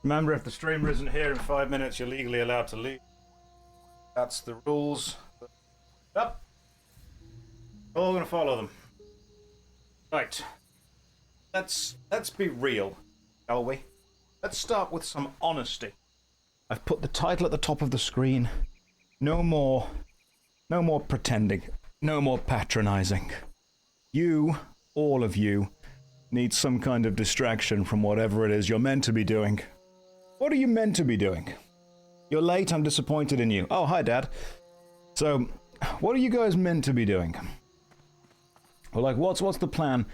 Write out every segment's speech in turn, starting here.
Remember, if the streamer isn't here in 5 minutes, you're legally allowed to leave. That's the rules. Yep. We're all gonna follow them. Right. Let's be real, shall we? Let's start with some honesty. I've put the title at the top of the screen. No more pretending. No more patronizing. You, all of you, need some kind of distraction from whatever it is you're meant to be doing. What are you meant to be doing? You're late, I'm disappointed in you. Oh, hi, Dad. So, what are you guys meant to be doing? Or like, what's the plan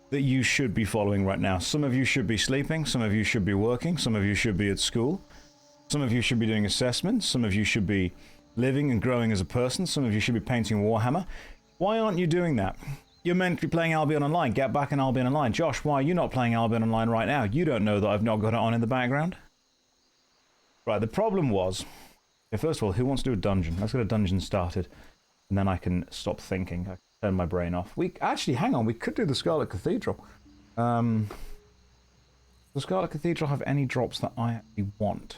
that you should be following right now? Some of you should be sleeping, some of you should be working, some of you should be at school, some of you should be doing assessments, some of you should be living and growing as a person, some of you should be painting Warhammer. Why aren't you doing that? You're meant to be playing Albion Online. Get back in Albion Online. Josh, why are you not playing Albion Online right now? You don't know that I've not got it on in the background? Right, the problem was... Okay, first of all, who wants to do a dungeon? Let's get a dungeon started. And then I can stop thinking. I can turn my brain off. Actually, hang on. We could do the Scarlet Cathedral. Does the Scarlet Cathedral have any drops that I actually want?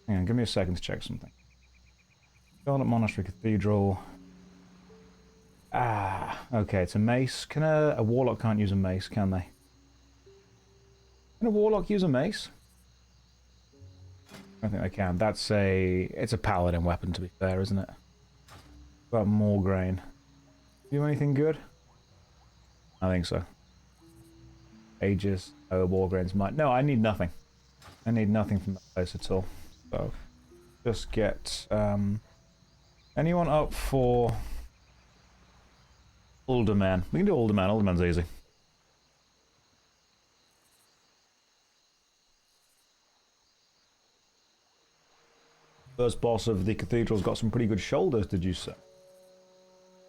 Hang on, give me a second to check something. Scarlet Monastery Cathedral... Ah, okay, it's a mace. Can a warlock can't use a mace, can they? Can a warlock use a mace? I don't think they can. It's a paladin weapon, to be fair, isn't it? About more grain. Do anything good? I think so. Aegis, war grains might. No, I need nothing. I need nothing from that place at all. So, just get anyone up for Alderman. We can do Alderman. Alderman's easy. First boss of the cathedral's got some pretty good shoulders, did you say?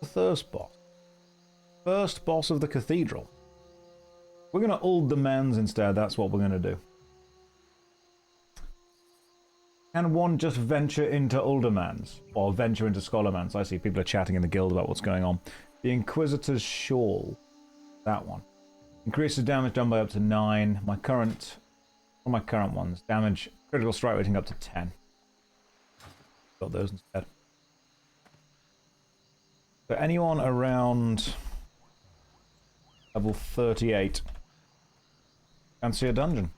The first boss. First boss of the cathedral. We're going to Aldermans instead, that's what we're going to do. Can one just venture into Aldermans? Or venture into Scholarmans? I see people are chatting in the guild about what's going on. The Inquisitor's Shawl. That one. Increases damage done by up to 9. My current ones. Damage, critical strike rating up to 10. Got those instead. So anyone around level 38 fancy a dungeon?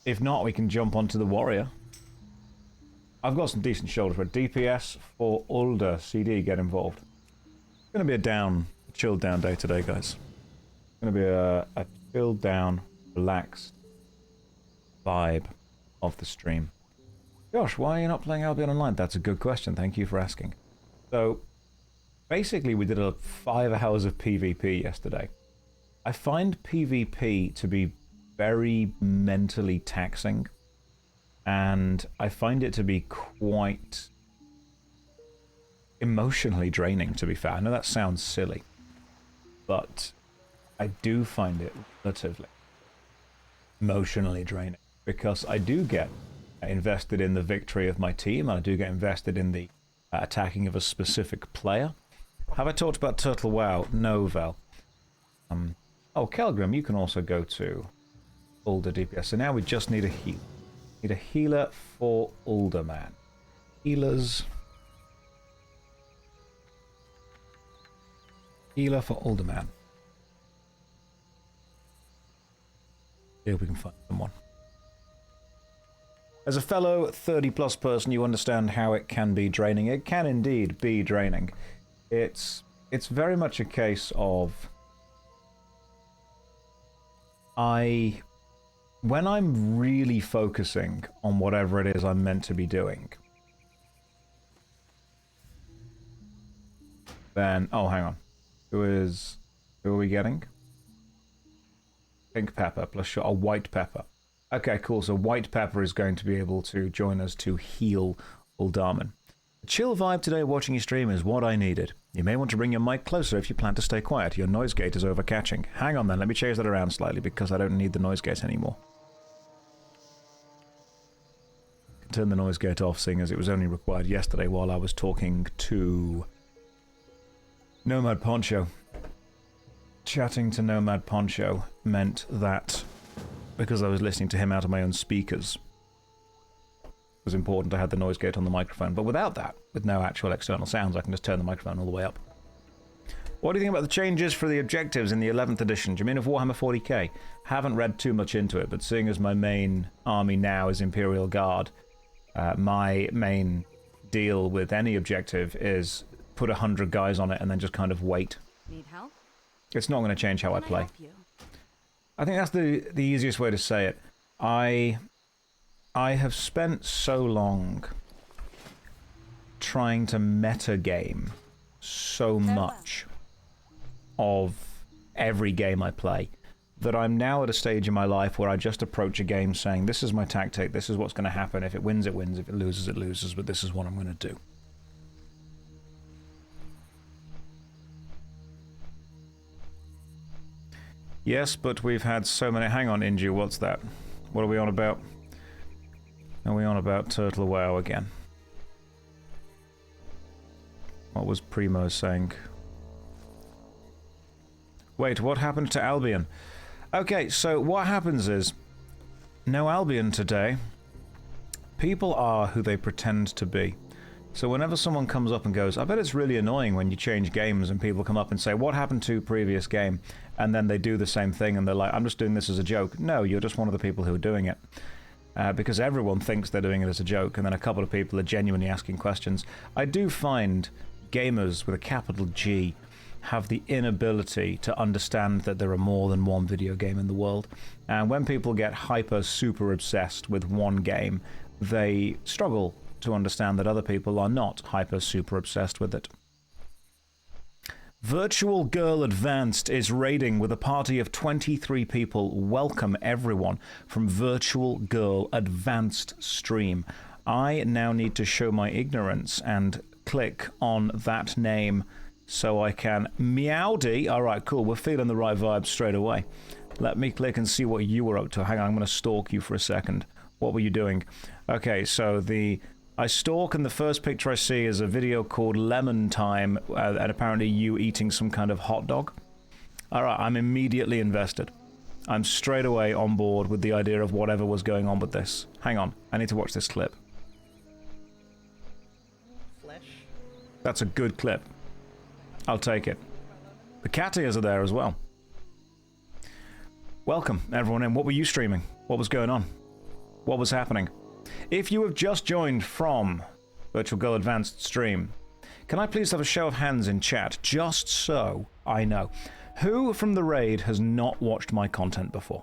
If not, we can jump onto the warrior. I've got some decent shoulders for DPS for older CD. Get involved. It's going to be a chilled down day today, guys. It's going to be a chilled down, relaxed vibe of the stream. Josh, why are you not playing Albion Online? That's a good question. Thank you for asking. So, basically, we did 5 hours of PvP yesterday. I find PvP to be very mentally taxing, and I find it to be quite emotionally draining, to be fair. I know that sounds silly, but I do find it relatively emotionally draining, because I do get invested in the victory of my team, and I do get invested in the attacking of a specific player. Have I talked about Turtle WoW? No, Vel. Oh, Kelgrim, you can also go to Ulder DPS. So now we just need a healer. Need a healer for Ulderman. Healers. Healer for Ulderman. See if we can find someone. As a fellow 30-plus person, you understand how it can be draining. It can indeed be draining. It's very much a case of... When I'm really focusing on whatever it is I'm meant to be doing, then... Oh, hang on. Who are we getting? Pink pepper plus a white pepper. Okay, cool. So White Pepper is going to be able to join us to heal Uldarman. A chill vibe today watching your stream is what I needed. You may want to bring your mic closer if you plan to stay quiet. Your noise gate is overcatching. Hang on then, let me change that around slightly because I don't need the noise gate anymore. I can turn the noise gate off, seeing as it was only required yesterday while I was talking to Nomad Poncho. Chatting to Nomad Poncho meant that because I was listening to him out of my own speakers. It was important I had the noise gate on the microphone, but without that, with no actual external sounds, I can just turn the microphone all the way up. What do you think about the changes for the objectives in the 11th edition? Do you mean of Warhammer 40k? Haven't read too much into it, but seeing as my main army now is Imperial Guard, my main deal with any objective is put 100 guys on it and then just kind of wait. Need help? It's not going to change how I play. I think that's the easiest way to say it. I have spent so long trying to metagame so much of every game I play that I'm now at a stage in my life where I just approach a game saying, this is my tactic, this is what's going to happen, if it wins, it wins, if it loses, it loses, but this is what I'm going to do. Yes, but we've had so many... Hang on, Inju, what's that? What are we on about? Are we on about Turtle WoW again? What was Primo saying? Wait, what happened to Albion? Okay, so what happens is, no Albion today. People are who they pretend to be. So whenever someone comes up and goes, I bet it's really annoying when you change games and people come up and say, what happened to previous game? And then they do the same thing and they're like, I'm just doing this as a joke. No, you're just one of the people who are doing it. Because everyone thinks they're doing it as a joke, and then a couple of people are genuinely asking questions. I do find gamers with a capital G have the inability to understand that there are more than one video game in the world. And when people get hyper super obsessed with one game, they struggle to understand that other people are not hyper super obsessed with it. Virtual Girl Advanced is raiding with a party of 23 people. Welcome everyone from Virtual Girl Advanced stream. I now need to show my ignorance and click on that name so I can... Meowdy! Alright, cool, we're feeling the right vibe straight away. Let me click and see what you were up to. Hang on, I'm going to stalk you for a second. What were you doing? Okay, so I stalk, and the first picture I see is a video called Lemon Time, and apparently you eating some kind of hot dog. Alright, I'm immediately invested. I'm straight away on board with the idea of whatever was going on with this. Hang on, I need to watch this clip. Flesh. That's a good clip. I'll take it. The cat ears are there as well. Welcome, everyone in. What were you streaming? What was going on? What was happening? If you have just joined from Virtual Girl Advanced stream, can I please have a show of hands in chat, just so I know. Who from the raid has not watched my content before?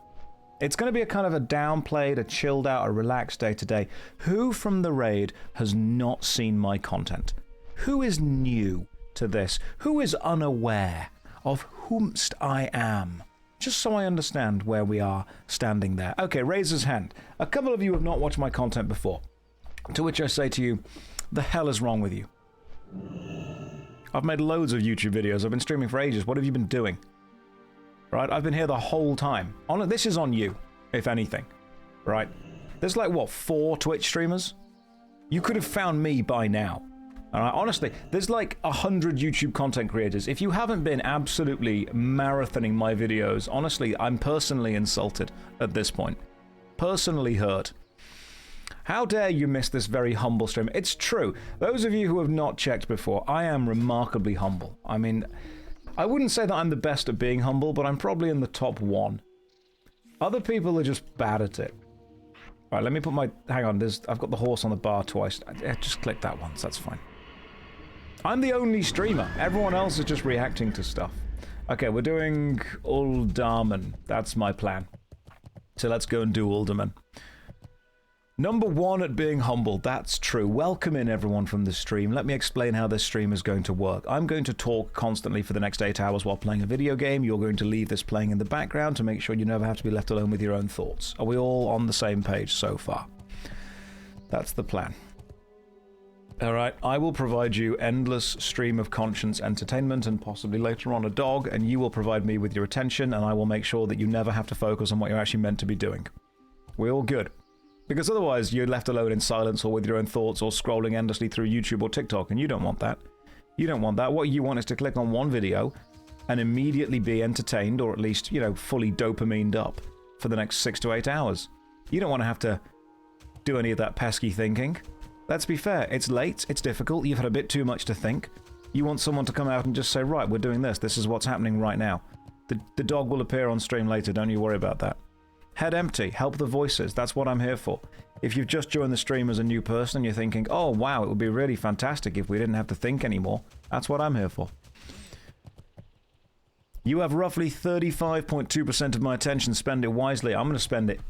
It's going to be a kind of a downplayed, a chilled out, a relaxed day today. Who from the raid has not seen my content? Who is new to this? Who is unaware of whomst I am? Just so I understand where we are standing there. Okay, raise his hand. A couple of you have not watched my content before. To which I say to you, the hell is wrong with you? I've made loads of YouTube videos. I've been streaming for ages. What have you been doing? Right? I've been here the whole time. This is on you, if anything. Right? There's like, what, 4 Twitch streamers? You could have found me by now. Alright, honestly, there's like 100 YouTube content creators. If you haven't been absolutely marathoning my videos, honestly, I'm personally insulted at this point. Personally hurt. How dare you miss this very humble stream? It's true. Those of you who have not checked before, I am remarkably humble. I mean, I wouldn't say that I'm the best at being humble, but I'm probably in the top 1. Other people are just bad at it. Alright, let me put my... Hang on, I've got the horse on the bar twice. Just click that once, that's fine. I'm the only streamer. Everyone else is just reacting to stuff. Okay, we're doing Uldaman. That's my plan. So let's go and do Uldaman. Number 1 at being humble. That's true. Welcome in everyone from the stream. Let me explain how this stream is going to work. I'm going to talk constantly for the next 8 hours while playing a video game. You're going to leave this playing in the background to make sure you never have to be left alone with your own thoughts. Are we all on the same page so far? That's the plan. Alright, I will provide you endless stream of conscience entertainment and possibly later on a dog, and you will provide me with your attention, and I will make sure that you never have to focus on what you're actually meant to be doing. We're all good. Because otherwise you're left alone in silence or with your own thoughts or scrolling endlessly through YouTube or TikTok, and you don't want that. You don't want that. What you want is to click on one video and immediately be entertained, or at least, you know, fully dopamined up for the next 6 to 8 hours. You don't want to have to do any of that pesky thinking. Let's be fair, it's late, it's difficult, you've had a bit too much to think. You want someone to come out and just say, right, we're doing this, this is what's happening right now. The dog will appear on stream later, don't you worry about that. Head empty, help the voices, that's what I'm here for. If you've just joined the stream as a new person and you're thinking, oh wow, it would be really fantastic if we didn't have to think anymore, that's what I'm here for. You have roughly 35.2% of my attention, spend it wisely. I'm going to spend it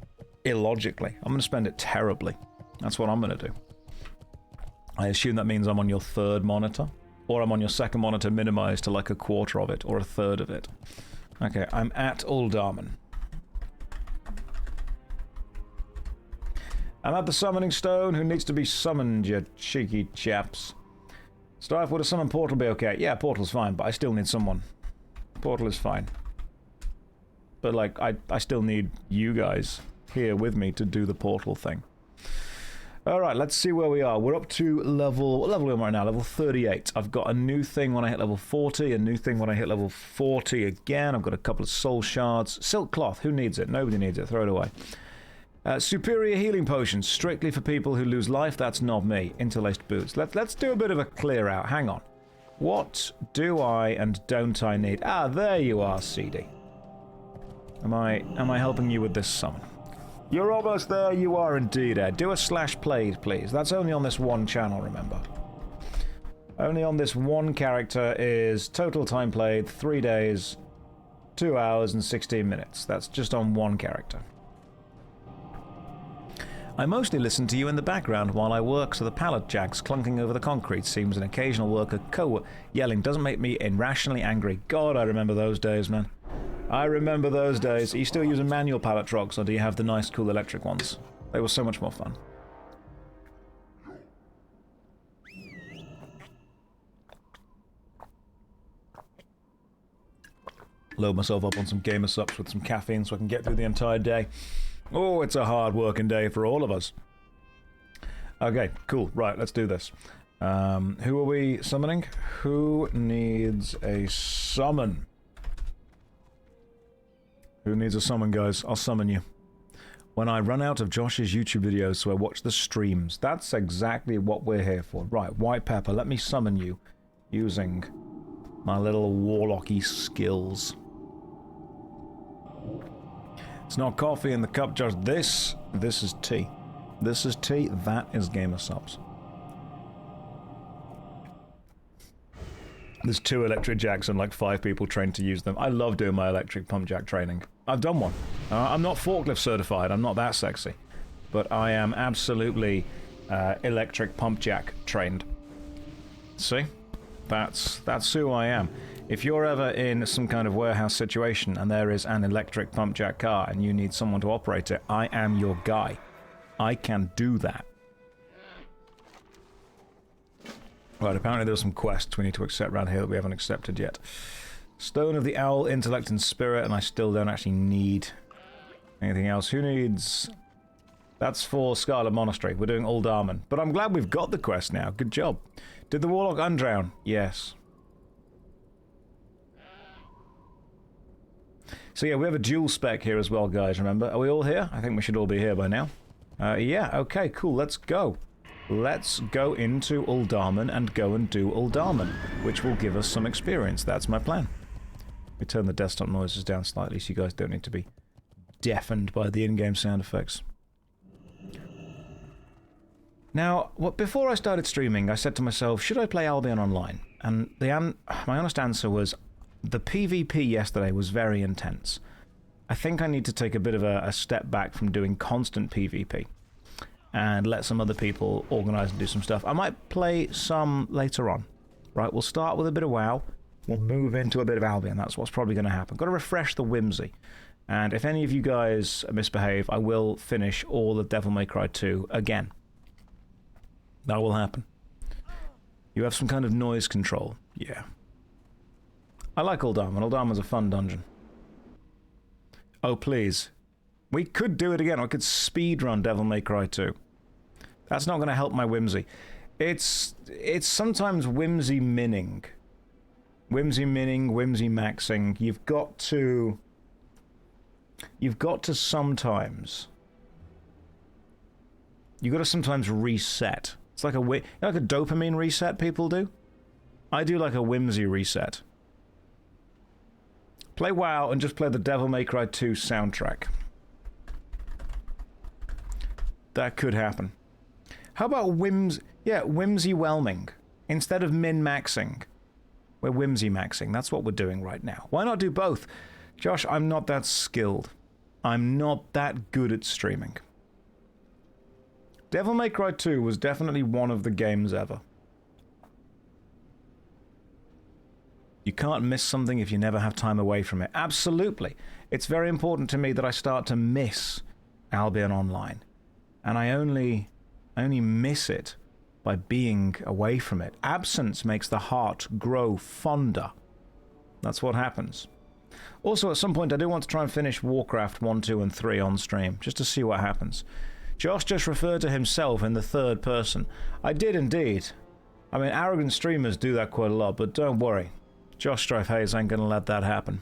illogically. I'm going to spend it terribly. That's what I'm going to do. I assume that means I'm on your third monitor, or I'm on your second monitor minimized to like a quarter of it, or a third of it. Okay, I'm at Uldaman. I'm at the summoning stone. Who needs to be summoned, you cheeky chaps? Strife, would a summon portal be okay? Yeah, portal's fine, but I still need someone. Portal is fine. But like, I still need you guys here with me to do the portal thing. Alright, let's see where we are. We're up to level... What level am I right now? Level 38. I've got a new thing when I hit level 40, a new thing when I hit level 40 again. I've got a couple of soul shards. Silk cloth, who needs it? Nobody needs it, throw it away. Superior healing potions, strictly for people who lose life. That's not me. Interlaced boots. Let's do a bit of a clear out. Hang on. What do I and don't I need? Ah, there you are, CD. Am I helping you with this summon? You're almost there, you are indeed, Ed. Do a /played, please. That's only on this one channel, remember. Only on this one character is total time played, 3 days, 2 hours and 16 minutes. That's just on one character. I mostly listen to you in the background while I work, so the pallet jacks clunking over the concrete seems an occasional worker yelling doesn't make me irrationally angry. God, I remember those days, man. I remember those days. Are you still using manual pallet trucks, or do you have the nice, cool electric ones? They were so much more fun. Load myself up on some gamer subs with some caffeine so I can get through the entire day. Oh, it's a hard working day for all of us. Okay, cool. Right, let's do this. Who are we summoning? Who needs a summon? Who needs a summon, guys? I'll summon you. When I run out of Josh's YouTube videos, so I watch the streams. That's exactly what we're here for. Right, White Pepper, let me summon you using my little warlocky skills. It's not coffee in the cup, Josh. This is tea. This is tea, that is gamer subs. There's 2 electric jacks and like 5 people trained to use them. I love doing my electric pump jack training. I've done one. I'm not forklift certified, I'm not that sexy. But I am absolutely electric pump jack trained. See? That's who I am. If you're ever in some kind of warehouse situation and there is an electric pump jack car and you need someone to operate it, I am your guy. I can do that. Right, apparently there's some quests we need to accept around here that we haven't accepted yet. Stone of the Owl, Intellect and Spirit, and I still don't actually need anything else. Who needs... That's for Scarlet Monastery. We're doing Uldaman. But I'm glad we've got the quest now. Good job. Did the Warlock undrown? Yes. So yeah, we have a dual spec here as well, guys, remember? Are we all here? I think we should all be here by now. Yeah, okay, cool, let's go. Let's go into Uldaman and go and do Uldaman, which will give us some experience. That's my plan. We turn the desktop noises down slightly so you guys don't need to be deafened by the in-game sound effects. Now, before I started streaming, I said to myself, should I play Albion Online? And my honest answer was, the PvP yesterday was very intense. I think I need to take a bit of a step back from doing constant PvP and let some other people organize and do some stuff. I might play some later on. Right, we'll start with a bit of WoW. We'll move into a bit of Albion. That's what's probably going to happen. Got to refresh the whimsy. And if any of you guys misbehave, I will finish all of Devil May Cry 2 again. That will happen. You have some kind of noise control. Yeah. I like Uldaman. Uldaman's a fun dungeon. Oh, please. We could do it again. I could speedrun Devil May Cry 2. That's not going to help my whimsy. It's sometimes whimsy minning. Whimsy minning, whimsy maxing. You've got to you've got to sometimes... You've got to sometimes reset. It's like a, you know, like a dopamine reset people do? I do like a whimsy reset. Play WoW and just play the Devil May Cry 2 soundtrack. That could happen. How about whimsy? Yeah, whimsy whelming. Instead of min-maxing, we're whimsy maxing. That's what we're doing right now. Why not do both? Josh, I'm not that skilled. I'm not that good at streaming. Devil May Cry 2 was definitely one of the games ever. You can't miss something if you never have time away from it. Absolutely. It's very important to me that I start to miss Albion Online. And I only miss it by being away from it. Absence makes the heart grow fonder. That's what happens. Also, at some point, I do want to try and finish Warcraft 1, 2, and 3 on stream, just to see what happens. Josh just referred to himself in the third person. I did indeed. I mean, arrogant streamers do that quite a lot, but don't worry. JoshStrifeHayes ain't gonna let that happen.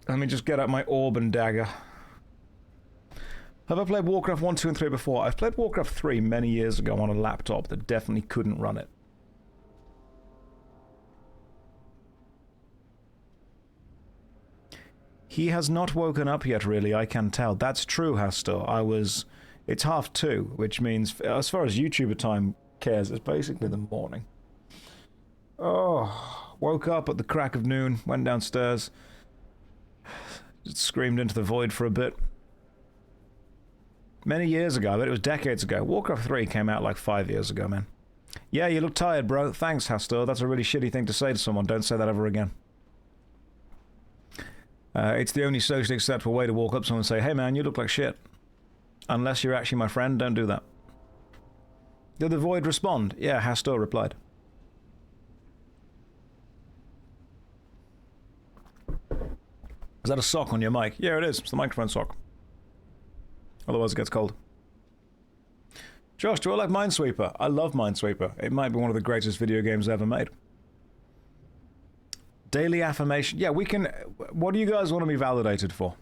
Let me just get out my orb and dagger. Have I played Warcraft 1, 2, and 3 before? I've played Warcraft 3 many years ago on a laptop that definitely couldn't run it. He has not woken up yet, really, I can tell. That's true, Hastor. It's 2:30, which means, as far as YouTuber time cares, it's basically the morning. Oh, woke up at the crack of noon, went downstairs, just screamed into the void for a bit. Many years ago, I bet it was decades ago. Warcraft 3 came out like 5 years ago, man. Yeah, you look tired, bro. Thanks, Hastor. That's a really shitty thing to say to someone. Don't say that ever again. It's the only socially acceptable way to walk up to someone and say, hey man, you look like shit. Unless you're actually my friend, don't do that. Did the void respond? Yeah, Hastor replied. Is that a sock on your mic? Yeah, it is. It's the microphone sock. Otherwise it gets cold. Josh, do I like Minesweeper? I love Minesweeper. It might be one of the greatest video games ever made. Daily affirmation. Yeah, we can... What do you guys want to be validated for?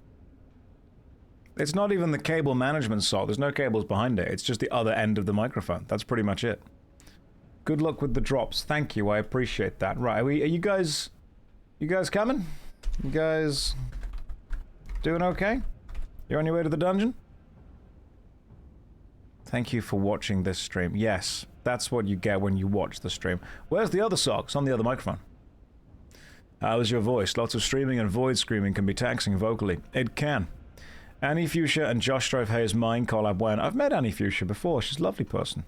It's not even the cable management sock. There's no cables behind it. It's just the other end of the microphone. That's pretty much it. Good luck with the drops. Thank you. I appreciate that. Right, are you guys... You guys coming? You guys... doing okay? You're on your way to the dungeon? Thank you for watching this stream. Yes, that's what you get when you watch the stream. Where's the other sock? It's on the other microphone. How is your voice? Lots of streaming and void screaming can be taxing vocally. It can. Annie Fuchsia and JoshStrifeHayes Mine collab when? I've met Annie Fuchsia before. She's a lovely person.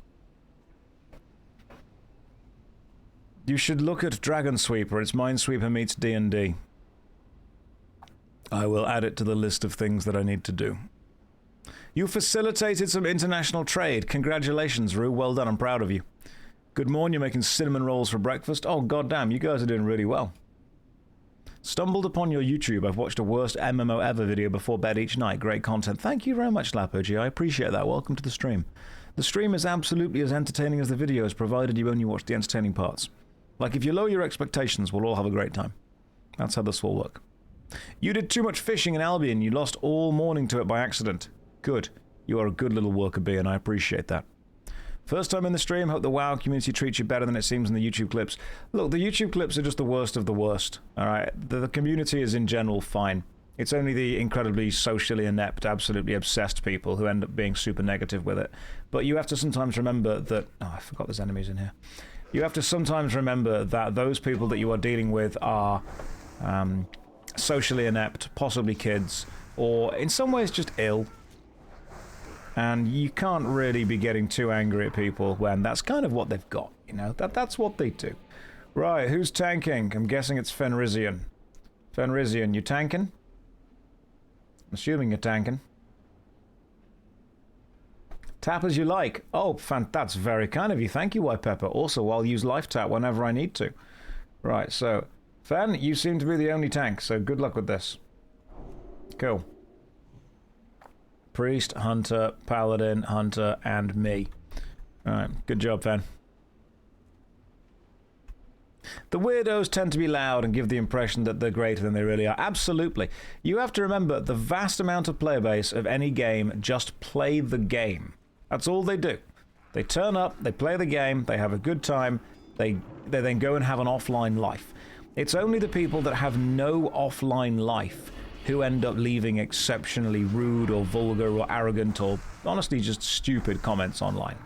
You should look at Dragon Sweeper. It's Minesweeper meets D&D. I will add it to the list of things that I need to do. You facilitated some international trade. Congratulations, Rue. Well done. I'm proud of you. Good morning. You're making cinnamon rolls for breakfast. Oh, goddamn. You guys are doing really well. Stumbled upon your YouTube. I've watched a worst MMO ever video before bed each night. Great content. Thank you very much, Lapoji. I appreciate that. Welcome to the stream. The stream is absolutely as entertaining as the videos, provided you only watch the entertaining parts. Like, if you lower your expectations, we'll all have a great time. That's how this will work. You did too much fishing in Albion. You lost all morning to it by accident. Good. You are a good little worker bee, and I appreciate that. First time in the stream, hope the WoW community treats you better than it seems in the YouTube clips. Look, the YouTube clips are just the worst of the worst, alright? The community is in general fine. It's only the incredibly socially inept, absolutely obsessed people who end up being super negative with it. But you have to sometimes remember that... Oh, I forgot there's enemies in here. You have to sometimes remember that those people that you are dealing with are socially inept, possibly kids, or in some ways just ill. And you can't really be getting too angry at people when that's kind of what they've got, you know? That's what they do. Right, who's tanking? I'm guessing it's Fenrisian. Fenrisian, you tanking? I'm assuming you're tanking. Tap as you like. Oh, that's very kind of you. Thank you, White Pepper. Also, I'll use life tap whenever I need to. Right, so... Fen, you seem to be the only tank, so good luck with this. Cool. Priest, Hunter, Paladin, Hunter, and me. Alright, good job, Fen. The weirdos tend to be loud and give the impression that they're greater than they really are. Absolutely. You have to remember the vast amount of player base of any game just play the game. That's all they do. They turn up, they play the game, they have a good time, they then go and have an offline life. It's only the people that have no offline life who end up leaving exceptionally rude or vulgar or arrogant or honestly just stupid comments online.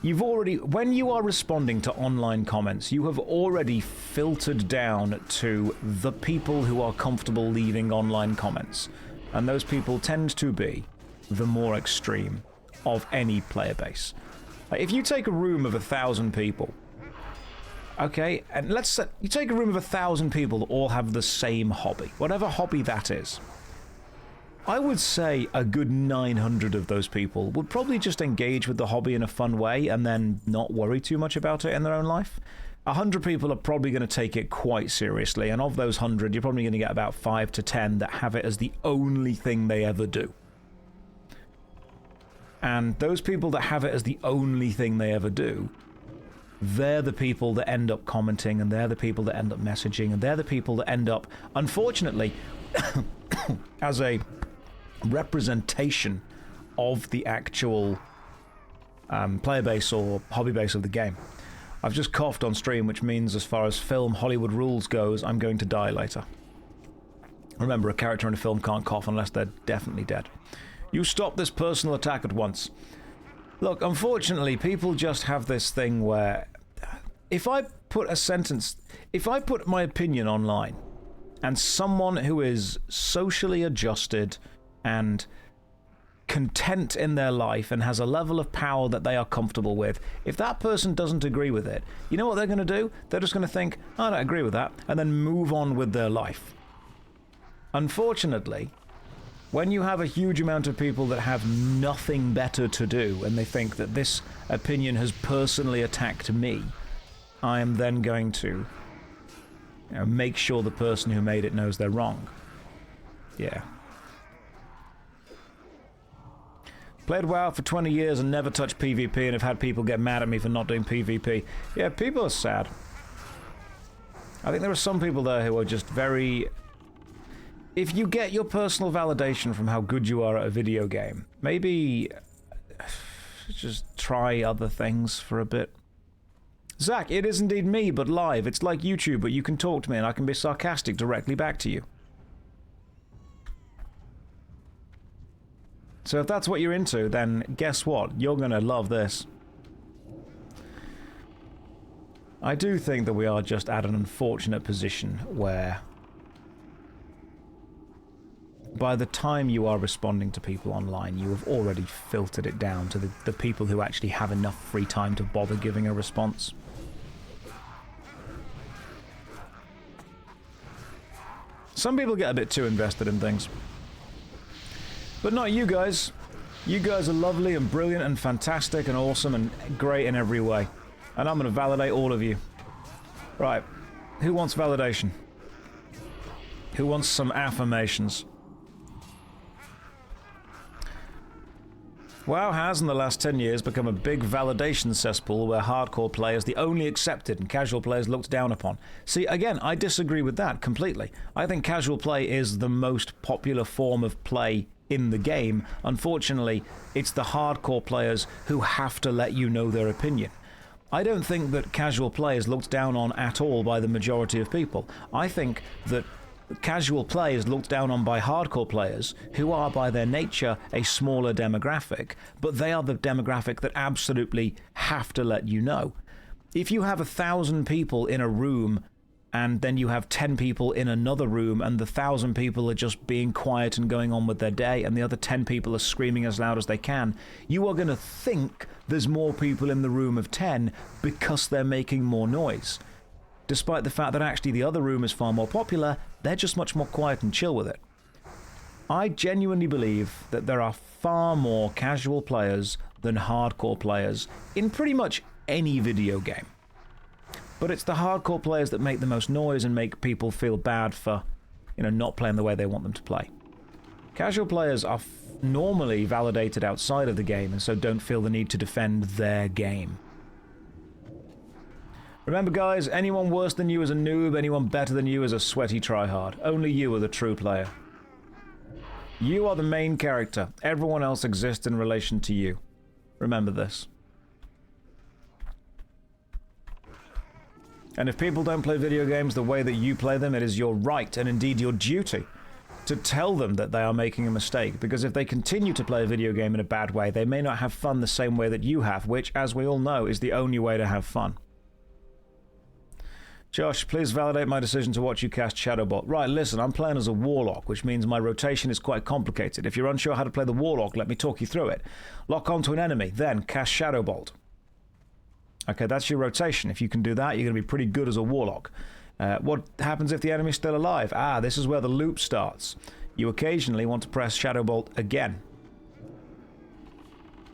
You've already, when you are responding to online comments, you have already filtered down to the people who are comfortable leaving online comments. And those people tend to be the more extreme of any player base. Like if you take a room of 1,000 people, okay, and let's say you take a room of 1,000 people that all have the same hobby, whatever hobby that is. I would say a good 900 of those people would probably just engage with the hobby in a fun way and then not worry too much about it in their own life. 100 people are probably going to take it quite seriously, and of those 100, you're probably going to get about 5 to 10 that have it as the only thing they ever do. And those people that have it as the only thing they ever do, they're the people that end up commenting, and they're the people that end up messaging, and they're the people that end up, unfortunately, as a representation of the actual player base or hobby base of the game. I've just coughed on stream, which means as far as film Hollywood rules goes, I'm going to die later. Remember, a character in a film can't cough unless they're definitely dead. You stop this personal attack at once. Look, unfortunately, people just have this thing where if I put a sentence, if I put my opinion online, and someone who is socially adjusted and content in their life and has a level of power that they are comfortable with, if that person doesn't agree with it, you know what they're going to do? They're just going to think, I don't agree with that, and then move on with their life. Unfortunately, when you have a huge amount of people that have nothing better to do and they think that this opinion has personally attacked me, I am then going to make sure the person who made it knows they're wrong. Yeah. Played WoW for 20 years and never touched PvP and have had people get mad at me for not doing PvP. Yeah, people are sad. I think there are some people there who are just very... If you get your personal validation from how good you are at a video game, maybe just try other things for a bit. Zach, it is indeed me, but live. It's like YouTube, but you can talk to me and I can be sarcastic directly back to you. So if that's what you're into, then guess what? You're going to love this. I do think that we are just at an unfortunate position where by the time you are responding to people online, you have already filtered it down to the people who actually have enough free time to bother giving a response. Some people get a bit too invested in things. But not you guys. You guys are lovely and brilliant and fantastic and awesome and great in every way. And I'm going to validate all of you. Right. Who wants validation? Who wants some affirmations? WoW has, in the last 10 years, become a big validation cesspool where hardcore play is the only accepted and casual play is looked down upon. See, again, I disagree with that completely. I think casual play is the most popular form of play in the game. Unfortunately, it's the hardcore players who have to let you know their opinion. I don't think that casual play is looked down on at all by the majority of people. I think that casual play is looked down on by hardcore players who are by their nature a smaller demographic, but they are the demographic that absolutely have to let you know. If you have 1,000 people in a room and then you have 10 people in another room and the 1,000 people are just being quiet and going on with their day and the other 10 people are screaming as loud as they can, you are going to think there's more people in the room of 10 because they're making more noise. Despite the fact that actually the other room is far more popular, they're just much more quiet and chill with it. I genuinely believe that there are far more casual players than hardcore players in pretty much any video game. But it's the hardcore players that make the most noise and make people feel bad for, not playing the way they want them to play. Casual players are normally validated outside of the game and so don't feel the need to defend their game. Remember, guys, anyone worse than you is a noob, anyone better than you is a sweaty tryhard. Only you are the true player. You are the main character. Everyone else exists in relation to you. Remember this. And if people don't play video games the way that you play them, it is your right, and indeed your duty, to tell them that they are making a mistake. Because if they continue to play a video game in a bad way, they may not have fun the same way that you have, which, as we all know, is the only way to have fun. Josh, please validate my decision to watch you cast Shadowbolt. Right, listen, I'm playing as a Warlock, which means my rotation is quite complicated. If you're unsure how to play the Warlock, let me talk you through it. Lock onto an enemy, then cast Shadowbolt. Okay, that's your rotation. If you can do that, you're going to be pretty good as a Warlock. What happens if the enemy's still alive? Ah, this is where the loop starts. You occasionally want to press Shadowbolt again.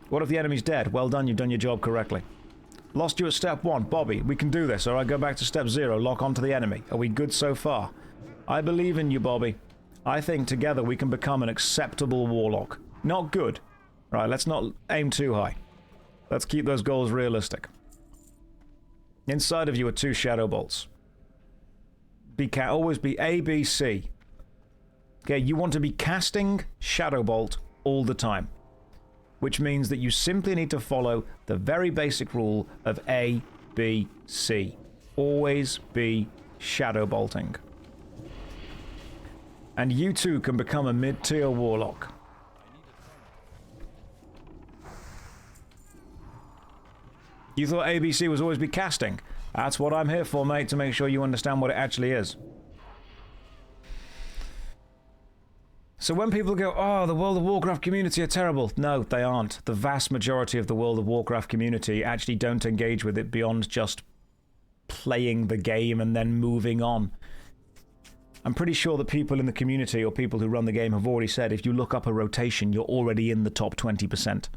What if the enemy's dead? Well done, you've done your job correctly. Lost you at step 1. Bobby, we can do this. Alright, go back to step 0. Lock onto the enemy. Are we good so far? I believe in you, Bobby. I think together we can become an acceptable Warlock. Not good. Right, let's not aim too high. Let's keep those goals realistic. Inside of you are 2 Shadow Bolts. Always be A, B, C. Okay, you want to be casting Shadow Bolt all the time. Which means that you simply need to follow the very basic rule of A, B, C. Always be Shadow Bolting. And you too can become a mid-tier Warlock. You thought ABC was always be casting? That's what I'm here for, mate, to make sure you understand what it actually is. So when people go, oh, the World of Warcraft community are terrible. No, they aren't. The vast majority of the World of Warcraft community actually don't engage with it beyond just playing the game and then moving on. I'm pretty sure that people in the community or people who run the game have already said if you look up a rotation, you're already in the top 20%.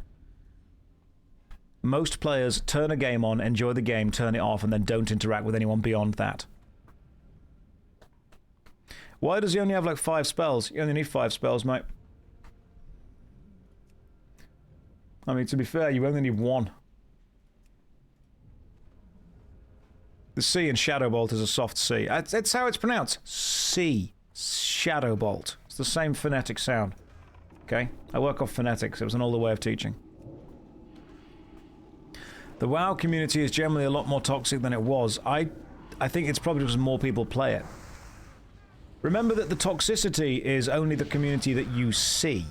Most players turn a game on, enjoy the game, turn it off, and then don't interact with anyone beyond that. Why does he only have like 5 spells? You only need 5 spells, mate. I mean, to be fair, you only need 1. The C in Shadowbolt is a soft C. It's how it's pronounced. C. Shadowbolt. It's the same phonetic sound. Okay? I work off phonetics. It was an older way of teaching. The WoW community is generally a lot more toxic than it was. I think it's probably because more people play it. Remember that the toxicity is only the community that you see.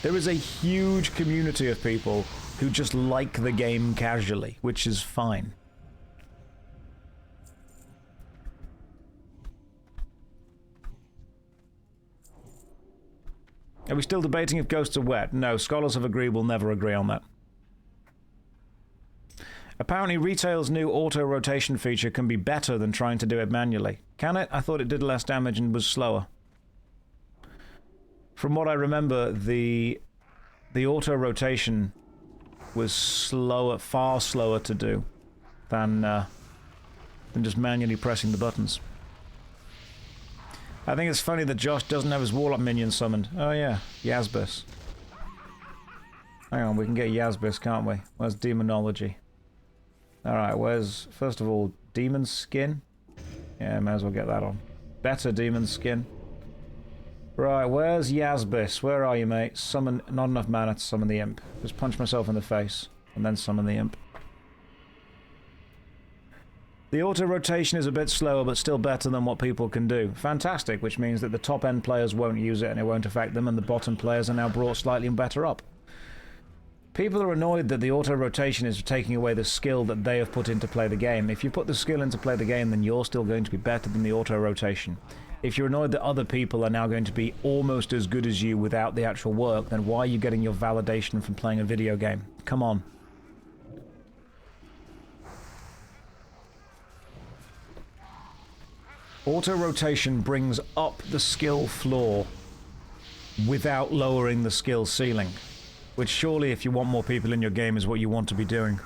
There is a huge community of people who just like the game casually, which is fine. Are we still debating if ghosts are wet? No, scholars have agreed we'll never agree on that. Apparently, Retail's new auto-rotation feature can be better than trying to do it manually. Can it? I thought it did less damage and was slower. From what I remember, the auto-rotation was slower, far slower to do than just manually pressing the buttons. I think it's funny that Josh doesn't have his Warlock minion summoned. Oh yeah, Yazbis. Hang on, we can get Yazbis, can't we? Where's Demonology? Alright, where's, first of all, Demon Skin? Yeah, may as well get that on. Better Demon Skin. Right, where's Yazbis? Where are you, mate? Summon, not enough mana to summon the Imp. Just punch myself in the face, and then summon the Imp. The auto-rotation is a bit slower, but still better than what people can do. Fantastic, which means that the top-end players won't use it and it won't affect them, and the bottom players are now brought slightly better up. People are annoyed that the auto-rotation is taking away the skill that they have put in to play the game. If you put the skill in to play the game, then you're still going to be better than the auto-rotation. If you're annoyed that other people are now going to be almost as good as you without the actual work, then why are you getting your validation from playing a video game? Come on. Auto-rotation brings up the skill floor without lowering the skill ceiling. Which surely, if you want more people in your game, is what you want to be doing.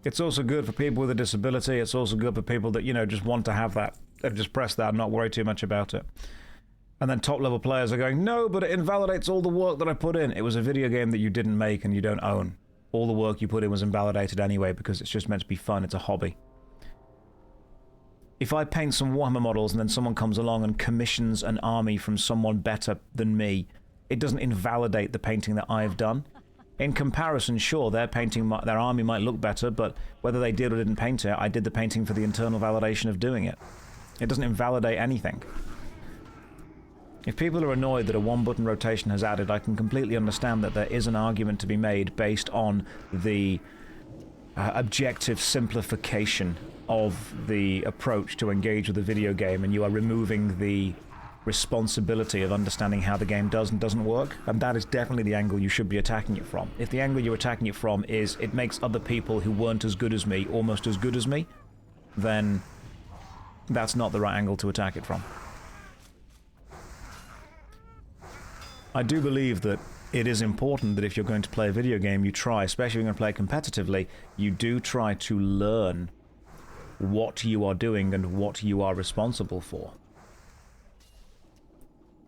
It's also good for people with a disability. It's also good for people that, you know, just want to have that. Just press that and not worry too much about it. And then top-level players are going, no, but it invalidates all the work that I put in. It was a video game that you didn't make and you don't own. All the work you put in was invalidated anyway because it's just meant to be fun. It's a hobby. If I paint some Warhammer models and then someone comes along and commissions an army from someone better than me, it doesn't invalidate the painting that I've done. In comparison, sure, their army might look better, but whether they did or didn't paint it, I did the painting for the internal validation of doing it. It doesn't invalidate anything. If people are annoyed that a one-button rotation has added, I can completely understand that there is an argument to be made based on the objective simplification of the approach to engage with a video game, and you are removing the responsibility of understanding how the game does and doesn't work, and that is definitely the angle you should be attacking it from. If the angle you're attacking it from is it makes other people who weren't as good as me almost as good as me, then that's not the right angle to attack it from. I do believe that it is important that if you're going to play a video game, you try, especially if you're going to play competitively, you do try to learn what you are doing and what you are responsible for.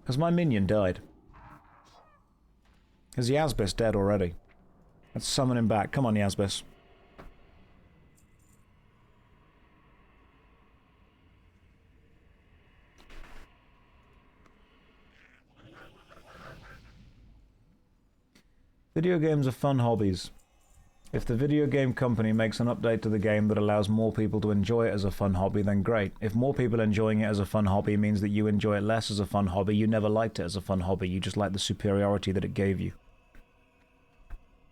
Has my minion died? Is Yazbis dead already? Let's summon him back. Come on, Yazbis. Video games are fun hobbies. If the video game company makes an update to the game that allows more people to enjoy it as a fun hobby, then great. If more people enjoying it as a fun hobby means that you enjoy it less as a fun hobby, you never liked it as a fun hobby, you just like the superiority that it gave you.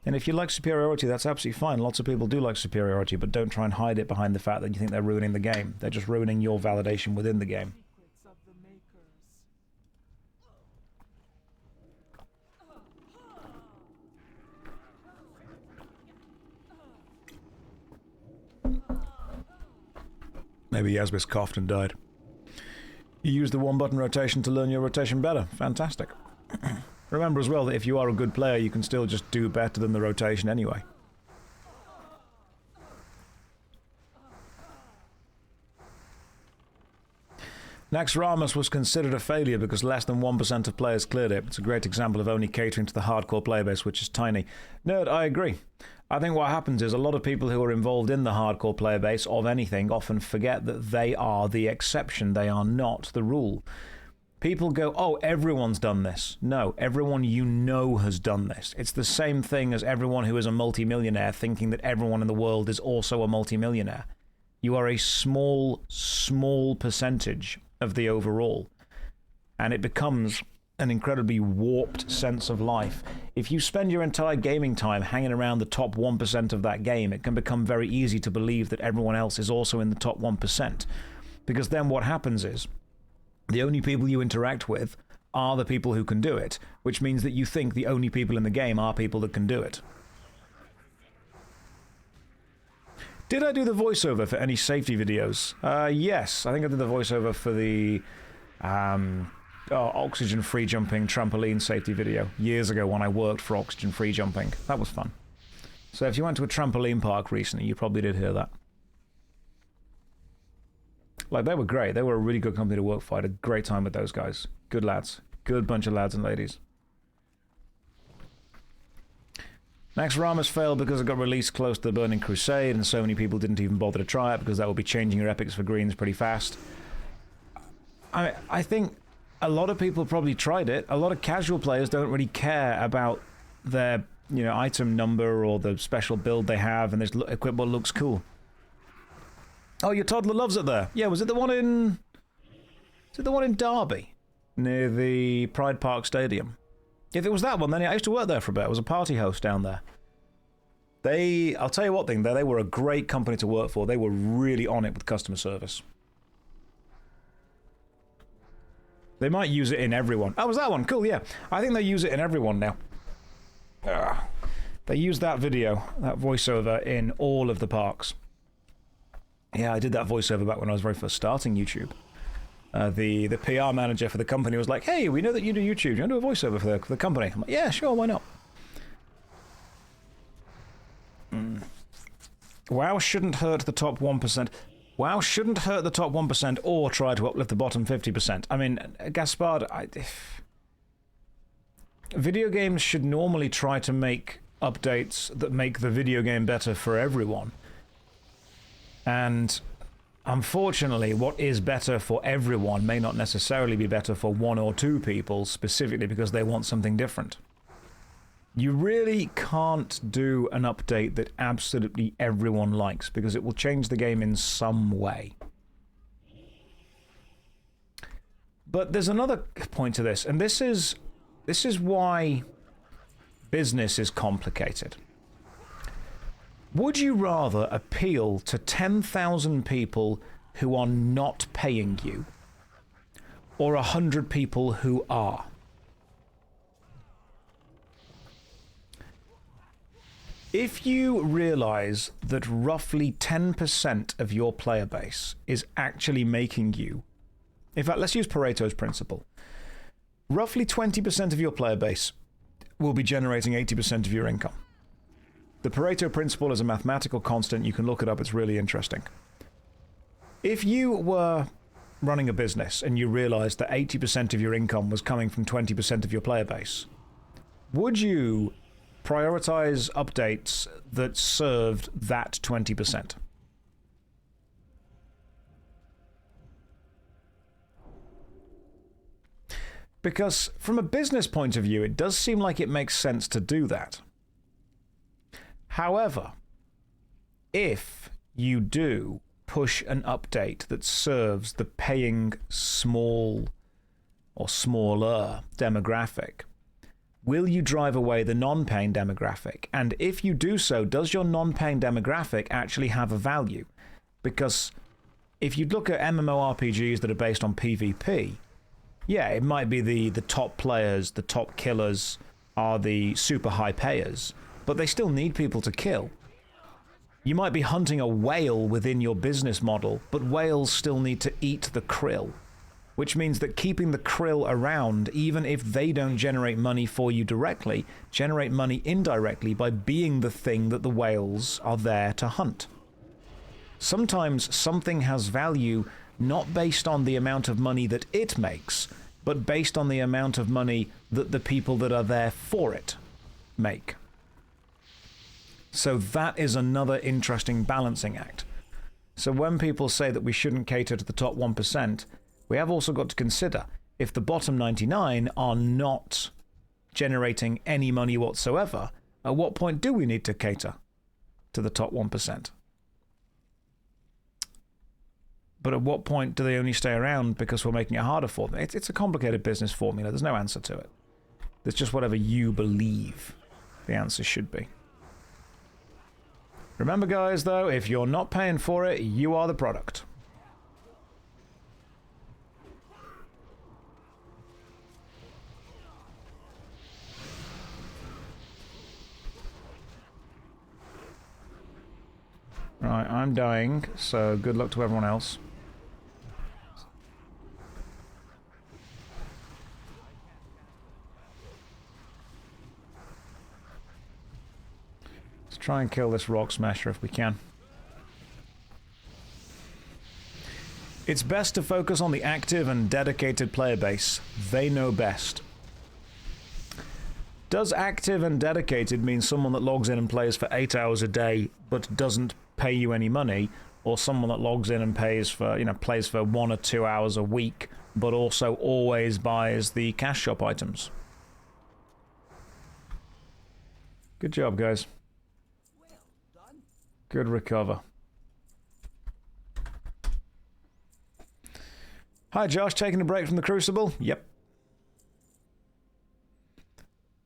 And if you like superiority, that's absolutely fine. Lots of people do like superiority, but don't try and hide it behind the fact that you think they're ruining the game. They're just ruining your validation within the game. Maybe Yazbis coughed and died. You use the one-button rotation to learn your rotation better. Fantastic. Remember as well that if you are a good player, you can still just do better than the rotation anyway. Naxxramas was considered a failure because less than 1% of players cleared it. It's a great example of only catering to the hardcore player base, which is tiny. Nerd, I agree. I think what happens is a lot of people who are involved in the hardcore player base of anything often forget that they are the exception. They are not the rule. People go, oh, everyone's done this. No, everyone you know has done this. It's the same thing as everyone who is a multimillionaire thinking that everyone in the world is also a multimillionaire. You are a small, small percentage of the overall. And it becomes an incredibly warped sense of life. If you spend your entire gaming time hanging around the top 1% of that game, it can become very easy to believe that everyone else is also in the top 1%. Because then what happens is, the only people you interact with are the people who can do it, which means that you think the only people in the game are people that can do it. Did I do the voiceover for any safety videos? Yes, I think I did the voiceover for the oxygen free jumping trampoline safety video years ago when I worked for oxygen free jumping. That was fun. So if you went to a trampoline park recently, you probably did hear that. Like, they were great. They were a really good company to work for. I had a great time with those guys. Good lads. Good bunch of lads and ladies. Naxxramas failed because it got released close to the Burning Crusade, and so many people didn't even bother to try it because that would be changing your epics for greens pretty fast. I think a lot of people probably tried it. A lot of casual players don't really care about their, item number or the special build they have, and this equipment looks cool. Oh, your toddler loves it there. Yeah, was it the one in... Is it the one in Derby? Near the Pride Park Stadium? If it was that one, then I used to work there for a bit. I was a party host down there. I'll tell you what thing, they were a great company to work for. They were really on it with customer service. They might use it in everyone. Oh, was that one? Cool, yeah. I think they use it in everyone now. They use that video, that voiceover, in all of the parks. Yeah, I did that voiceover back when I was very first starting YouTube. The PR manager for the company was like, hey, we know that you do YouTube. Do you want to do a voiceover for the company? I'm like, yeah, sure, why not? WoW shouldn't hurt the top 1%. WoW shouldn't hurt the top 1% or try to uplift the bottom 50%. I mean, Gaspard, video games should normally try to make updates that make the video game better for everyone. And unfortunately, what is better for everyone may not necessarily be better for one or two people, specifically because they want something different. You really can't do an update that absolutely everyone likes, because it will change the game in some way. But there's another point to this, and this is why business is complicated. Would you rather appeal to 10,000 people who are not paying you, or 100 people who are? If you realize that roughly 10% of your player base is actually making you... In fact, let's use Pareto's principle. Roughly 20% of your player base will be generating 80% of your income. The Pareto principle is a mathematical constant. You can look it up. It's really interesting. If you were running a business and you realized that 80% of your income was coming from 20% of your player base, would you prioritize updates that served that 20%? Because from a business point of view, it does seem like it makes sense to do that. However, if you do push an update that serves the paying small or smaller demographic, will you drive away the non-paying demographic? And if you do so, does your non-paying demographic actually have a value? Because if you look at MMORPGs that are based on PvP, yeah, it might be the top players, the top killers are the super high payers, but they still need people to kill. You might be hunting a whale within your business model, but whales still need to eat the krill. Which means that keeping the krill around, even if they don't generate money for you directly, generate money indirectly by being the thing that the whales are there to hunt. Sometimes something has value not based on the amount of money that it makes, but based on the amount of money that the people that are there for it make. So that is another interesting balancing act. So when people say that we shouldn't cater to the top 1%, we have also got to consider, if the bottom 99 are not generating any money whatsoever, at what point do we need to cater to the top 1%? But at what point do they only stay around because we're making it harder for them? It's a complicated business formula. There's no answer to it. There's just whatever you believe the answer should be. Remember, guys, though, if you're not paying for it, you are the product. Right, I'm dying, so good luck to everyone else. Let's try and kill this rock smasher if we can. It's best to focus on the active and dedicated player base. They know best. Does active and dedicated mean someone that logs in and plays for 8 hours a day but doesn't pay you any money, or someone that logs in and pays for, plays for 1 or 2 hours a week but also always buys the cash shop items? Good job, guys. Good recover. Hi, Josh. Taking a break from the Crucible? Yep.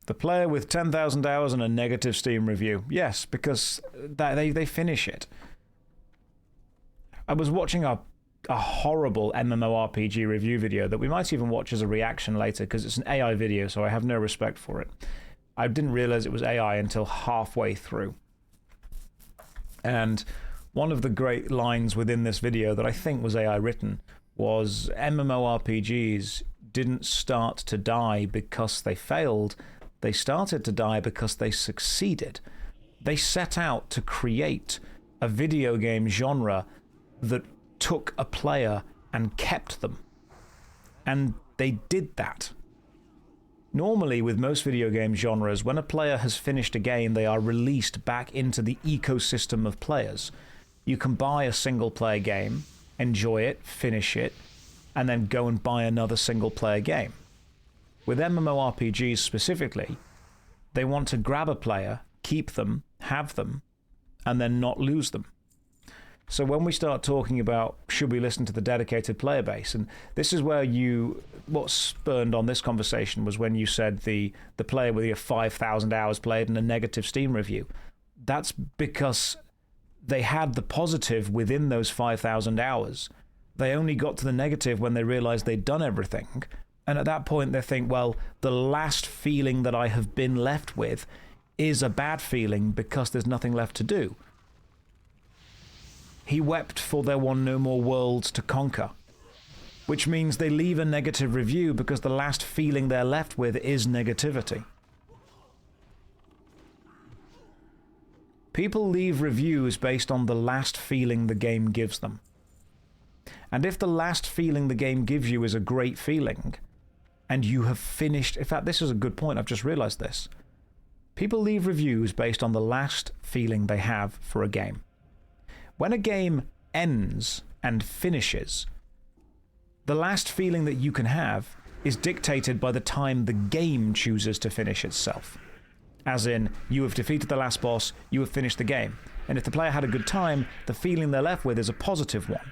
The player with 10,000 hours and a negative Steam review. Yes, because they finish it. I was watching a horrible MMORPG review video that we might even watch as a reaction later, because it's an AI video, so I have no respect for it. I didn't realize it was AI until halfway through. And one of the great lines within this video that I think was AI written was MMORPGs didn't start to die because they failed. They started to die because they succeeded. They set out to create a video game genre that took a player and kept them. And they did that. Normally, with most video game genres, when a player has finished a game, they are released back into the ecosystem of players. You can buy a single-player game, enjoy it, finish it, and then go and buy another single-player game. With MMORPGs specifically, they want to grab a player, keep them, have them, and then not lose them. So when we start talking about should we listen to the dedicated player base, and this is where what spurned on this conversation was when you said the player with your 5,000 hours played and a negative Steam review. That's because they had the positive within those 5,000 hours. They only got to the negative when they realized they'd done everything. And at that point they think, well, the last feeling that I have been left with is a bad feeling because there's nothing left to do. He wept for there were no more worlds to conquer, which means they leave a negative review because the last feeling they're left with is negativity. People leave reviews based on the last feeling the game gives them. And if the last feeling the game gives you is a great feeling, and you have finished... In fact, this is a good point, I've just realized this. People leave reviews based on the last feeling they have for a game. When a game ends and finishes, the last feeling that you can have is dictated by the time the game chooses to finish itself. As in, you have defeated the last boss, you have finished the game. And if the player had a good time, the feeling they're left with is a positive one.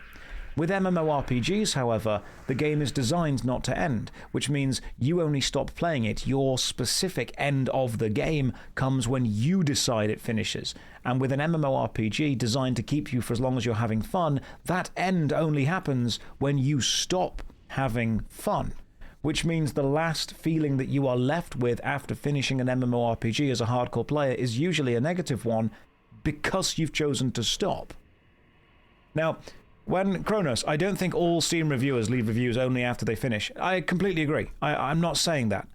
With MMORPGs, however, the game is designed not to end, which means you only stop playing it. Your specific end of the game comes when you decide it finishes. And with an MMORPG designed to keep you for as long as you're having fun, that end only happens when you stop having fun. Which means the last feeling that you are left with after finishing an MMORPG as a hardcore player is usually a negative one because you've chosen to stop. Now, when Kronos, I don't think all Steam reviewers leave reviews only after they finish. I completely agree. I'm not saying that.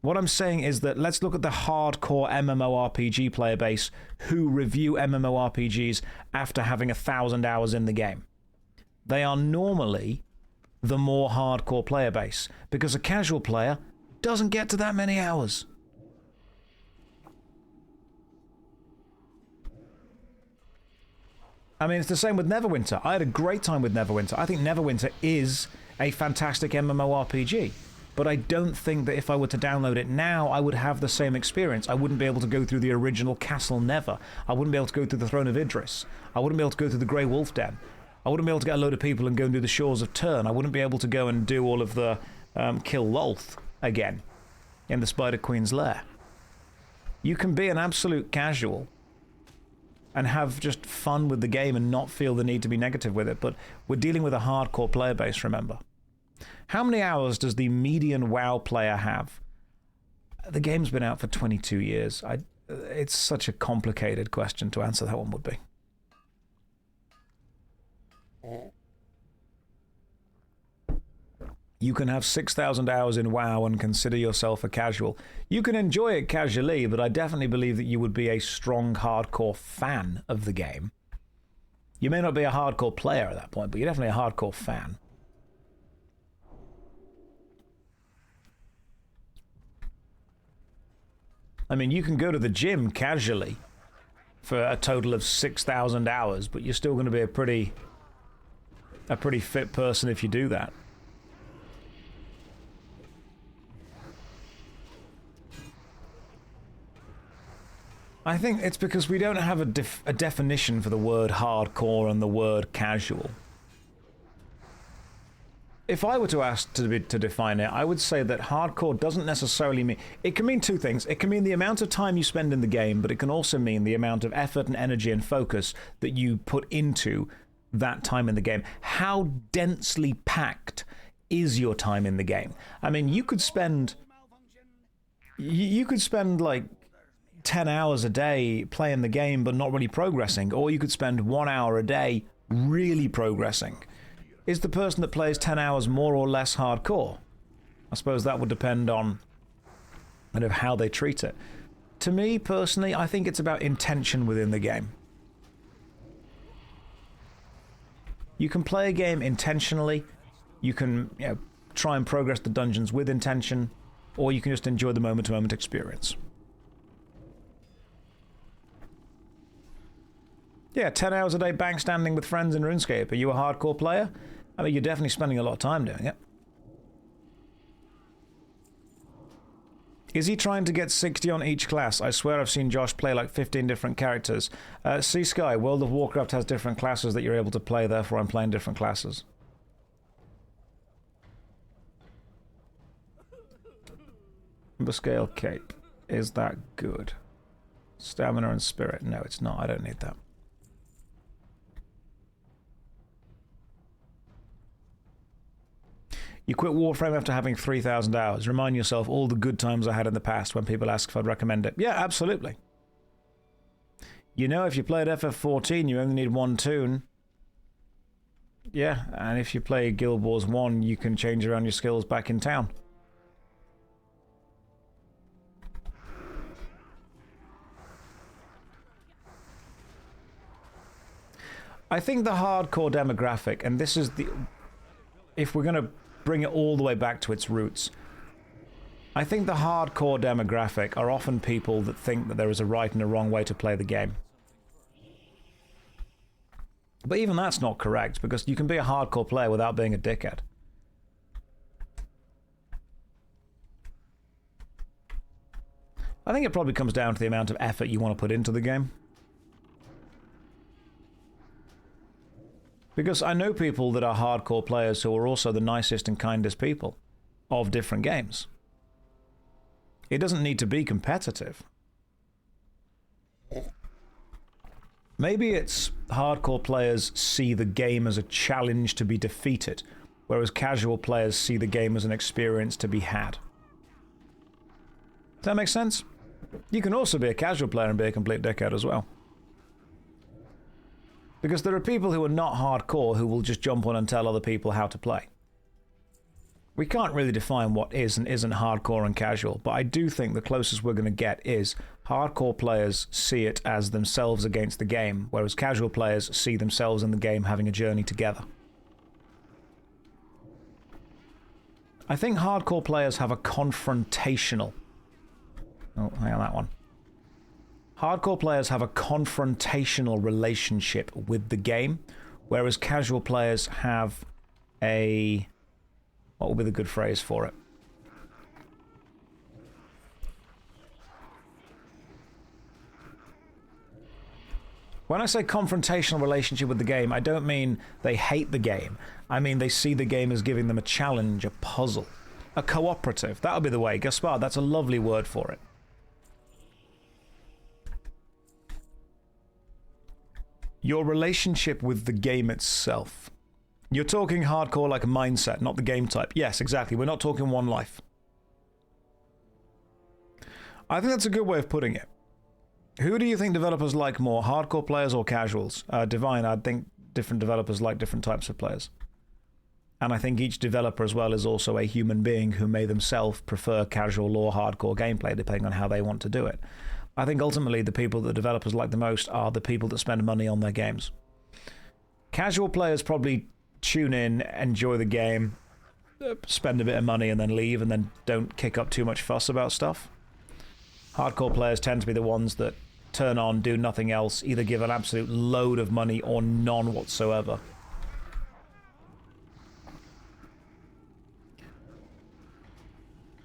What I'm saying is that let's look at the hardcore MMORPG player base who review MMORPGs after having 1,000 hours in the game. They are normally the more hardcore player base, because a casual player doesn't get to that many hours. I mean, it's the same with Neverwinter. I had a great time with Neverwinter. I think Neverwinter is a fantastic MMORPG, but I don't think that if I were to download it now, I would have the same experience. I wouldn't be able to go through the original Castle Never. I wouldn't be able to go through the Throne of Idris. I wouldn't be able to go through the Grey Wolf Den. I wouldn't be able to get a load of people and go and do the Shores of Northrend. I wouldn't be able to go and do all of the Kill Lolth again in the Spider Queen's lair. You can be an absolute casual and have just fun with the game and not feel the need to be negative with it, but we're dealing with a hardcore player base, remember. How many hours does the median WoW player have? The game's been out for 22 years. It's such a complicated question to answer. That one would be. You can have 6,000 hours in WoW and consider yourself a casual. You can enjoy it casually, but I definitely believe that you would be a strong, hardcore fan of the game. You may not be a hardcore player at that point, but you're definitely a hardcore fan. I mean, you can go to the gym casually for a total of 6,000 hours, but you're still going to be a pretty fit person if you do that. I think it's because we don't have a definition for the word hardcore and the word casual. If I were to ask to define it, I would say that hardcore doesn't necessarily mean... It can mean two things. It can mean the amount of time you spend in the game, but it can also mean the amount of effort and energy and focus that you put into that time in the game. How densely packed is your time in the game? I mean, you could spend like 10 hours a day playing the game but not really progressing, or you could spend 1 hour a day really progressing. Is the person that plays 10 hours more or less hardcore? I suppose that would depend on kind of how they treat it. To me, personally, I think it's about intention within the game. You can play a game intentionally, you can try and progress the dungeons with intention, or you can just enjoy the moment-to-moment experience. Yeah, 10 hours a day bank standing with friends in RuneScape. Are you a hardcore player? I mean, you're definitely spending a lot of time doing it. Is he trying to get 60 on each class? I swear I've seen Josh play like 15 different characters. Sea Sky, World of Warcraft has different classes that you're able to play, therefore I'm playing different classes. Scale Cape. Is that good? Stamina and Spirit. No, it's not. I don't need that. You quit Warframe after having 3,000 hours. Remind yourself all the good times I had in the past when people ask if I'd recommend it. Yeah, absolutely. You know, if you played FF14, you only need one toon. Yeah, and if you play Guild Wars 1, you can change around your skills back in town. I think the hardcore demographic, and this is the... If we're going to bring it all the way back to its roots, I think the hardcore demographic are often people that think that there is a right and a wrong way to play the game. But even that's not correct, because you can be a hardcore player without being a dickhead. I think it probably comes down to the amount of effort you want to put into the game. Because I know people that are hardcore players who are also the nicest and kindest people of different games. It doesn't need to be competitive. Maybe it's hardcore players see the game as a challenge to be defeated, whereas casual players see the game as an experience to be had. Does that make sense? You can also be a casual player and be a complete dickhead as well. Because there are people who are not hardcore who will just jump on and tell other people how to play. We can't really define what is and isn't hardcore and casual, but I do think the closest we're going to get is hardcore players see it as themselves against the game, whereas casual players see themselves in the game having a journey together. I think hardcore players have a confrontational... Oh, hang on, that one. Hardcore players have a confrontational relationship with the game, whereas casual players have a... What would be the good phrase for it? When I say confrontational relationship with the game, I don't mean they hate the game. I mean they see the game as giving them a challenge, a puzzle, a cooperative. That would be the way. Gaspard, that's a lovely word for it. Your relationship with the game itself. You're talking hardcore like a mindset, not the game type. Yes, exactly. We're not talking one life. I think that's a good way of putting it. Who do you think developers like more, hardcore players or casuals? Divine, I think different developers like different types of players. And I think each developer as well is also a human being who may themselves prefer casual or hardcore gameplay, depending on how they want to do it. I think ultimately the people that developers like the most are the people that spend money on their games. Casual players probably tune in, enjoy the game, spend a bit of money and then leave and then don't kick up too much fuss about stuff. Hardcore players tend to be the ones that turn on, do nothing else, either give an absolute load of money or none whatsoever.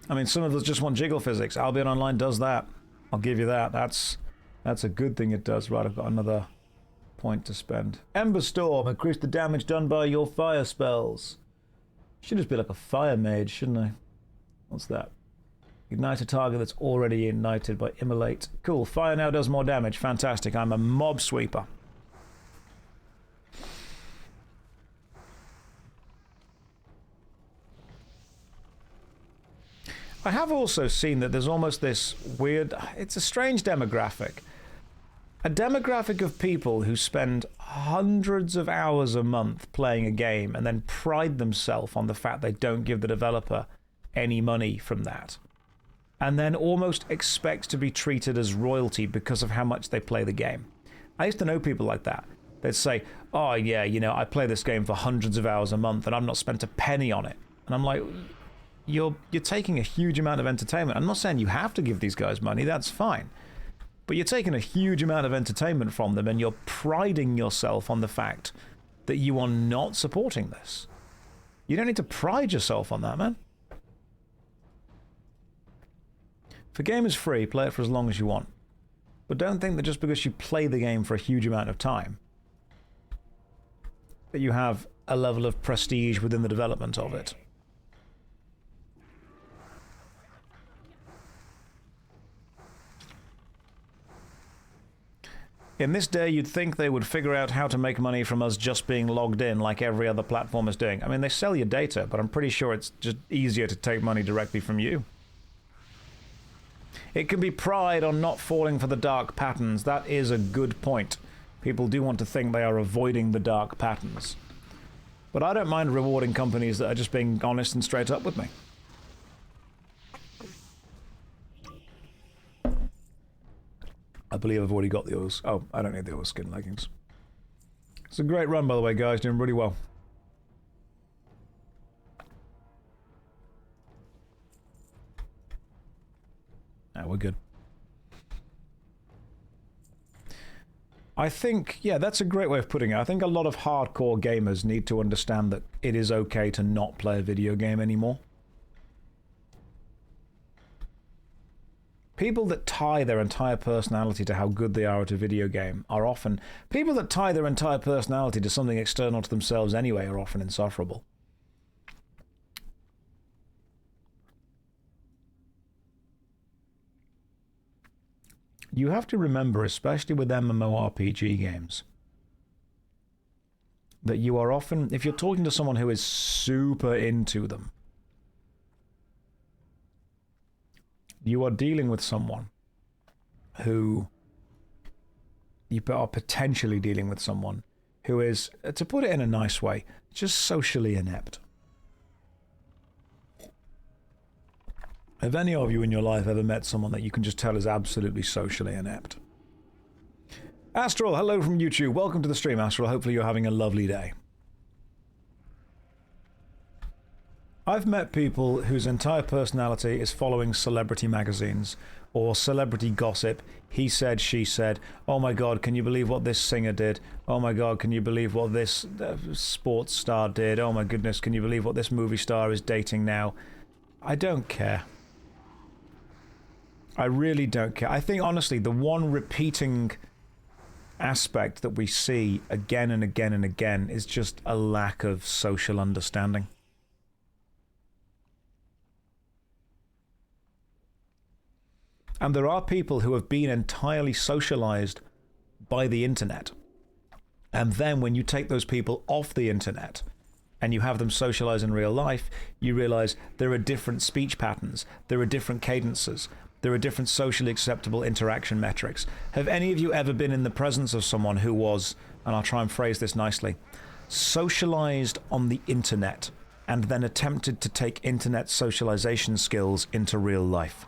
I mean, some of us just want jiggle physics. Albion Online does that. I'll give you that. That's a good thing it does. Right, I've got another point to spend. Ember Storm. Increase the damage done by your fire spells. Should just be like a fire mage, shouldn't I? What's that? Ignite a target that's already ignited by Immolate. Cool. Fire now does more damage. Fantastic. I'm a mob sweeper. I have also seen that there's almost this weird... It's a strange demographic. A demographic of people who spend hundreds of hours a month playing a game and then pride themselves on the fact they don't give the developer any money from that. And then almost expect to be treated as royalty because of how much they play the game. I used to know people like that. They'd say, oh yeah, you know, I play this game for hundreds of hours a month and I've not spent a penny on it. And I'm like, you're taking a huge amount of entertainment. I'm not saying you have to give these guys money, that's fine. But you're taking a huge amount of entertainment from them and you're priding yourself on the fact that you are not supporting this. You don't need to pride yourself on that, man. If a game is free, play it for as long as you want. But don't think that just because you play the game for a huge amount of time, that you have a level of prestige within the development of it. In this day, you'd think they would figure out how to make money from us just being logged in like every other platform is doing. I mean, they sell your data, but I'm pretty sure it's just easier to take money directly from you. It can be pride on not falling for the dark patterns. That is a good point. People do want to think they are avoiding the dark patterns. But I don't mind rewarding companies that are just being honest and straight up with me. I believe I've already got the oils. Oh, I don't need the oil skin leggings. It's a great run, by the way, guys. Doing really well. Ah, we're good. I think, yeah, that's a great way of putting it. I think a lot of hardcore gamers need to understand that it is okay to not play a video game anymore. People that tie their entire personality to how good they are at a video game are often... People that tie their entire personality to something external to themselves anyway are often insufferable. You have to remember, especially with MMORPG games, that you are often... If you're talking to someone who is super into them, you are dealing with someone who... You are potentially dealing with someone who is, to put it in a nice way, just socially inept. Have any of you in your life ever met someone that you can just tell is absolutely socially inept? Astral, hello from YouTube. Welcome to the stream, Astral. Hopefully you're having a lovely day. I've met people whose entire personality is following celebrity magazines or celebrity gossip. He said, she said, oh my god, can you believe what this singer did? Oh my god, can you believe what this sports star did? Oh my goodness, can you believe what this movie star is dating now? I don't care. I really don't care. I think, honestly, the one repeating aspect that we see again and again and again is just a lack of social understanding. And there are people who have been entirely socialized by the internet. And then when you take those people off the internet and you have them socialize in real life, you realize there are different speech patterns, there are different cadences, there are different socially acceptable interaction metrics. Have any of you ever been in the presence of someone who was, and I'll try and phrase this nicely, socialized on the internet and then attempted to take internet socialization skills into real life?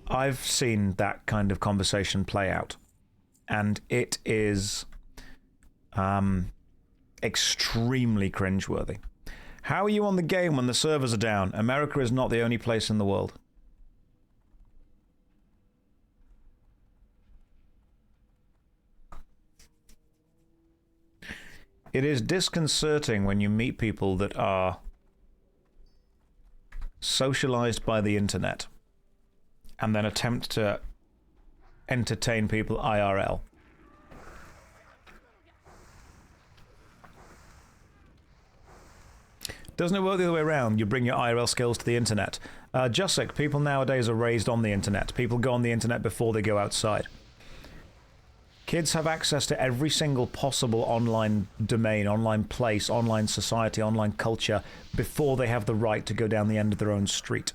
I've seen that kind of conversation play out, and it is extremely cringeworthy. How are you on the game when the servers are down? America is not the only place in the world. It is disconcerting when you meet people that are socialized by the internet and then attempt to entertain people IRL. Doesn't it work the other way around? You bring your IRL skills to the internet. Jussic, people nowadays are raised on the internet. People go on the internet before they go outside. Kids have access to every single possible online domain, online place, online society, online culture before they have the right to go down the end of their own street.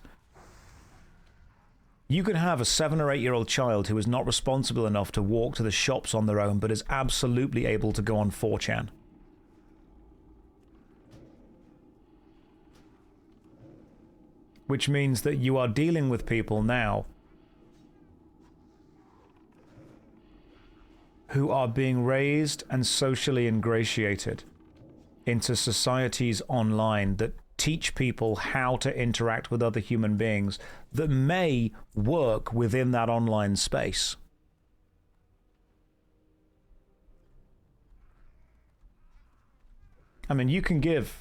You can have a 7 or 8 year old child who is not responsible enough to walk to the shops on their own, but is absolutely able to go on 4chan. Which means that you are dealing with people now who are being raised and socially ingratiated into societies online that teach people how to interact with other human beings that may work within that online space. I mean, you can give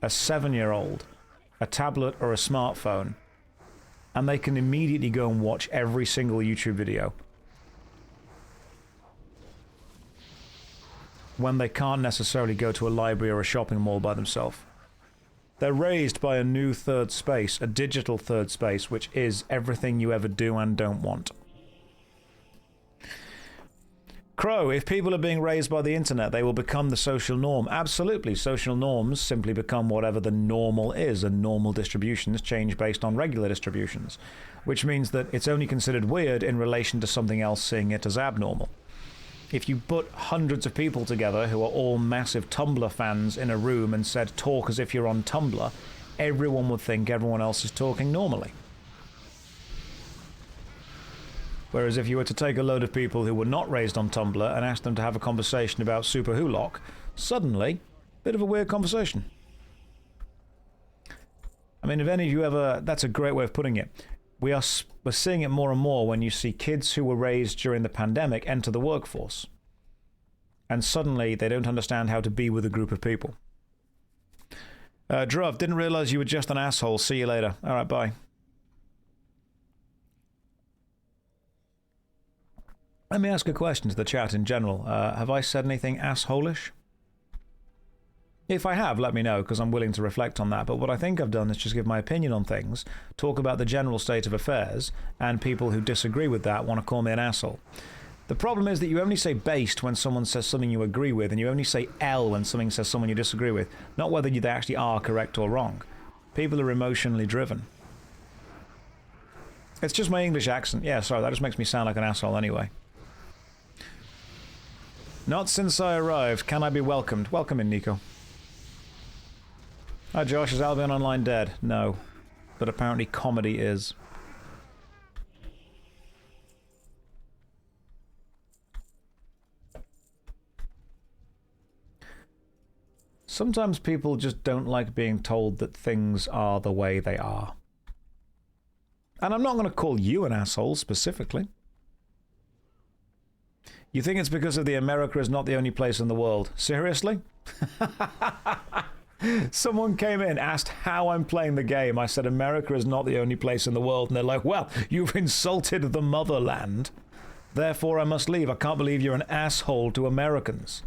a 7-year-old a tablet or a smartphone, and they can immediately go and watch every single YouTube video, when they can't necessarily go to a library or a shopping mall by themselves. They're raised by a new third space, a digital third space, which is everything you ever do and don't want. Crow, if people are being raised by the internet, they will become the social norm. Absolutely. Social norms simply become whatever the normal is, and normal distributions change based on regular distributions, which means that it's only considered weird in relation to something else seeing it as abnormal. If you put hundreds of people together who are all massive Tumblr fans in a room and said, talk as if you're on Tumblr, everyone would think everyone else is talking normally. Whereas if you were to take a load of people who were not raised on Tumblr and ask them to have a conversation about Super Hulock, suddenly, bit of a weird conversation. I mean, if any of you ever... That's a great way of putting it. We're seeing it more and more when you see kids who were raised during the pandemic enter the workforce. And suddenly, they don't understand how to be with a group of people. Druv, didn't realize you were just an asshole. See you later. All right, bye. Let me ask a question to the chat in general. Have I said anything assholish? If I have, let me know, because I'm willing to reflect on that. But what I think I've done is just give my opinion on things, talk about the general state of affairs, and people who disagree with that want to call me an asshole. The problem is that you only say based when someone says something you agree with, and you only say L when something says someone you disagree with, not whether they actually are correct or wrong. People are emotionally driven. It's just my English accent. Yeah, sorry, that just makes me sound like an asshole anyway. Not since I arrived. Can I be welcomed? Welcome in, Nico. Hi, Josh. Is Albion Online dead? No. But apparently comedy is. Sometimes people just don't like being told that things are the way they are. And I'm not going to call you an asshole specifically. You think it's because of the America is not the only place in the world. Seriously? Someone came in, asked how I'm playing the game. I said, America is not the only place in the world. And they're like, well, you've insulted the motherland. Therefore, I must leave. I can't believe you're an asshole to Americans.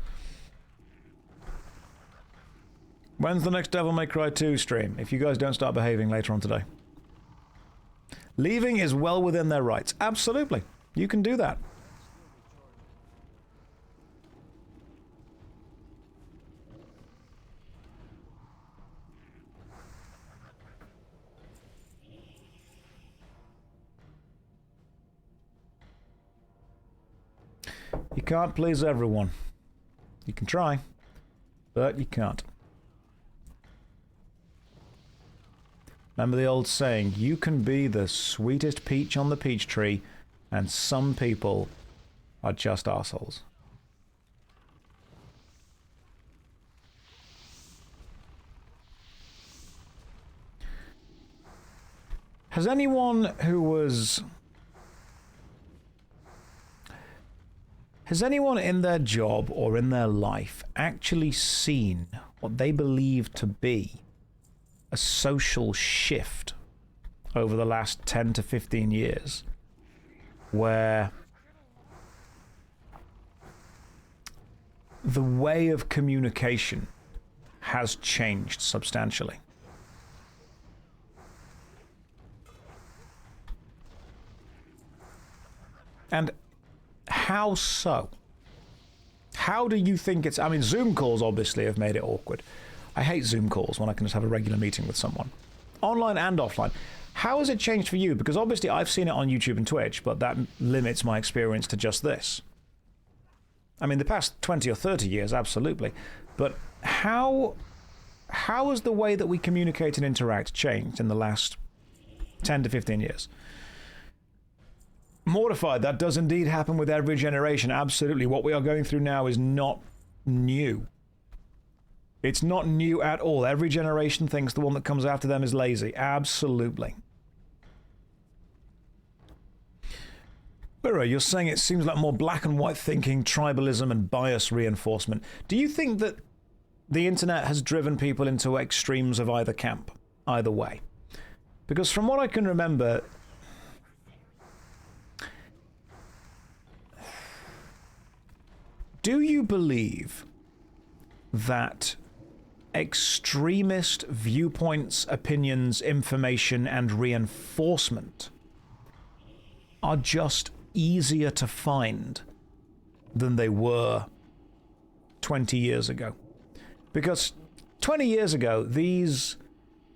When's the next Devil May Cry 2 stream? If you guys don't start behaving later on today. Leaving is well within their rights. Absolutely. You can do that. You can't please everyone. You can try, but you can't. Remember the old saying, you can be the sweetest peach on the peach tree, and some people are just arseholes. Has anyone who was... Has anyone in their job or in their life actually seen what they believe to be a social shift over the last 10 to 15 years where the way of communication has changed substantially? And how so? How do you think it's... I mean, Zoom calls obviously have made it awkward. I hate Zoom calls when I can just have a regular meeting with someone. Online and offline. How has it changed for you? Because obviously I've seen it on YouTube and Twitch, but that limits my experience to just this. I mean, the past 20 or 30 years, absolutely. But how has the way that we communicate and interact changed in the last 10 to 15 years? Mortified. That does indeed happen with every generation. Absolutely. What we are going through now is not new. It's not new at all. Every generation thinks the one that comes after them is lazy. Absolutely. Burrow, you're saying it seems like more black and white thinking, tribalism, and bias reinforcement. Do you think that the internet has driven people into extremes of either camp, either way? Because from what I can remember, do you believe that extremist viewpoints, opinions, information, and reinforcement are just easier to find than they were 20 years ago? Because 20 years ago, these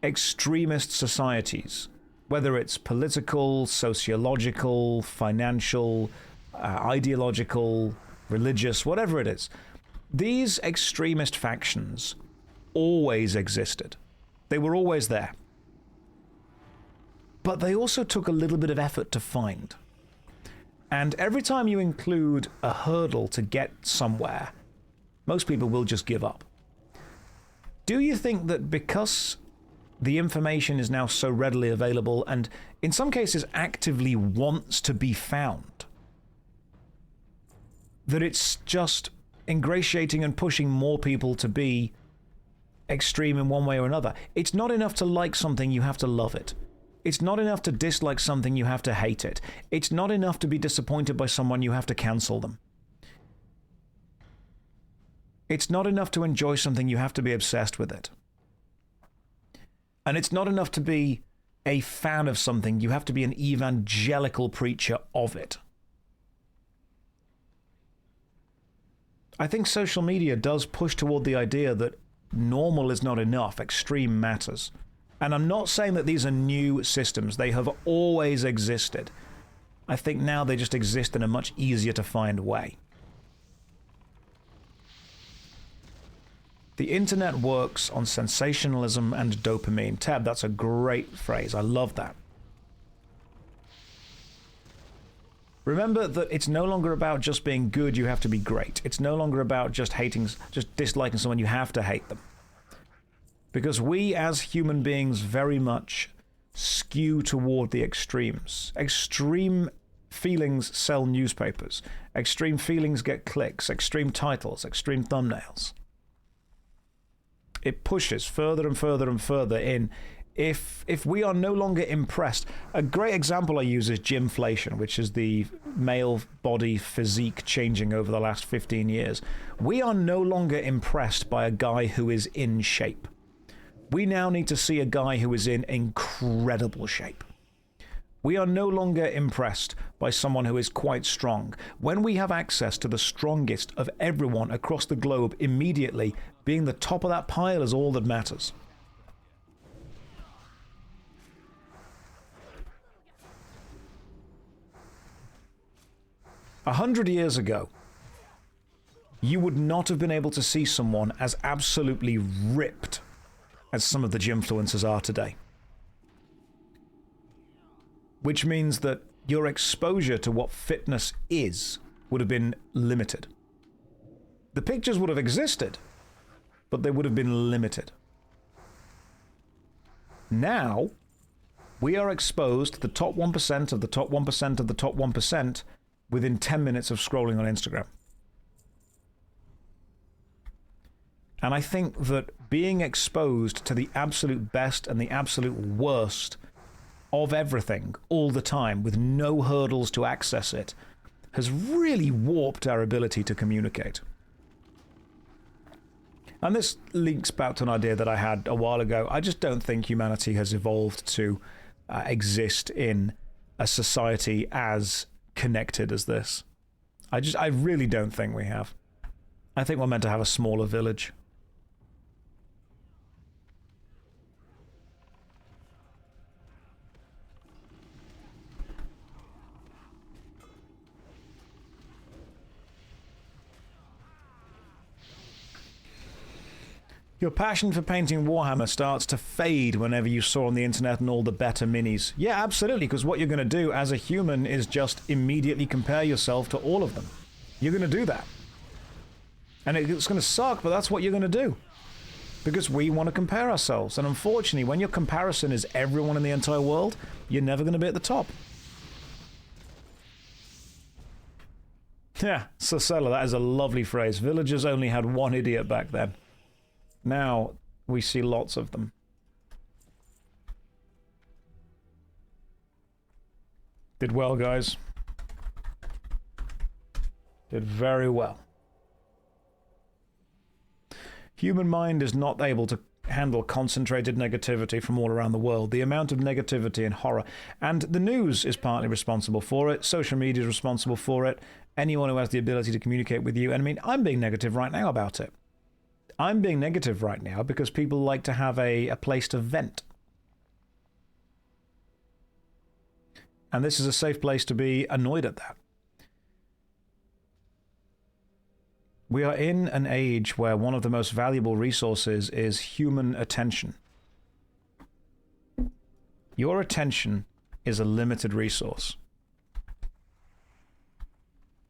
extremist societies, whether it's political, sociological, financial, ideological, religious, whatever it is, these extremist factions always existed. They were always there. But they also took a little bit of effort to find. And every time you include a hurdle to get somewhere, most people will just give up. Do you think that because the information is now so readily available and in some cases actively wants to be found, that it's just ingratiating and pushing more people to be extreme in one way or another? It's not enough to like something, you have to love it. It's not enough to dislike something, you have to hate it. It's not enough to be disappointed by someone, you have to cancel them. It's not enough to enjoy something, you have to be obsessed with it. And it's not enough to be a fan of something, you have to be an evangelical preacher of it. I think social media does push toward the idea that normal is not enough, extreme matters. And I'm not saying that these are new systems, they have always existed. I think now they just exist in a much easier to find way. The internet works on sensationalism and dopamine. Tab, that's a great phrase. I love that. Remember that it's no longer about just being good, you have to be great. It's no longer about just disliking someone, you have to hate them. Because we as human beings very much skew toward the extremes. Extreme feelings sell newspapers. Extreme feelings get clicks, extreme titles, extreme thumbnails. It pushes further and further and further in. If we are no longer impressed, a great example I use is gymflation, which is the male body physique changing over the last 15 years. We are no longer impressed by a guy who is in shape. We now need to see a guy who is in incredible shape. We are no longer impressed by someone who is quite strong. When we have access to the strongest of everyone across the globe immediately, being the top of that pile is all that matters. A 100 years ago, you would not have been able to see someone as absolutely ripped as some of the gymfluencers are today. Which means that your exposure to what fitness is would have been limited. The pictures would have existed, but they would have been limited. Now, we are exposed to the top 1% of the top 1% of the top 1% within 10 minutes of scrolling on Instagram. And I think that being exposed to the absolute best and the absolute worst of everything all the time with no hurdles to access it has really warped our ability to communicate. And this links back to an idea that I had a while ago. I just don't think humanity has evolved to exist in a society as connected as this. I really don't think we have. I think we're meant to have a smaller village. Your passion for painting Warhammer starts to fade whenever you saw on the internet and all the better minis. Yeah, absolutely, because what you're going to do as a human is just immediately compare yourself to all of them. You're going to do that. And it's going to suck, but that's what you're going to do. Because we want to compare ourselves. And unfortunately, when your comparison is everyone in the entire world, you're never going to be at the top. Yeah, Sosella, that is a lovely phrase. Villagers only had one idiot back then. Now, we see lots of them. Did well, guys. Did very well. Human mind is not able to handle concentrated negativity from all around the world. The amount of negativity and horror. And the news is partly responsible for it. Social media is responsible for it. Anyone who has the ability to communicate with you. And I mean, I'm being negative right now about it. I'm being negative right now because people like to have a place to vent. And this is a safe place to be annoyed at that. We are in an age where one of the most valuable resources is human attention. Your attention is a limited resource.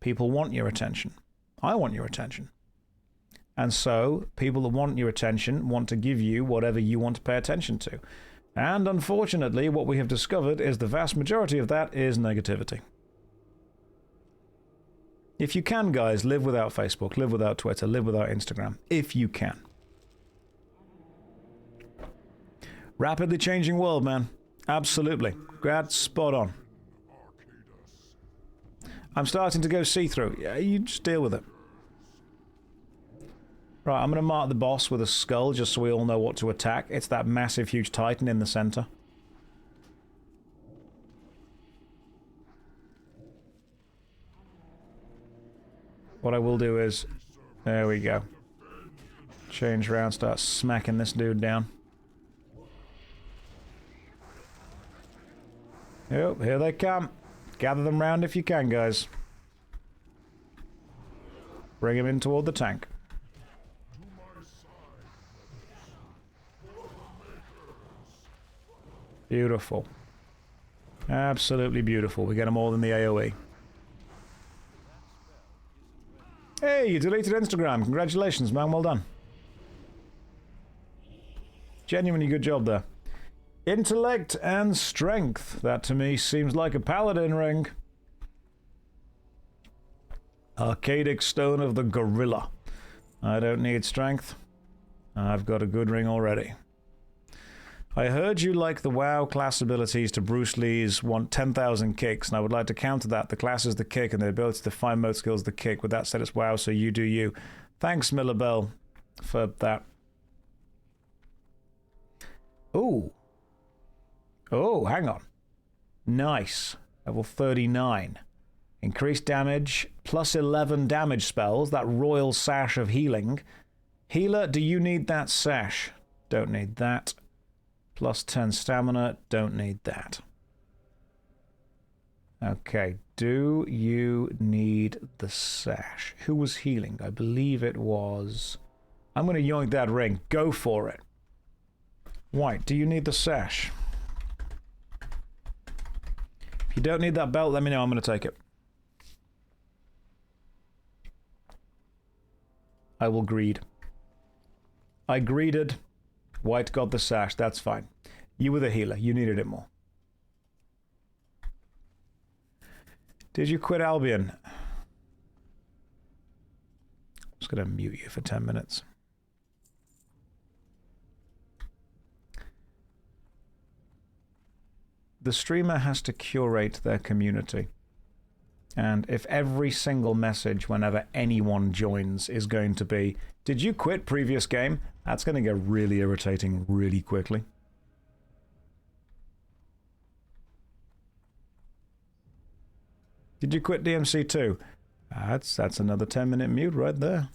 People want your attention. I want your attention. And so, people that want your attention want to give you whatever you want to pay attention to. And unfortunately, what we have discovered is the vast majority of that is negativity. If you can, guys, live without Facebook, live without Twitter, live without Instagram. If you can. Rapidly changing world, man. Absolutely. That's spot on. I'm starting to go see-through. Yeah, you just deal with it. Right, I'm going to mark the boss with a skull just so we all know what to attack. It's that massive, huge titan in the center. What I will do is... There we go. Change around, start smacking this dude down. Yep, here they come. Gather them round if you can, guys. Bring him in toward the tank. Beautiful. Absolutely beautiful. We get them all in the AoE. Hey, you deleted Instagram. Congratulations, man. Well done. Genuinely good job there. Intellect and strength. That to me seems like a paladin ring. Archaic stone of the gorilla. I don't need strength. I've got a good ring already. I heard you like the WoW class abilities to Bruce Lee's 10,000 kicks, and I would like to counter that. The class is the kick, and the ability to find most skills the kick. With that said, it's WoW, so you do you. Thanks, Miller Bell, for that. Ooh. Oh, hang on. Nice. Level 39. Increased damage, plus 11 damage spells. That Royal Sash of Healing. Healer, do you need that sash? Don't need that. Plus 10 stamina, don't need that. Okay, do you need the sash? Who was healing? I believe it was... I'm going to yoink that ring. Go for it. White, do you need the sash? If you don't need that belt, let me know. I'm going to take it. I will greed. I greeded. White got the sash. That's fine. You were the healer. You needed it more. Did you quit Albion? I'm just going to mute you for 10 minutes. The streamer has to curate their community. And if every single message whenever anyone joins is going to be, did you quit previous game? That's going to get really irritating really quickly. Did you quit DMC too? That's another 10-minute mute right there.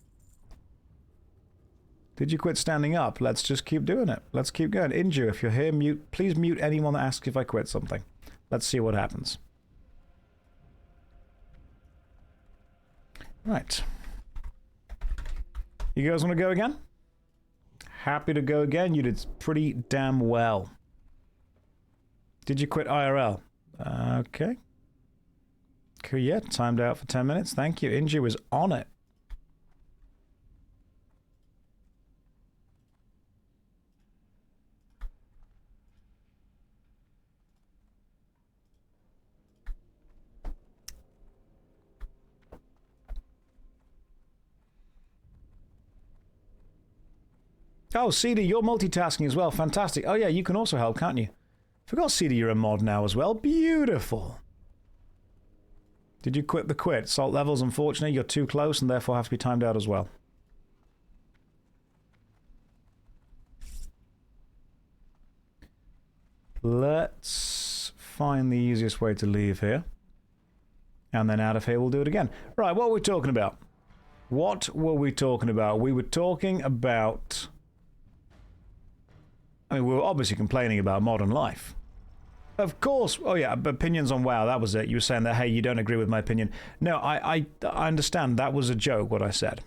Did you quit standing up? Let's just keep doing it. Let's keep going. Inju, if you're here, please mute anyone that asks if I quit something. Let's see what happens. Right. You guys want to go again? happy to go again. You did pretty damn well. Did you quit IRL? Okay. Cool, yeah, timed out for 10 minutes. Thank you. Inji was on it. Oh, CD, you're multitasking as well. Fantastic. Oh, yeah, you can also help, can't you? Forgot, CD, you're a mod now as well. Beautiful. Did you quit the quit? Salt levels, unfortunately, you're too close and therefore have to be timed out as well. Let's find the easiest way to leave here. And then out of here, we'll do it again. Right, what were we talking about? What were we talking about? We were talking about... I mean, we were obviously complaining about modern life. Of course. Oh, yeah, opinions on WoW, that was it. You were saying that, hey, you don't agree with my opinion. No, I understand. That was a joke, what I said.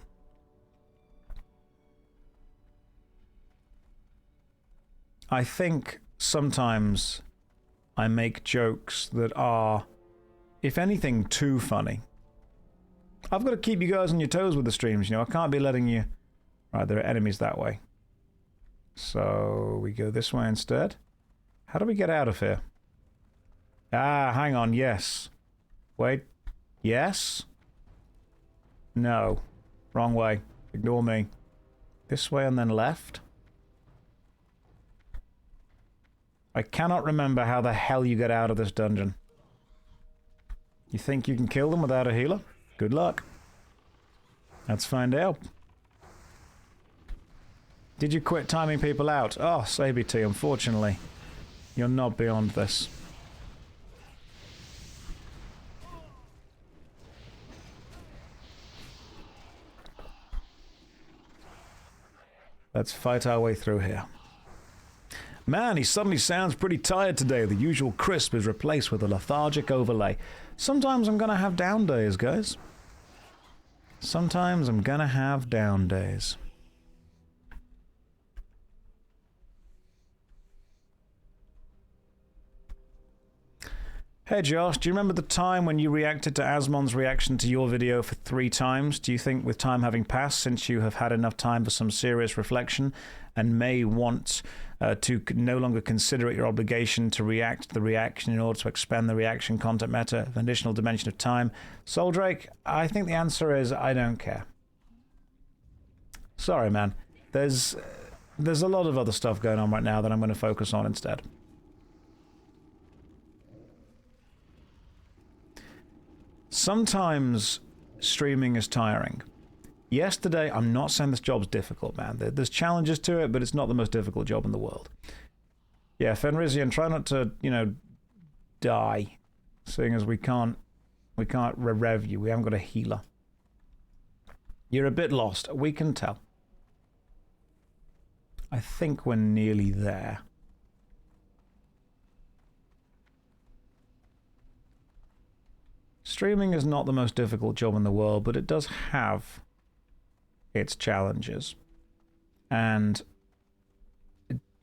I think sometimes I make jokes that are, if anything, too funny. I've got to keep you guys on your toes with the streams, you know. I can't be letting you... Right, there are enemies that way. So we go this way instead. How do we get out of here? Ah, hang on, yes. Wait. Yes? No. Wrong way. Ignore me. This way and then left? I cannot remember how the hell you get out of this dungeon. You think you can kill them without a healer? Good luck. Let's find out. Did you quit timing people out? Oh, SabiT, unfortunately. You're not beyond this. Let's fight our way through here. Man, he suddenly sounds pretty tired today. The usual crisp is replaced with a lethargic overlay. Sometimes I'm gonna have down days, guys. Sometimes I'm gonna have down days. Hey Josh, do you remember the time when you reacted to Asmon's reaction to your video for 3 times? Do you think with time having passed, since you have had enough time for some serious reflection and may want to no longer consider it your obligation to react to the reaction in order to expand the reaction content meta of an additional dimension of time? Soldrake, I think the answer is I don't care. Sorry, man. There's a lot of other stuff going on right now that I'm going to focus on instead. Sometimes streaming is tiring. Yesterday, I'm not saying this job's difficult, man. There's challenges to it, but it's not the most difficult job in the world. Yeah, Fenrisian, try not to, you know, die, seeing as we can't rev you. We haven't got a healer. You're a bit lost. We can tell. I think we're nearly there. Streaming is not the most difficult job in the world, but it does have its challenges. And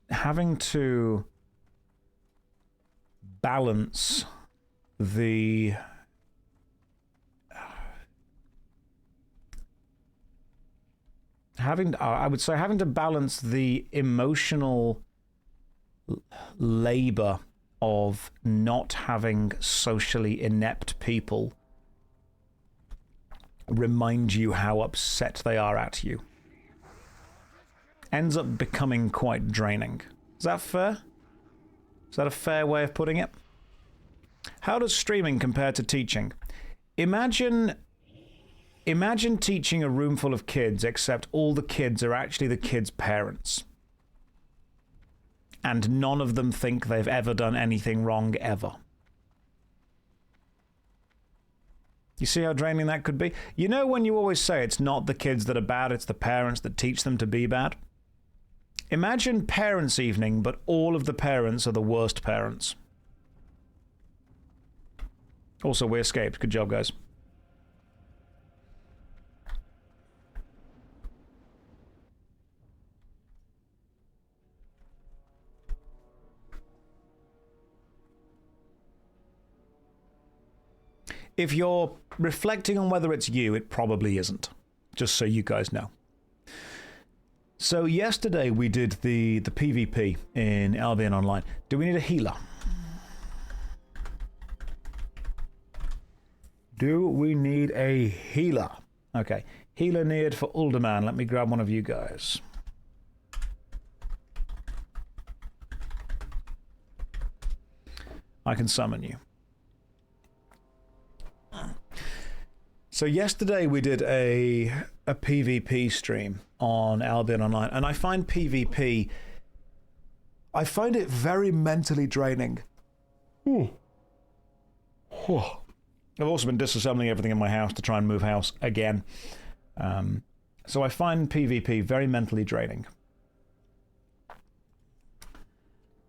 having to balance the I would say having to balance the emotional labor of not having socially inept people remind you how upset they are at you ends up becoming quite draining. Is that fair? Is that a fair way of putting it? How does streaming compare to teaching? Imagine teaching a room full of kids, except all the kids are actually the kids' parents. And none of them think they've ever done anything wrong, ever. You see how draining that could be? You know when you always say it's not the kids that are bad, it's the parents that teach them to be bad? Imagine parents' evening, but all of the parents are the worst parents. Also, we escaped. Good job, guys. If you're reflecting on whether it's you, it probably isn't. Just so you guys know. So yesterday we did the PvP in Albion Online. Do we need a healer? Do we need a healer? Okay. Healer needed for Ulderman. Let me grab one of you guys. I can summon you. So yesterday we did a PvP stream on Albion Online, and I find PvP, I find it very mentally draining. I've also been disassembling everything in my house to try and move house again. So I find PvP very mentally draining.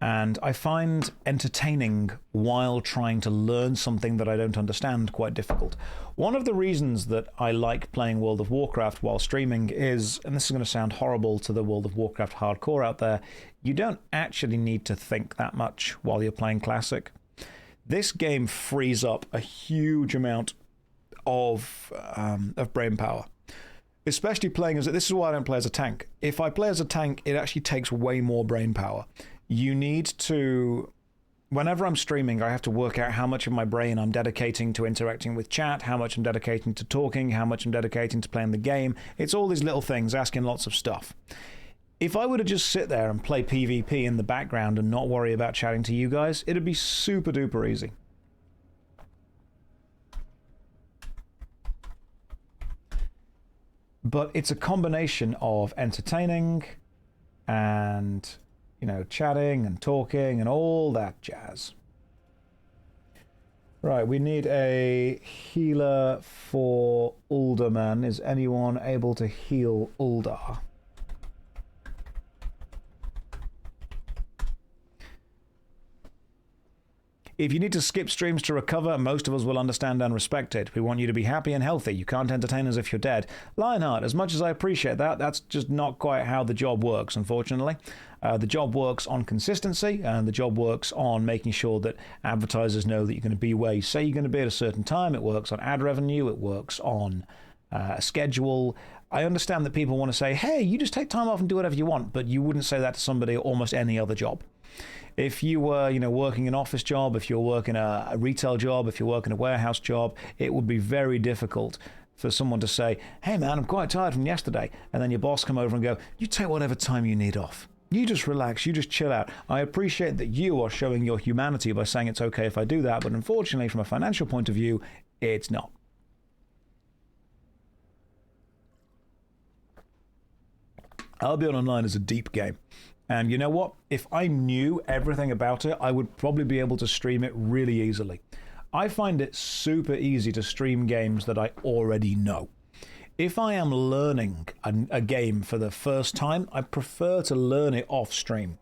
And I find entertaining while trying to learn something that I don't understand quite difficult. One of the reasons that I like playing World of Warcraft while streaming is, and this is going to sound horrible to the World of Warcraft hardcore out there, you don't actually need to think that much while you're playing Classic. This game frees up a huge amount of brain power. Especially playing as, this is why I don't play as a tank. If I play as a tank, it actually takes way more brain power. You need to, whenever I'm streaming, I have to work out how much of my brain I'm dedicating to interacting with chat, how much I'm dedicating to talking, how much I'm dedicating to playing the game. It's all these little things, asking lots of stuff. If I were to just sit there and play PvP in the background and not worry about chatting to you guys, it'd be super duper easy. But it's a combination of entertaining and, you know, chatting and talking and all that jazz. Right, we need a healer for Ulderman. Is anyone able to heal Uldar? If you need to skip streams to recover, most of us will understand and respect it. We want you to be happy and healthy. You can't entertain us if you're dead. Lionheart, as much as I appreciate that, that's just not quite how the job works, unfortunately. The job works on consistency, and the job works on making sure that advertisers know that you're going to be where you say you're going to be at a certain time. It works on ad revenue. It works on a schedule. I understand that people want to say, hey, you just take time off and do whatever you want, but you wouldn't say that to somebody at almost any other job. If you were, you know, working an office job, if you're working a retail job, if you're working a warehouse job, it would be very difficult for someone to say, hey man, I'm quite tired from yesterday. And then your boss come over and go, you take whatever time you need off. You just relax, you just chill out. I appreciate that you are showing your humanity by saying it's okay if I do that, but unfortunately from a financial point of view, it's not. Albion Online is a deep game. And you know what? If I knew everything about it, I would probably be able to stream it really easily. I find it super easy to stream games that I already know. If I am learning a game for the first time, I prefer to learn it off stream.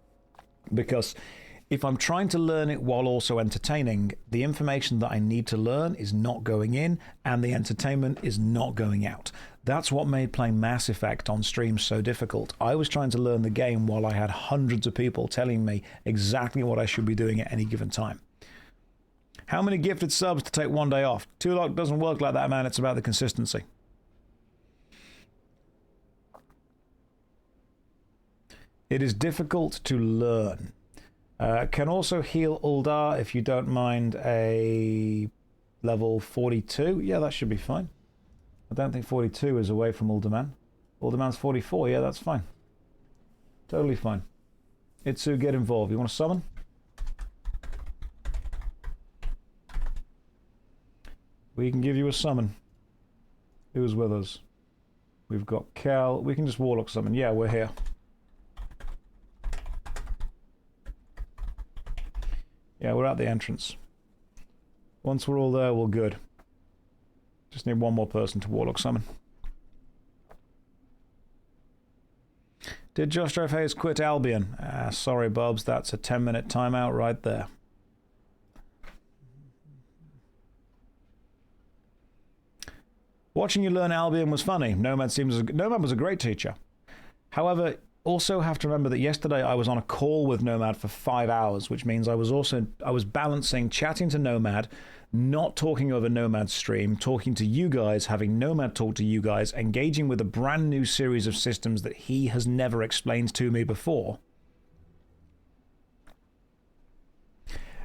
Because if I'm trying to learn it while also entertaining, the information that I need to learn is not going in, and the entertainment is not going out. That's what made playing Mass Effect on stream so difficult. I was trying to learn the game while I had hundreds of people telling me exactly what I should be doing at any given time. How many gifted subs to take one day off? Tulok doesn't work like that, man. It's about the consistency. It is difficult to learn. Can also heal Uldar if you don't mind a level 42. Yeah, that should be fine. I don't think 42 is away from Ulderman. Ulderman's 44. Yeah, that's fine. Totally fine. Itsu, get involved. You want to summon? We can give you a summon. Who's with us? We've got Cal. We can just Warlock summon. Yeah, we're here. Yeah, we're at the entrance. Once we're all there, we're good. Just need one more person to Warlock summon. Did JoshStrifeHayes quit Albion? Sorry, Bubs, that's a 10-minute timeout right there. Watching you learn Albion was funny. Nomad was a great teacher. However, also have to remember that yesterday I was on a call with Nomad for 5 hours, which means I was balancing chatting to Nomad, not talking over Nomad's stream, talking to you guys, having Nomad talk to you guys, engaging with a brand new series of systems that he has never explained to me before,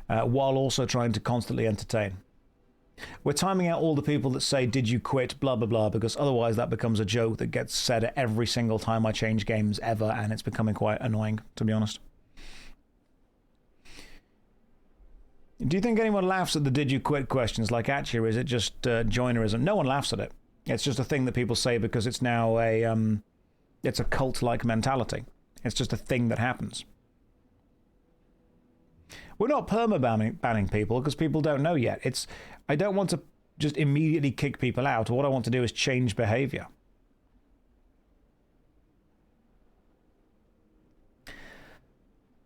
while also trying to constantly entertain. We're timing out all the people that say, did you quit, blah, blah, blah, because otherwise that becomes a joke that gets said every single time I change games ever, and it's becoming quite annoying, to be honest. Do you think anyone laughs at the did you quit questions? Like, actually, or is it just joinerism? No one laughs at it. It's just a thing that people say because it's now it's a cult-like mentality. It's just a thing that happens. We're not perma-banning people because people don't know yet. I don't want to just immediately kick people out. What I want to do is change behavior.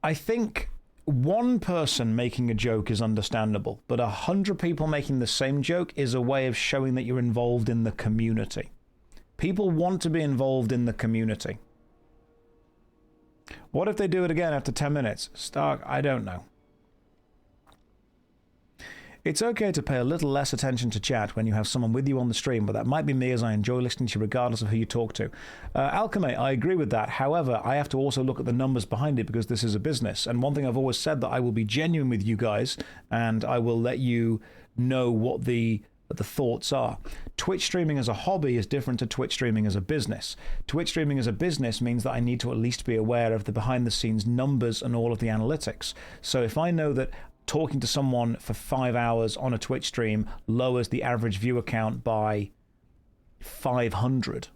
I think one person making a joke is understandable, but 100 people making the same joke is a way of showing that you're involved in the community. People want to be involved in the community. What if they do it again after 10 minutes? Stark, I don't know. It's okay to pay a little less attention to chat when you have someone with you on the stream, but that might be me, as I enjoy listening to you regardless of who you talk to. Alchemy, I agree with that. However, I have to also look at the numbers behind it because this is a business. And one thing I've always said, that I will be genuine with you guys and I will let you know what the thoughts are. Twitch streaming as a hobby is different to Twitch streaming as a business. Twitch streaming as a business means that I need to at least be aware of the behind the scenes numbers and all of the analytics. So if I know that talking to someone for 5 hours on a Twitch stream lowers the average viewer count by 500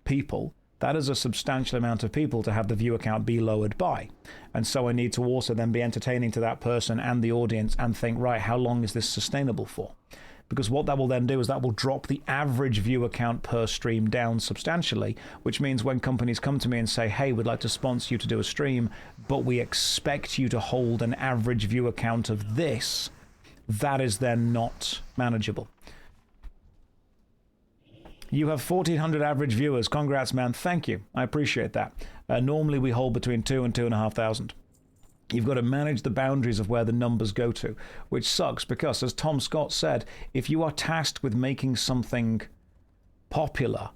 people, that is a substantial amount of people to have the viewer count be lowered by. And so I need to also then be entertaining to that person and the audience and think, right, how long is this sustainable for? Because what that will then do is that will drop the average viewer count per stream down substantially, which means when companies come to me and say, hey, we'd like to sponsor you to do a stream, but we expect you to hold an average viewer count of this, that is then not manageable. You have 1,400 average viewers. Congrats, man. Thank you. I appreciate that. Normally we hold between 2,000 and 2,500. You've got to manage the boundaries of where the numbers go to, which sucks because, as Tom Scott said, if you are tasked with making something popular,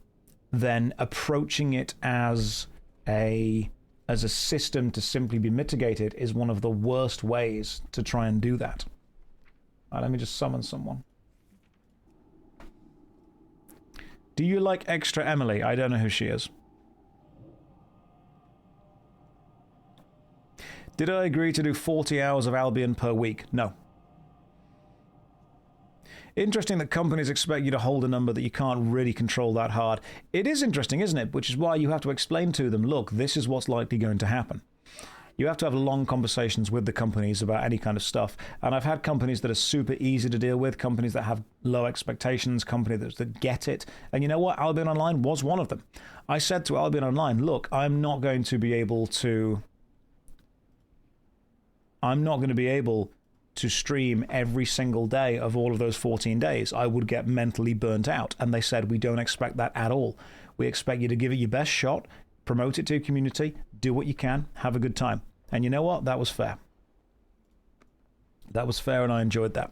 then approaching it as a system to simply be mitigated is one of the worst ways to try and do that. All right, let me just summon someone. Do you like Extra Emily? I don't know who she is. Did I agree to do 40 hours of Albion per week? No. Interesting that companies expect you to hold a number that you can't really control that hard. It is interesting, isn't it? Which is why you have to explain to them, look, this is what's likely going to happen. You have to have long conversations with the companies about any kind of stuff. And I've had companies that are super easy to deal with, companies that have low expectations, companies that get it. And you know what? Albion Online was one of them. I said to Albion Online, look, I'm not going to be able to stream every single day of all of those 14 days. I would get mentally burnt out. And they said, we don't expect that at all. We expect you to give it your best shot, promote it to your community, do what you can, have a good time. And you know what? That was fair. That was fair, and I enjoyed that.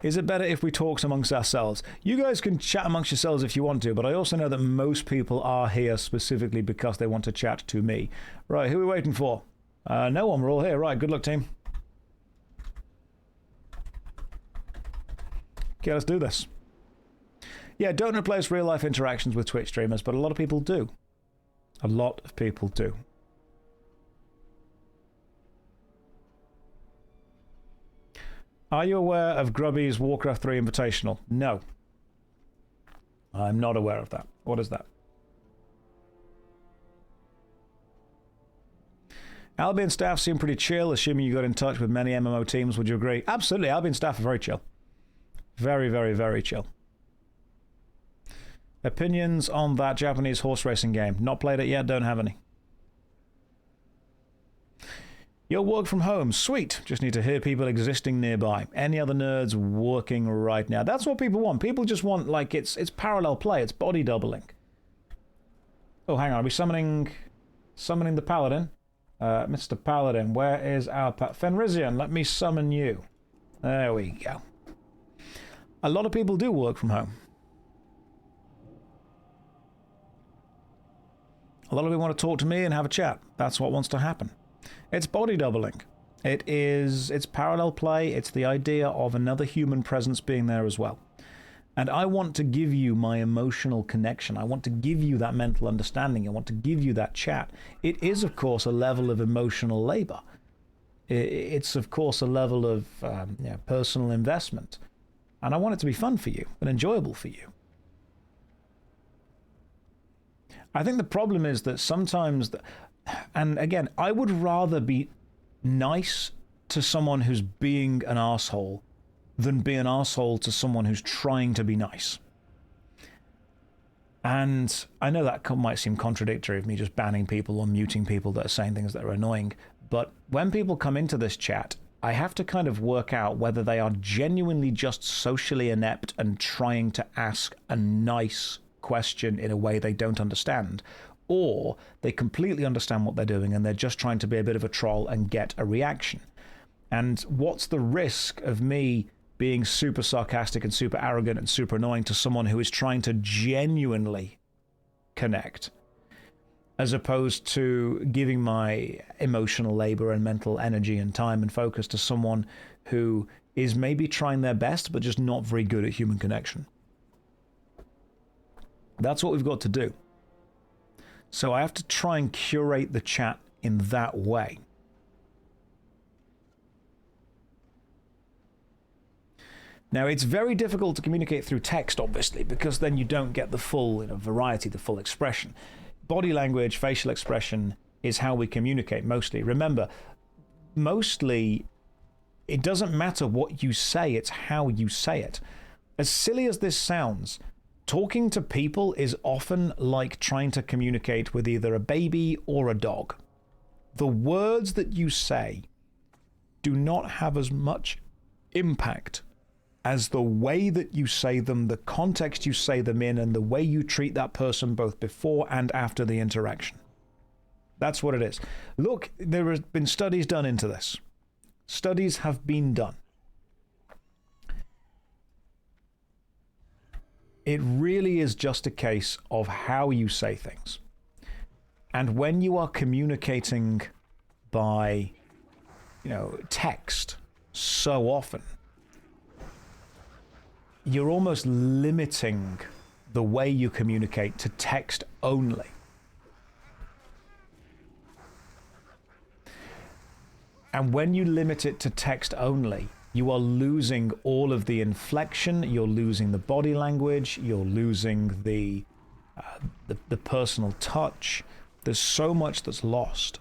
Is it better if we talk amongst ourselves? You guys can chat amongst yourselves if you want to, but I also know that most people are here specifically because they want to chat to me. Right, who are we waiting for? No one, we're all here. Right, good luck, team. Okay, let's do this. Yeah, don't replace real-life interactions with Twitch streamers, but a lot of people do. A lot of people do. Are you aware of Grubby's Warcraft 3 Invitational? No. I'm not aware of that. What is that? Albion staff seem pretty chill, assuming you got in touch with many MMO teams. Would you agree? Absolutely. Albion staff are very chill. Very, very, very chill. Opinions on that Japanese horse racing game? Not played it yet, don't have any. You'll work from home. Sweet. Just need to hear people existing nearby. Any other nerds working right now? That's what people want. People just want, like, it's parallel play. It's body doubling. Oh, hang on. Are we summoning the Paladin? Mr. Paladin, where is our Fenrisian? Let me summon you. There we go. A lot of people do work from home. A lot of people want to talk to me and have a chat. That's what wants to happen. It's body doubling. It's parallel play. It's the idea of another human presence being there as well. And I want to give you my emotional connection. I want to give you that mental understanding. I want to give you that chat. It is, of course, a level of emotional labor. It's, of course, a level of personal investment. And I want it to be fun for you and enjoyable for you. I think the problem is that sometimes, and again, I would rather be nice to someone who's being an arsehole than be an arsehole to someone who's trying to be nice. And I know that might seem contradictory of me just banning people or muting people that are saying things that are annoying, but when people come into this chat, I have to kind of work out whether they are genuinely just socially inept and trying to ask a nice question in a way they don't understand, or they completely understand what they're doing and they're just trying to be a bit of a troll and get a reaction. And what's the risk of me being super sarcastic and super arrogant and super annoying to someone who is trying to genuinely connect, as opposed to giving my emotional labor and mental energy and time and focus to someone who is maybe trying their best but just not very good at human connection? That's what we've got to do. So I have to try and curate the chat in that way. Now, it's very difficult to communicate through text, obviously, because then you don't get the full variety, the full expression. Body language, facial expression is how we communicate mostly. Remember, mostly, it doesn't matter what you say, it's how you say it. As silly as this sounds, talking to people is often like trying to communicate with either a baby or a dog. The words that you say do not have as much impact as the way that you say them, the context you say them in, and the way you treat that person both before and after the interaction. That's what it is. Look, there have been studies done into this. Studies have been done. It really is just a case of how you say things. And when you are communicating by, text so often, you're almost limiting the way you communicate to text only. And when you limit it to text only, you are losing all of the inflection, you're losing the body language, you're losing the personal touch. There's so much that's lost.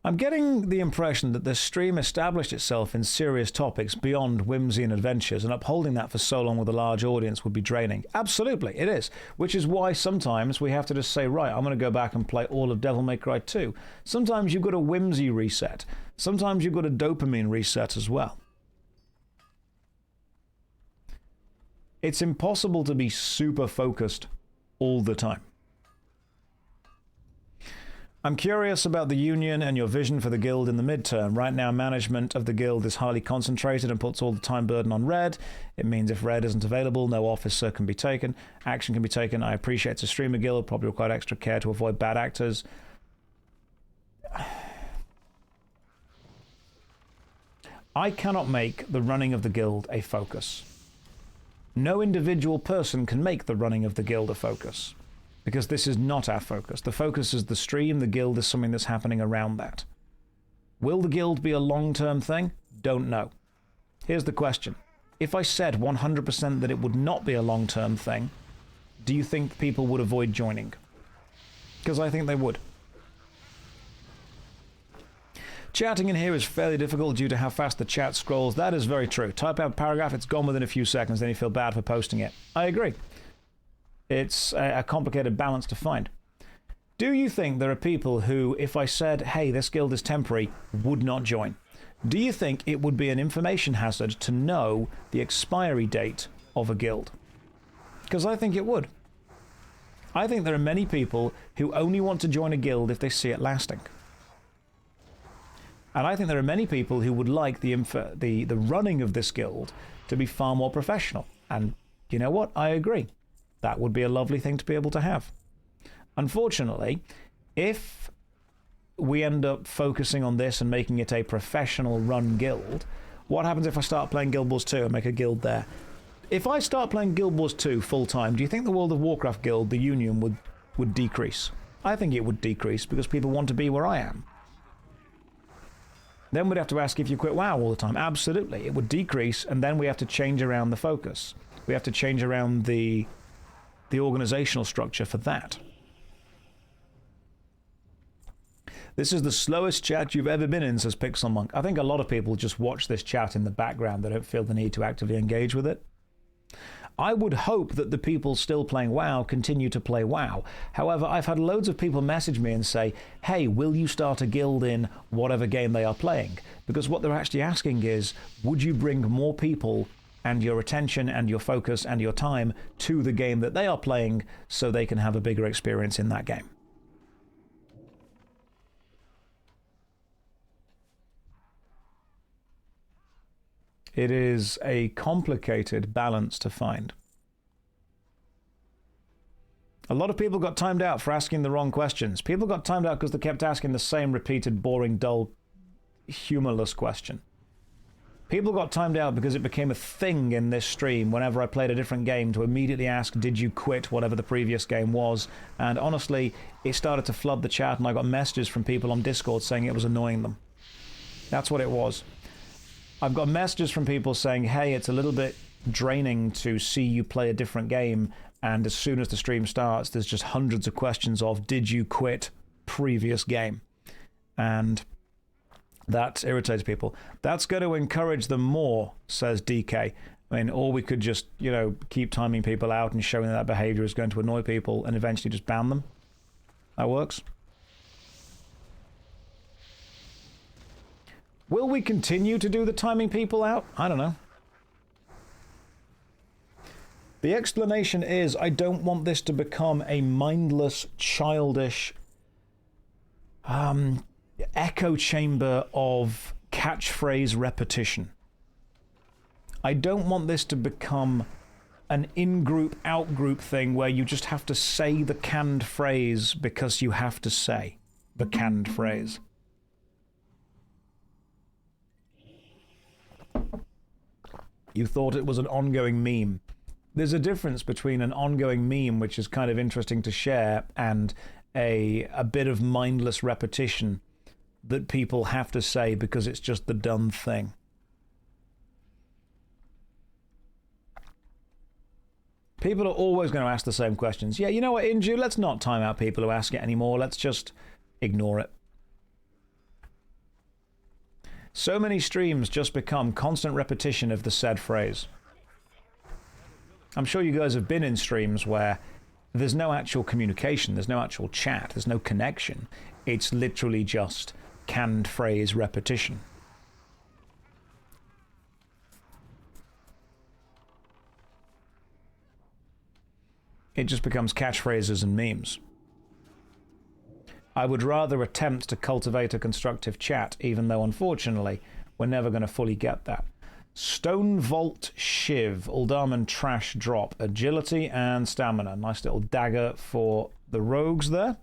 I'm getting the impression that this stream established itself in serious topics beyond whimsy and adventures, and upholding that for so long with a large audience would be draining. Absolutely, it is. Which is why sometimes we have to just say, right, I'm going to go back and play all of Devil May Cry 2. Sometimes you've got a whimsy reset. Sometimes you've got a dopamine reset as well. It's impossible to be super focused all the time. I'm curious about the union and your vision for the guild in the midterm. Right now, management of the guild is highly concentrated and puts all the time burden on Red. It means if Red isn't available, no officer can be taken. Action can be taken. I appreciate it's a streamer guild, probably require extra care to avoid bad actors. I cannot make the running of the guild a focus. No individual person can make the running of the guild a focus, because this is not our focus. The focus is the stream. The guild is something that's happening around that. Will the guild be a long-term thing? Don't know. Here's the question. If I said 100% that it would not be a long-term thing, do you think people would avoid joining? Because I think they would. Chatting in here is fairly difficult due to how fast the chat scrolls. That is very true. Type out a paragraph, it's gone within a few seconds, then you feel bad for posting it. I agree. It's a complicated balance to find. Do you think there are people who, if I said, hey, this guild is temporary, would not join? Do you think it would be an information hazard to know the expiry date of a guild? Because I think it would. I think there are many people who only want to join a guild if they see it lasting. And I think there are many people who would like the running of this guild to be far more professional. And you know what? I agree. That would be a lovely thing to be able to have. Unfortunately, if we end up focusing on this and making it a professional run guild, what happens if I start playing Guild Wars 2 and make a guild there? If I start playing Guild Wars 2 full time, do you think the World of Warcraft guild, the Union, would decrease? I think it would decrease because people want to be where I am. Then we'd have to ask if you quit WoW all the time. Absolutely, it would decrease, and then we have to change around the focus. We have to change around the organizational structure for that. This is the slowest chat you've ever been in, says Pixel Monk. I think a lot of people just watch this chat in the background. They don't feel the need to actively engage with it. I would hope that the people still playing WoW continue to play WoW. However, I've had loads of people message me and say, hey, will you start a guild in whatever game they are playing? Because what they're actually asking is, would you bring more people and your attention and your focus and your time to the game that they are playing so they can have a bigger experience in that game? It is a complicated balance to find. A lot of people got timed out for asking the wrong questions. People got timed out because they kept asking the same repeated, boring, dull, humorless question. People got timed out because it became a thing in this stream whenever I played a different game to immediately ask, did you quit whatever the previous game was? And honestly, it started to flood the chat and I got messages from people on Discord saying it was annoying them. That's what it was. I've got messages from people saying, hey, it's a little bit draining to see you play a different game, and as soon as the stream starts, there's just hundreds of questions of, did you quit previous game? And that irritates people. That's going to encourage them more, says DK. I mean, or we could just, you know, keep timing people out and showing that behavior is going to annoy people and eventually just ban them. That works. Will we continue to do the timing people out? I don't know. The explanation is, I don't want this to become a mindless, childish echo chamber of catchphrase repetition. I don't want this to become an in-group, out-group thing where you just have to say the canned phrase because you have to say the canned phrase. You thought it was an ongoing meme. There's a difference between an ongoing meme, which is kind of interesting to share, and a bit of mindless repetition that people have to say because it's just the done thing. People are always going to ask the same questions. Yeah, you know what, Inju? Let's not time out people who ask it anymore. Let's just ignore it. So many streams just become constant repetition of the said phrase. I'm sure you guys have been in streams where there's no actual communication, there's no actual chat, there's no connection. It's literally just canned phrase repetition. It just becomes catchphrases and memes. I would rather attempt to cultivate a constructive chat, even though, unfortunately, we're never going to fully get that. Stone Vault Shiv, Uldaman Trash Drop, Agility and Stamina. Nice little dagger for the rogues there.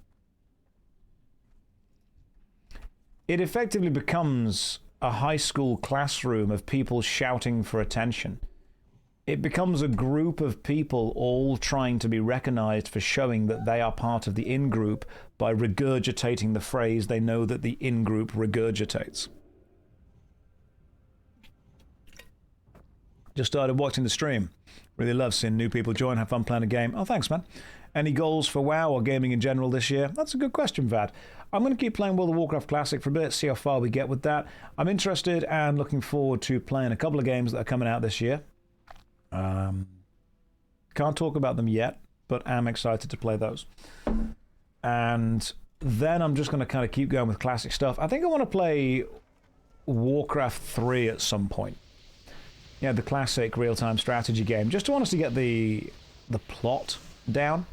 It effectively becomes a high school classroom of people shouting for attention. It becomes a group of people all trying to be recognized for showing that they are part of the in-group by regurgitating the phrase they know that the in-group regurgitates. Just started watching the stream. Really love seeing new people join, have fun playing a game. Oh, thanks, man. Any goals for WoW or gaming in general this year? That's a good question, Vad. I'm going to keep playing World of Warcraft Classic for a bit, see how far we get with that. I'm interested and looking forward to playing a couple of games that are coming out this year. Can't talk about them yet, but am excited to play those. And then I'm just going to kind of keep going with classic stuff. I think I want to play Warcraft 3 at some point. Yeah, the classic real-time strategy game. Just to honestly get the plot down.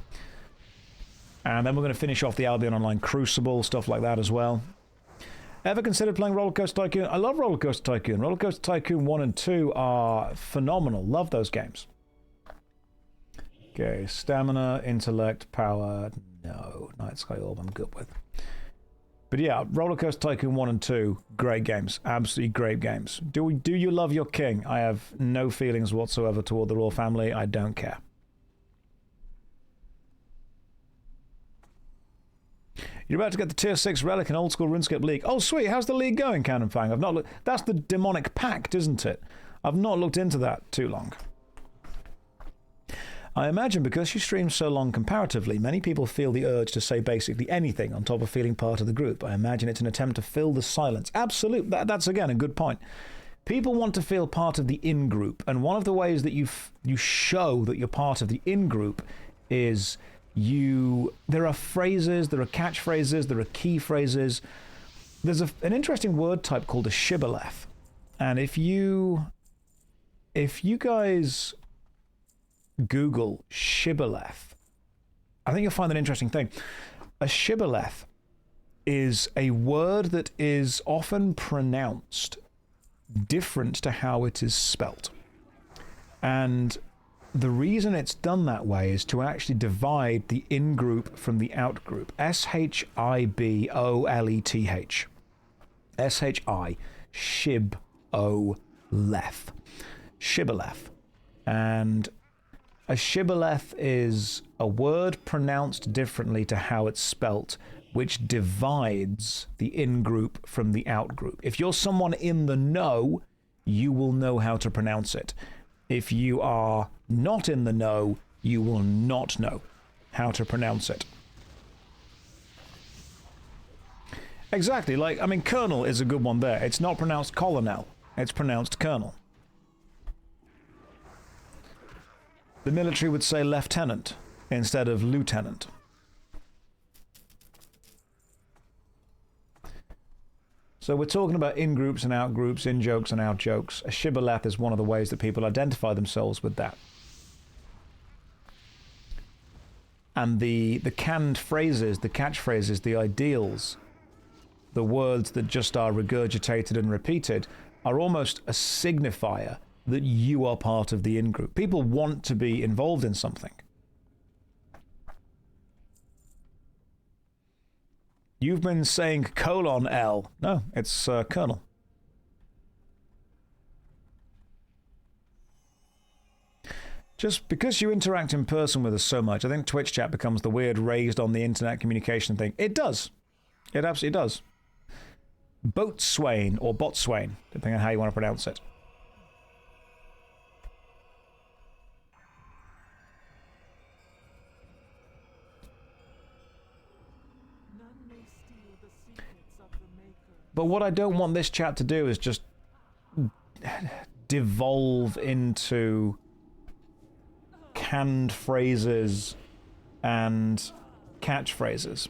And then we're going to finish off the Albion Online Crucible, stuff like that as well. Ever considered playing Roller Coaster Tycoon? I love Roller Coaster Tycoon. Roller Coaster Tycoon 1 and 2 are phenomenal. Love those games. Okay, stamina, intellect, power. No, Night Sky Orb I'm good with. But yeah, Roller Coaster Tycoon 1 and 2, great games. Absolutely great games. Do you love your king? I have no feelings whatsoever toward the royal family. I don't care. You're about to get the Tier 6 Relic in Old School RuneScape League. Oh, sweet. How's the league going, Cannon Fang? I've not looked... That's the Demonic Pact, isn't it? I've not looked into that too long. I imagine because you stream so long comparatively, many people feel the urge to say basically anything on top of feeling part of the group. I imagine it's an attempt to fill the silence. Absolutely. That's, again, a good point. People want to feel part of the in-group, and one of the ways that you show that you're part of the in-group is... there are phrases, there are catchphrases, there are key phrases. There's an interesting word type called a shibboleth. And if you guys Google shibboleth, I think you'll find an interesting thing. A shibboleth is a word that is often pronounced different to how it is spelt. And the reason it's done that way is to actually divide the in-group from the out-group. S-H-I-B-O-L-E-T-H. S-H-I. Shib-O-leth. Shibboleth. And a shibboleth is a word pronounced differently to how it's spelt, which divides the in-group from the out-group. If you're someone in the know, you will know how to pronounce it. If you are not in the know, you will not know how to pronounce it. Exactly, like, I mean, colonel is a good one there. It's not pronounced colonel, it's pronounced colonel. The military would say lieutenant instead of lieutenant. So we're talking about in-groups and out-groups, in-jokes and out-jokes. A shibboleth is one of the ways that people identify themselves with that. And the canned phrases, the catchphrases, the ideals, the words that just are regurgitated and repeated, are almost a signifier that you are part of the in-group. People want to be involved in something. You've been saying colon L. No, it's colonel. Just because you interact in person with us so much, I think Twitch chat becomes the weird raised on the internet communication thing. It does. It absolutely does. Boatswain or botswain, depending on how you want to pronounce it. But what I don't want this chat to do is just devolve into canned phrases and catchphrases.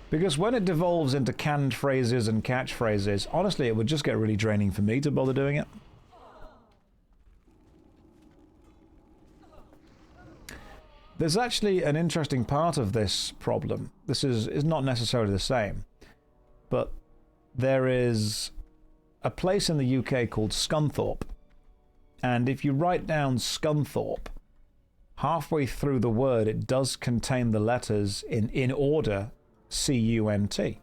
Because when it devolves into canned phrases and catchphrases, honestly, it would just get really draining for me to bother doing it. There's actually an interesting part of this problem. This is not necessarily the same, but there is a place in the UK called Scunthorpe, and if you write down Scunthorpe, halfway through the word it does contain the letters in order C-U-N-T.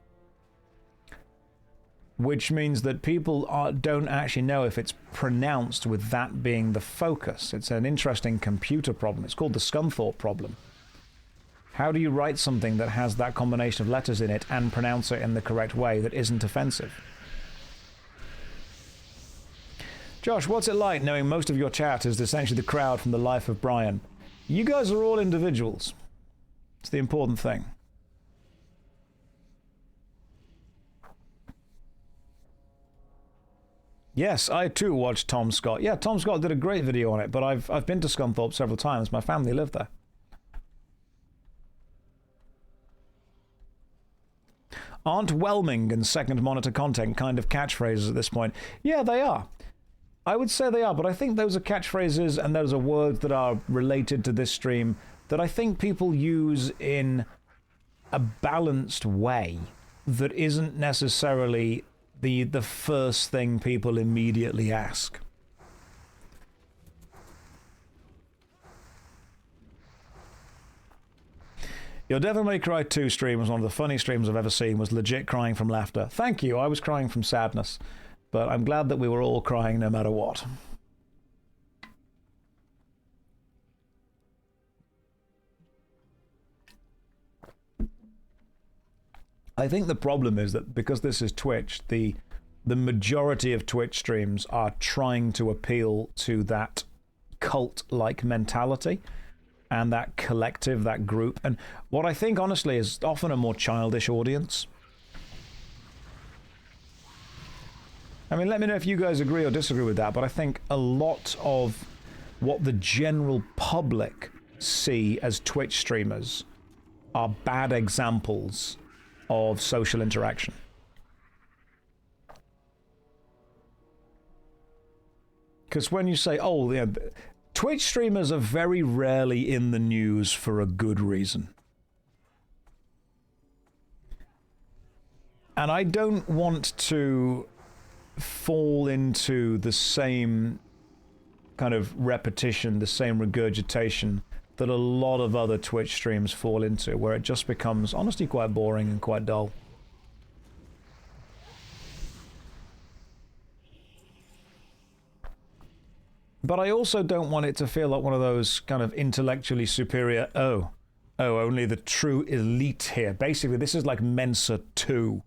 Which means that people don't actually know if it's pronounced with that being the focus. It's an interesting computer problem. It's called the Scunthorpe problem. How do you write something that has that combination of letters in it and pronounce it in the correct way that isn't offensive? Josh, what's it like knowing most of your chat is essentially the crowd from The Life of Brian? You guys are all individuals. It's the important thing. Yes, I too watched Tom Scott. Yeah, Tom Scott did a great video on it, but I've been to Scunthorpe several times. My family live there. Aren't whelming and second monitor content kind of catchphrases at this point? Yeah, they are. I would say they are, but I think those are catchphrases and those are words that are related to this stream that I think people use in a balanced way that isn't necessarily the first thing people immediately ask. Your Devil May Cry 2 stream was one of the funniest streams I've ever seen, was legit crying from laughter. Thank you, I was crying from sadness. But I'm glad that we were all crying no matter what. I think the problem is that because this is Twitch, the majority of Twitch streams are trying to appeal to that cult-like mentality and that collective, that group. And what I think, honestly, is often a more childish audience. I mean, let me know if you guys agree or disagree with that, but I think a lot of what the general public see as Twitch streamers are bad examples of social interaction. Because when you say, oh, yeah, Twitch streamers are very rarely in the news for a good reason. And I don't want to fall into the same kind of repetition, the same regurgitation that a lot of other Twitch streams fall into, where it just becomes, honestly, quite boring and quite dull. But I also don't want it to feel like one of those kind of intellectually superior, oh, only the true elite here. Basically, this is like Mensa 2.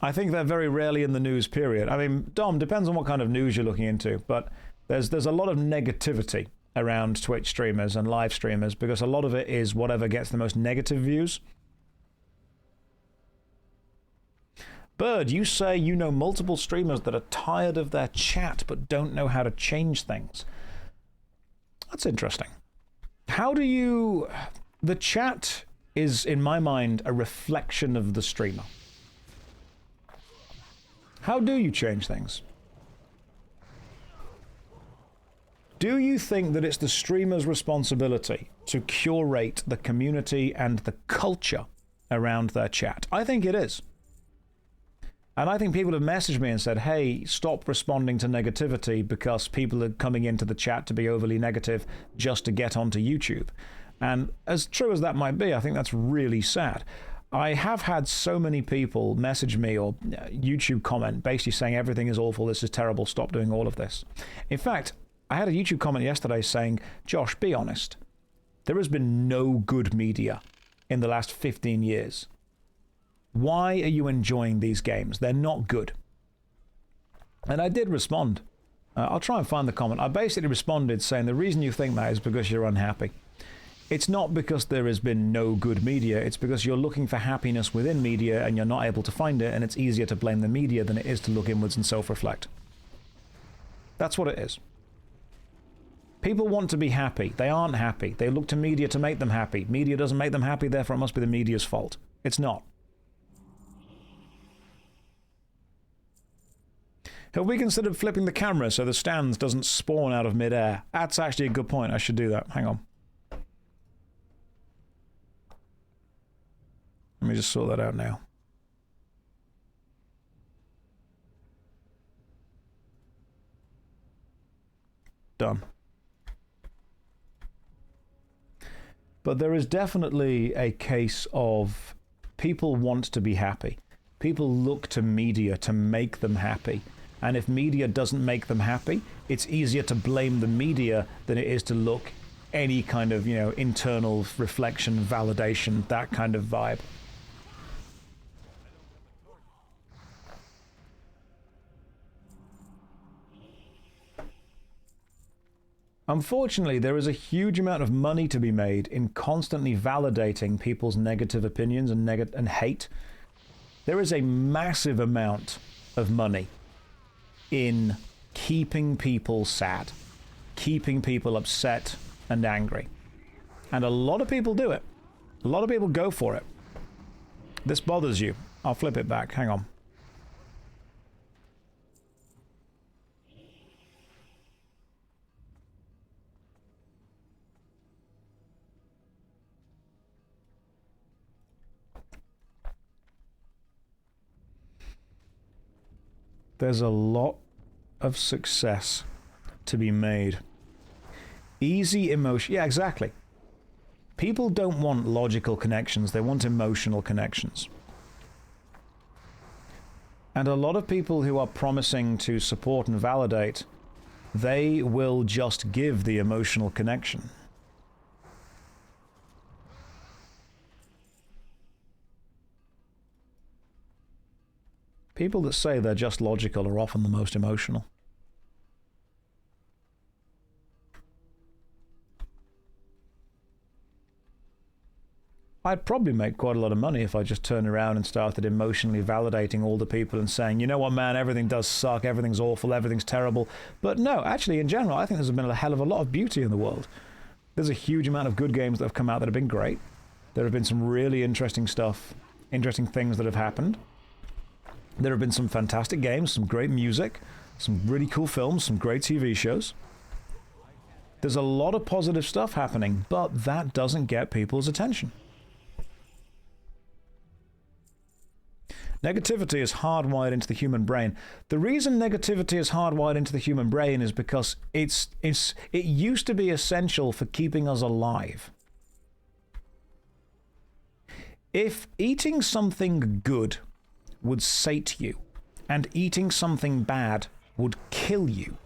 I think they're very rarely in the news, period. I mean, Dom, depends on what kind of news you're looking into, but there's a lot of negativity around Twitch streamers and live streamers because a lot of it is whatever gets the most negative views. Bird, you say you know multiple streamers that are tired of their chat but don't know how to change things. That's interesting. How do you... The chat is, in my mind, a reflection of the streamer. How do you change things? Do you think that it's the streamer's responsibility to curate the community and the culture around their chat? I think it is. And I think people have messaged me and said, hey, stop responding to negativity because people are coming into the chat to be overly negative just to get onto YouTube. And as true as that might be, I think that's really sad. I have had so many people message me or YouTube comment basically saying everything is awful, this is terrible, stop doing all of this. In fact, I had a YouTube comment yesterday saying, Josh, be honest. There has been no good media in the last 15 years. Why are you enjoying these games? They're not good. And I did respond. I'll try and find the comment. I basically responded saying the reason you think that is because you're unhappy. It's not because there has been no good media. It's because you're looking for happiness within media and you're not able to find it, and it's easier to blame the media than it is to look inwards and self-reflect. That's what it is. People want to be happy. They aren't happy. They look to media to make them happy. Media doesn't make them happy, therefore it must be the media's fault. It's not. Have we considered flipping the camera so the stands doesn't spawn out of midair? That's actually a good point. I should do that. Hang on. Let me just sort that out now. Done. But there is definitely a case of people want to be happy. People look to media to make them happy. And if media doesn't make them happy, it's easier to blame the media than it is to look any kind of, internal reflection, validation, that kind of vibe. Unfortunately, there is a huge amount of money to be made in constantly validating people's negative opinions and hate. There is a massive amount of money in keeping people sad, keeping people upset and angry. And a lot of people do it. A lot of people go for it. This bothers you. I'll flip it back. Hang on. There's a lot of success to be made. Easy emotion. Yeah, exactly. People don't want logical connections. They want emotional connections. And a lot of people who are promising to support and validate, they will just give the emotional connection. People that say they're just logical are often the most emotional. I'd probably make quite a lot of money if I just turned around and started emotionally validating all the people and saying, you know what, man, everything does suck, everything's awful, everything's terrible. But no, actually, in general, I think there's been a hell of a lot of beauty in the world. There's a huge amount of good games that have come out that have been great. There have been some really interesting stuff, interesting things that have happened. There have been some fantastic games, some great music, some really cool films, some great TV shows. There's a lot of positive stuff happening, but that doesn't get people's attention. Negativity is hardwired into the human brain. The reason negativity is hardwired into the human brain is because it used to be essential for keeping us alive. If eating something good would sate you, and eating something bad would kill you,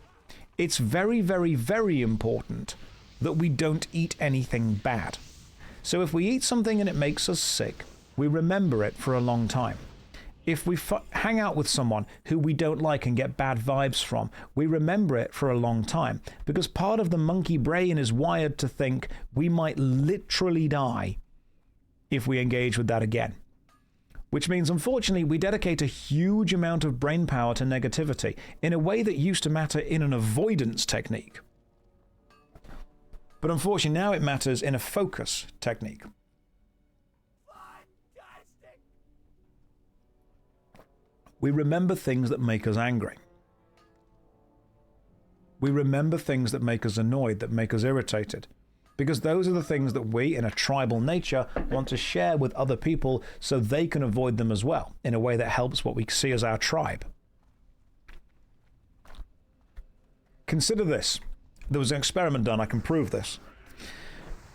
it's very, very, very important that we don't eat anything bad. So if we eat something and it makes us sick, we remember it for a long time. If we hang out with someone who we don't like and get bad vibes from, we remember it for a long time, because part of the monkey brain is wired to think we might literally die if we engage with that again. Which means, unfortunately, we dedicate a huge amount of brain power to negativity in a way that used to matter in an avoidance technique. But unfortunately, now it matters in a focus technique. We remember things that make us angry. We remember things that make us annoyed, that make us irritated. Because those are the things that we, in a tribal nature, want to share with other people so they can avoid them as well, in a way that helps what we see as our tribe. Consider this. There was an experiment done, I can prove this.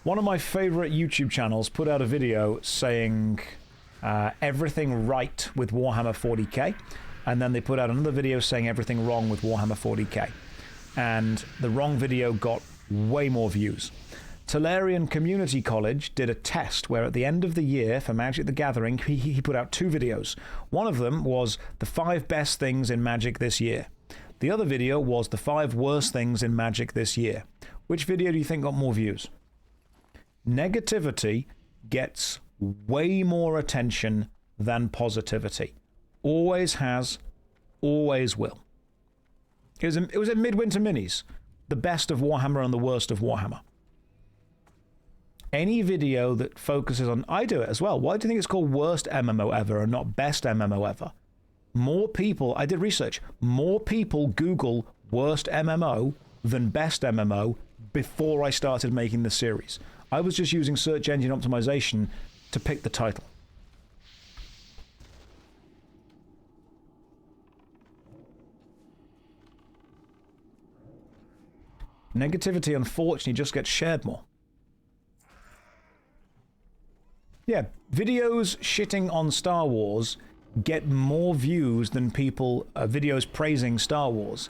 One of my favorite YouTube channels put out a video saying everything right with Warhammer 40k, and then they put out another video saying everything wrong with Warhammer 40k. And the wrong video got way more views. Tolarian Community College did a test where at the end of the year for Magic the Gathering, he put out 2 videos. One of them was the 5 best things in Magic this year. The other video was the 5 worst things in Magic this year. Which video do you think got more views? Negativity gets way more attention than positivity. Always has, always will. It was at Midwinter Minis. The best of Warhammer and the worst of Warhammer. Any video that focuses on... I do it as well. Why do you think it's called worst MMO ever and not best MMO ever? More people... I did research. More people Google worst MMO than best MMO before I started making the series. I was just using search engine optimization to pick the title. Negativity, unfortunately, just gets shared more. Yeah, videos shitting on Star Wars get more views than videos praising Star Wars.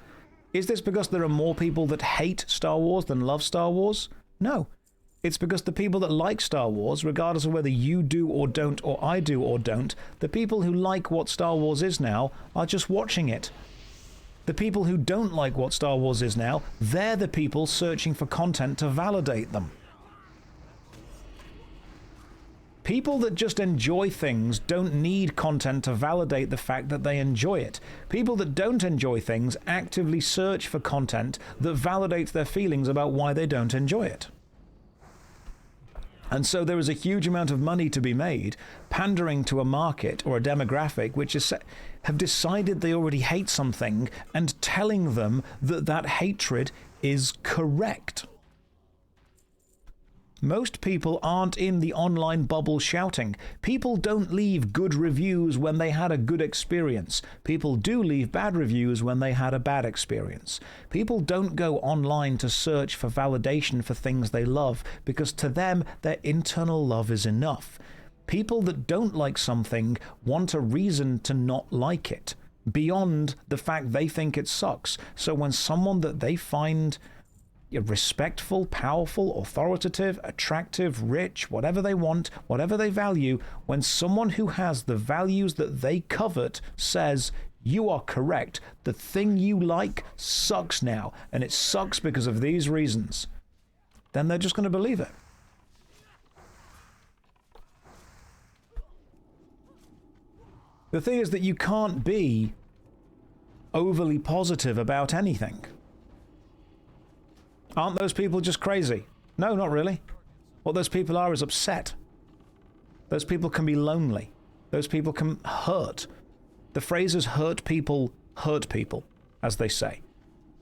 Is this because there are more people that hate Star Wars than love Star Wars? No. It's because the people that like Star Wars, regardless of whether you do or don't, or I do or don't, the people who like what Star Wars is now are just watching it. The people who don't like what Star Wars is now, they're the people searching for content to validate them. People that just enjoy things don't need content to validate the fact that they enjoy it. People that don't enjoy things actively search for content that validates their feelings about why they don't enjoy it. And so there is a huge amount of money to be made pandering to a market or a demographic which have decided they already hate something and telling them that that hatred is correct. Most people aren't in the online bubble shouting. People don't leave good reviews when they had a good experience. People do leave bad reviews when they had a bad experience. People don't go online to search for validation for things they love because to them, their internal love is enough. People that don't like something want a reason to not like it, beyond the fact they think it sucks. So when someone that they find respectful, powerful, authoritative, attractive, rich, whatever they want, whatever they value, when someone who has the values that they covet says, you are correct, the thing you like sucks now, and it sucks because of these reasons, then they're just going to believe it. The thing is that you can't be overly positive about anything. Aren't those people just crazy? No, not really. What those people are is upset. Those people can be lonely. Those people can hurt. The phrases hurt people, as they say.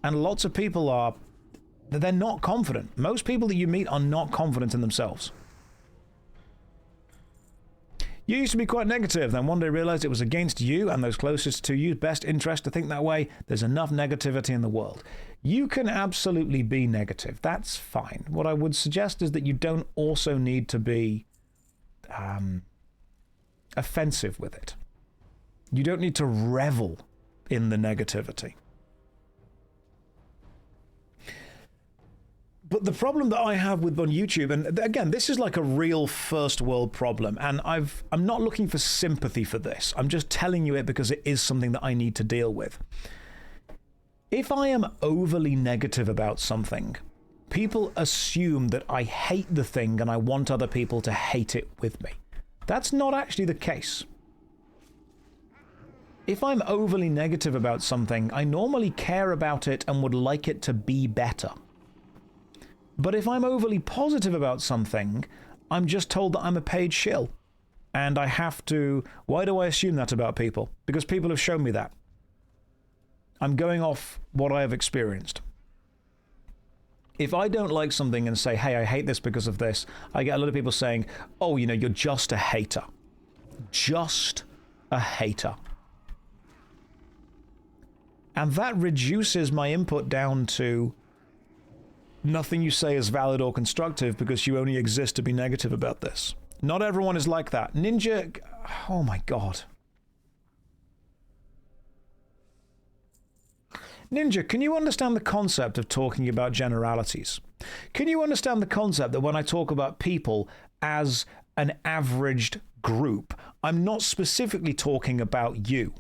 And lots of people they're not confident. Most people that you meet are not confident in themselves. You used to be quite negative, then one day realized it was against you and those closest to you best interest to think that way. There's enough negativity in the world. You can absolutely be negative. That's fine. What I would suggest is that you don't also need to be offensive with it. You don't need to revel in the negativity. But the problem that I have with on YouTube, and again, this is like a real first world problem, and I'm not looking for sympathy for this. I'm just telling you it because it is something that I need to deal with. If I am overly negative about something, people assume that I hate the thing and I want other people to hate it with me. That's not actually the case. If I'm overly negative about something, I normally care about it and would like it to be better. But if I'm overly positive about something, I'm just told that I'm a paid shill. And I have to... Why do I assume that about people? Because people have shown me that. I'm going off what I have experienced. If I don't like something and say, hey, I hate this because of this, I get a lot of people saying, oh, you know, you're just a hater. Just a hater. And that reduces my input down to... Nothing you say is valid or constructive because you only exist to be negative about this. Not everyone is like that. Ninja... Oh my god. Ninja, can you understand the concept of talking about generalities? Can you understand the concept that when I talk about people as an averaged group, I'm not specifically talking about you?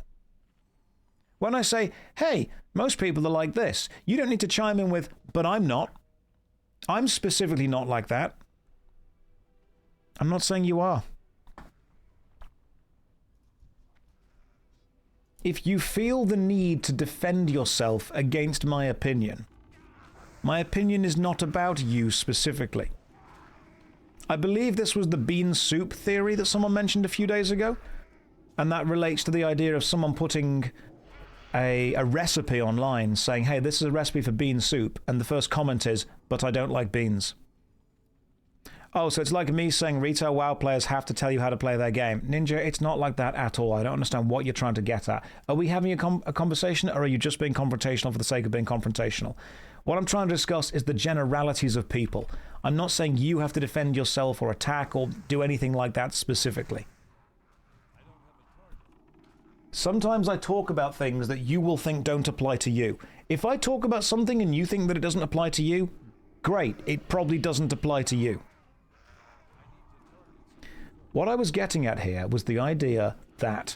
When I say, hey, most people are like this, you don't need to chime in with, but I'm not. I'm specifically not like that. I'm not saying you are. If you feel the need to defend yourself against my opinion is not about you specifically. I believe this was the bean soup theory that someone mentioned a few days ago, and that relates to the idea of someone putting a recipe online saying, hey, this is a recipe for bean soup, and the first comment is, but I don't like beans. Oh, so it's like me saying retail WoW players have to tell you how to play their game. Ninja, it's not like that at all. I don't understand what you're trying to get at. Are we having a conversation, or are you just being confrontational for the sake of being confrontational? What I'm trying to discuss is the generalities of people. I'm not saying you have to defend yourself or attack or do anything like that specifically. Sometimes I talk about things that you will think don't apply to you. If I talk about something and you think that it doesn't apply to you, great, it probably doesn't apply to you. What I was getting at here was the idea that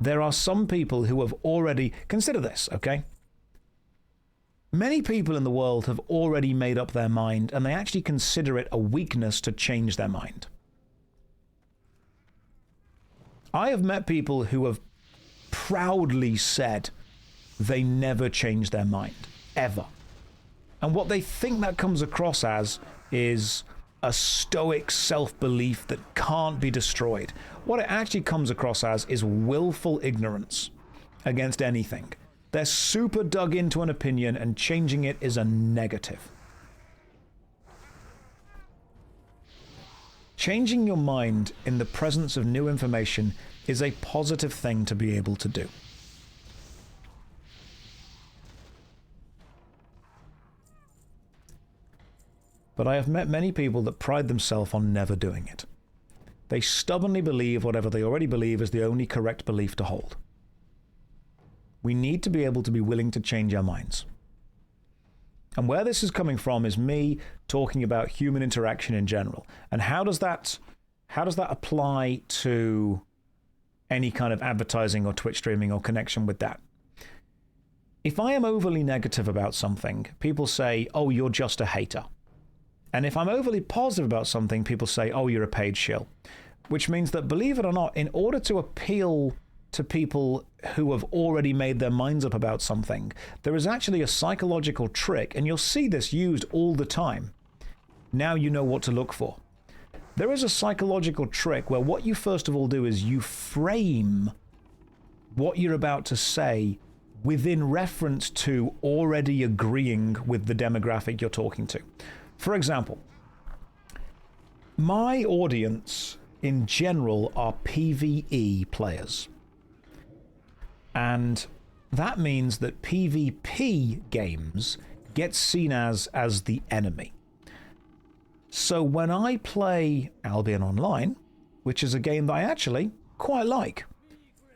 there are some people who have already... Consider this, okay? Many people in the world have already made up their mind, and they actually consider it a weakness to change their mind. I have met people who have proudly said they never change their mind, ever. And what they think that comes across as is a stoic self-belief that can't be destroyed. What it actually comes across as is willful ignorance against anything. They're super dug into an opinion, and changing it is a negative. Changing your mind in the presence of new information is a positive thing to be able to do. But I have met many people that pride themselves on never doing it. They stubbornly believe whatever they already believe is the only correct belief to hold. We need to be able to be willing to change our minds. And where this is coming from is me talking about human interaction in general. And how does that apply to any kind of advertising or Twitch streaming or connection with that? If I am overly negative about something, people say, oh, you're just a hater. And if I'm overly positive about something, people say, oh, you're a paid shill. Which means that, believe it or not, in order to appeal to people who have already made their minds up about something, there is actually a psychological trick, and you'll see this used all the time. Now you know what to look for. There is a psychological trick where what you first of all do is you frame what you're about to say within reference to already agreeing with the demographic you're talking to. For example, my audience in general are PvE players. And that means that PvP games get seen as the enemy. So when I play Albion Online, which is a game that I actually quite like,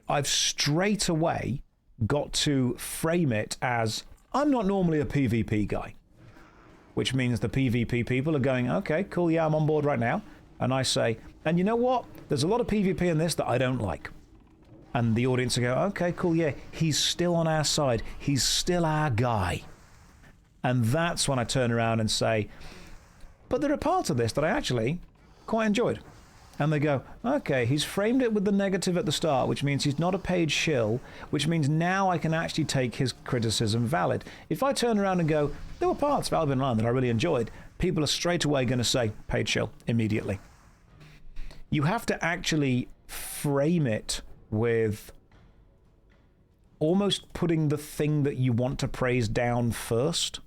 I've straight away got to frame it as, I'm not normally a PvP guy. Which means the PvP people are going, okay, cool, yeah, I'm on board right now. And I say, and you know what? There's a lot of PvP in this that I don't like. And the audience will go, okay, cool, yeah, he's still on our side. He's still our guy. And that's when I turn around and say, but there are parts of this that I actually quite enjoyed. And they go, okay, he's framed it with the negative at the start, which means he's not a paid shill, which means now I can actually take his criticism valid. If I turn around and go, there were parts of Albion Online that I really enjoyed, people are straight away going to say, paid shill, immediately. You have to actually frame it with almost putting the thing that you want to praise down first,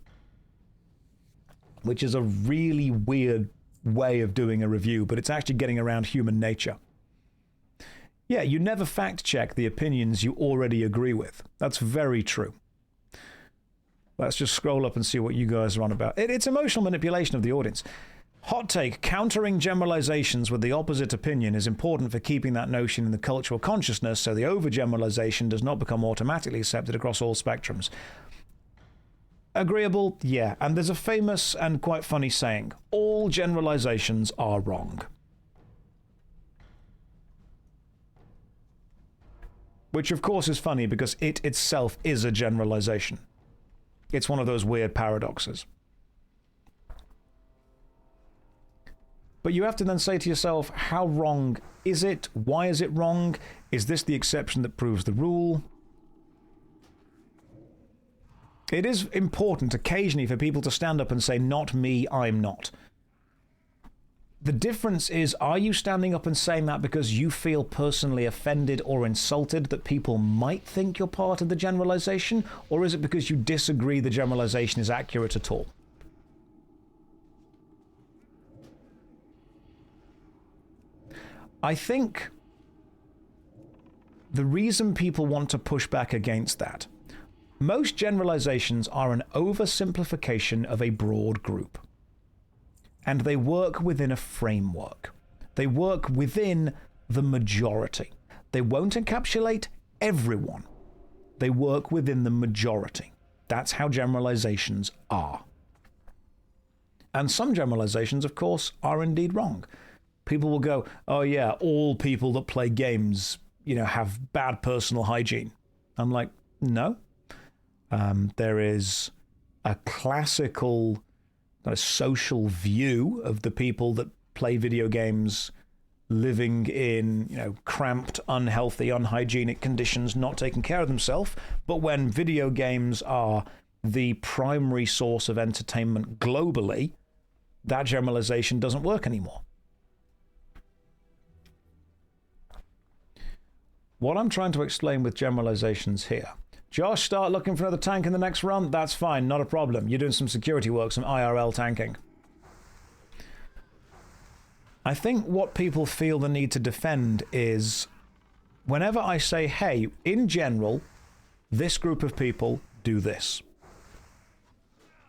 which is a really weird way of doing a review, but it's actually getting around human nature. Yeah, you never fact check the opinions you already agree with. That's very true. Let's just scroll up and see what you guys are on about. It's emotional manipulation of the audience. Hot take, countering generalizations with the opposite opinion is important for keeping that notion in the cultural consciousness so the overgeneralization does not become automatically accepted across all spectrums. Agreeable? Yeah. And there's a famous and quite funny saying, all generalizations are wrong. Which of course is funny because it itself is a generalization. It's one of those weird paradoxes. But you have to then say to yourself, how wrong is it? Why is it wrong? Is this the exception that proves the rule? It is important occasionally for people to stand up and say, not me, I'm not. The difference is, are you standing up and saying that because you feel personally offended or insulted that people might think you're part of the generalization? Or is it because you disagree the generalization is accurate at all? I think the reason people want to push back against that, most generalizations are an oversimplification of a broad group. And they work within a framework. They work within the majority. They won't encapsulate everyone. They work within the majority. That's how generalizations are. And some generalizations, of course, are indeed wrong. People will go, oh yeah, all people that play games, have bad personal hygiene. I'm like, no. There is a classical social view of the people that play video games living in, cramped, unhealthy, unhygienic conditions, not taking care of themselves. But when video games are the primary source of entertainment globally, that generalization doesn't work anymore. What I'm trying to explain with generalizations here. Josh, start looking for another tank in the next run? That's fine, not a problem. You're doing some security work, some IRL tanking. I think what people feel the need to defend is whenever I say, hey, in general, this group of people do this.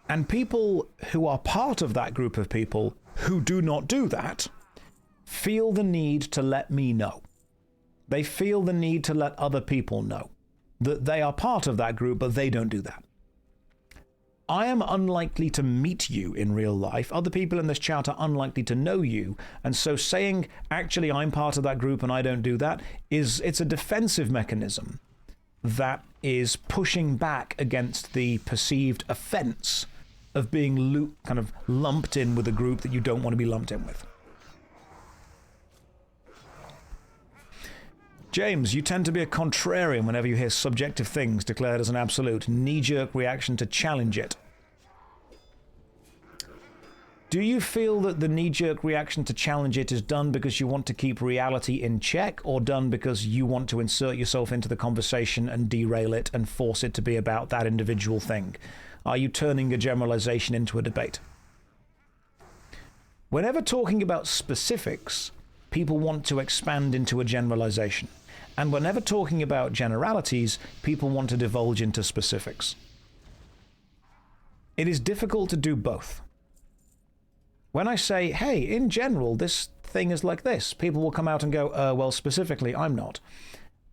And people who are part of that group of people who do not do that feel the need to let me know. They feel the need to let other people know that they are part of that group, but they don't do that. I am unlikely to meet you in real life. Other people in this chat are unlikely to know you. And so saying, actually, I'm part of that group and I don't do that, it's a defensive mechanism that is pushing back against the perceived offense of being kind of lumped in with a group that you don't want to be lumped in with. James, you tend to be a contrarian whenever you hear subjective things declared as an absolute. Knee-jerk reaction to challenge it. Do you feel that the knee-jerk reaction to challenge it is done because you want to keep reality in check, or done because you want to insert yourself into the conversation and derail it and force it to be about that individual thing? Are you turning a generalization into a debate? Whenever talking about specifics, people want to expand into a generalization. And whenever talking about generalities, people want to divulge into specifics. It is difficult to do both. When I say, hey, in general, this thing is like this, people will come out and go, well, specifically, I'm not.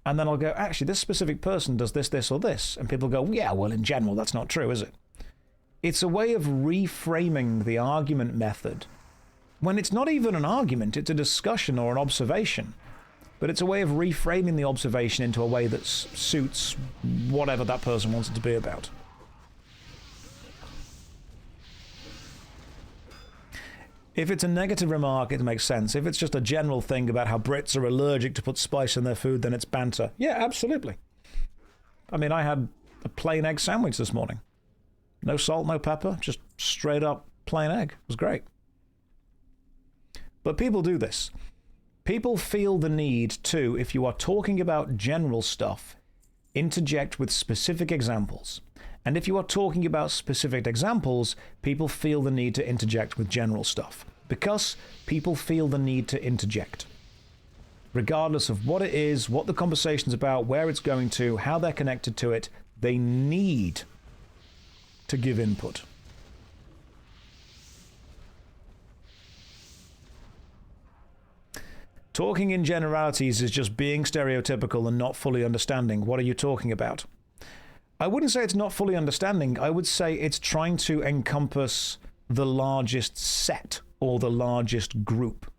And then I'll go, actually, this specific person does this, this, or this. And people go, yeah, well, in general, that's not true, is it? It's a way of reframing the argument method when it's not even an argument, it's a discussion or an observation. But it's a way of reframing the observation into a way that suits whatever that person wants it to be about. If it's a negative remark, it makes sense. If it's just a general thing about how Brits are allergic to put spice in their food, then it's banter. Yeah, absolutely. I mean, I had a plain egg sandwich this morning. No salt, no pepper, just straight up plain egg. It was great. But people do this. People feel the need to, if you are talking about general stuff, interject with specific examples. And if you are talking about specific examples, people feel the need to interject with general stuff. Because people feel the need to interject. Regardless of what it is, what the conversation's about, where it's going to, how they're connected to it, they need to give input. Talking in generalities is just being stereotypical and not fully understanding. What are you talking about? I wouldn't say it's not fully understanding. I would say it's trying to encompass the largest set or the largest group.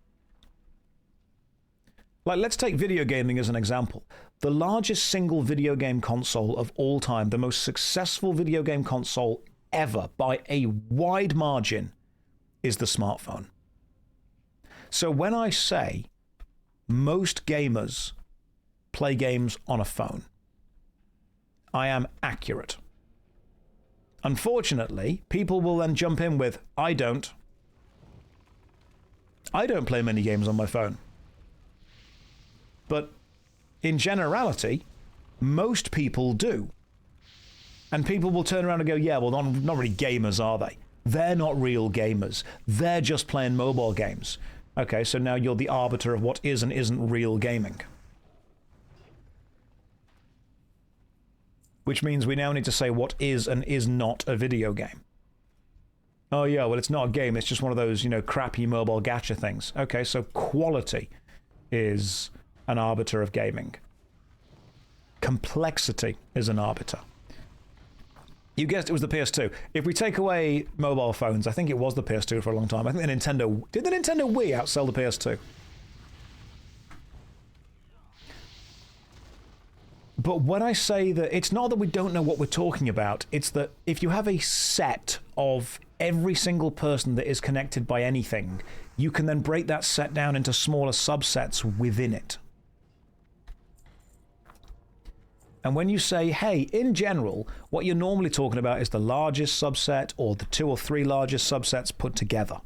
Like, let's take video gaming as an example. The largest single video game console of all time, the most successful video game console ever by a wide margin, is the smartphone. So when I say most gamers play games on a phone, I am accurate. Unfortunately, people will then jump in with, I don't play many games on my phone. But in generality, most people do. And people will turn around and go, yeah, well, not really gamers, are they? They're not real gamers. They're just playing mobile games. Okay, so now you're the arbiter of what is and isn't real gaming. Which means we now need to say what is and is not a video game. Oh yeah, well, it's not a game, it's just one of those, crappy mobile gacha things. Okay, so quality is an arbiter of gaming. Complexity is an arbiter. You guessed it was the PS2. If we take away mobile phones, I think it was the PS2 for a long time. I think the Nintendo... Did the Nintendo Wii outsell the PS2? But when I say that, it's not that we don't know what we're talking about. It's that if you have a set of every single person that is connected by anything, you can then break that set down into smaller subsets within it. And when you say, hey, in general, what you're normally talking about is the largest subset or the 2 or 3 largest subsets put together.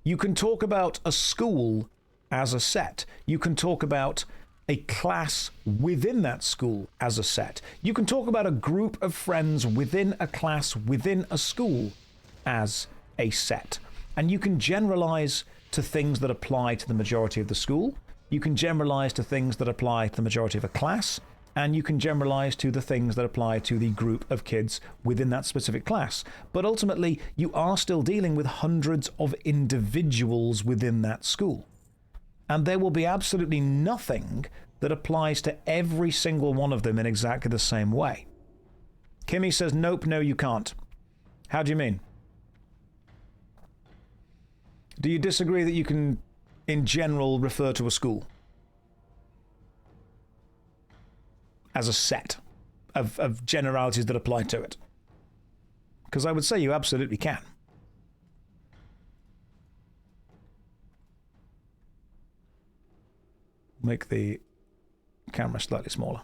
You can talk about a school as a set. You can talk about a class within that school as a set. You can talk about a group of friends within a class within a school as a set. And you can generalize to things that apply to the majority of the school. You can generalize to things that apply to the majority of a class. And you can generalize to the things that apply to the group of kids within that specific class. But ultimately, you are still dealing with hundreds of individuals within that school. And there will be absolutely nothing that applies to every single one of them in exactly the same way. Kimmy says, nope, no, you can't. How do you mean? Do you disagree that you can, in general, refer to a school as a set of generalities that apply to it? Because I would say you absolutely can. Make the camera slightly smaller.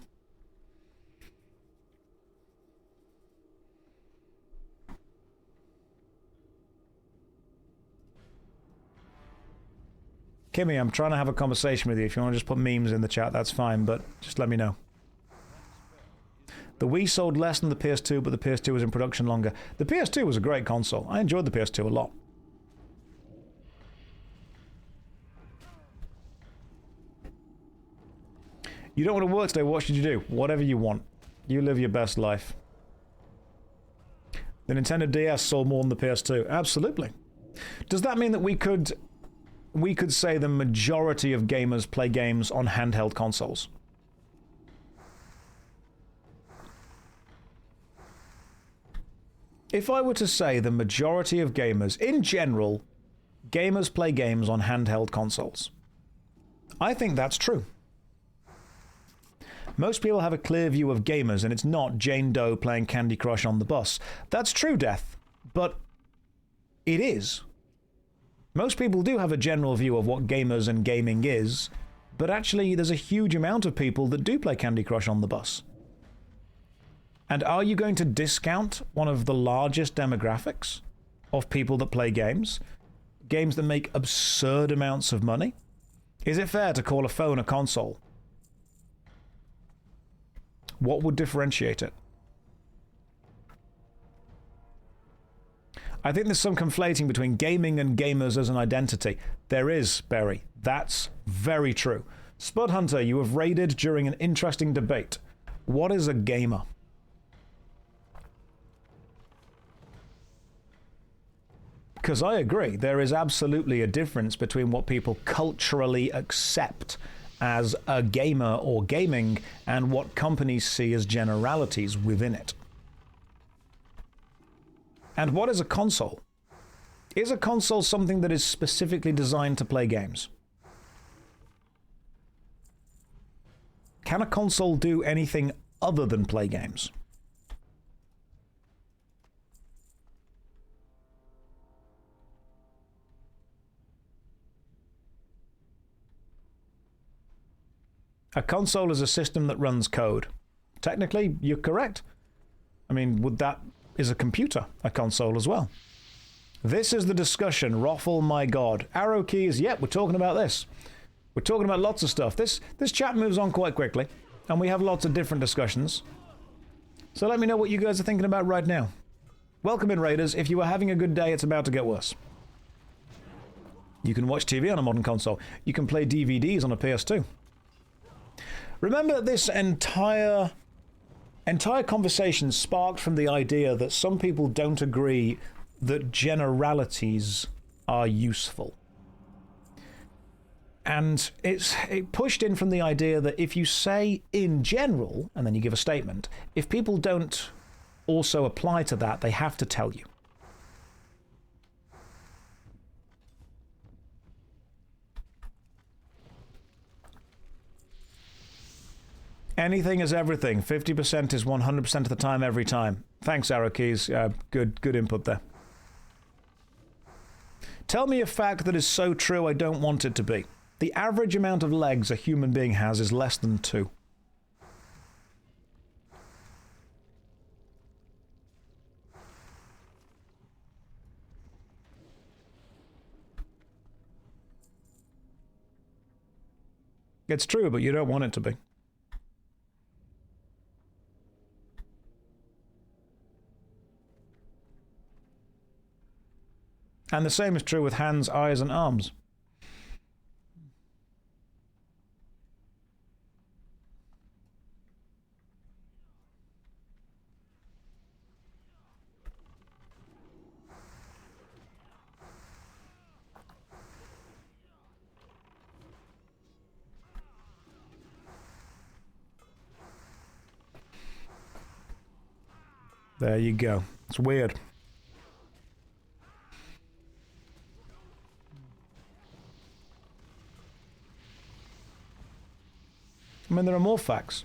Kimmy, I'm trying to have a conversation with you. If you want to just put memes in the chat, that's fine, but just let me know. The Wii sold less than the PS2, but the PS2 was in production longer. The PS2 was a great console. I enjoyed the PS2 a lot. You don't want to work today, what should you do? Whatever you want. You live your best life. The Nintendo DS sold more than the PS2. Absolutely. Does that mean that we could say the majority of gamers play games on handheld consoles? If I were to say the majority of gamers, in general, gamers play games on handheld consoles, I think that's true. Most people have a clear view of gamers, and it's not Jane Doe playing Candy Crush on the bus. That's true, Death, but it is. Most people do have a general view of what gamers and gaming is, but actually there's a huge amount of people that do play Candy Crush on the bus. And are you going to discount one of the largest demographics of people that play games? Games that make absurd amounts of money? Is it fair to call a phone a console? What would differentiate it? I think there's some conflating between gaming and gamers as an identity. There is, Barry. That's very true. Spud Hunter, you have raided during an interesting debate. What is a gamer? Because I agree, there is absolutely a difference between what people culturally accept as a gamer or gaming and what companies see as generalities within it. And what is a console? Is a console something that is specifically designed to play games? Can a console do anything other than play games? A console is a system that runs code. Technically, you're correct. I mean, is a computer a console as well? This is the discussion. Roffle, my god. Arrow keys, yep, we're talking about this. We're talking about lots of stuff. This chat moves on quite quickly, and we have lots of different discussions. So let me know what you guys are thinking about right now. Welcome in, Raiders. If you are having a good day, it's about to get worse. You can watch TV on a modern console. You can play DVDs on a PS2. Remember, this entire conversation sparked from the idea that some people don't agree that generalities are useful. And it pushed in from the idea that if you say in general, and then you give a statement, if people don't also apply to that, they have to tell you. Anything is everything. 50% is 100% of the time, every time. Thanks, Arrowkeys. Good input there. Tell me a fact that is so true I don't want it to be. The average amount of legs a human being has is less than 2. It's true, but you don't want it to be. And the same is true with hands, eyes, and arms. There you go. It's weird. I mean, there are more facts.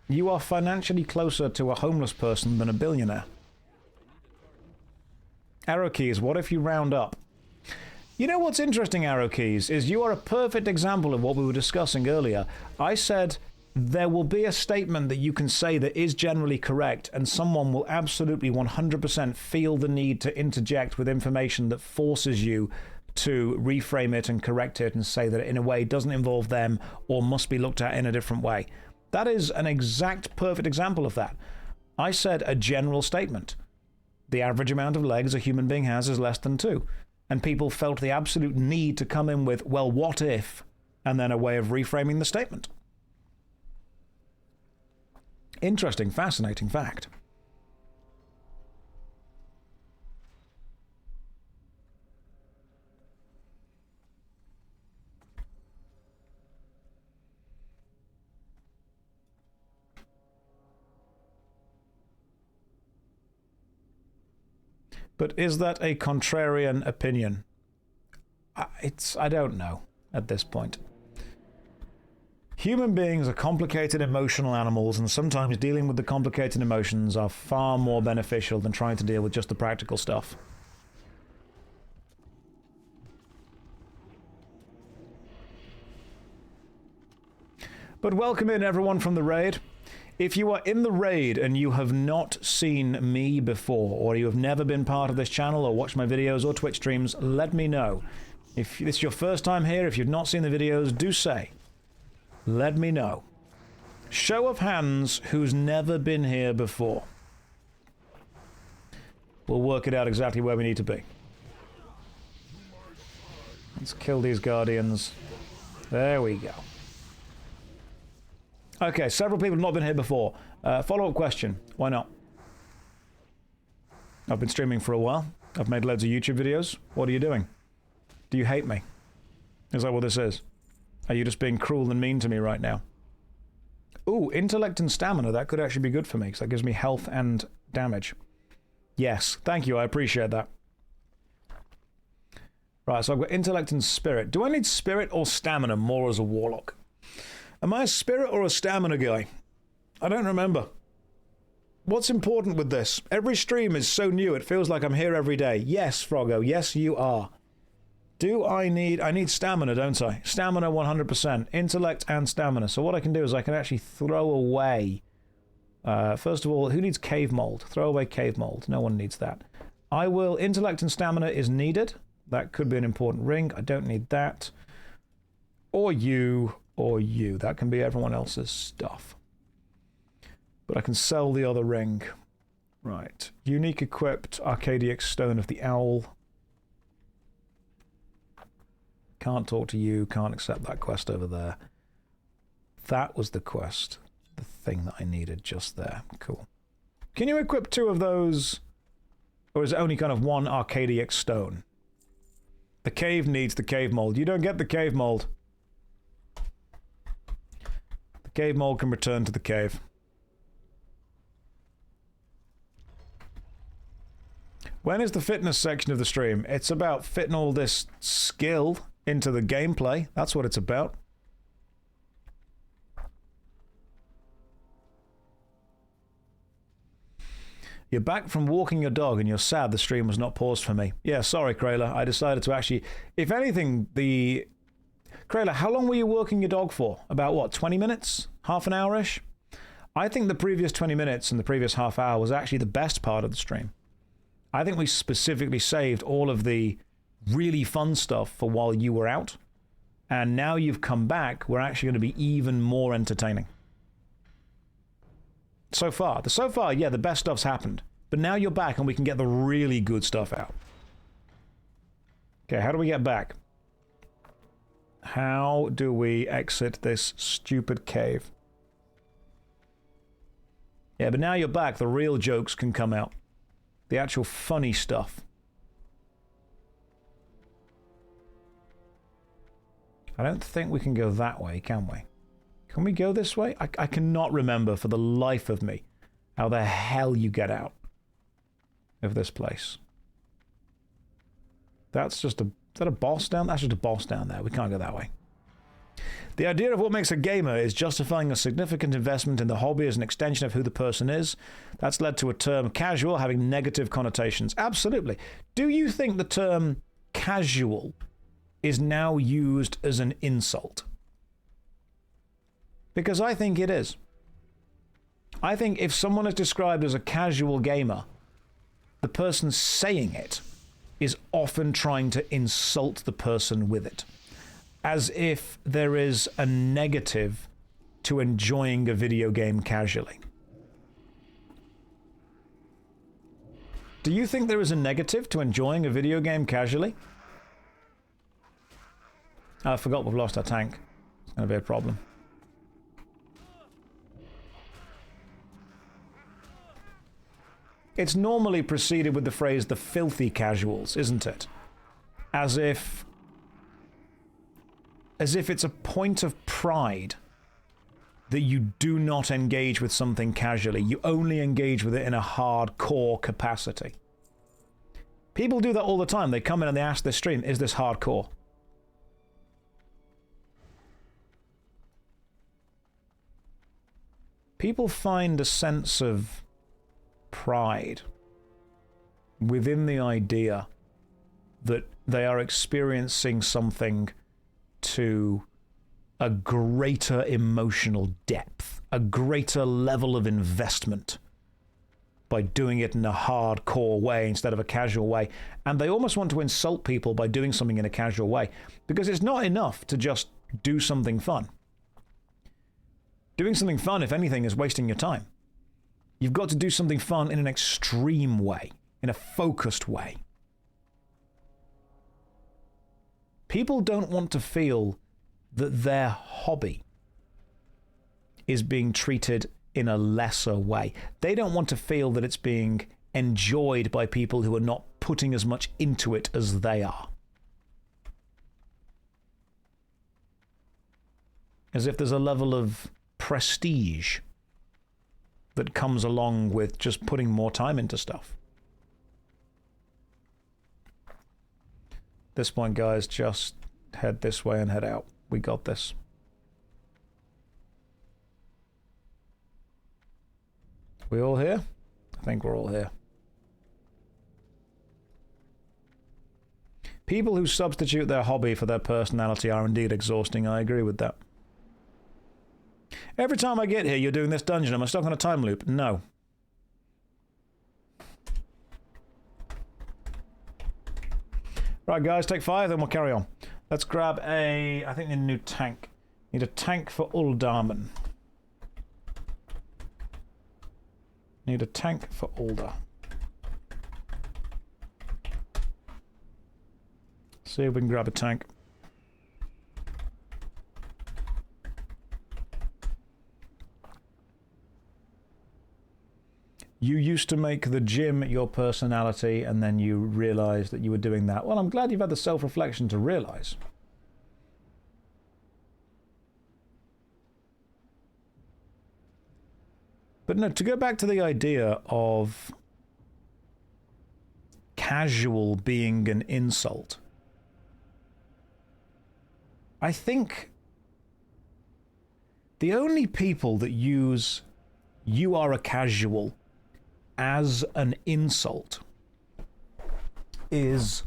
You are financially closer to a homeless person than a billionaire. Arrowkeys, what if you round up? You know what's interesting, Arrowkeys, is you are a perfect example of what we were discussing earlier. I said there will be a statement that you can say that is generally correct, and someone will absolutely 100% feel the need to interject with information that forces you to reframe it and correct it and say that it in a way doesn't involve them or must be looked at in a different way. That is an exact perfect example of that. I said a general statement. The average amount of legs a human being has is less than 2. And people felt the absolute need to come in with, well, what if? And then a way of reframing the statement. Interesting, fascinating fact. But is that a contrarian opinion? I don't know at this point. Human beings are complicated emotional animals, and sometimes dealing with the complicated emotions are far more beneficial than trying to deal with just the practical stuff. But welcome in everyone from the raid. If you are in the raid and you have not seen me before, or you have never been part of this channel or watched my videos or Twitch streams, let me know. If this is your first time here, if you've not seen the videos, do say. Let me know. Show of hands who's never been here before. We'll work it out exactly where we need to be. Let's kill these guardians. There we go. Okay, several people have not been here before. Follow-up question. Why not? I've been streaming for a while. I've made loads of YouTube videos. What are you doing? Do you hate me? Is that what this is? Are you just being cruel and mean to me right now? Ooh, intellect and stamina. That could actually be good for me, because that gives me health and damage. Yes, thank you. I appreciate that. Right, so I've got intellect and spirit. Do I need spirit or stamina more as a warlock? Am I a spirit or a stamina guy? I don't remember. What's important with this? Every stream is so new, it feels like I'm here every day. Yes, Froggo, yes you are. Do I need stamina, don't I? Stamina 100%. Intellect and stamina. So what I can do is I can actually throw away... first of all, who needs cave mold? Throw away cave mold. No one needs that. I will... Intellect and stamina is needed. That could be an important ring. I don't need that. Or you... or you. That can be everyone else's stuff. But I can sell the other ring. Right. Unique equipped Arcadiac Stone of the Owl. Can't talk to you. Can't accept that quest over there. That was the quest. The thing that I needed just there. Cool. Can you equip 2 of those? Or is it only kind of 1 Arcadiac Stone? The cave needs the cave mold. You don't get the cave mold. The cave mold can return to the cave. When is the fitness section of the stream? It's about fitting all this skill into the gameplay. That's what it's about. You're back from walking your dog and you're sad the stream was not paused for me. Yeah, sorry, Krayla. I decided to actually... If anything, Krayla, how long were you walking your dog for? About, what, 20 minutes? Half an hour-ish? I think the previous 20 minutes and the previous half hour was actually the best part of the stream. I think we specifically saved all of the really fun stuff for while you were out. And now you've come back, we're actually going to be even more entertaining. So far, yeah, the best stuff's happened. But now you're back and we can get the really good stuff out. Okay, how do we get back? How do we exit this stupid cave? Yeah, but now you're back, the real jokes can come out. The actual funny stuff. I don't think we can go that way, can we? Can we go this way? I cannot remember for the life of me how the hell you get out of this place. That's just a... Is that a boss down? That's just a boss down there. We can't go that way. The idea of what makes a gamer is justifying a significant investment in the hobby as an extension of who the person is. That's led to a term casual having negative connotations. Absolutely. Do you think the term casual is now used as an insult? Because I think it is. I think if someone is described as a casual gamer, the person saying it is often trying to insult the person with it. As if there is a negative to enjoying a video game casually. Do you think there is a negative to enjoying a video game casually? I forgot we've lost our tank. It's going to be a problem. It's normally preceded with the phrase, the filthy casuals, isn't it? As if it's a point of pride that you do not engage with something casually. You only engage with it in a hardcore capacity. People do that all the time. They come in and they ask this stream, is this hardcore? People find a sense of pride within the idea that they are experiencing something to a greater emotional depth, a greater level of investment by doing it in a hardcore way instead of a casual way. And they almost want to insult people by doing something in a casual way, because it's not enough to just do something fun. Doing something fun, if anything, is wasting your time. You've got to do something fun in an extreme way, in a focused way. People don't want to feel that their hobby is being treated in a lesser way. They don't want to feel that it's being enjoyed by people who are not putting as much into it as they are. As if there's a level of prestige that comes along with just putting more time into stuff. At this point, guys, just head this way and head out. We got this. We all here? I think we're all here. People who substitute their hobby for their personality are indeed exhausting. I agree with that. Every time I get here, you're doing this dungeon. Am I stuck on a time loop? No. Right, guys, take 5, then we'll carry on. Let's grab a... I think we need a new tank. Need a tank for Uldarman. Need a tank for Ulda. See if we can grab a tank. You used to make the gym your personality, and then you realized that you were doing that. Well, I'm glad you've had the self-reflection to realize. But no, to go back to the idea of casual being an insult, I think the only people that use "you are a casual" as an insult is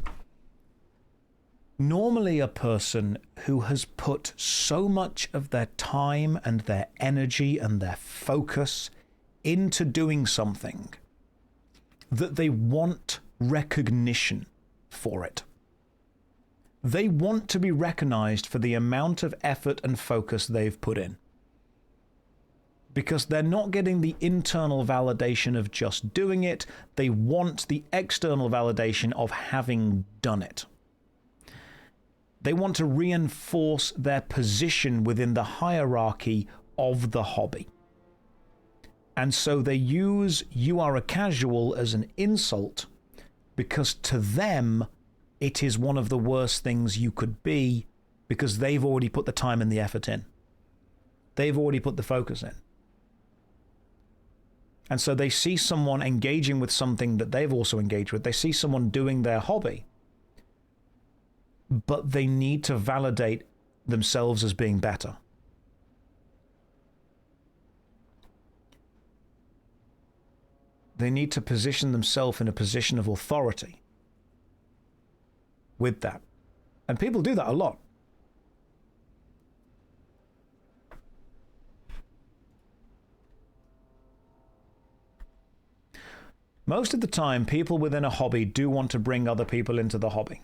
normally a person who has put so much of their time and their energy and their focus into doing something that they want recognition for it. They want to be recognized for the amount of effort and focus they've put in. Because they're not getting the internal validation of just doing it, they want the external validation of having done it. They want to reinforce their position within the hierarchy of the hobby. And so they use "you are a casual" as an insult because to them it is one of the worst things you could be, because they've already put the time and the effort in. They've already put the focus in. And so they see someone engaging with something that they've also engaged with. They see someone doing their hobby, but they need to validate themselves as being better. They need to position themselves in a position of authority with that. And people do that a lot. Most of the time, people within a hobby do want to bring other people into the hobby.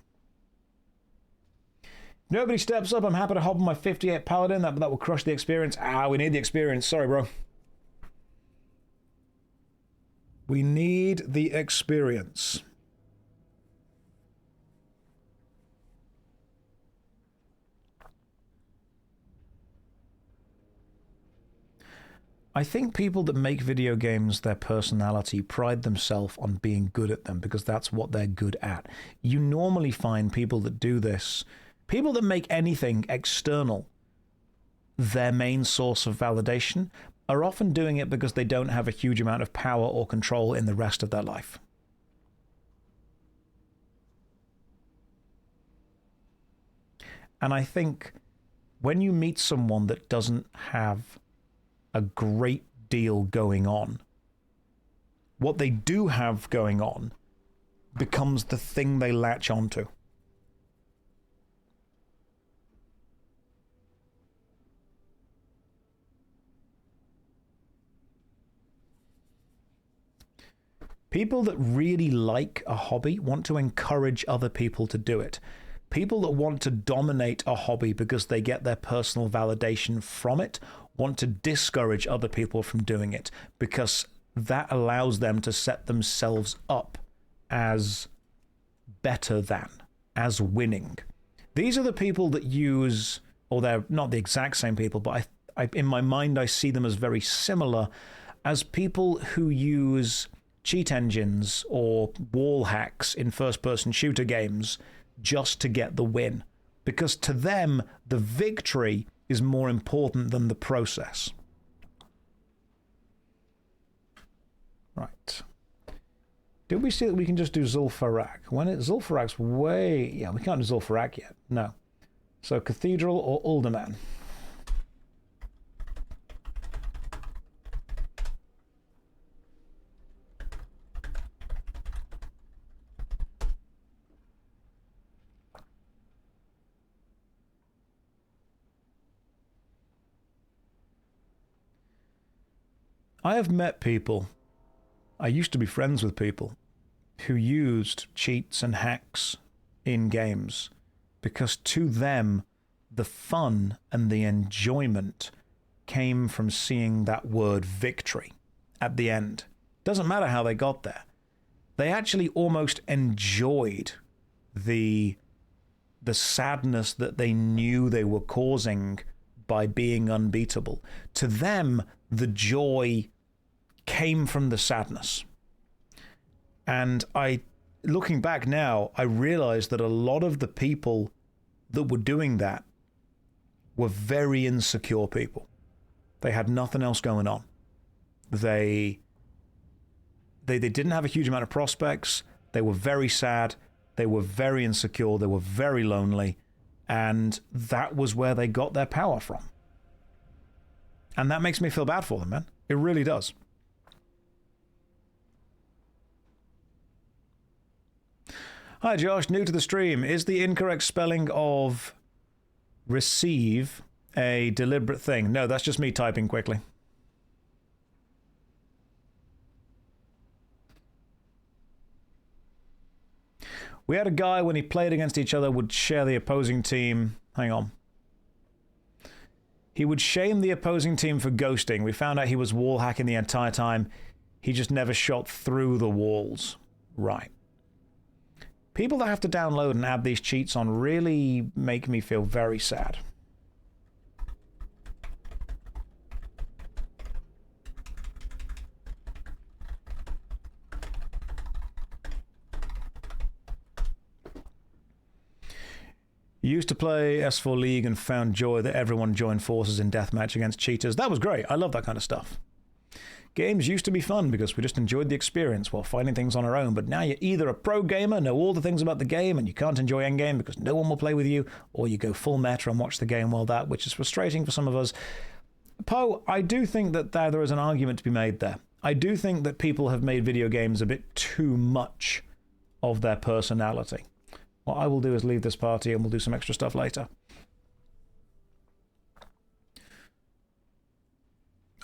Nobody steps up. I'm happy to hop on my 58 Paladin. That will crush the experience. We need the experience. Sorry, bro. We need the experience. I think people that make video games their personality pride themselves on being good at them because that's what they're good at. You normally find people that do this, people that make anything external their main source of validation, are often doing it because they don't have a huge amount of power or control in the rest of their life. And I think when you meet someone that doesn't have a great deal going on, what they do have going on becomes the thing they latch onto. People that really like a hobby want to encourage other people to do it. People that want to dominate a hobby because they get their personal validation from it want to discourage other people from doing it because that allows them to set themselves up as better than, as winning. These are the people that use, or they're not the exact same people, but I in my mind I see them as very similar, as people who use cheat engines or wall hacks in first-person shooter games just to get the win. Because to them, the victory is more important than the process. Right. Did we see that we can just do Zul'Farrak? Zul'Farrak's way... Yeah, we can't do Zul'Farrak yet. No. So Cathedral or Uldaman? I have met people, I used to be friends with people, who used cheats and hacks in games because to them, the fun and the enjoyment came from seeing that word victory at the end. Doesn't matter how they got there. They actually almost enjoyed the sadness that they knew they were causing by being unbeatable. To them, the joy came from the sadness. And looking back now, I realized that a lot of the people that were doing that were very insecure people. They had nothing else going on. They didn't have a huge amount of prospects. They were very sad. They were very insecure. They were very lonely. And that was where they got their power from. And that makes me feel bad for them, man. It really does. Hi Josh, new to the stream. Is the incorrect spelling of receive a deliberate thing? No, that's just me typing quickly. We had a guy, when he played against each other, would share the opposing team. Hang on. He would shame the opposing team for ghosting. We found out he was wall hacking the entire time. He just never shot through the walls. Right. People that have to download and add these cheats on really make me feel very sad. You used to play S4 League and found joy that everyone joined forces in deathmatch against cheaters. That was great. I love that kind of stuff. Games used to be fun because we just enjoyed the experience while finding things on our own, but now you're either a pro gamer, know all the things about the game, and you can't enjoy endgame because no one will play with you, or you go full meta and watch the game while that, which is frustrating for some of us. Poe, I do think that there is an argument to be made there. I do think that people have made video games a bit too much of their personality. What I will do is leave this party and we'll do some extra stuff later.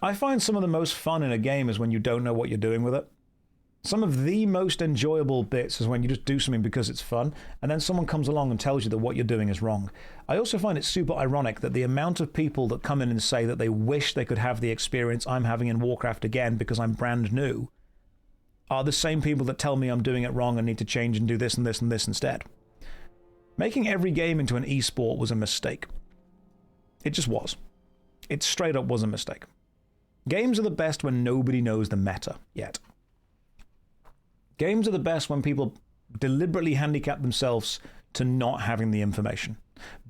I find some of the most fun in a game is when you don't know what you're doing with it. Some of the most enjoyable bits is when you just do something because it's fun, and then someone comes along and tells you that what you're doing is wrong. I also find it super ironic that the amount of people that come in and say that they wish they could have the experience I'm having in Warcraft again because I'm brand new are the same people that tell me I'm doing it wrong and need to change and do this and this and this instead. Making every game into an esport was a mistake. It just was. It straight up was a mistake. Games are the best when nobody knows the meta yet. Games are the best when people deliberately handicap themselves to not having the information.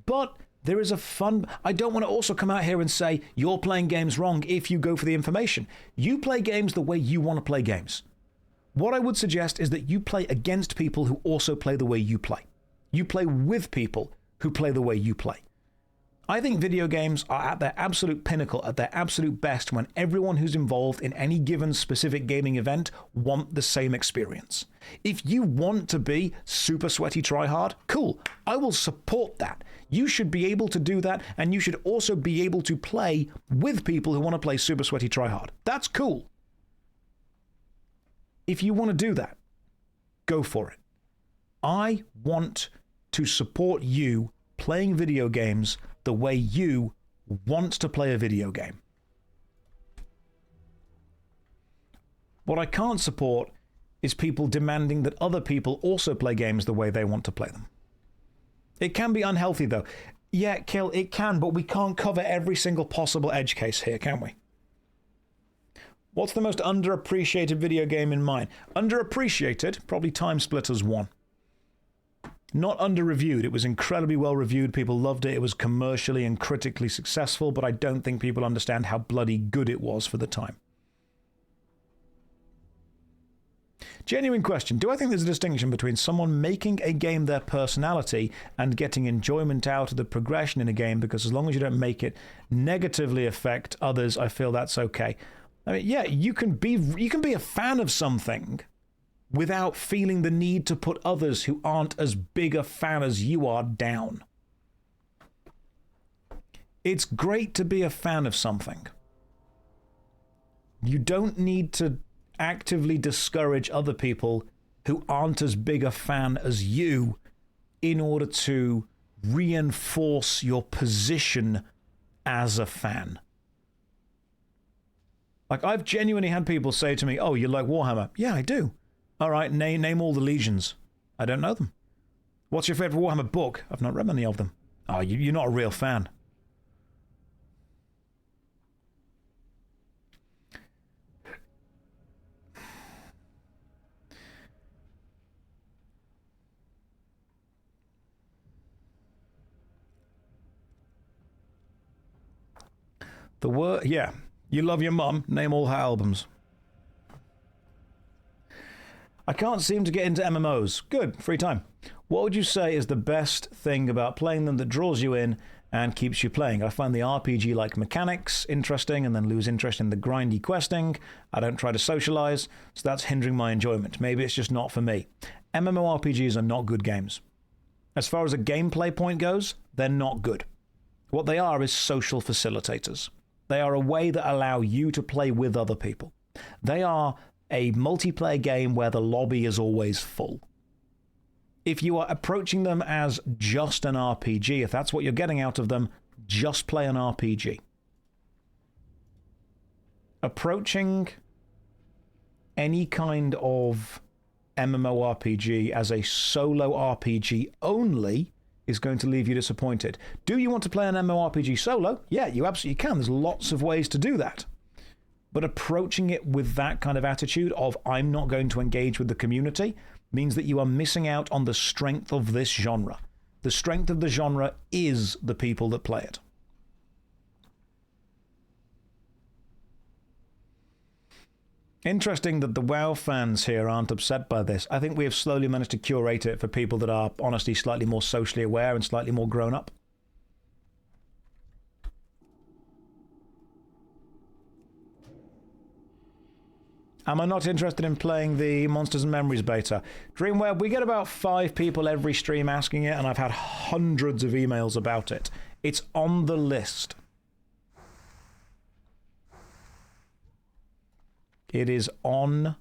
But there is a fun... I don't want to also come out here and say you're playing games wrong if you go for the information. You play games the way you want to play games. What I would suggest is that you play against people who also play the way you play. You play with people who play the way you play. I think video games are at their absolute pinnacle, at their absolute best, when everyone who's involved in any given specific gaming event want the same experience. If you want to be super sweaty tryhard, cool. I will support that. You should be able to do that, and you should also be able to play with people who want to play super sweaty tryhard. That's cool. If you want to do that, go for it. I want to support you playing video games the way you want to play a video game. What I can't support is people demanding that other people also play games the way they want to play them. It can be unhealthy though. Yeah, Kill, it can, but we can't cover every single possible edge case here, can we? What's the most underappreciated video game in mine? Underappreciated? Probably Time Splitters 1. Not under-reviewed. It was incredibly well-reviewed. People loved it. It was commercially and critically successful, but I don't think people understand how bloody good it was for the time. Genuine question. Do I think there's a distinction between someone making a game their personality and getting enjoyment out of the progression in a game? Because as long as you don't make it negatively affect others, I feel that's okay. I mean, yeah, you can be a fan of something without feeling the need to put others who aren't as big a fan as you are down. It's great to be a fan of something. You don't need to actively discourage other people who aren't as big a fan as you in order to reinforce your position as a fan. Like, I've genuinely had people say to me, oh, you like Warhammer? Yeah, I do. All right, name all the legions. I don't know them. What's your favorite Warhammer book? I've not read many of them. Oh, you're not a real fan. The word, yeah. You love your mum, name all her albums. I can't seem to get into MMOs. Good, free time. What would you say is the best thing about playing them that draws you in and keeps you playing? I find the RPG-like mechanics interesting and then lose interest in the grindy questing. I don't try to socialize, so that's hindering my enjoyment. Maybe it's just not for me. MMORPGs are not good games. As far as a gameplay point goes, they're not good. What they are is social facilitators. They are a way that allow you to play with other people. They are a multiplayer game where the lobby is always full. If you are approaching them as just an RPG, if that's what you're getting out of them, just play an RPG. Approaching any kind of MMORPG as a solo RPG only is going to leave you disappointed. Do you want to play an MMORPG solo? Yeah, you absolutely can. There's lots of ways to do that. But approaching it with that kind of attitude of I'm not going to engage with the community means that you are missing out on the strength of this genre. The strength of the genre is the people that play it. Interesting that the WoW fans here aren't upset by this. I think we have slowly managed to curate it for people that are honestly slightly more socially aware and slightly more grown up. Am I not interested in playing the Monsters and Memories beta? Dreamweb, we get about 5 people every stream asking it, and I've had hundreds of emails about it. It's on the list. It is on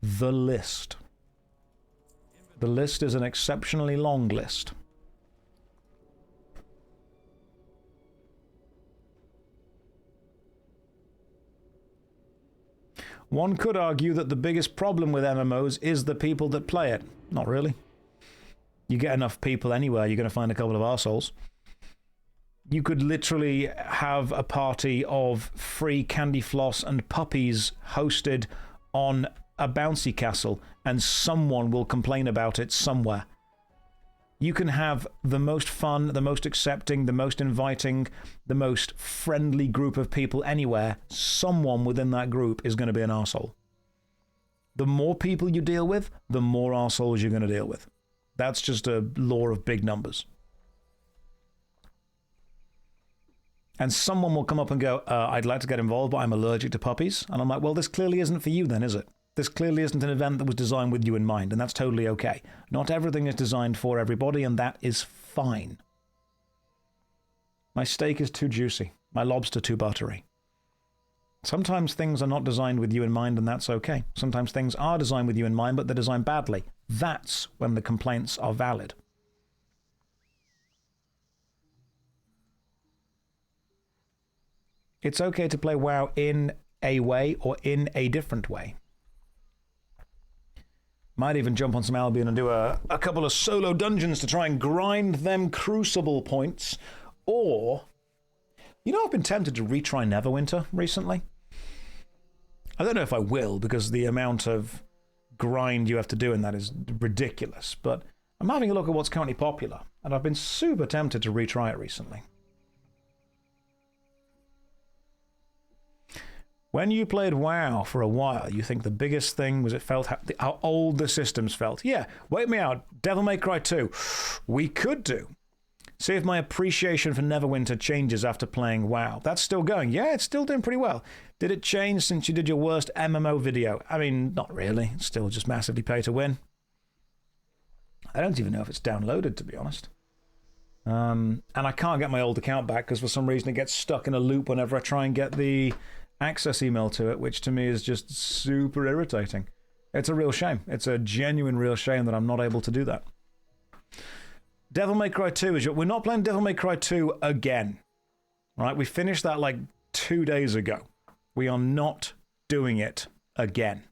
the list. The list is an exceptionally long list. One could argue that the biggest problem with MMOs is the people that play it. Not really. You get enough people anywhere, you're going to find a couple of arseholes. You could literally have a party of free candy floss and puppies hosted on a bouncy castle, and someone will complain about it somewhere. You can have the most fun, the most accepting, the most inviting, the most friendly group of people anywhere. Someone within that group is going to be an arsehole. The more people you deal with, the more arseholes you're going to deal with. That's just a law of big numbers. And someone will come up and go, I'd like to get involved, but I'm allergic to puppies. And I'm like, well, this clearly isn't for you then, is it? This clearly isn't an event that was designed with you in mind, and that's totally okay. Not everything is designed for everybody, and that is fine. My steak is too juicy. My lobster too buttery. Sometimes things are not designed with you in mind, and that's okay. Sometimes things are designed with you in mind, but they're designed badly. That's when the complaints are valid. It's okay to play WoW in a way or in a different way. Might even jump on some Albion and do a couple of solo dungeons to try and grind them Crucible points. Or, you know, I've been tempted to retry Neverwinter recently. I don't know if I will, because the amount of grind you have to do in that is ridiculous. But I'm having a look at what's currently popular, and I've been super tempted to retry it recently. When you played WoW for a while, you think the biggest thing was it felt how old the systems felt. Yeah, wait me out. Devil May Cry 2. We could do. See if my appreciation for Neverwinter changes after playing WoW. That's still going. Yeah, it's still doing pretty well. Did it change since you did your worst MMO video? I mean, not really. It's still just massively pay to win. I don't even know if it's downloaded, to be honest. And I can't get my old account back because for some reason it gets stuck in a loop whenever I try and get the access email to it, which to me is just super irritating. It's a real shame. It's a genuine real shame that I'm not able to do that. Devil May Cry 2 is we're not playing Devil May Cry 2 again. Right? We finished that like 2 days ago. We are not doing it again.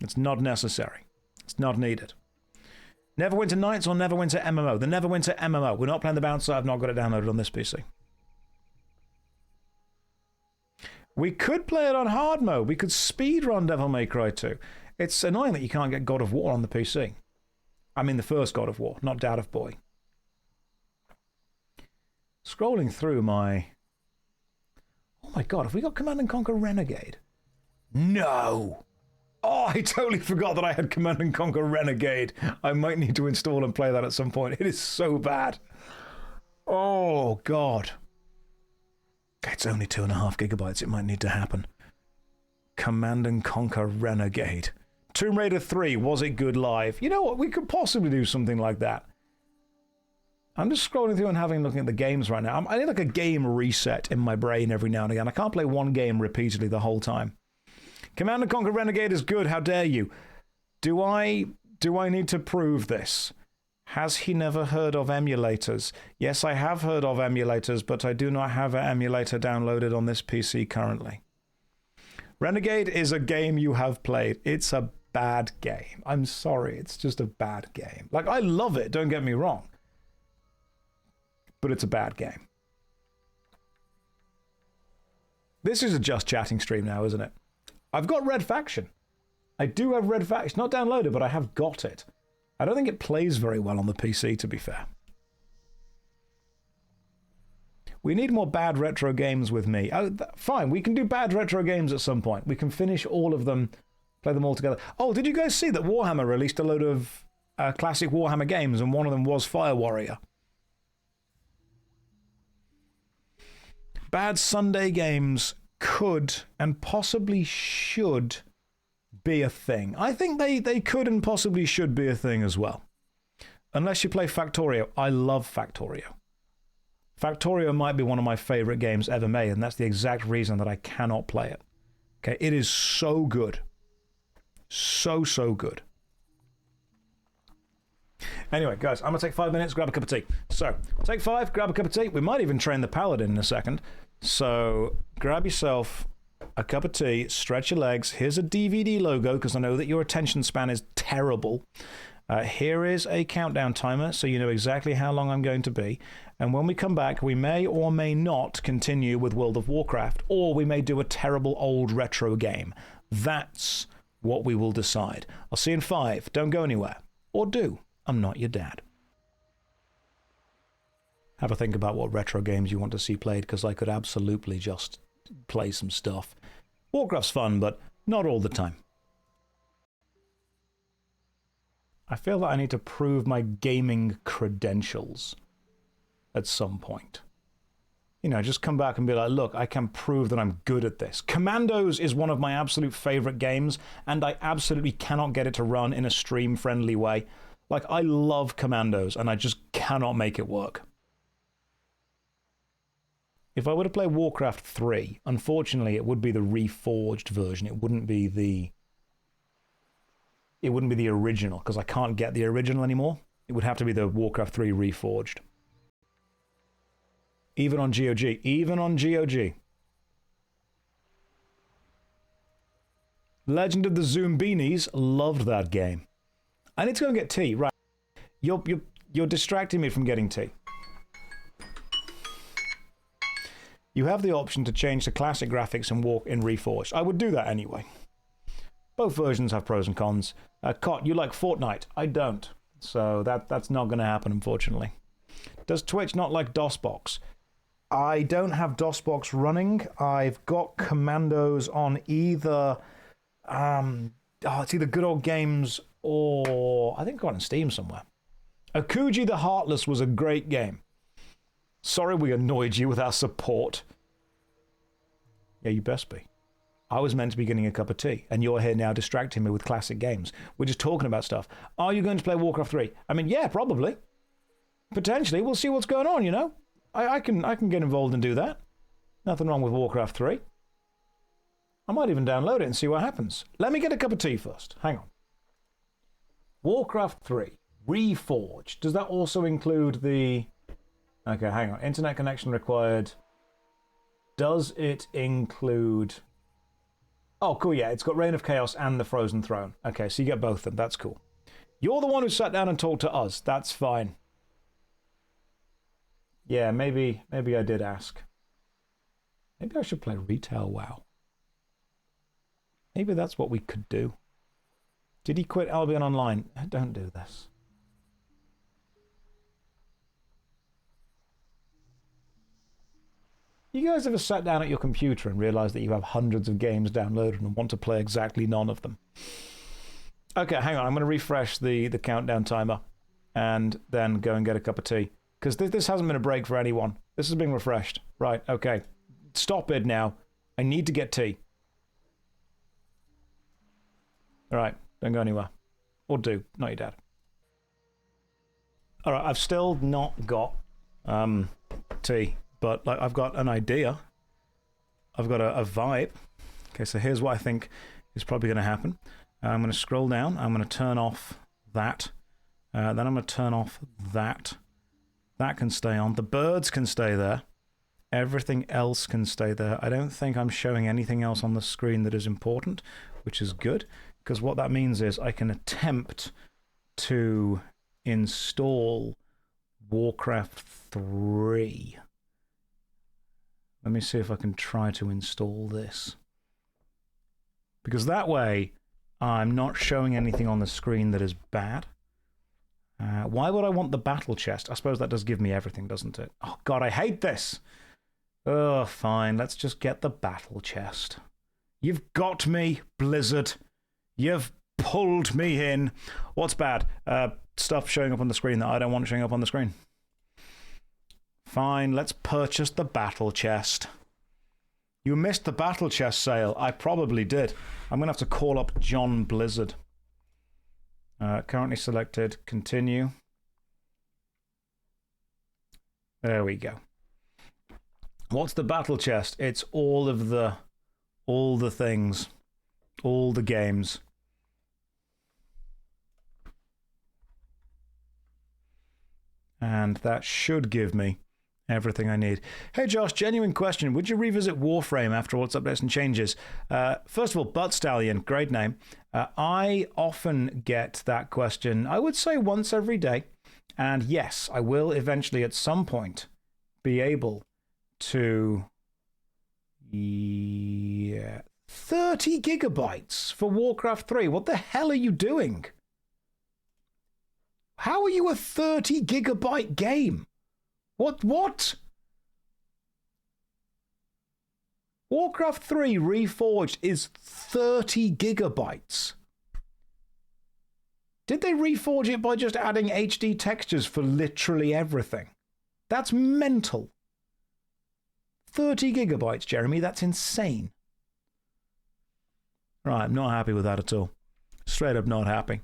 It's not necessary. It's not needed. Neverwinter Nights or Neverwinter MMO? The Neverwinter MMO. We're not playing the bouncer. I've not got it downloaded on this PC. We could play it on hard mode. We could speedrun Devil May Cry 2. It's annoying that you can't get God of War on the PC. I mean the first God of War, not Dad of Boy. Scrolling through my... Oh my god, have we got Command & Conquer Renegade? No! Oh, I totally forgot that I had Command & Conquer Renegade. I might need to install and play that at some point. It is so bad. Oh, god. It's only 2.5 gigabytes. It might need to happen. Command & Conquer Renegade. Tomb Raider 3, was it good live? You know what? We could possibly do something like that. I'm just scrolling through and looking at the games right now. I need like a game reset in my brain every now and again. I can't play one game repeatedly the whole time. Command & Conquer Renegade is good. How dare you? Do I need to prove this? Has he never heard of emulators? Yes, I have heard of emulators, but I do not have an emulator downloaded on this PC currently. Renegade is a game you have played. It's a bad game. I'm sorry, it's just a bad game. Like, I love it, don't get me wrong. But it's a bad game. This is a just chatting stream now, isn't it? I've got Red Faction. I do have Red Faction. It's not downloaded, but I have got it. I don't think it plays very well on the PC, to be fair. We need more bad retro games with me. Oh, fine, we can do bad retro games at some point. We can finish all of them, play them all together. Oh, did you guys see that Warhammer released a load of classic Warhammer games, and one of them was Fire Warrior? Bad Sunday games could and possibly should be a thing. I think they could and possibly should be a thing as well. Unless you play Factorio. I love Factorio. Factorio might be one of my favorite games ever made, and that's the exact reason that I cannot play it. Okay, it is so good. So good. Anyway, guys, I'm going to take 5 minutes, grab a cup of tea. So, take 5, grab a cup of tea. We might even train the Paladin in a second. So, grab yourself a cup of tea, stretch your legs. Here's a DVD logo, because I know that your attention span is terrible. Here is a countdown timer, so you know exactly how long I'm going to be. And when we come back, we may or may not continue with World of Warcraft, or we may do a terrible old retro game. That's what we will decide. I'll see you in 5. Don't go anywhere. Or do. I'm not your dad. Have a think about what retro games you want to see played, because I could absolutely just play some stuff. Warcraft's fun, but not all the time. I feel that I need to prove my gaming credentials at some point. You know, just come back and be like, look, I can prove that I'm good at this. Commandos is one of my absolute favorite games, and I absolutely cannot get it to run in a stream-friendly way. Like, I love Commandos, and I just cannot make it work. If I were to play Warcraft 3, unfortunately, it would be the Reforged version. It wouldn't be the original, because I can't get the original anymore. It would have to be the Warcraft 3 Reforged. Even on GOG. Even on GOG. Legend of the Zoombinis. Loved that game. I need to go and get tea. Right. You're distracting me from getting tea. You have the option to change the classic graphics and walk in Reforged. I would do that anyway. Both versions have pros and cons. Cot, you like Fortnite? I don't. So that's not going to happen, unfortunately. Does Twitch not like DOSBox? I don't have DOSBox running. I've got Commandos on either... it's either Good Old Games or... I think I got it on Steam somewhere. Akuji the Heartless was a great game. Sorry we annoyed you with our support. Yeah, you best be. I was meant to be getting a cup of tea, and you're here now distracting me with classic games. We're just talking about stuff. Are you going to play Warcraft 3? I mean, yeah, probably. Potentially. We'll see what's going on, you know? I can get involved and do that. Nothing wrong with Warcraft 3. I might even download it and see what happens. Let me get a cup of tea first. Hang on. Warcraft 3. Reforged. Does that also include the... Okay, hang on. Internet connection required. Does it include... Oh, cool, yeah. It's got Reign of Chaos and the Frozen Throne. Okay, so you get both of them. That's cool. You're the one who sat down and talked to us. That's fine. Yeah, maybe I did ask. Maybe I should play Retail WoW. Maybe that's what we could do. Did he quit Albion Online? Don't do this. You guys ever sat down at your computer and realized that you have hundreds of games downloaded and want to play exactly none of them? Okay, hang on. I'm going to refresh the countdown timer and then go and get a cup of tea. Because this hasn't been a break for anyone. This is being refreshed. Right, okay. Stop it now. I need to get tea. All right. Don't go anywhere. Or do. Not your dad. Alright, I've still not got tea. But like, I've got an idea. I've got a vibe. Okay, so here's what I think is probably going to happen. I'm going to scroll down. I'm going to turn off that. Then I'm going to turn off that. That can stay on. The birds can stay there. Everything else can stay there. I don't think I'm showing anything else on the screen that is important, which is good, because what that means is I can attempt to install Warcraft 3. Let me see if I can try to install this. Because that way, I'm not showing anything on the screen that is bad. Why would I want the battle chest? I suppose that does give me everything, doesn't it? Oh, God, I hate this. Oh, fine. Let's just get the battle chest. You've got me, Blizzard. You've pulled me in. What's bad? Stuff showing up on the screen that I don't want showing up on the screen. Fine, let's purchase the battle chest. You missed the battle chest sale. I probably did. I'm going to have to call up John Blizzard. Currently selected. Continue. There we go. What's the battle chest? It's all the things. All the games. And that should give me everything I need. Hey Josh, genuine question. Would you revisit Warframe after all its updates and changes? First of all, Butt Stallion, great name. I often get that question, I would say once every day. And yes, I will eventually at some point be able to... 30 gigabytes for Warcraft 3. What the hell are you doing? How are you a 30 gigabyte game? What? Warcraft 3 Reforged is 30 gigabytes. Did they reforge it by just adding HD textures for literally everything? That's mental. 30 gigabytes, Jeremy, that's insane. Right, I'm not happy with that at all. Straight up not happy.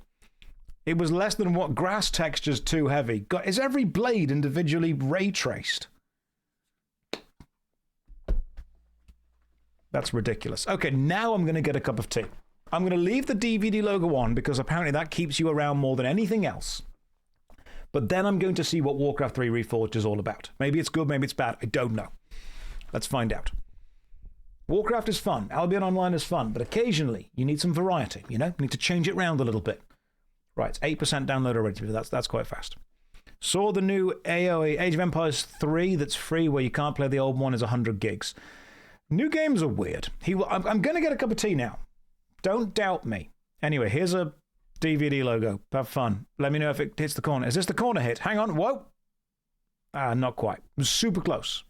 It was less than what grass texture's too heavy. God, is every blade individually ray traced? That's ridiculous. Okay, now I'm going to get a cup of tea. I'm going to leave the DVD logo on because apparently that keeps you around more than anything else. But then I'm going to see what Warcraft 3 Reforged is all about. Maybe it's good, maybe it's bad. I don't know. Let's find out. Warcraft is fun. Albion Online is fun. But occasionally, you need some variety, you know? You need to change it around a little bit. Right, it's 8% download already. That's quite fast. Saw the new AOE, Age of Empires 3 that's free where you can't play the old one is 100 gigs. New games are weird. I'm going to get a cup of tea now. Don't doubt me. Anyway, here's a DVD logo. Have fun. Let me know if it hits the corner. Is this the corner hit? Hang on. Whoa. Not quite. It was super close.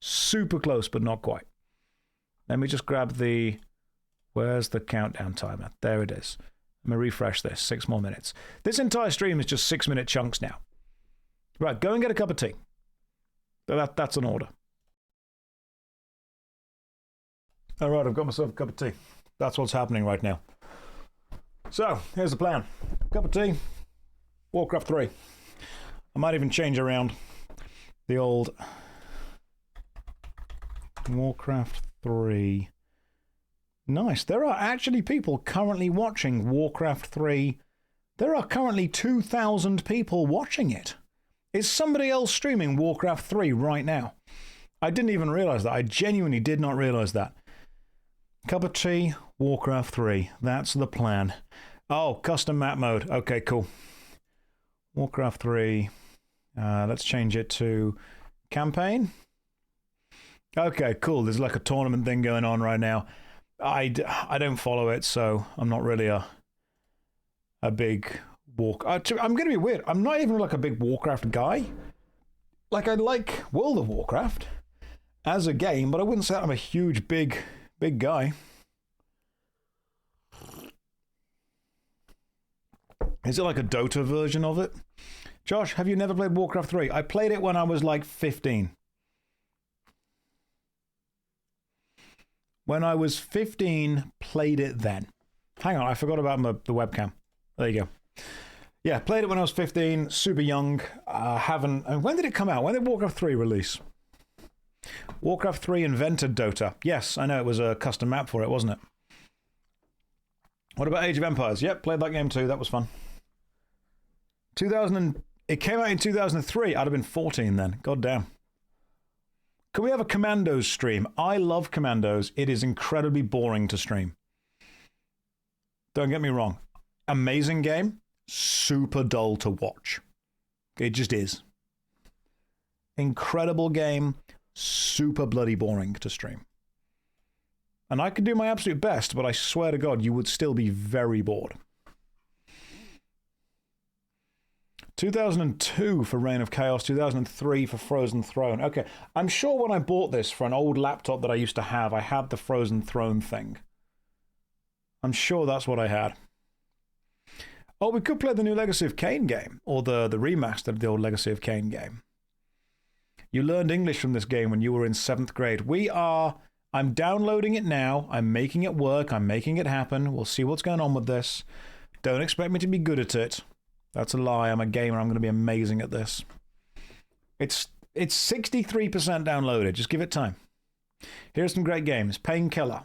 Super close, but not quite. Let me just grab the... Where's the countdown timer? There it is. I'm going to refresh this. 6 more minutes. This entire stream is just 6-minute chunks now. Right, go and get a cup of tea. That's an order. All right, I've got myself a cup of tea. That's what's happening right now. So, here's the plan. Cup of tea, Warcraft 3. I might even change around the old Warcraft 3. Nice. There are actually people currently watching Warcraft 3. There are currently 2,000 people watching it. Is somebody else streaming Warcraft 3 right now? I didn't even realize that. I genuinely did not realize that. Cup of tea, Warcraft 3. That's the plan. Oh, custom map mode. Okay, cool. Warcraft 3. Let's change it to campaign. Okay, cool. There's like a tournament thing going on right now. I don't follow it, so I'm not really a big I'm going to be weird. I'm not even like a big Warcraft guy. Like, I like World of Warcraft as a game, but I wouldn't say I'm a huge, big guy. Is it like a Dota version of it? Josh, have you never played Warcraft 3? I played it when I was like 15. When I was 15, played it then. Hang on, I forgot about the webcam. There you go. Yeah, played it when I was 15, super young. Haven't. And when did it come out? When did Warcraft 3 release? Warcraft 3 invented Dota. Yes, I know, it was a custom map for it, wasn't it? What about Age of Empires? Yep, played that game too. That was fun. It came out in 2003. I'd have been 14 then. God damn. Can we have a Commandos stream? I love Commandos. It is incredibly boring to stream. Don't get me wrong. Amazing game. Super dull to watch. It just is. Incredible game. Super bloody boring to stream. And I could do my absolute best, but I swear to God, you would still be very bored. 2002 for Reign of Chaos, 2003 for Frozen Throne. Okay, I'm sure when I bought this for an old laptop that I used to have, I had the Frozen Throne thing. I'm sure that's what I had. Oh, we could play the new Legacy of Kain game, or the remaster of the old Legacy of Kain game. You learned English from this game when you were in 7th grade. I'm downloading it now. I'm making it work. I'm making it happen. We'll see what's going on with this. Don't expect me to be good at it. That's a lie. I'm a gamer. I'm going to be amazing at this. It's 63% downloaded. Just give it time. Here's some great games. Painkiller.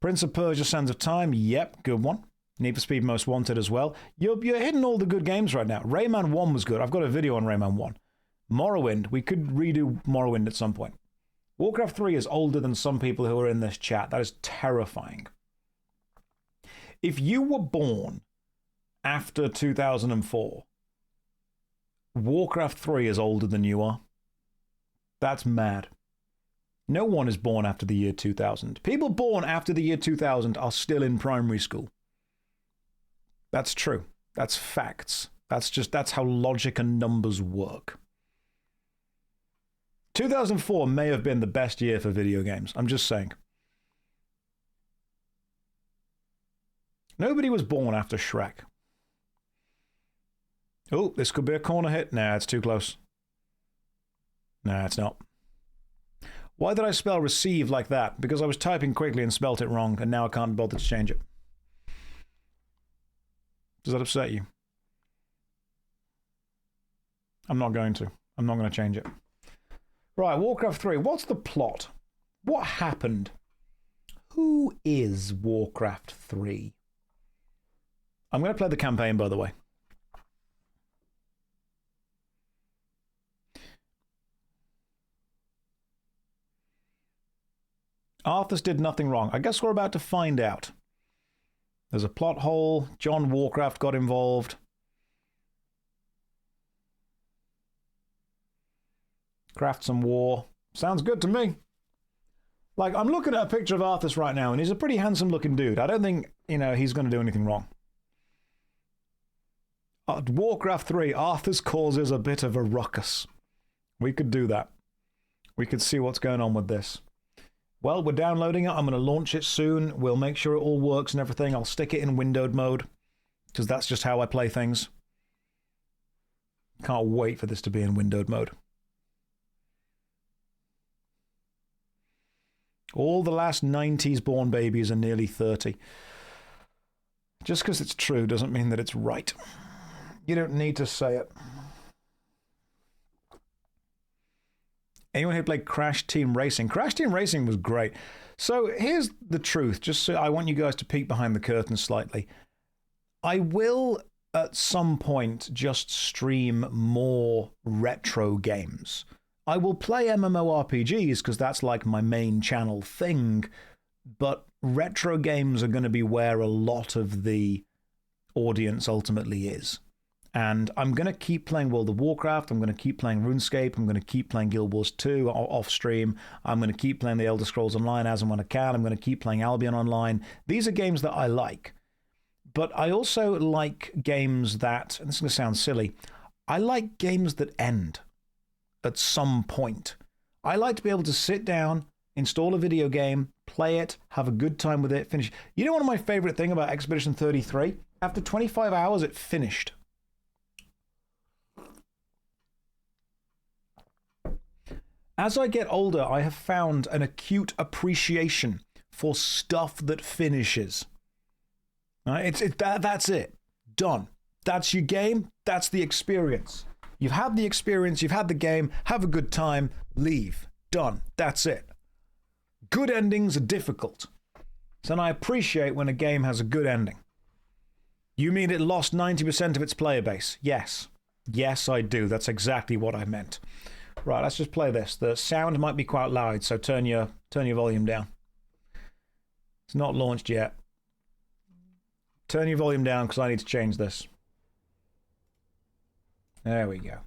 Prince of Persia: Sands of Time. Yep, good one. Need for Speed Most Wanted as well. You're hitting all the good games right now. Rayman 1 was good. I've got a video on Rayman 1. Morrowind. We could redo Morrowind at some point. Warcraft 3 is older than some people who are in this chat. That is terrifying. If you were born after 2004, Warcraft 3 is older than you are. That's mad. No one is born after the year 2000. People born after the year 2000 are still in primary school. That's true. That's facts. That's how logic and numbers work. 2004 may have been the best year for video games. I'm just saying. Nobody was born after Shrek. Oh, this could be a corner hit. Nah, it's too close. Nah, it's not. Why did I spell receive like that? Because I was typing quickly and spelt it wrong, and now I can't bother to change it. Does that upset you? I'm not going to. I'm not going to change it. Right, Warcraft 3. What's the plot? What happened? Who is Warcraft 3? I'm going to play the campaign, by the way. Arthus did nothing wrong. I guess we're about to find out. There's a plot hole. John Warcraft got involved. Craft some war. Sounds good to me. Like, I'm looking at a picture of Arthus right now, and he's a pretty handsome looking dude. I don't think, he's going to do anything wrong. Warcraft 3, Arthus causes a bit of a ruckus. We could do that. We could see what's going on with this. Well, we're downloading it. I'm going to launch it soon. We'll make sure it all works and everything. I'll stick it in windowed mode, because that's just how I play things. Can't wait for this to be in windowed mode. All the last 90s born babies are nearly 30. Just because it's true doesn't mean that it's right. You don't need to say it. Anyone who played Crash Team Racing? Crash Team Racing was great. So here's the truth. Just so I want you guys to peek behind the curtain slightly. I will, at some point, just stream more retro games. I will play MMORPGs because that's like my main channel thing, but retro games are going to be where a lot of the audience ultimately is. And I'm going to keep playing World of Warcraft, I'm going to keep playing RuneScape, I'm going to keep playing Guild Wars 2 off stream, I'm going to keep playing the Elder Scrolls Online as and when I can, I'm going to keep playing Albion Online. These are games that I like. But I also like games that, and this is going to sound silly, I like games that end at some point. I like to be able to sit down, install a video game, play it, have a good time with it, finish. You know one of my favorite things about Expedition 33? After 25 hours, it finished. As I get older, I have found an acute appreciation for stuff that finishes. Right? That's it. Done. That's your game. That's the experience. You've had the experience. You've had the game. Have a good time. Leave. Done. That's it. Good endings are difficult. So I appreciate when a game has a good ending. You mean it lost 90% of its player base? Yes. Yes, I do. That's exactly what I meant. Right, let's just play this. The sound might be quite loud, so turn your volume down. It's not launched yet. Turn your volume down because I need to change this. There we go.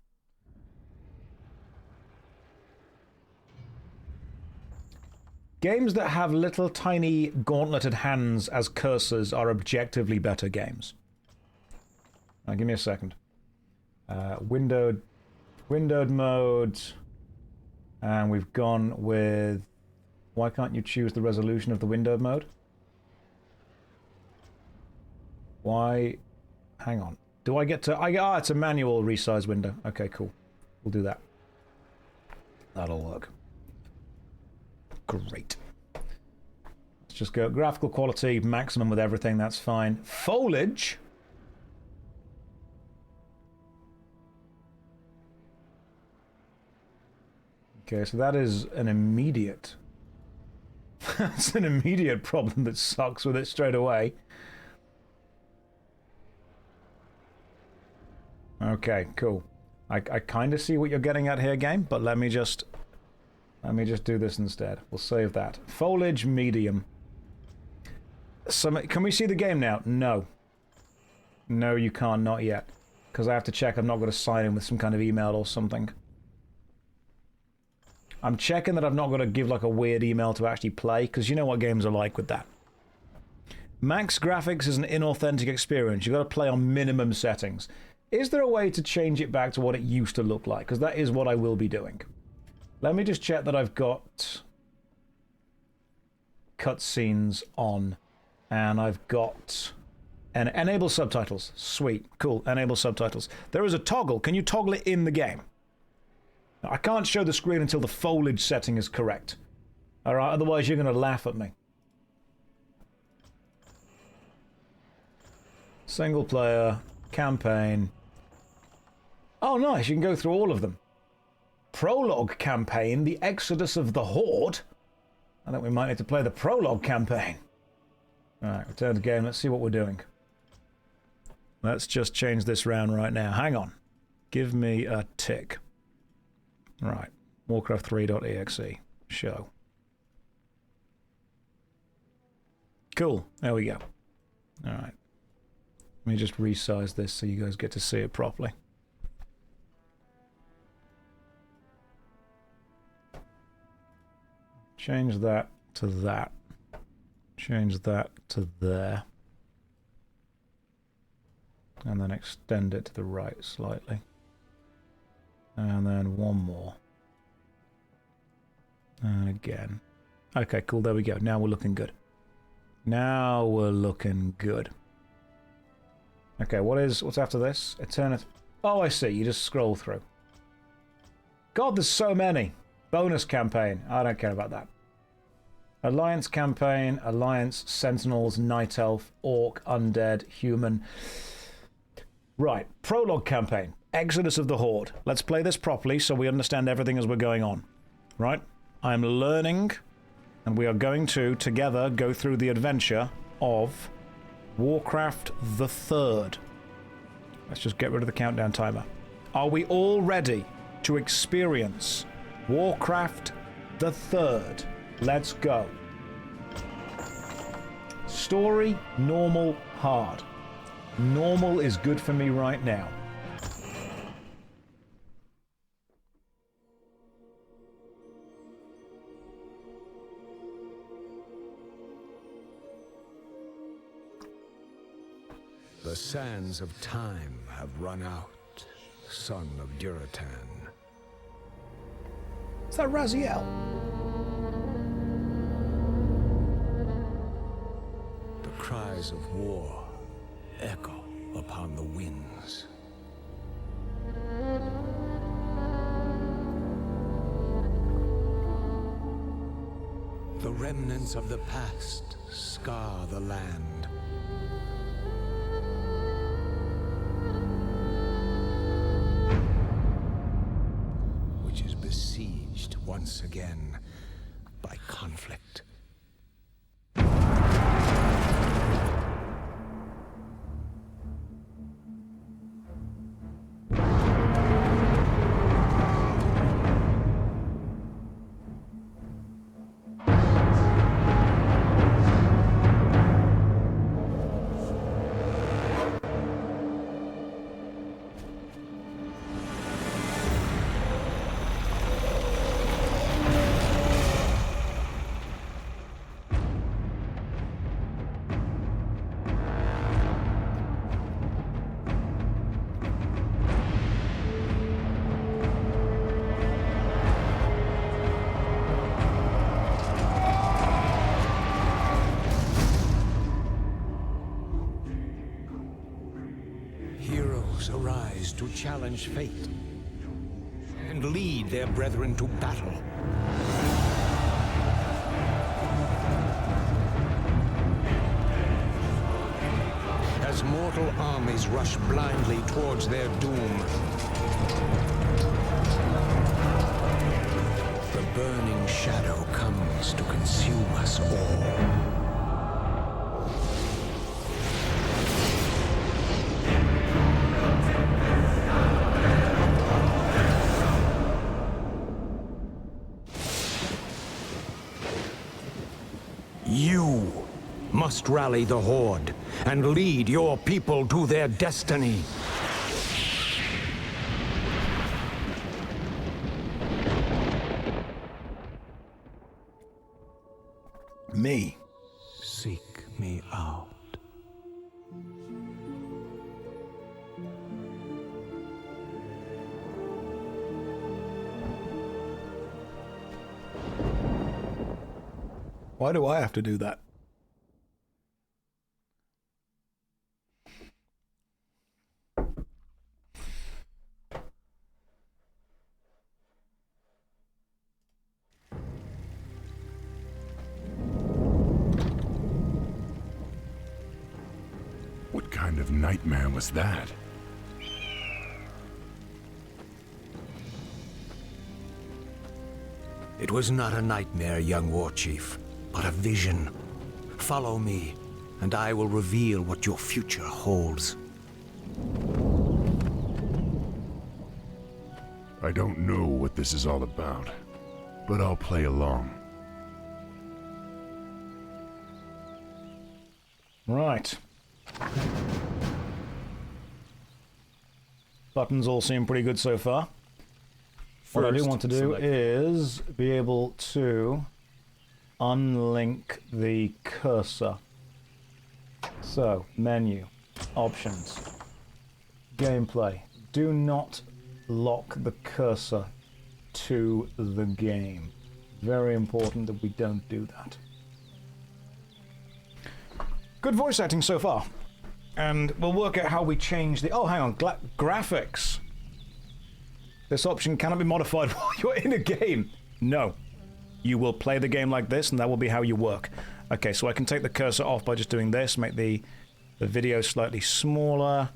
Games that have little tiny gauntleted hands as cursors are objectively better games. Now, give me a second. Windowed mode. And we've gone with... Why can't you choose the resolution of the windowed mode? Why? Hang on. Do I get to... it's a manual resize window. Okay, cool. We'll do that. That'll work. Great. Let's just go graphical quality, maximum with everything, that's fine. Foliage. Okay, so that is an immediate... That's an immediate problem that sucks with it straight away. Okay, cool. I kind of see what you're getting at here, game, but let me just do this instead. We'll save that. Foliage medium. Can we see the game now? No. No, you can't. Not yet. Because I have to check I'm not going to sign in with some kind of email or something. I'm checking that I've not got to give like a weird email to actually play, because you know what games are like with that. Max graphics is an inauthentic experience. You've got to play on minimum settings. Is there a way to change it back to what it used to look like? Because that is what I will be doing. Let me just check that I've got cutscenes on, and I've got enable subtitles. Sweet, cool, enable subtitles. There is a toggle. Can you toggle it in the game? Now, I can't show the screen until the foliage setting is correct. All right, otherwise you're going to laugh at me. Single player, campaign. Oh, nice, you can go through all of them. Prologue campaign, the Exodus of the Horde. I think we might need to play the prologue campaign. Alright, return to game. Let's see what we're doing. Let's just change this round right now. Hang on. Give me a tick. Right. Warcraft3.exe. Show. Cool. There we go. Alright. Let me just resize this so you guys get to see it properly. Change that to that. Change that to there. And then extend it to the right slightly. And then one more. And again. Okay, cool, there we go. Now we're looking good. Now we're looking good. Okay, what's after this? Eternity. Oh, I see, you just scroll through. God, there's so many. Bonus campaign. I don't care about that. Alliance campaign, Alliance, Sentinels, Night Elf, Orc, Undead, Human. Right, prologue campaign, Exodus of the Horde. Let's play this properly so we understand everything as we're going on. Right? I'm learning, and we are going to, together, go through the adventure of Warcraft III. Let's just get rid of the countdown timer. Are we all ready to experience Warcraft III? Let's go. Story, normal, hard. Normal is good for me right now. The sands of time have run out, son of Curating. Is that Raziel? The cries of war echo upon the winds. The remnants of the past scar the land. once again by conflict. Arise to challenge fate and lead their brethren to battle. As mortal armies rush blindly towards their doom, the burning shadow comes to consume us all. You must rally the Horde and lead your people to their destiny. Me. Seek me out. Why do I have to do that? What kind of nightmare was that? It was not a nightmare, young war chief, but a vision. Follow me, and I will reveal what your future holds. I don't know what this is all about, but I'll play along. Right. Buttons all seem pretty good so far. What I do want to do is be able to unlink the cursor. So, menu, options, gameplay. Do not lock the cursor to the game. Very important that we don't do that. Good voice acting so far. And we'll work out how we change the... Oh, hang on. Graphics. This option cannot be modified while you're in a game. No. You will play the game like this, and that will be how you work. Okay, so I can take the cursor off by just doing this, make the video slightly smaller.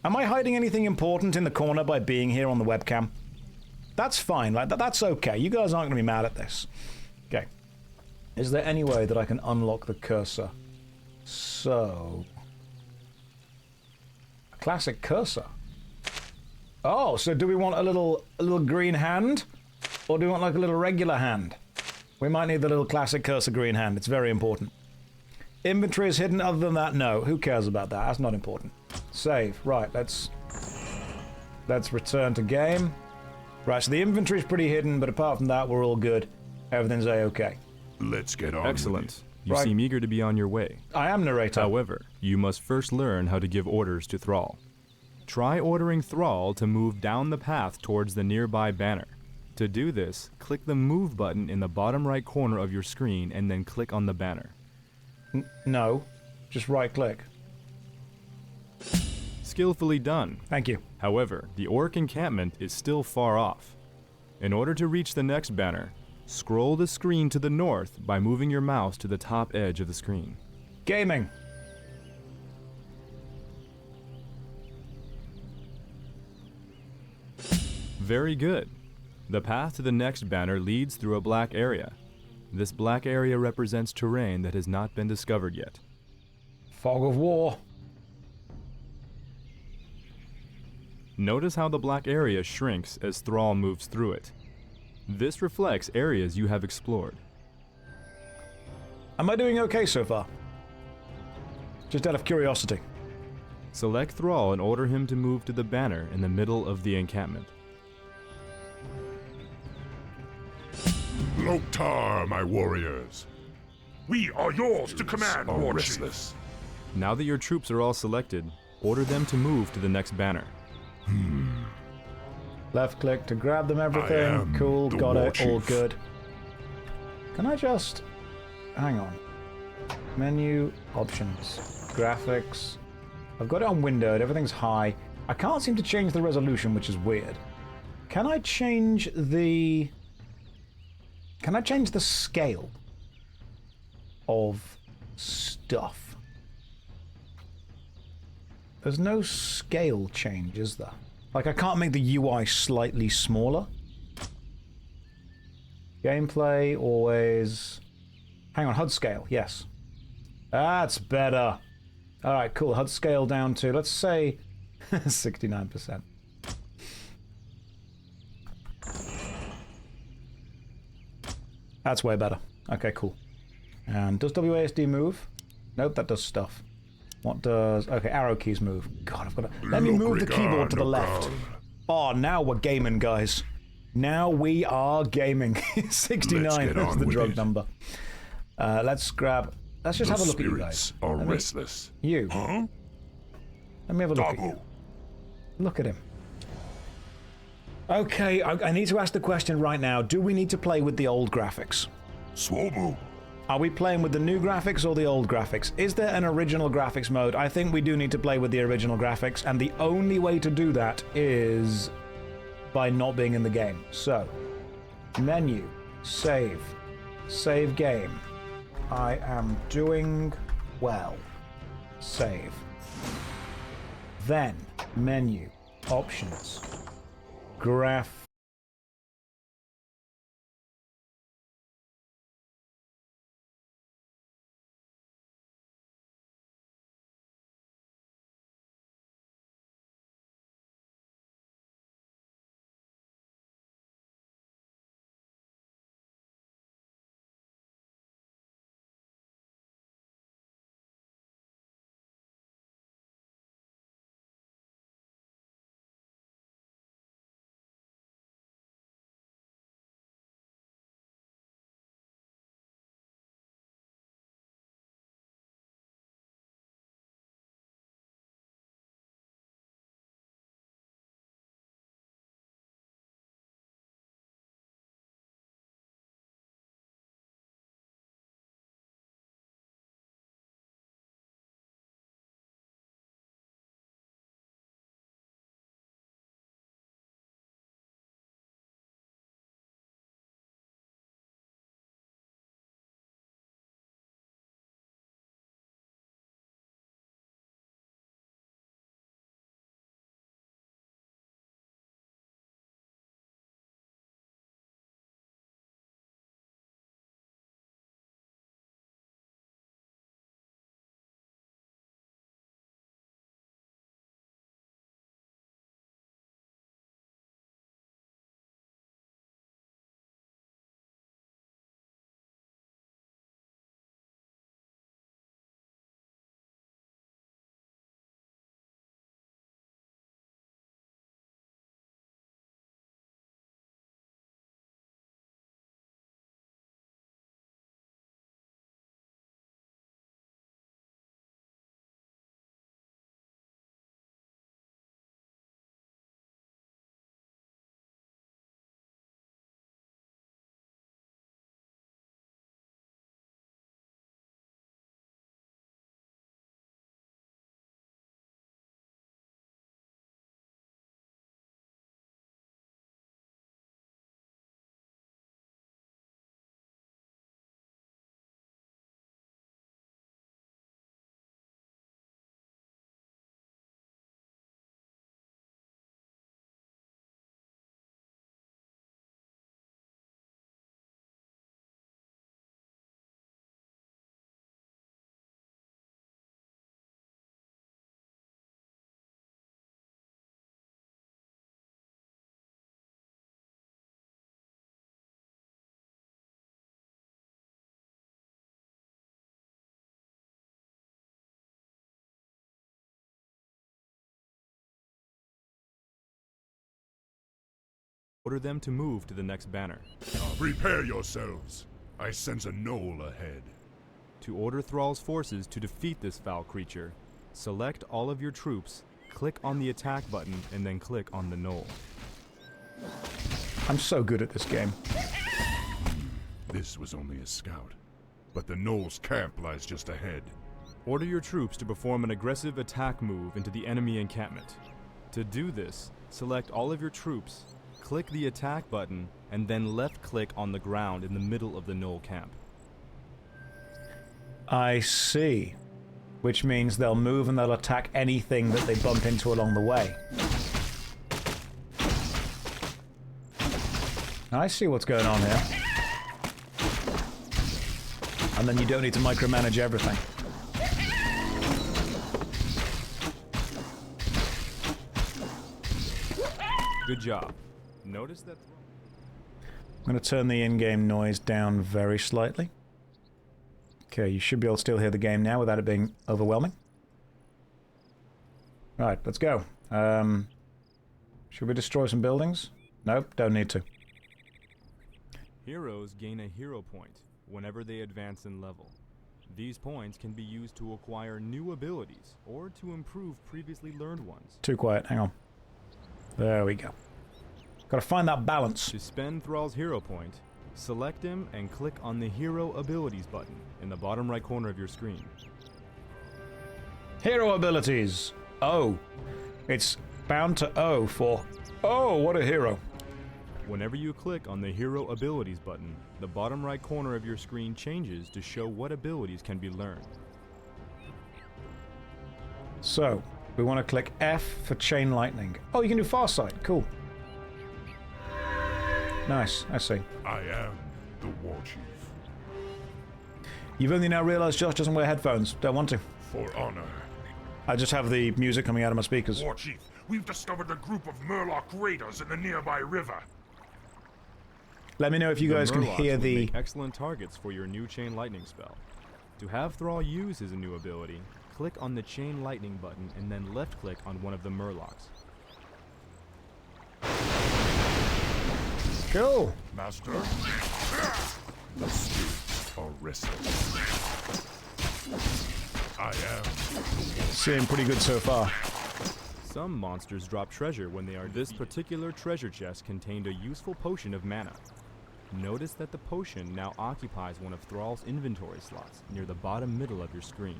Am I hiding anything important in the corner by being here on the webcam? That's fine, like that's okay. You guys aren't going to be mad at this. Okay. Is there any way that I can unlock the cursor? So... a classic cursor. Oh, so do we want a little green hand? Or do we want like a little regular hand? We might need the little classic cursor green hand. It's very important. Inventory is hidden. Other than that, no. Who cares about that? That's not important. Save. Right, let's return to game. Right, so the inventory is pretty hidden, but apart from that, we're all good. Everything's A-okay. Let's get on. Excellent. You Right. seem eager to be on your way. I am narrator. However, you must first learn how to give orders to Thrall. Try ordering Thrall to move down the path towards the nearby banner. To do this, click the Move button in the bottom right corner of your screen and then click on the banner. No, just right-click. Skillfully done. Thank you. However, the orc encampment is still far off. In order to reach the next banner, scroll the screen to the north by moving your mouse to the top edge of the screen. Gaming. Very good. The path to the next banner leads through a black area. This black area represents terrain that has not been discovered yet. Fog of war. Notice how the black area shrinks as Thrall moves through it. This reflects areas you have explored. Am I doing okay so far? Just out of curiosity. Select Thrall and order him to move to the banner in the middle of the encampment. Loktar, my warriors. We are yours to command, Are War restless. Chief. Now that your troops are all selected, order them to move to the next banner. Left click to grab them I everything. am Cool, the got war it, all chief. good. Can I just... hang on. Menu, options, graphics. I've got it on windowed, everything's high. I can't seem to change the resolution, which is weird. Can I change the... can I change the scale of stuff? There's no scale change, is there? Like, I can't make the UI slightly smaller? Gameplay, always... hang on, HUD scale, yes. That's better. Alright, cool. HUD scale down to, let's say, 69%. That's way better. Okay, cool. And does WASD move? Nope, that does stuff. What does... okay, arrow keys move. God, I've got to... let me move the keyboard to the left. Oh, now we're gaming, guys. Now we are gaming. 69 get is on the with drug it. number. Let's grab... let's just The have a look at you spirits guys. are Let me- restless. You. Huh? Let me have a look at you. Look at him. Okay, I need to ask the question right now. Do we need to play with the old graphics? Swobu. Are we playing with the new graphics or the old graphics? Is there an original graphics mode? I think we do need to play with the original graphics, and the only way to do that is by not being in the game. So, menu, save, save game. I am doing well. Save. Then, menu, options, graph. Order them to move to the next banner. Prepare yourselves. I sense a knoll ahead. To order Thrall's forces to defeat this foul creature, select all of your troops, click on the attack button, and then click on the knoll. I'm so good at this game. This was only a scout, but the knoll's camp lies just ahead. Order your troops to perform an aggressive attack move into the enemy encampment. To do this, select all of your troops, click the attack button, and then left-click on the ground in the middle of the knoll camp. I see. Which means they'll move and they'll attack anything that they bump into along the way. I see what's going on here. And then you don't need to micromanage everything. Good job. Notice that... I'm going to turn the in-game noise down very slightly. Okay, you should be able to still hear the game now without it being overwhelming. Right, let's go. Should we destroy some buildings? Nope, don't need to. Heroes gain a hero point whenever they advance in level. These points can be used to acquire new abilities or to improve previously learned ones. Too quiet, hang on. There we go. Gotta find that balance. To spend Thrall's hero point, select him and click on the Hero Abilities button in the bottom right corner of your screen. Hero abilities. O. It's bound to O for, oh, what a hero. Whenever you click on the Hero Abilities button, the bottom right corner of your screen changes to show what abilities can be learned. So, we want to click F for Chain Lightning. Oh, you can do Farsight. Cool. Nice, I see. I am the war chief. You've only now realized Josh doesn't wear headphones. Don't want to. For honor. I just have the music coming out of my speakers. War chief, we've discovered a group of Murloc raiders in the nearby river. Let me know if you guys can Murlocs hear would the... make excellent targets for your new Chain Lightning spell. To have Thrall use his new ability, click on the Chain Lightning button and then left-click on one of the Murlocs. Cool. Master? The spirits are restless. I am. Seeing pretty good so far. Some monsters drop treasure when they are. This particular treasure chest contained a useful potion of mana. Notice that the potion now occupies one of Thrall's inventory slots near the bottom middle of your screen.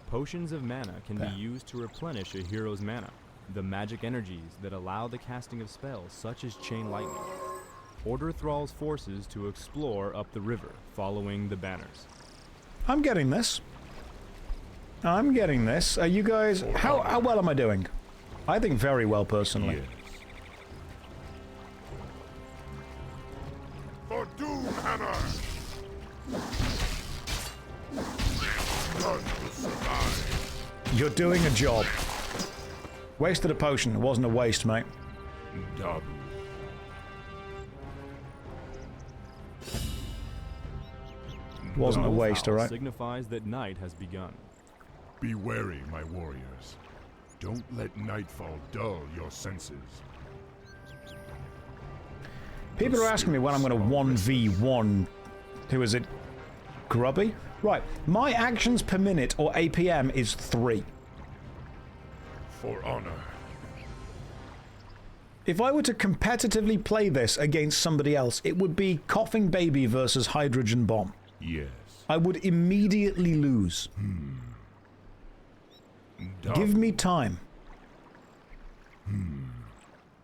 Potions of mana can be used to replenish a hero's mana, the magic energies that allow the casting of spells such as Chain Lightning. Order Thrall's forces to explore up the river, following the banners. I'm getting this. I'm getting this. Are you guys... How well am I doing? I think very well, personally. Yes. For Doom Hammer! None will survive. You're doing a job. Wasted a potion. It wasn't a waste, mate. Dabu. Wasn't a waste, Owl alright? signifies that night has begun. Be wary, my warriors. Don't let nightfall dull your senses. People are asking me when I'm going to 1v1... Who is it? Grubby? Right. My actions per minute, or APM, is 3. For honor. If I were to competitively play this against somebody else, it would be Coughing Baby versus Hydrogen Bomb. Yes. I would immediately lose. Give me time.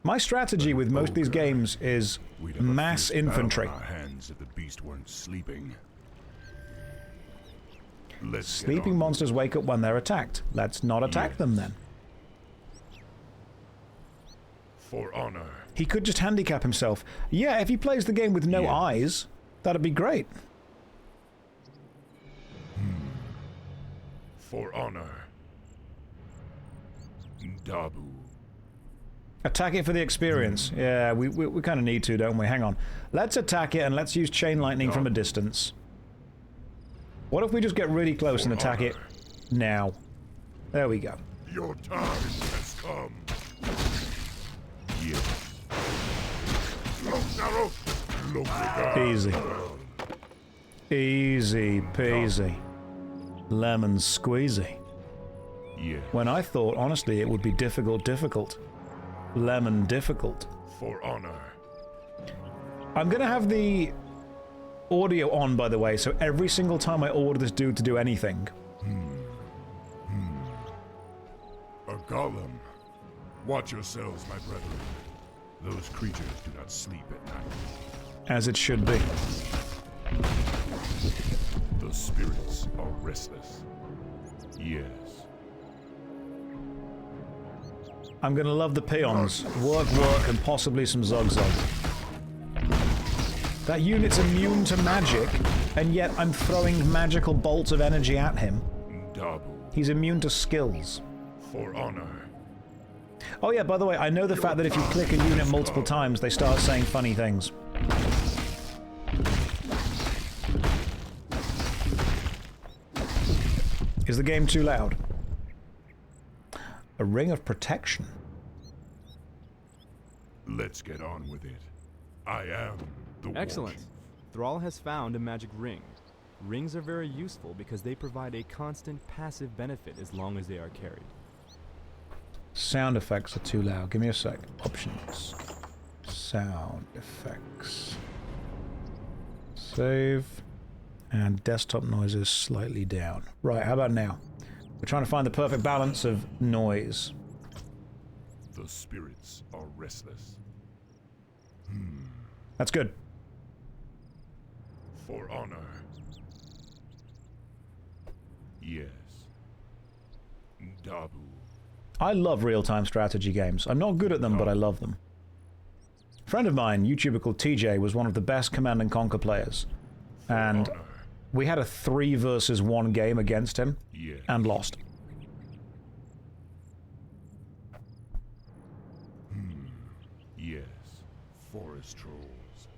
My strategy with most of these games is We'd have a mass fierce battle infantry. on our hands if the beast weren't sleeping. Let's get Sleeping on. monsters wake up when they're attacked. Let's not attack them then. For honor. He could just handicap himself. Yeah, if he plays the game with no Yes. eyes, that'd be great. For honor. Dabu. Attack it for the experience. Yeah, we kind of need to, don't we? Hang on. Let's attack it and let's use Chain Lightning from a distance. What if we just get really close and attack it now? There we go. Your time has come. Yes. Easy. Easy peasy. Lemon squeezy. Yeah. When I thought, honestly, it would be difficult. Lemon difficult. For honor. I'm gonna have the audio on, by the way, so every single time I order this dude to do anything. A golem. Watch yourselves, my brethren. Those creatures do not sleep at night. As it should be. The spirits are restless. Yes. I'm gonna love the peons. Work, and possibly some zog-zog. That unit's immune to magic, and yet I'm throwing magical bolts of energy at him. Dabu. He's immune to skills. For honor. Oh yeah, by the way, I know the fact that if you click a unit multiple times, they start saying funny things. Is the game too loud? A ring of protection. Let's get on with it. I am the Excellent. Warchief. Thrall has found a magic ring. Rings are very useful because they provide a constant passive benefit as long as they are carried. Sound effects are too loud. Give me a sec. Options. Sound effects. Save. And desktop noises slightly down. Right, how about now? We're trying to find the perfect balance of noise. The spirits are restless. That's good. For honor. Yes. Dabu. I love real-time strategy games. I'm not good at them, but I love them. A friend of mine, YouTuber called TJ, was one of the best Command and Conquer players. And Honor. we had a 3 versus 1 game against him, Yes. and lost. Yes. Forest trolls.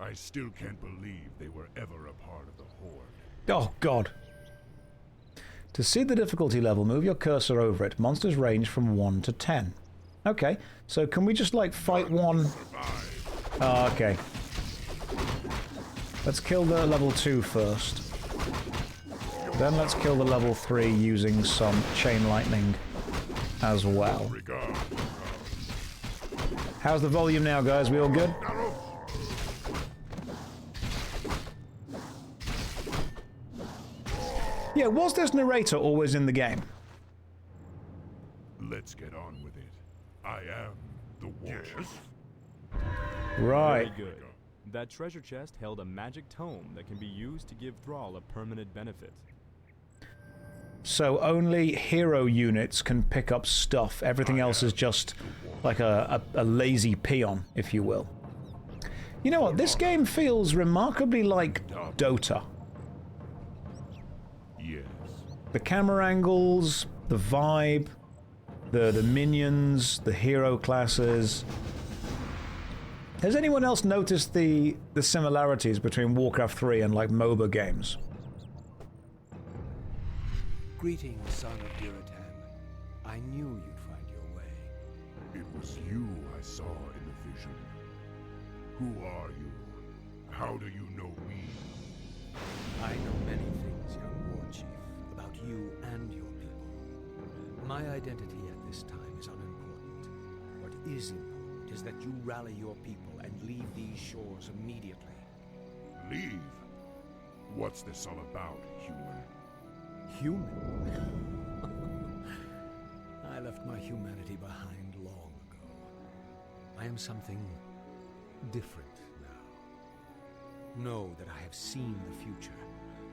I still can't believe they were ever a part of the Horde. Oh, God. To see the difficulty level, move your cursor over it. Monsters range from 1 to 10. Okay, so can we just, like, fight one? Oh, okay. Let's kill the level 2 first. Then let's kill the level 3 using some chain lightning as well. Regard. How's the volume now, guys? We all good? Yeah, was this narrator always in the game? Let's get on with it. I am the Warchief. Right. Very good. That treasure chest held a magic tome that can be used to give Thrall a permanent benefit. So only hero units can pick up stuff. Everything else is just like a lazy peon, if you will. You know what? This game feels remarkably like Dota. Yes. The camera angles, the vibe, the minions, the hero classes. Has anyone else noticed the similarities between Warcraft 3 and like MOBA games? Greetings, son of Curating. I knew you'd find your way. It was you I saw in the vision. Who are you? How do you know me? I know many things, young Warchief, about you and your people. My identity at this time is unimportant. What is important is that you rally your people and leave these shores immediately. Leave? What's this all about, human? Human? I left my humanity behind long ago. I am something different now. Know that I have seen the future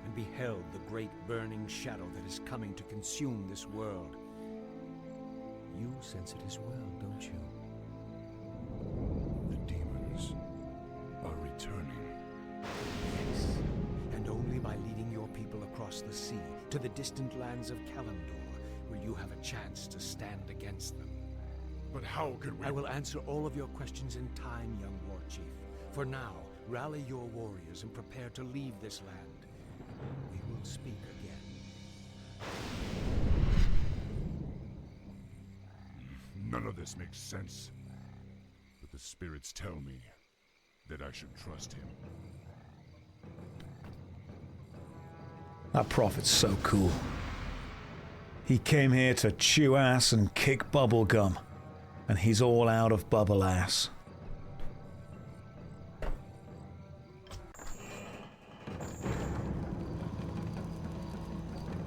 and beheld the great burning shadow that is coming to consume this world. You sense it as well, don't you? The demons are returning. Yes, and only by leading your people across the sea to the distant lands of Kalimdor will you have a chance to stand against them. But how could we... I will answer all of your questions in time, young Warchief. For now, rally your warriors and prepare to leave this land. We will speak again. None of this makes sense. But the spirits tell me that I should trust him. That prophet's so cool. He came here to chew ass and kick bubble gum, and he's all out of bubble ass.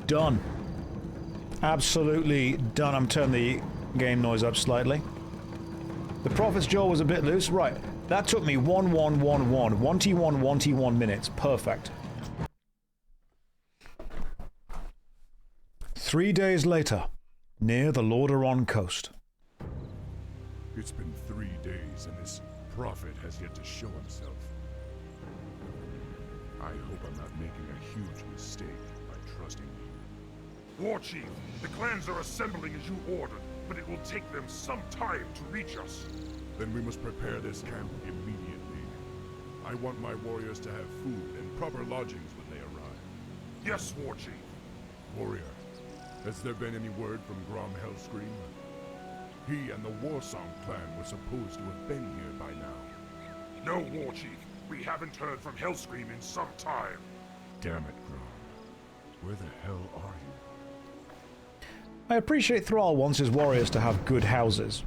Done. Absolutely done. I'm turning the game noise up slightly. The prophet's jaw was a bit loose. Right. That took me 1111. 1T1 minutes. Perfect. 3 days later, near the Lordaeron coast. It's been 3 days and this prophet has yet to show himself. I hope I'm not making a huge mistake by trusting you. War Chief, the clans are assembling as you ordered, but it will take them some time to reach us. Then we must prepare this camp immediately. I want my warriors to have food and proper lodgings when they arrive. Yes, War Chief. Warrior, has there been any word from Grom Hellscream? He and the Warsong clan were supposed to have been here by now. No, War Chief. We haven't heard from Hellscream in some time. Damn it, Grom. Where the hell are you? I appreciate Thrall wants his warriors to have good houses.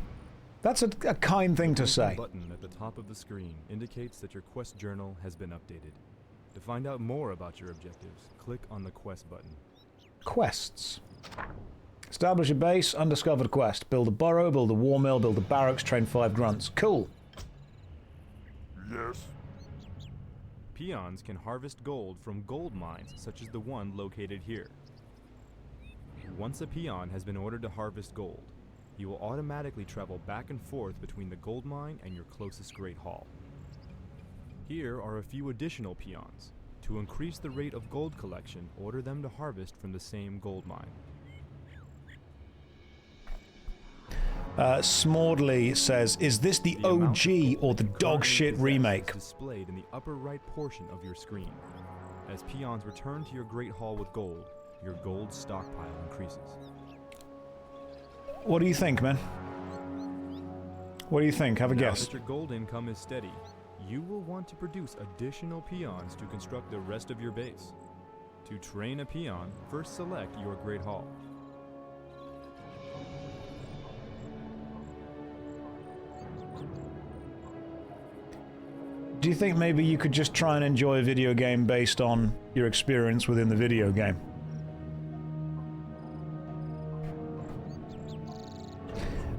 That's a kind thing to say. The button at the top of the screen indicates that your quest journal has been updated. To find out more about your objectives, click on the quest button. Quests. Establish a base, undiscovered quest. Build a burrow, build a war mill, build a barracks, train 5 grunts. Cool. Yes. Peons can harvest gold from gold mines, such as the one located here. Once a peon has been ordered to harvest gold, he will automatically travel back and forth between the gold mine and your closest Great Hall. Here are a few additional peons. To increase the rate of gold collection, order them to harvest from the same gold mine. Smordley says, is this the OG or the dog shit remake? Displayed in the upper right portion of your screen. As peons return to your Great Hall with gold, your gold stockpile increases. What do you think, man? What do you think? Have a guess. Now that your gold income is steady, you will want to produce additional peons to construct the rest of your base. To train a peon, first select your Great Hall. Do you think maybe you could just try and enjoy a video game based on your experience within the video game?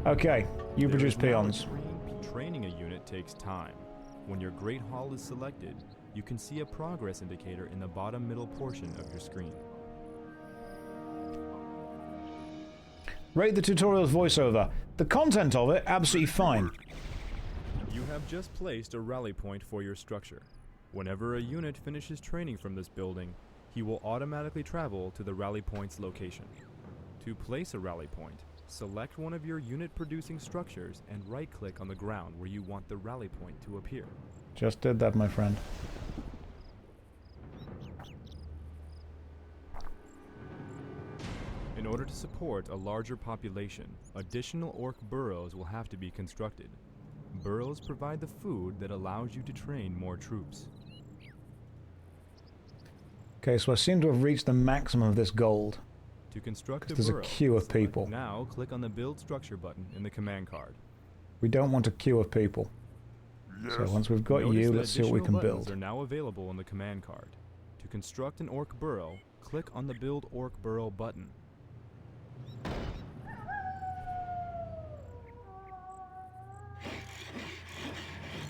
Okay, you produce peons. Training a unit takes time. When your Great Hall is selected, you can see a progress indicator in the bottom middle portion of your screen. Rate the tutorial's voiceover. The content of it, absolutely fine. You have just placed a rally point for your structure. Whenever a unit finishes training from this building, he will automatically travel to the rally point's location. To place a rally point, select one of your unit-producing structures and right-click on the ground where you want the rally point to appear. Just did that, my friend. In order to support a larger population, additional orc burrows will have to be constructed. Burrows provide the food that allows you to train more troops. Okay, so I seem to have reached the maximum of this gold. To construct a There's burrow, a queue of people. Now click on the Build Structure button in the command card. We don't want a queue of people. Yes. So once we've got Notice you, that let's see what we can additional buttons build. are now available on the command card. To construct an orc burrow, click on the Build Orc Burrow button.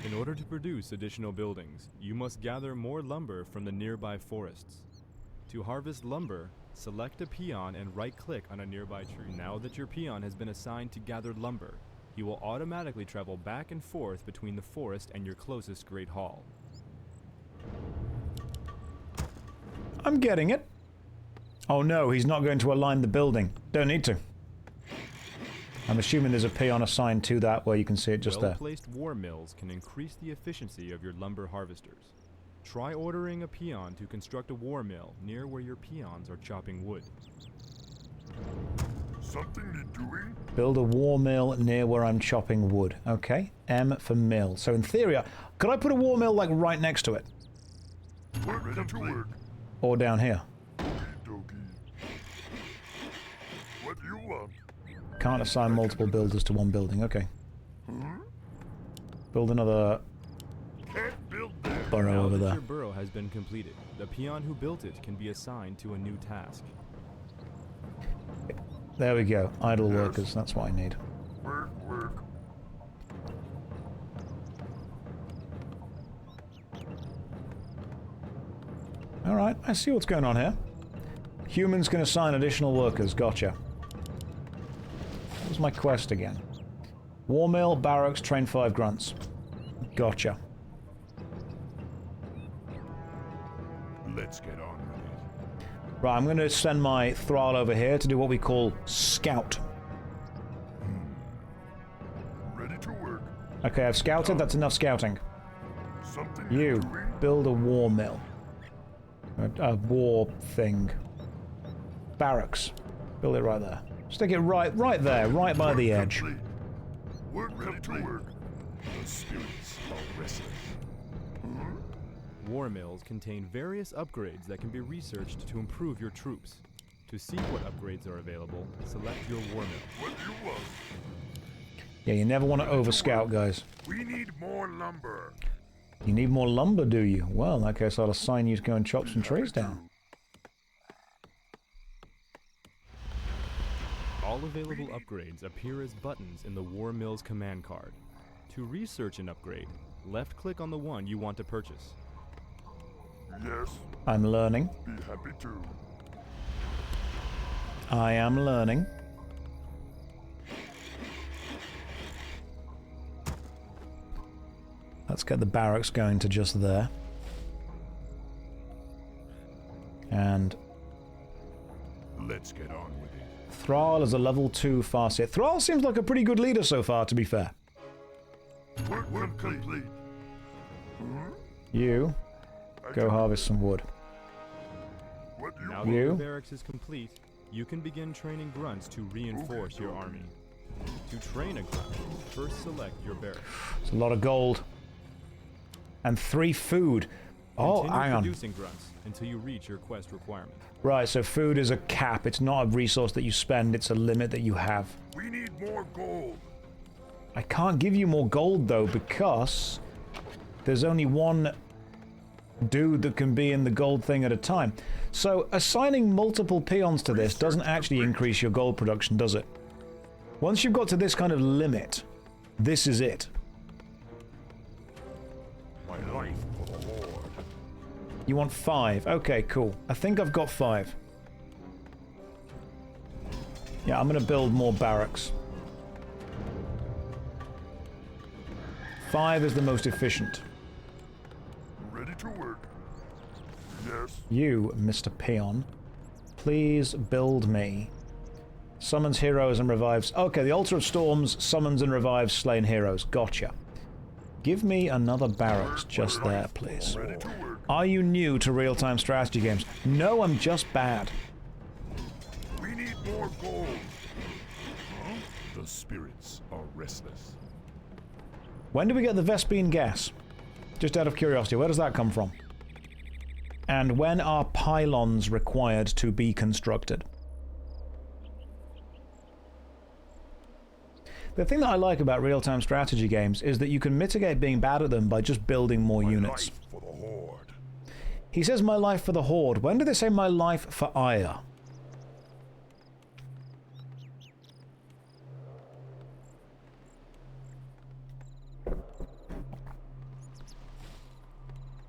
In order to produce additional buildings, you must gather more lumber from the nearby forests. To harvest lumber, select a peon and right-click on a nearby tree. Now that your peon has been assigned to gather lumber, he will automatically travel back and forth between the forest and your closest Great Hall. I'm getting it. Oh no, he's not going to align the building. Don't need to. I'm assuming there's a peon assigned to that where you can see it just there. Well-placed war mills can increase the efficiency of your lumber harvesters. Try ordering a peon to construct a war mill near where your peons are chopping wood. Something need doing? Build a war mill near where I'm chopping wood. Okay. M for mill. So in theory, could I put a war mill like right next to it? Work ready to work. Or down here? Dokie. What do you want? Can't assign multiple builders to one building. Okay. Build another Can't build there. burrow Now over that there. your burrow has been completed, the peon who built it can be assigned to a new task. There we go. Idle workers. That's what I need. Work, work. Alright, I see what's going on here. Humans can assign additional workers. Gotcha. What was my quest again? War mill, barracks, train 5 grunts. Gotcha. Let's get on with it. Right, I'm going to send my thrall over here to do what we call scout. Ready to work. Okay, I've scouted. That's enough scouting. Something You, need doing? build a war mill. A war thing. Barracks. Build it right there. Stick it right there, right by the edge. Complete. Work ready to work. The spirits are restless. War mills contain various upgrades that can be researched to improve your troops. To see what upgrades are available, select your war mill. What do you want? Yeah, you never want to over-scout, guys. We need more lumber. You need more lumber, do you? Well, in that case, I'll assign you to go and chop some trees down. All available upgrades appear as buttons in the War Mill's command card. To research an upgrade, left-click on the one you want to purchase. Yes, I'm learning. be happy to. I am learning. Let's get the barracks going to just there. And Let's get on with it. Thrall is a level 2 Farseer. Thrall seems like a pretty good leader so far, to be fair. Work complete. You, go harvest some wood. What do you Now want? that You? your barracks is complete, you can begin training grunts to reinforce your army. To train a grunt, first select your barracks. It's a lot of gold. And 3 food. Oh, Continue hang on. producing grunts until you reach your quest requirement. Right, so food is a cap. It's not a resource that you spend, it's a limit that you have. We need more gold. I can't give you more gold, though, because there's only one dude that can be in the gold thing at a time. So assigning multiple peons to this doesn't actually increase your gold production, does it? Once you've got to this kind of limit, this is it. My life for the Lord. You want 5. Okay, cool. I think I've got 5. Yeah, I'm going to build more barracks. 5 is the most efficient. Ready to work. Yes. You, Mr. Peon, please build me. Summons heroes and revives. Okay, the Altar of Storms summons and revives slain heroes. Gotcha. Give me another barracks just there, please. Ready to work. Are you new to real-time strategy games? No, I'm just bad. We need more gold. The spirits are restless. When do we get the Vespine gas? Just out of curiosity, where does that come from? And when are pylons required to be constructed? The thing that I like about real-time strategy games is that you can mitigate being bad at them by just building more units. Life for the Horde. He says my life for the Horde. When do they say my life for Ire?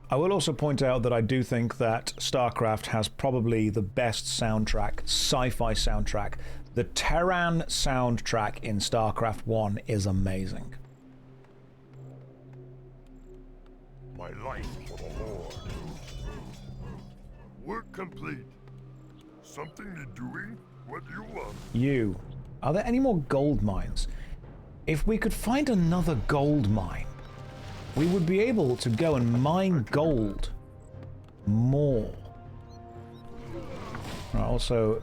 I will also point out that I do think that StarCraft has probably the best soundtrack, sci-fi soundtrack. The Terran soundtrack in StarCraft 1 is amazing. My life for the Horde. Work complete. Something need doing? What do you want? You. Are there any more gold mines? If we could find another gold mine, we would be able to go and mine gold more. Right, also,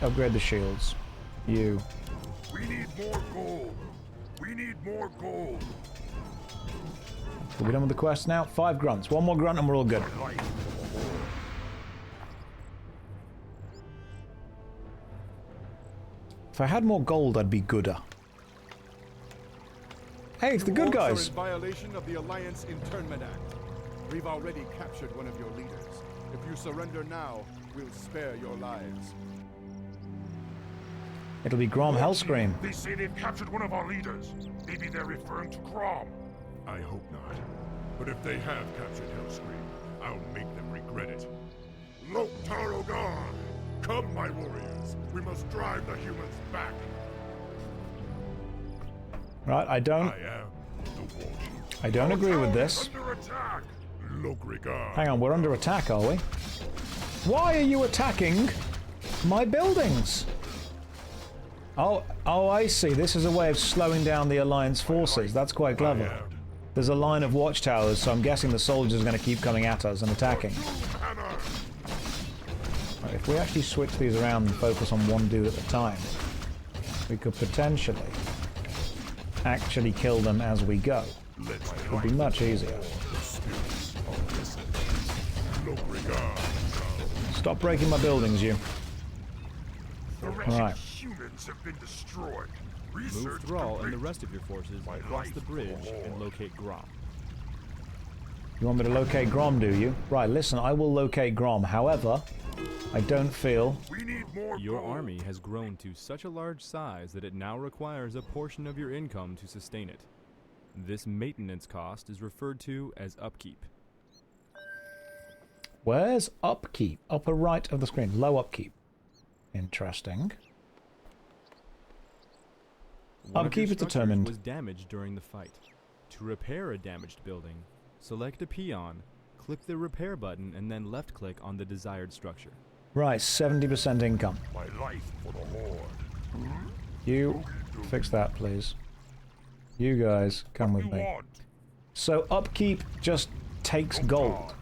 upgrade the shields. You. We need more gold. We need more gold. Are we done with the quest now? 5 grunts. 1 more grunt and we're all good. If I had more gold, I'd be gooder. Hey, it's the good guys. In violation of the Alliance Internment Act. We've already captured one of your leaders. If you surrender now, we'll spare your lives. It'll be Grom Hellscream. They say they've captured one of our leaders. Maybe they're referring to Grom. I hope not. But if they have captured Hellscream, I'll make them regret it. Loktar Ogar! Come, my warriors. We must drive the humans back. Right, I don't agree with this. Under attack. Lokrigar. Hang on, we're under attack, are we? Why are you attacking my buildings? Oh, I see. This is a way of slowing down the Alliance forces. That's quite clever. There's a line of watchtowers, so I'm guessing the soldiers are going to keep coming at us and attacking. Right, if we actually switch these around and focus on one dude at a time, we could potentially actually kill them as we go. It would be much easier. Stop breaking my buildings, you. Right. Humans have been destroyed. Move Thrall and the rest of your forces across the bridge and locate Grom. You want me to locate Grom, do you? Right, listen, I will locate Grom. However, I don't feel... We need more Your gold. army has grown to such a large size that it now requires a portion of your income to sustain it. This maintenance cost is referred to as upkeep. Where's upkeep? Upper right of the screen. Low upkeep. Interesting. One Upkeep of your is determined. structures was damaged during the fight. To repair a damaged building, select a peon, click the repair button, and then left-click on the desired structure. Right, 70% income. My life for the Horde. You fix that, please. You guys, come with You me. want? So upkeep just takes gold.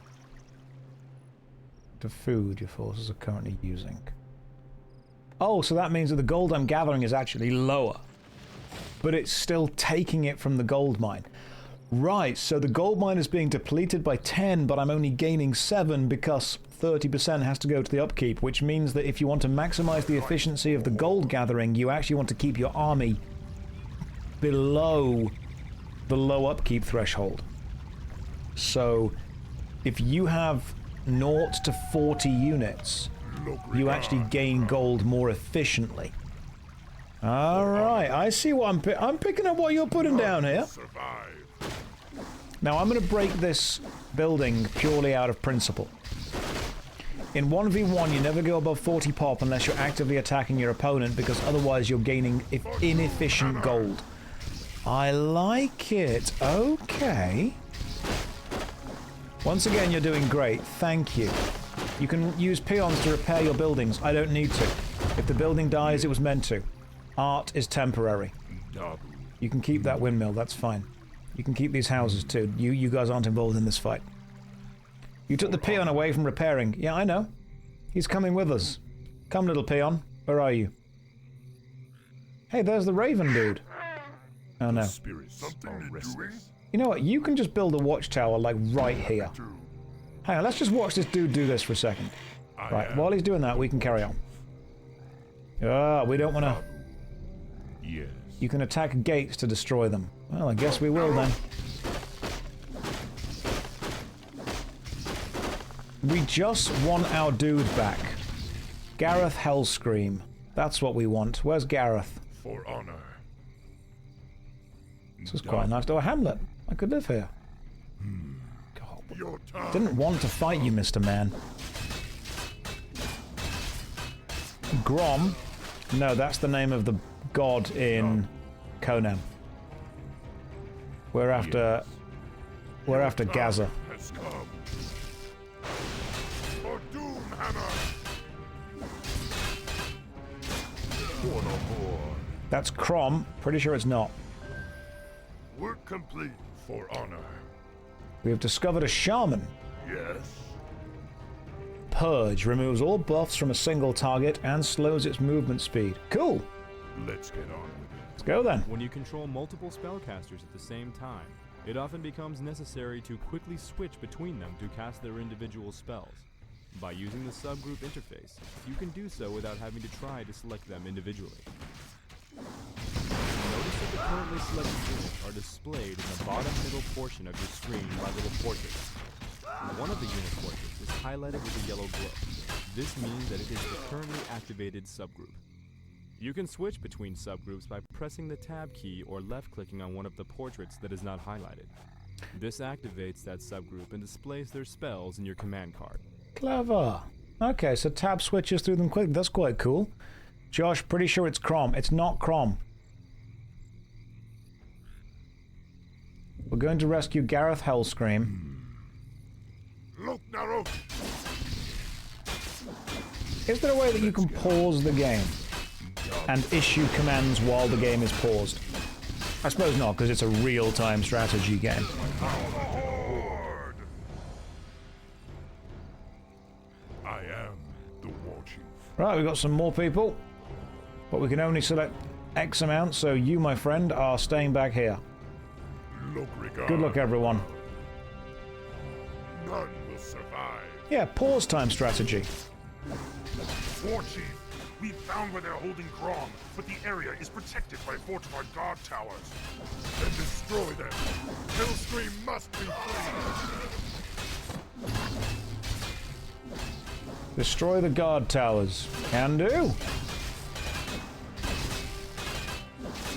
The food your forces are currently using. Oh, so that means that the gold I'm gathering is actually lower. But it's still taking it from the gold mine. Right, so the gold mine is being depleted by 10, but I'm only gaining 7 because 30% has to go to the upkeep, which means that if you want to maximize the efficiency of the gold gathering, you actually want to keep your army below the low upkeep threshold. So if you have 0 to 40 units, you actually gain gold more efficiently. Alright, I see what I'm picking up what you're putting down here. Survive. Now I'm going to break this building purely out of principle. In 1v1 you never go above 40 pop unless you're actively attacking your opponent, because otherwise you're gaining inefficient gold. I like it. Okay. Once again, you're doing great. Thank you. You can use peons to repair your buildings. I don't need to. If the building dies, it was meant to. Art is temporary. You can keep that windmill, that's fine. You can keep these houses too. You guys aren't involved in this fight. You took the peon away from repairing. Yeah, I know. He's coming with us. Come, little peon. Where are you? Hey, there's the raven dude. Oh no. You know what? You can just build a watchtower like right here. Hang on, let's just watch this dude do this for a second. Right, while he's doing that, we can carry on. Ah, we don't want to... Yes. You can attack gates to destroy them. Well, I guess we will then. We just want our dude back. Gareth Hellscream. That's what we want. Where's Gareth? For honor. This is quite nice. Oh, a hamlet. I could live here. God. Your time. Didn't want to fight you, Mr. Man. Grom? No, that's the name of the god in Conan. We're after Gaza. Has come. For Doomhammer. For the Horde. That's Crom. Pretty sure it's not. Work complete. For honor. We have discovered a shaman. Yes. Purge. Removes all buffs from a single target and slows its movement speed. Cool. Let's get on with it. Let's go then. When you control multiple spellcasters at the same time, it often becomes necessary to quickly switch between them to cast their individual spells. By using the subgroup interface, you can do so without having to try to select them individually. Notice that the currently selected units are displayed in the bottom middle portion of your screen by little portraits. One of the unit portraits is highlighted with a yellow glow. This means that it is the currently activated subgroup. You can switch between subgroups by pressing the tab key or left-clicking on one of the portraits that is not highlighted. This activates that subgroup and displays their spells in your command card. Clever. Okay, so tab switches through them quick. That's quite cool. Josh, pretty sure it's Crom. It's not Crom. We're going to rescue Gareth Hellscream. Look, Narrow! Is there a way that you can pause the game and issue commands while the game is paused? I suppose not, because it's a real-time strategy game. I am the war chief. Right, we've got some more people, but we can only select X amount, so you, my friend, are staying back here. Good luck, everyone. None will survive. Yeah, pause time strategy. War Chief, we've found where they're holding Grom, but the area is protected by fortified guard towers. Then destroy them. Hellscream must be free. Destroy the guard towers. Can do.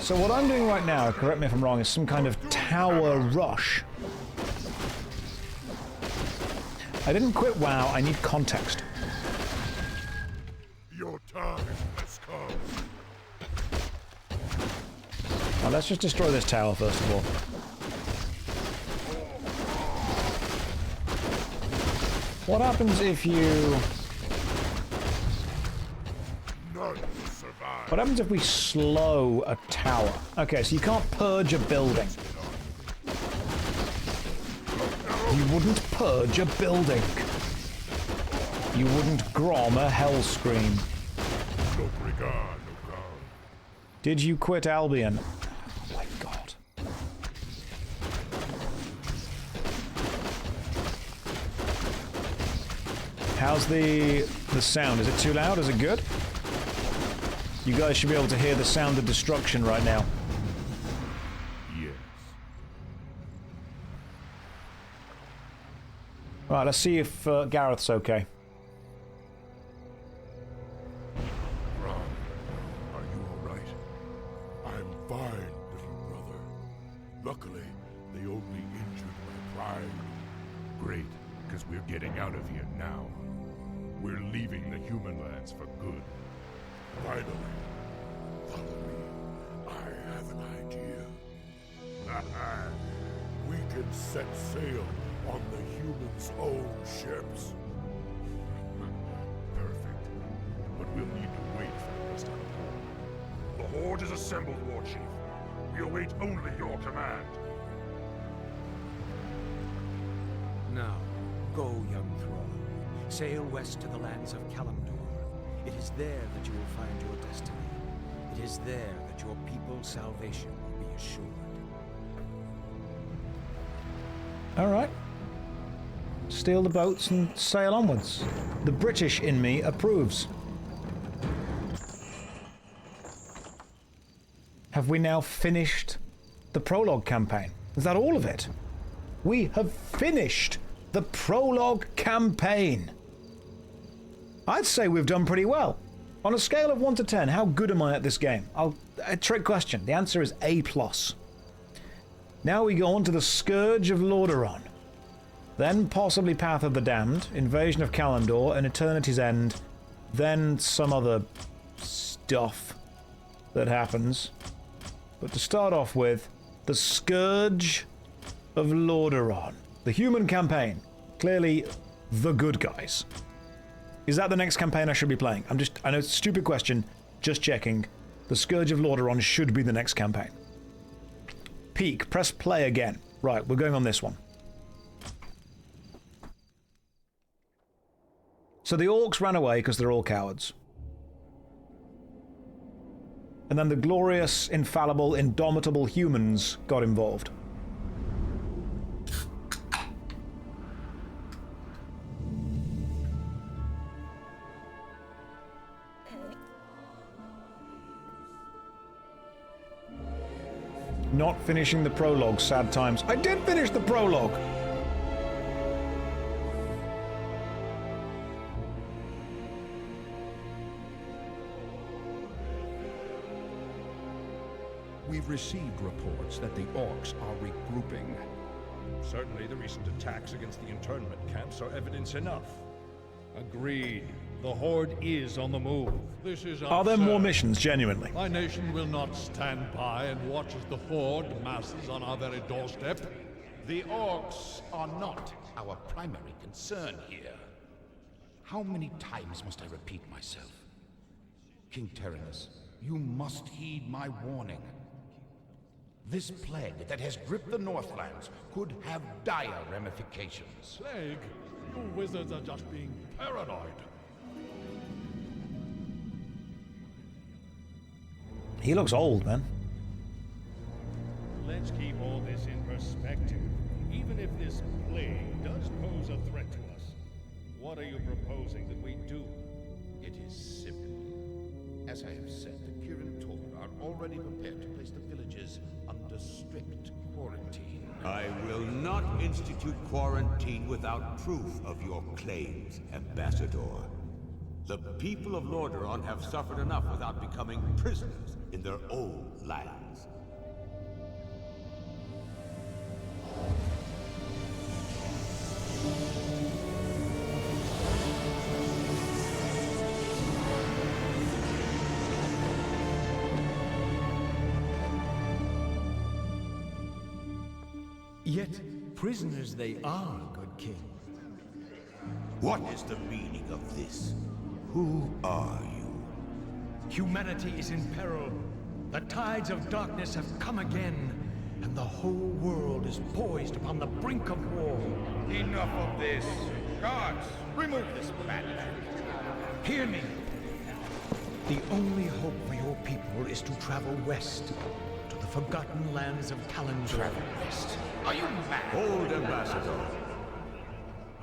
So what I'm doing right now, correct me if I'm wrong, is some kind of tower rush. I didn't quit WoW, I need context. Your time has come. Now let's just destroy this tower first of all. What happens if you... None will survive. What happens if we slow a tower? Okay, so you can't purge a building. You wouldn't purge a building. You wouldn't grom a hellscream. No regard, no God. Did you quit Albion? Oh my god. How's the sound? Is it too loud? Is it good? You guys should be able to hear the sound of destruction right now. Yes. Right, let's see if Gareth's okay. Ron, are you all right? I'm fine, little brother. Luckily, they only injured my pride. Great, because we're getting out of here now. We're leaving the human lands for good. Finally, follow me. I have an idea. We can set sail on the humans' own ships. Perfect. But we'll need to wait for the rest of the horde. The Horde is assembled, War Chief. We await only your command. Now, go, young thrall. Sail west to the lands of Kalimdor. It is there that you will find your destiny. It is there that your people's salvation will be assured. Alright. Steal the boats and sail onwards. The British in me approves. Have we now finished the prologue campaign? Is that all of it? We have finished the prologue campaign. I'd say we've done pretty well. On a scale of 1 to 10, how good am I at this game? A trick question. The answer is A+. Now we go on to the Scourge of Lordaeron. Then possibly Path of the Damned, Invasion of Kalimdor, and Eternity's End. Then some other stuff that happens. But to start off with, the Scourge of Lordaeron. The human campaign. Clearly, the good guys. Is that the next campaign I should be playing? I know it's a stupid question, just checking. The Scourge of Lordaeron should be the next campaign. Peak, press play again. Right, we're going on this one. So the orcs ran away because they're all cowards. And then the glorious, infallible, indomitable humans got involved. Not finishing the prologue, sad times. I did finish the prologue! We've received reports that the orcs are regrouping. Certainly the recent attacks against the internment camps are evidence enough. Agreed. The Horde is on the move. This is absurd. Are there more missions, genuinely? My nation will not stand by and watch as the Horde masses on our very doorstep. The orcs are not our primary concern here. How many times must I repeat myself? King Tyrannus, you must heed my warning. This plague that has gripped the Northlands could have dire ramifications. Plague? You wizards are just being paranoid. He looks old, man. Let's keep all this in perspective. Even if this plague does pose a threat to us, what are you proposing that we do? It is simple. As I have said, the Curating are already prepared to place the villages under strict quarantine. I will not institute quarantine without proof of your claims, Ambassador. The people of Lordaeron have suffered enough without becoming prisoners in their own lands. Yet, prisoners they are, good king. What is the meaning of this? Who are you? Humanity is in peril. The tides of darkness have come again, and the whole world is poised upon the brink of war. Enough of this. Guards, remove this madman. Hear me. The only hope for your people is to travel west, to the forgotten lands of Kalandor. Travel west? Are you mad? Hold, Ambassador.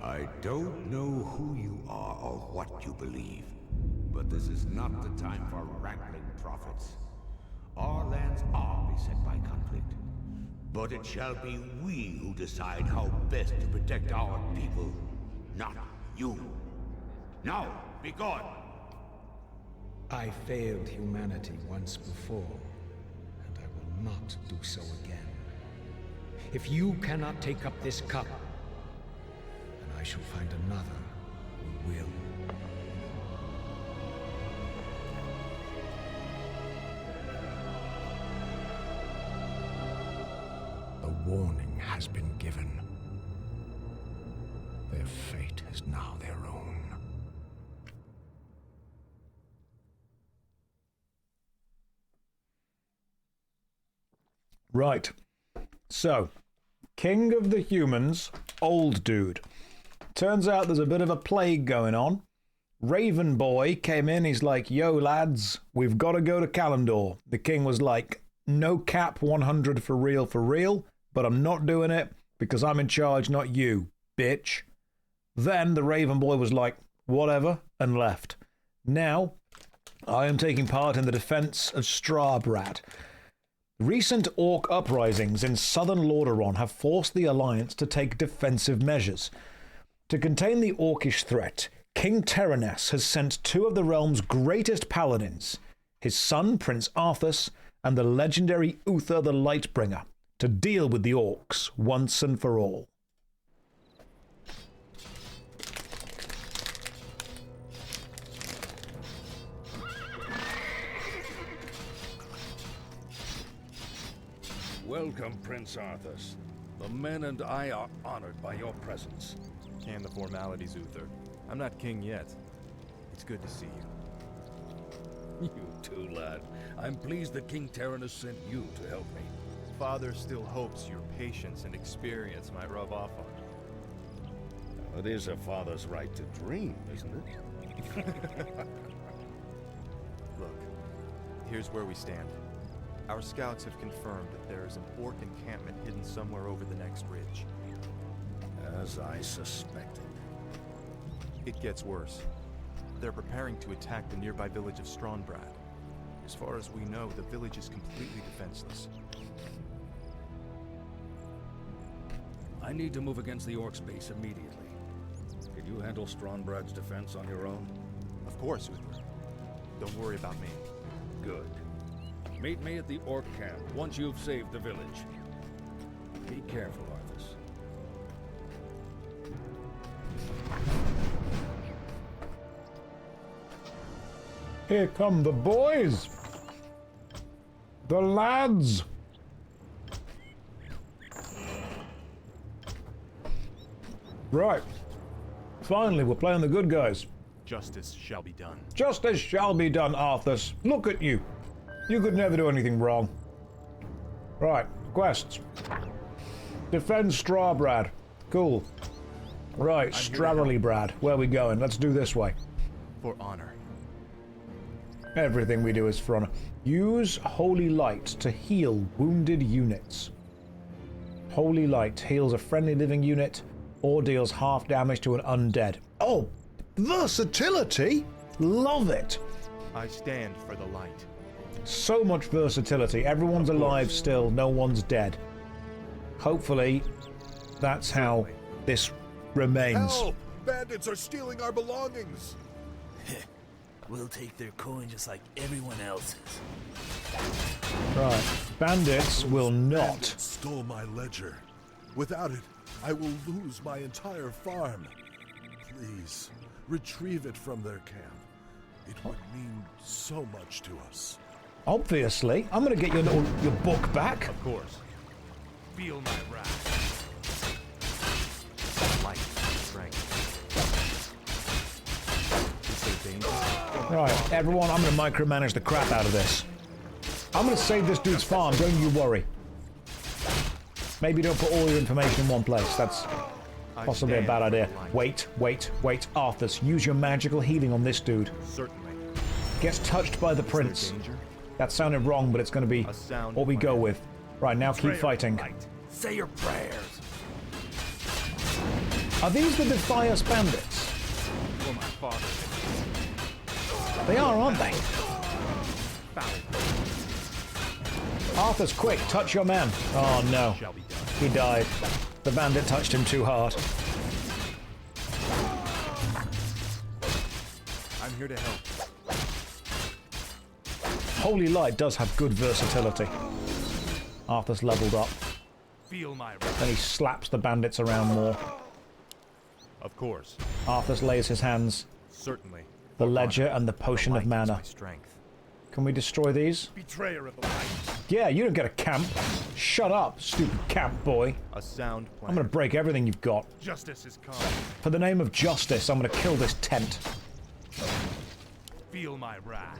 I don't know who you are or what you believe, but this is not the time for wrangling prophets. Our lands are beset by conflict, but it shall be we who decide how best to protect our people, not you. Now, be gone! I failed humanity once before, and I will not do so again. If you cannot take up this cup, then I shall find another who will. The warning has been given. Their fate is now their own. Right. So, King of the Humans, old dude. Turns out there's a bit of a plague going on. Raven Boy came in, he's like, yo lads, we've got to go to Kalandor. The king was like, no cap 100 for real, but I'm not doing it because I'm in charge, not you, bitch. Then the Raven Boy was like, whatever, and left. Now, I am taking part in the defense of Strabrad. Recent orc uprisings in southern Lordaeron have forced the Alliance to take defensive measures. To contain the orcish threat, King Tyrannus has sent two of the realm's greatest paladins, his son Prince Arthus and the legendary Uther the Lightbringer, to deal with the orcs once and for all. Welcome, Prince Arthus. The men and I are honored by your presence. And the formalities, Uther. I'm not king yet. It's good to see you. You too, lad. I'm pleased that King Tyrannus sent you to help me. Father still hopes your patience and experience might rub off on you. It is a father's right to dream, isn't it? Look, here's where we stand. Our scouts have confirmed that there is an orc encampment hidden somewhere over the next ridge. As I suspected. It gets worse. They're preparing to attack the nearby village of Stronbrad. As far as we know, the village is completely defenseless. I need to move against the orcs base immediately. Can you handle Stronbrad's defense on your own? Of course, Uther. Don't worry about me. Good. Meet me at the orc camp once you've saved the village. Be careful, Arthus. Here come the boys! The lads! Right. Finally, we're playing the good guys. Justice shall be done. Justice shall be done, Arthus. Look at you. You could never do anything wrong. Right, quests. Defend Strawbrad. Cool. Right, Strawberrybrad. Where are we going? Let's do this way. For honor. Everything we do is for honor. Use Holy Light to heal wounded units. Holy Light heals a friendly living unit or deals half damage to an undead. Oh, versatility! Love it! I stand for the light. So much versatility. Everyone's alive still, no one's dead. Hopefully, that's how this remains. Help! Bandits are stealing our belongings! We'll take their coin just like everyone else's. Right. Bandits will not. Bandits stole my ledger. Without it, I will lose my entire farm. Please, retrieve it from their camp. It would mean so much to us. Obviously. I'm going to get your book back. Of course. Feel my wrath. Light, strength. Is there danger? Right, everyone, I'm going to micromanage the crap out of this. I'm going to save this dude's farm, don't you worry. Maybe don't put all your information in one place. That's possibly a bad idea. Wait. Arthus, use your magical healing on this dude. Certainly. Gets touched by the prince. That sounded wrong, but it's going to be what we go with. Right, now keep fighting. Say your prayers. Are these the Defias bandits? For my father. They are, aren't they? Arthur's quick, touch your man. Oh no. He died. The bandit touched him too hard. I'm here to help. Holy Light does have good versatility. Arthur's leveled up. Feel my Then he slaps the bandits around more. Of course. Arthur lays his hands. Certainly. The ledger and the potion of mana. Can we destroy these? Betrayer of the light. Yeah, you don't get a camp. Shut up, stupid camp boy. A sound plan. I'm gonna break everything you've got. Justice is come. For the name of justice, I'm gonna kill this tent. Feel my wrath.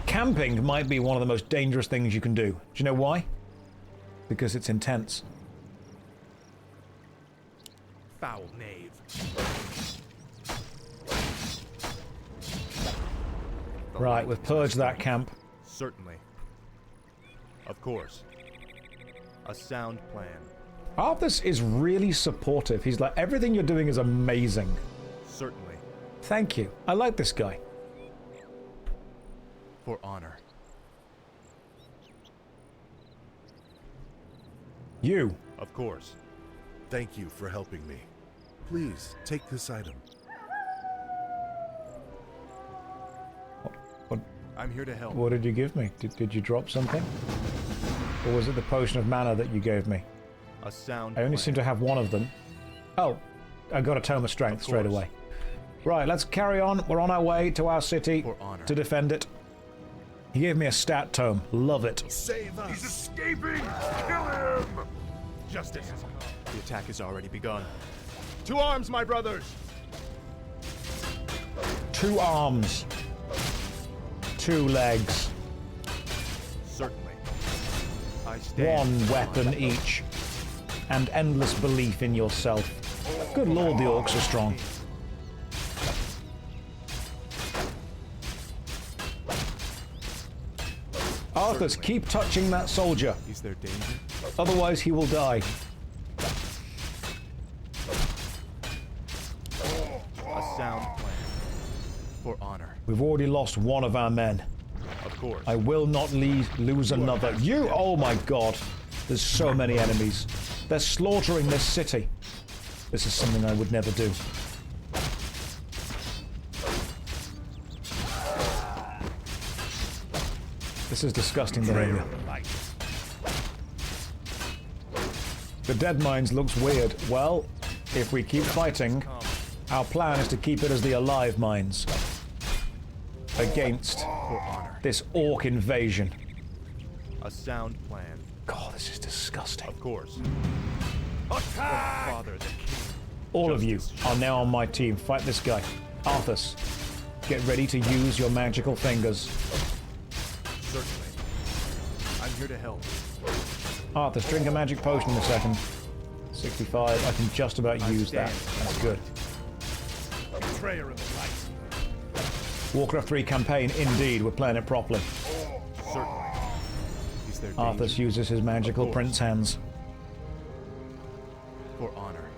Camping might be one of the most dangerous things you can do. Do you know why? Because it's intense. Foul knave. Right, we've purged that camp. Certainly. Of course. A sound plan. Arthus is really supportive. He's like, everything you're doing is amazing. Certainly. Thank you. I like this guy. For honor. You. Of course. Thank you for helping me. Please, take this item. What? I'm here to help. What did you give me? Did you drop something? Or was it the potion of mana that you gave me? A sound I only plan. seem to have one of them. Oh, I got a tome of strength straight away. Right, let's carry on. We're on our way to our city to defend it. He gave me a stat tome. Love it. Save us. He's escaping. Kill him. Justice has come. The attack has already begun. To arms, my brothers! 2 arms. 2 legs. Certainly. I stand. 1 weapon each. and endless belief in yourself. Good lord, the orcs are strong. Arthus, keep touching that soldier. Is there danger? Otherwise he will die. A sound plan. For honor. We've already lost one of our men. Of course. I will not lose another. You, oh my god. There's so many enemies. They're slaughtering this city. This is something I would never do. This is disgusting behavior. The dead mines looks weird. Well, if we keep fighting, our plan is to keep it as the alive mines. Against this orc invasion. A sound plan. God, this is disgusting. Of course. Father, the king. All of you are now on my team. Fight this guy. Arthus, get ready to use your magical fingers. Certainly. I'm here to help. Arthus, drink a magic potion in a second. 65, I can just about use that. That's good. Betrayer of the light. Warcraft 3 campaign, indeed. We're playing it properly. Certainly. Is there Arthus danger? uses his magical prince hands. For honor.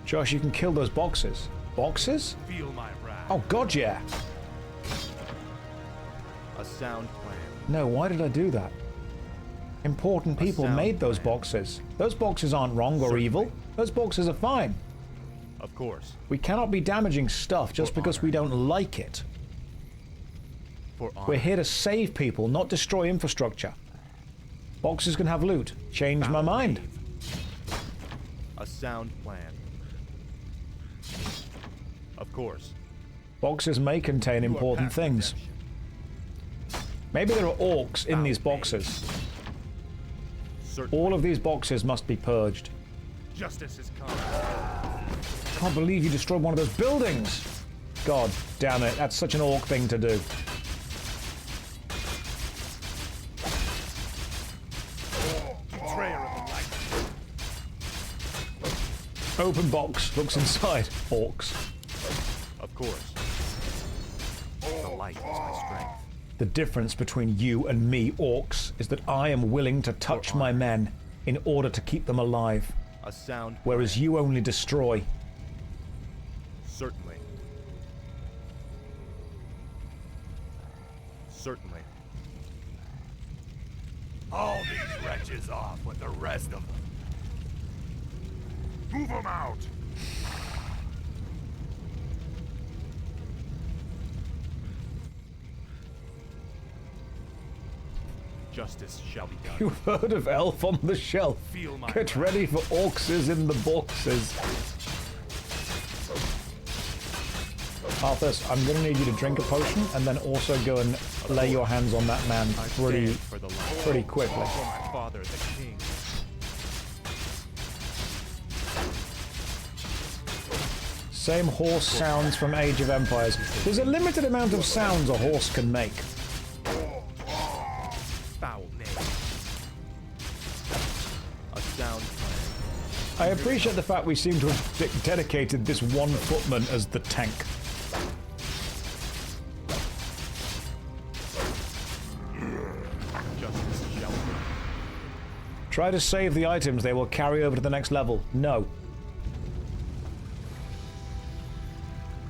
Josh, you can kill those boxes. Boxes? Feel my wrath. Oh god, yeah. A sound plan. No, why did I do that? Important people made those boxes. Those boxes aren't wrong or evil. Those boxes are fine. Of course. We cannot be damaging stuff just because we don't like it. For honor. We're here to save people, not destroy infrastructure. Boxes can have loot. Change my mind. A sound plan. Of course. Boxes may contain important things. Maybe there are orcs in these boxes. All of these boxes must be purged. Justice is come. I can't believe you destroyed one of those buildings! God damn it, that's such an orc thing to do. Betrayer of the light. Open box, looks inside. Orcs. Of course. The light is my strength. The difference between you and me, orcs, is that I am willing to touch my men in order to keep them alive. A sound. Whereas you only destroy. Certainly. Certainly. Haul these wretches off with the rest of them. Move them out! Justice shall be done. You've heard of Elf on the Shelf. Feel my Get ready for orcs in the boxes. Arthus, I'm going to need you to drink a potion and then also go and lay your hands on that man pretty quickly. For my father, the king. Same horse sounds from Age of Empires. There's a limited amount of sounds a horse can make. Foul name. A sound plan. I appreciate the fact we seem to have dedicated this one footman as the tank. Justice shall be. Try to save the items they will carry over to the next level. No.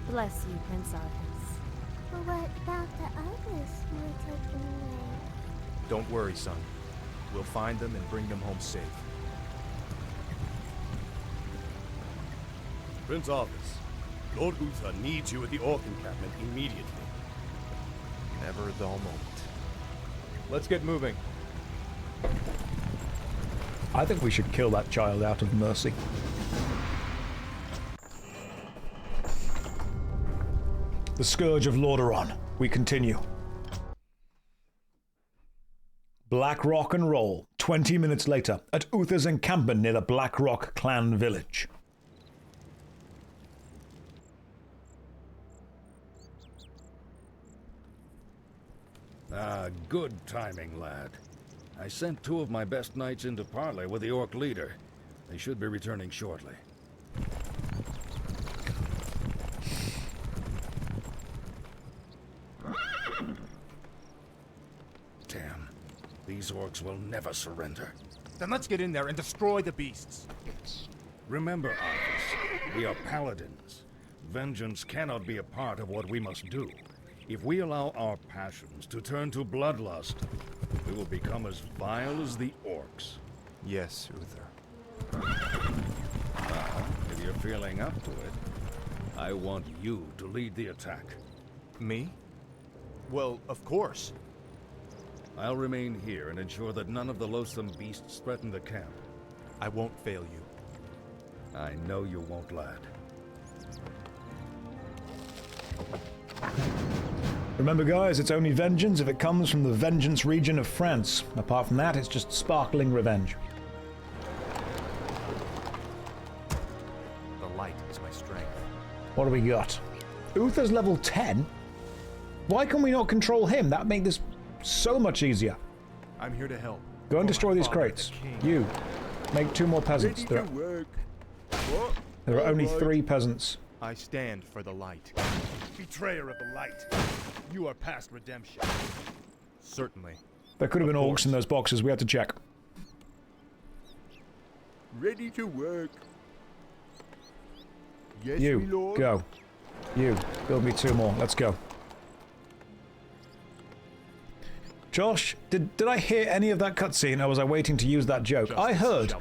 Bless you, Prince Arthus. But what about the others who were taken away? Don't worry, son. We'll find them and bring them home safe. Prince Arthus, Lord Uther needs you at the Orc encampment immediately. Never a dull moment. Let's get moving. I think we should kill that child out of mercy. The Scourge of Lordaeron. We continue. Blackrock and Roll. 20 minutes later, at Uther's encampment near the Blackrock clan village. Ah, good timing, lad. I sent 2 of my best knights into parley with the orc leader. They should be returning shortly. Damn. These orcs will never surrender. Then let's get in there and destroy the beasts. Remember, Arthus, we are paladins. Vengeance cannot be a part of what we must do. If we allow our passions to turn to bloodlust, we will become as vile as the orcs. Yes, Uther. Well, if you're feeling up to it, I want you to lead the attack. Me? Well, of course. I'll remain here and ensure that none of the loathsome beasts threaten the camp. I won't fail you. I know you won't, lad. Remember, guys, it's only vengeance if it comes from the vengeance region of France. Apart from that, it's just sparkling revenge. The light is my strength. What do we got? Uther's level 10? Why can we not control him? That'd make this so much easier. I'm here to help. Go and destroy these crates. You. Make 2 more peasants. There are only 3 peasants. I stand for the light. Betrayer of the light. You are past redemption. Certainly. There could have been orcs in those boxes. We had to check. Ready to work. Yes, You. my lord. Go. You. Build me 2 more. Let's go. Josh, did I hear any of that cutscene, or was I waiting to use that joke? I heard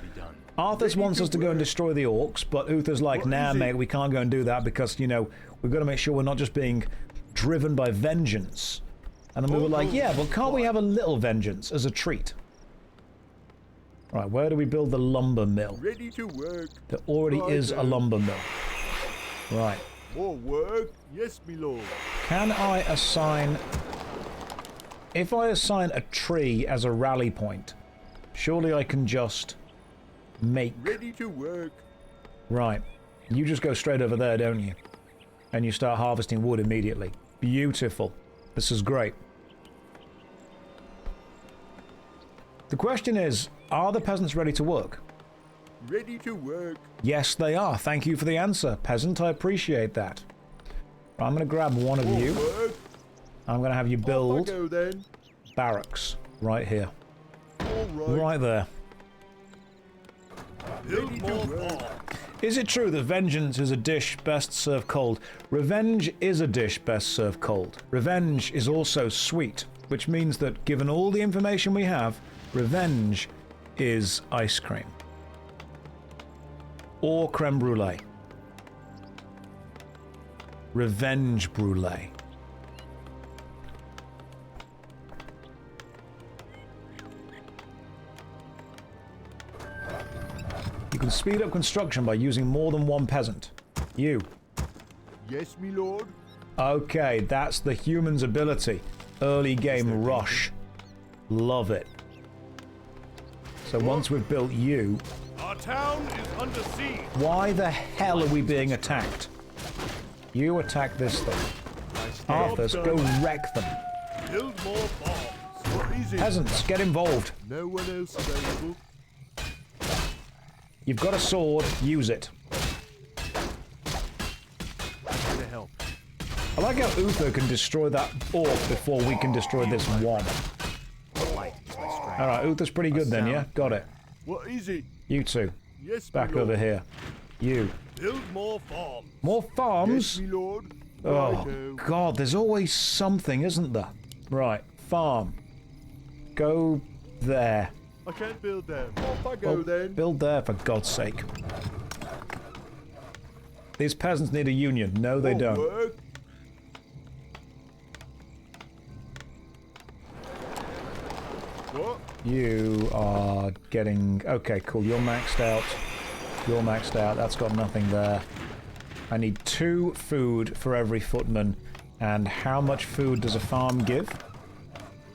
Arthus wants us to go and destroy the orcs, but Uther's like, nah, mate, we can't go and do that because, you know, we've got to make sure we're not just being driven by vengeance. And then we were like, yeah, but can't we have a little vengeance as a treat? Right, where do we build the lumber mill? Ready to work. There already is a lumber mill. Right. More work. Yes, my lord. Can I assign... If I assign a tree as a rally point, surely I can just make... Ready to work. Right. You just go straight over there, don't you? And you start harvesting wood immediately. Beautiful. This is great. The question is, are the peasants ready to work? Ready to work. Yes, they are. Thank you for the answer, peasant. I appreciate that. I'm going to grab one of you. Work. I'm going to have you build Off I go, then. barracks right here. All right. Right there. Build more work. Is it true that vengeance is a dish best served cold? Revenge is a dish best served cold. Revenge is also sweet, which means that given all the information we have, revenge is ice cream. Or creme brulee. Revenge brulee. You can speed up construction by using more than 1 peasant. You. Yes, my lord. Okay, that's the human's ability. Early game rush. Love it. So once we've built you... Our town is under siege. Why the hell are we being attacked? You attack this thing. Arthus, go wreck them. Build more bombs. What is it? Peasants, get involved. No one else available. You've got a sword, use it. To help. I like how Uther can destroy that orc before we can destroy this one. Alright, Uther's pretty good then, yeah? Got it. What is it? You two. Yes, Back my lord. over here. You. Build more farms. More farms? Yes, my lord. Oh, Righto. God, there's always something, isn't there? Right, farm. Go there. I can't build them. Off I go Well, then. build there, for God's sake. These peasants need a union. No, they More don't. work. What? You are getting... Okay, cool. You're maxed out. You're maxed out. That's got nothing there. I need 2 food for every footman. And how much food does a farm give?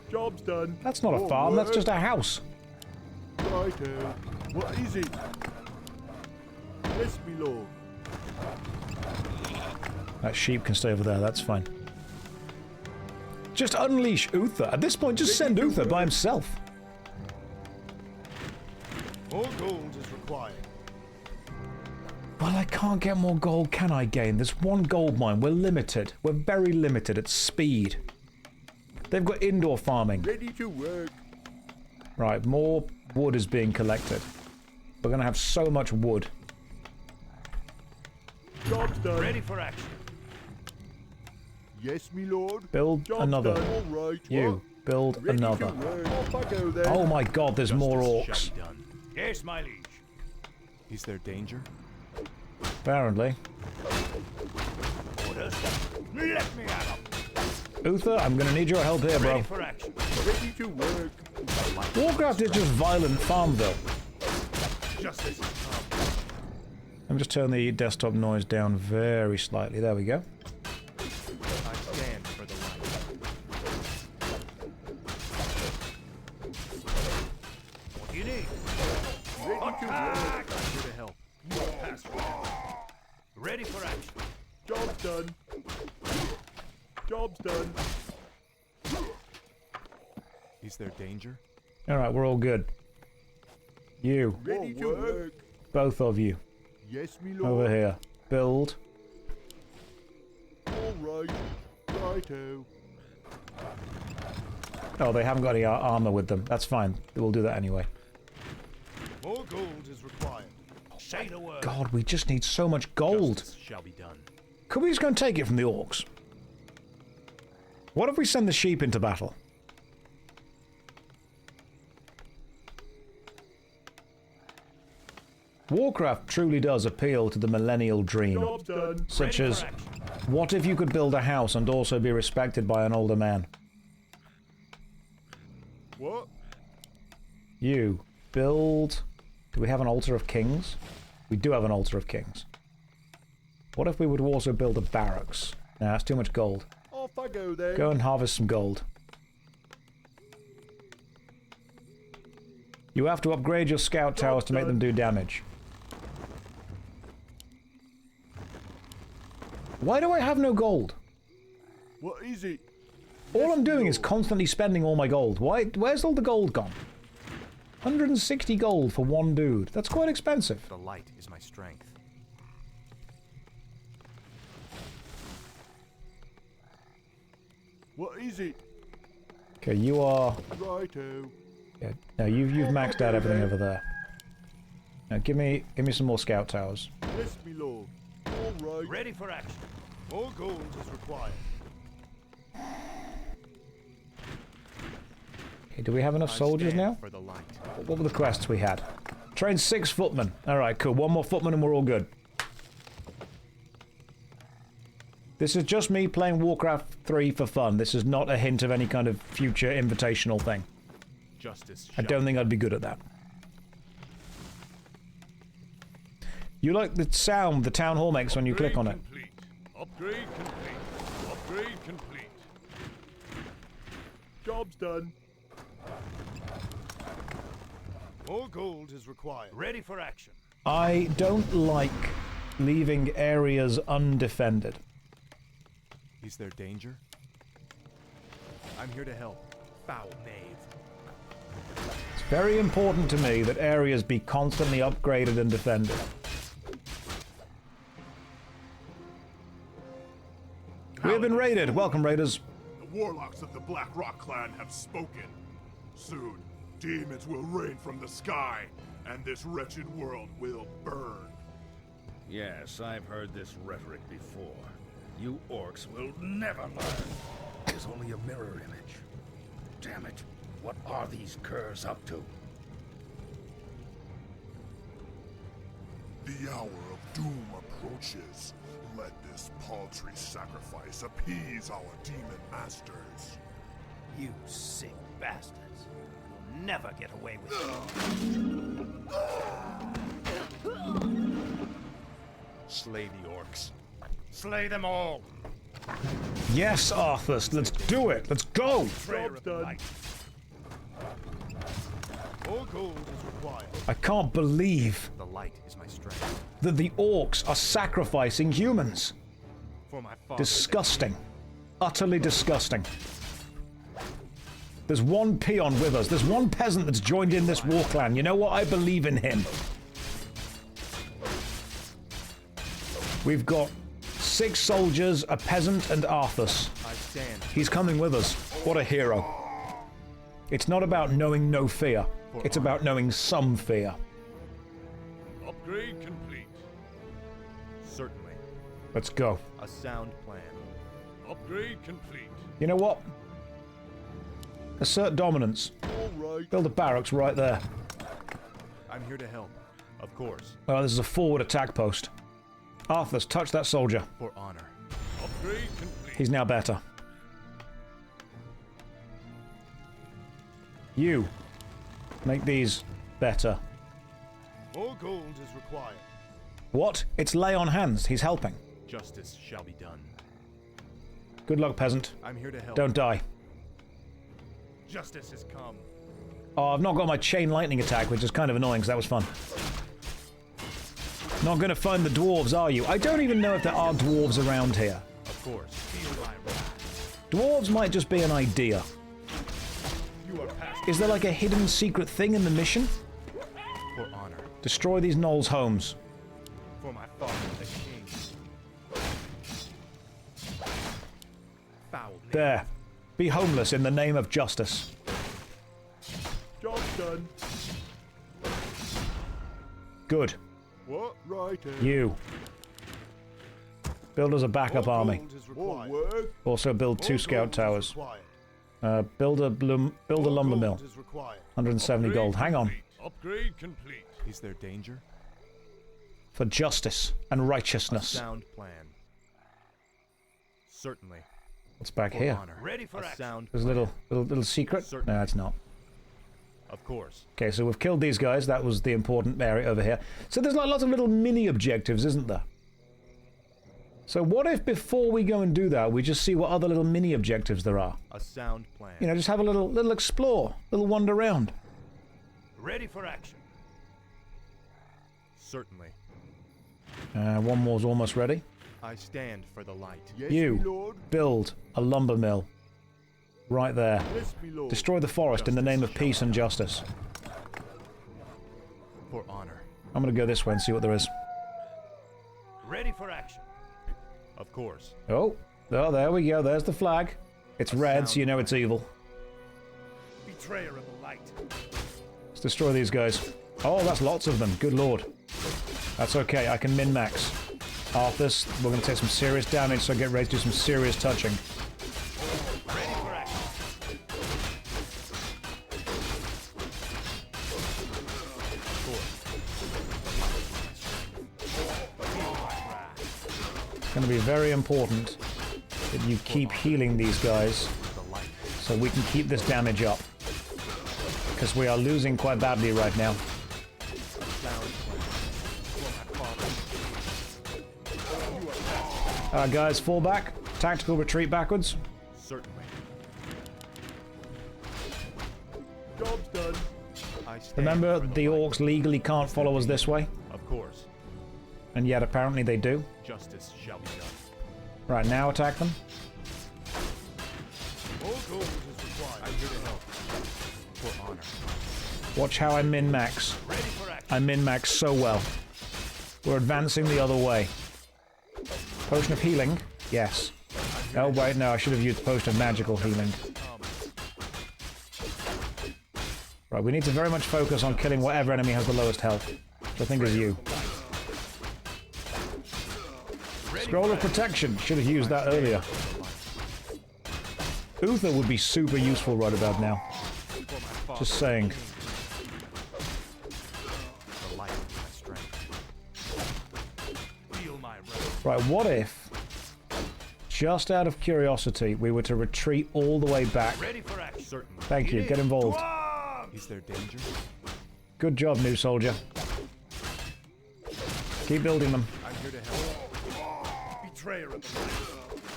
Job's done. That's not a More farm, that's work. just a house. Righto. What is it? Yes, my lord. That sheep can stay over there, that's fine. Just unleash Uther. At this point, just send Uther by himself. More gold is required. Well, I can't get more gold, can I, gain? There's one gold mine. We're limited. We're very limited at speed. They've got indoor farming. Ready to work. Right, more wood is being collected. We're going to have so much wood. Job's done. Ready for action. Yes, me lord. Build Job's another. Done. All right. You, build Ready another. To work. Off I go then. Oh my god, there's more orcs. Yes, my liege. Is there danger? Apparently. Orders. Let me at 'em. Uther, I'm going to need your help here, bro. Ready for action. Ready to work. Warcraft is just violent Farmville. Justice. Let me just turn the desktop noise down very slightly. There we go. I stand for the light. What do you need? Ready to work. I'm here to help. Ready for action. Job's done. Job's done. Is there danger? Alright, we're all good. You. Ready to work. Both of you. Yes, me lord. Over here. Build. All right. Righto. Oh, they haven't got any armor with them. That's fine. We'll do that anyway. More gold is required. Say the word. God, we just need so much gold. Justice shall be done. Could we just go and take it from the orcs? What if we send the sheep into battle? Warcraft truly does appeal to the millennial dream. Job's done. Such as, what if you could build a house and also be respected by an older man? What? You. Build... Do we have an altar of kings? We do have an altar of kings. What if we would also build a barracks? Nah, that's too much gold. Off I go then. Go and harvest some gold. You have to upgrade your scout towers to make them do damage. Why do I have no gold? What is it? All I'm doing is constantly spending all my gold. Where's all the gold gone? 160 gold for one dude. That's quite expensive. The light is my strength. What is it? Okay, you are... Righto. Yeah, no, you've maxed out everything over there. Now give me some more scout towers. Yes, me lord. All right. Ready for action. More gold is required. Okay, do we have enough soldiers now? For the light. What were the quests we had? Train 6 footmen. Alright, cool. One more footman and we're all good. This is just me playing Warcraft 3 for fun. This is not a hint of any kind of future invitational thing. Justice. I don't think I'd be good at that. You like the sound the town hall makes when you click on it. Complete. Upgrade complete. Upgrade complete. Job's done. More gold is required. Ready for action. I don't like leaving areas undefended. Is there danger? I'm here to help. Foul knave. It's very important to me that areas be constantly upgraded and defended. We have been raided. Welcome, raiders. The warlocks of the Blackrock clan have spoken. Soon, demons will rain from the sky, and this wretched world will burn. Yes, I've heard this rhetoric before. You orcs will never learn. It's only a mirror image. Damn it. What are these curs up to? The hour of doom approaches. Let this paltry sacrifice appease our demon masters. You sick bastards. You'll never get away with it. Slay the orcs. Slay them all. Yes, Arthus, let's do it. Let's go. Job's done. More gold is required. I can't believe The light is my strength. that the orcs are sacrificing humans. For my father. Disgusting. Utterly disgusting. There's one peon with us. There's one peasant that's joined in this war clan. You know what? I believe in him. We've got 6 soldiers, a peasant, and Arthus. I stand. He's coming with us. What a hero. It's not about knowing no fear. It's about knowing some fear. Upgrade complete. Certainly. Let's go. A sound plan. Upgrade complete. You know what? Assert dominance. Alright. Build a barracks right there. I'm here to help. Of course. Well, this is a forward attack post. Arthus, touch that soldier. For honor. Upgrade complete. He's now better. You. Make these better. More gold is required. What? It's lay on hands. He's helping. Justice shall be done. Good luck, peasant. I'm here to help. Don't die. Justice has come. Oh, I've not got my chain lightning attack, which is kind of annoying because that was fun. Not going to find the dwarves, are you? I don't even know if there are dwarves around here. Of course. Feel my wrath. Dwarves might just be an idea. You are past. Is there like a hidden secret thing in the mission? For honor. Destroy these gnolls' homes. For my father, the king. Foul name. There. Be homeless in the name of justice. Job done. Good. What? Right. You. Build us a backup army. More work. Also build 2 scout towers. Build a lumber mill. 170 gold. Hang on. Upgrade complete. Is there danger? For justice and A righteousness. sound plan. Certainly. What's back For here? honor. Ready for a sound. There's a little secret? Certainly. No, it's not. Of course. Okay, so we've killed these guys. That was the important area over here. So there's like lots of little mini objectives, isn't there? So what if before we go and do that, we just see what other little mini objectives there are? A sound plan. You know, just have a little explore, little wander around. Ready for action. Certainly. One more's almost ready. I stand for the light. Yes, You me lord. build a lumber mill. Right there. Yes, me lord. Destroy the forest in the name of peace and justice. For honor. I'm going to go this way and see what there is. Ready for action. Of course. Oh, there we go. There's the flag. It's red, so you know it's evil. Betrayer of the light. Let's destroy these guys. Oh, that's lots of them. Good lord. That's okay. I can min-max. Arthus, we're going to take some serious damage, so get ready to do some serious touching. Ready for action. It's going to be very important that you keep healing these guys so we can keep this damage up. Because we are losing quite badly right now. Guys, fall back. Tactical retreat backwards. Certainly. Job's done. I stand Remember, for the orcs legally can't follow us this way. Of course. And yet apparently they do. Justice shall be done. Right, now attack them. More gold is required. I'm here to help. For honor. Watch how I min-max. Ready for action. I min-max so well. We're advancing the other way. Potion of healing? Yes. Oh wait, no, I should have used potion of magical healing. Right, we need to very much focus on killing whatever enemy has the lowest health. Which I think is you. Scroll of protection. Should have used that earlier. Uther would be super useful right about now. Just saying. The light of my strength. Feel my wrath. Right, what if, just out of curiosity, we were to retreat all the way back? Ready for action. Certainly. Thank you, get involved. Is there danger? Good job, new soldier. Keep building them. I'm here to help. Betrayer of the light.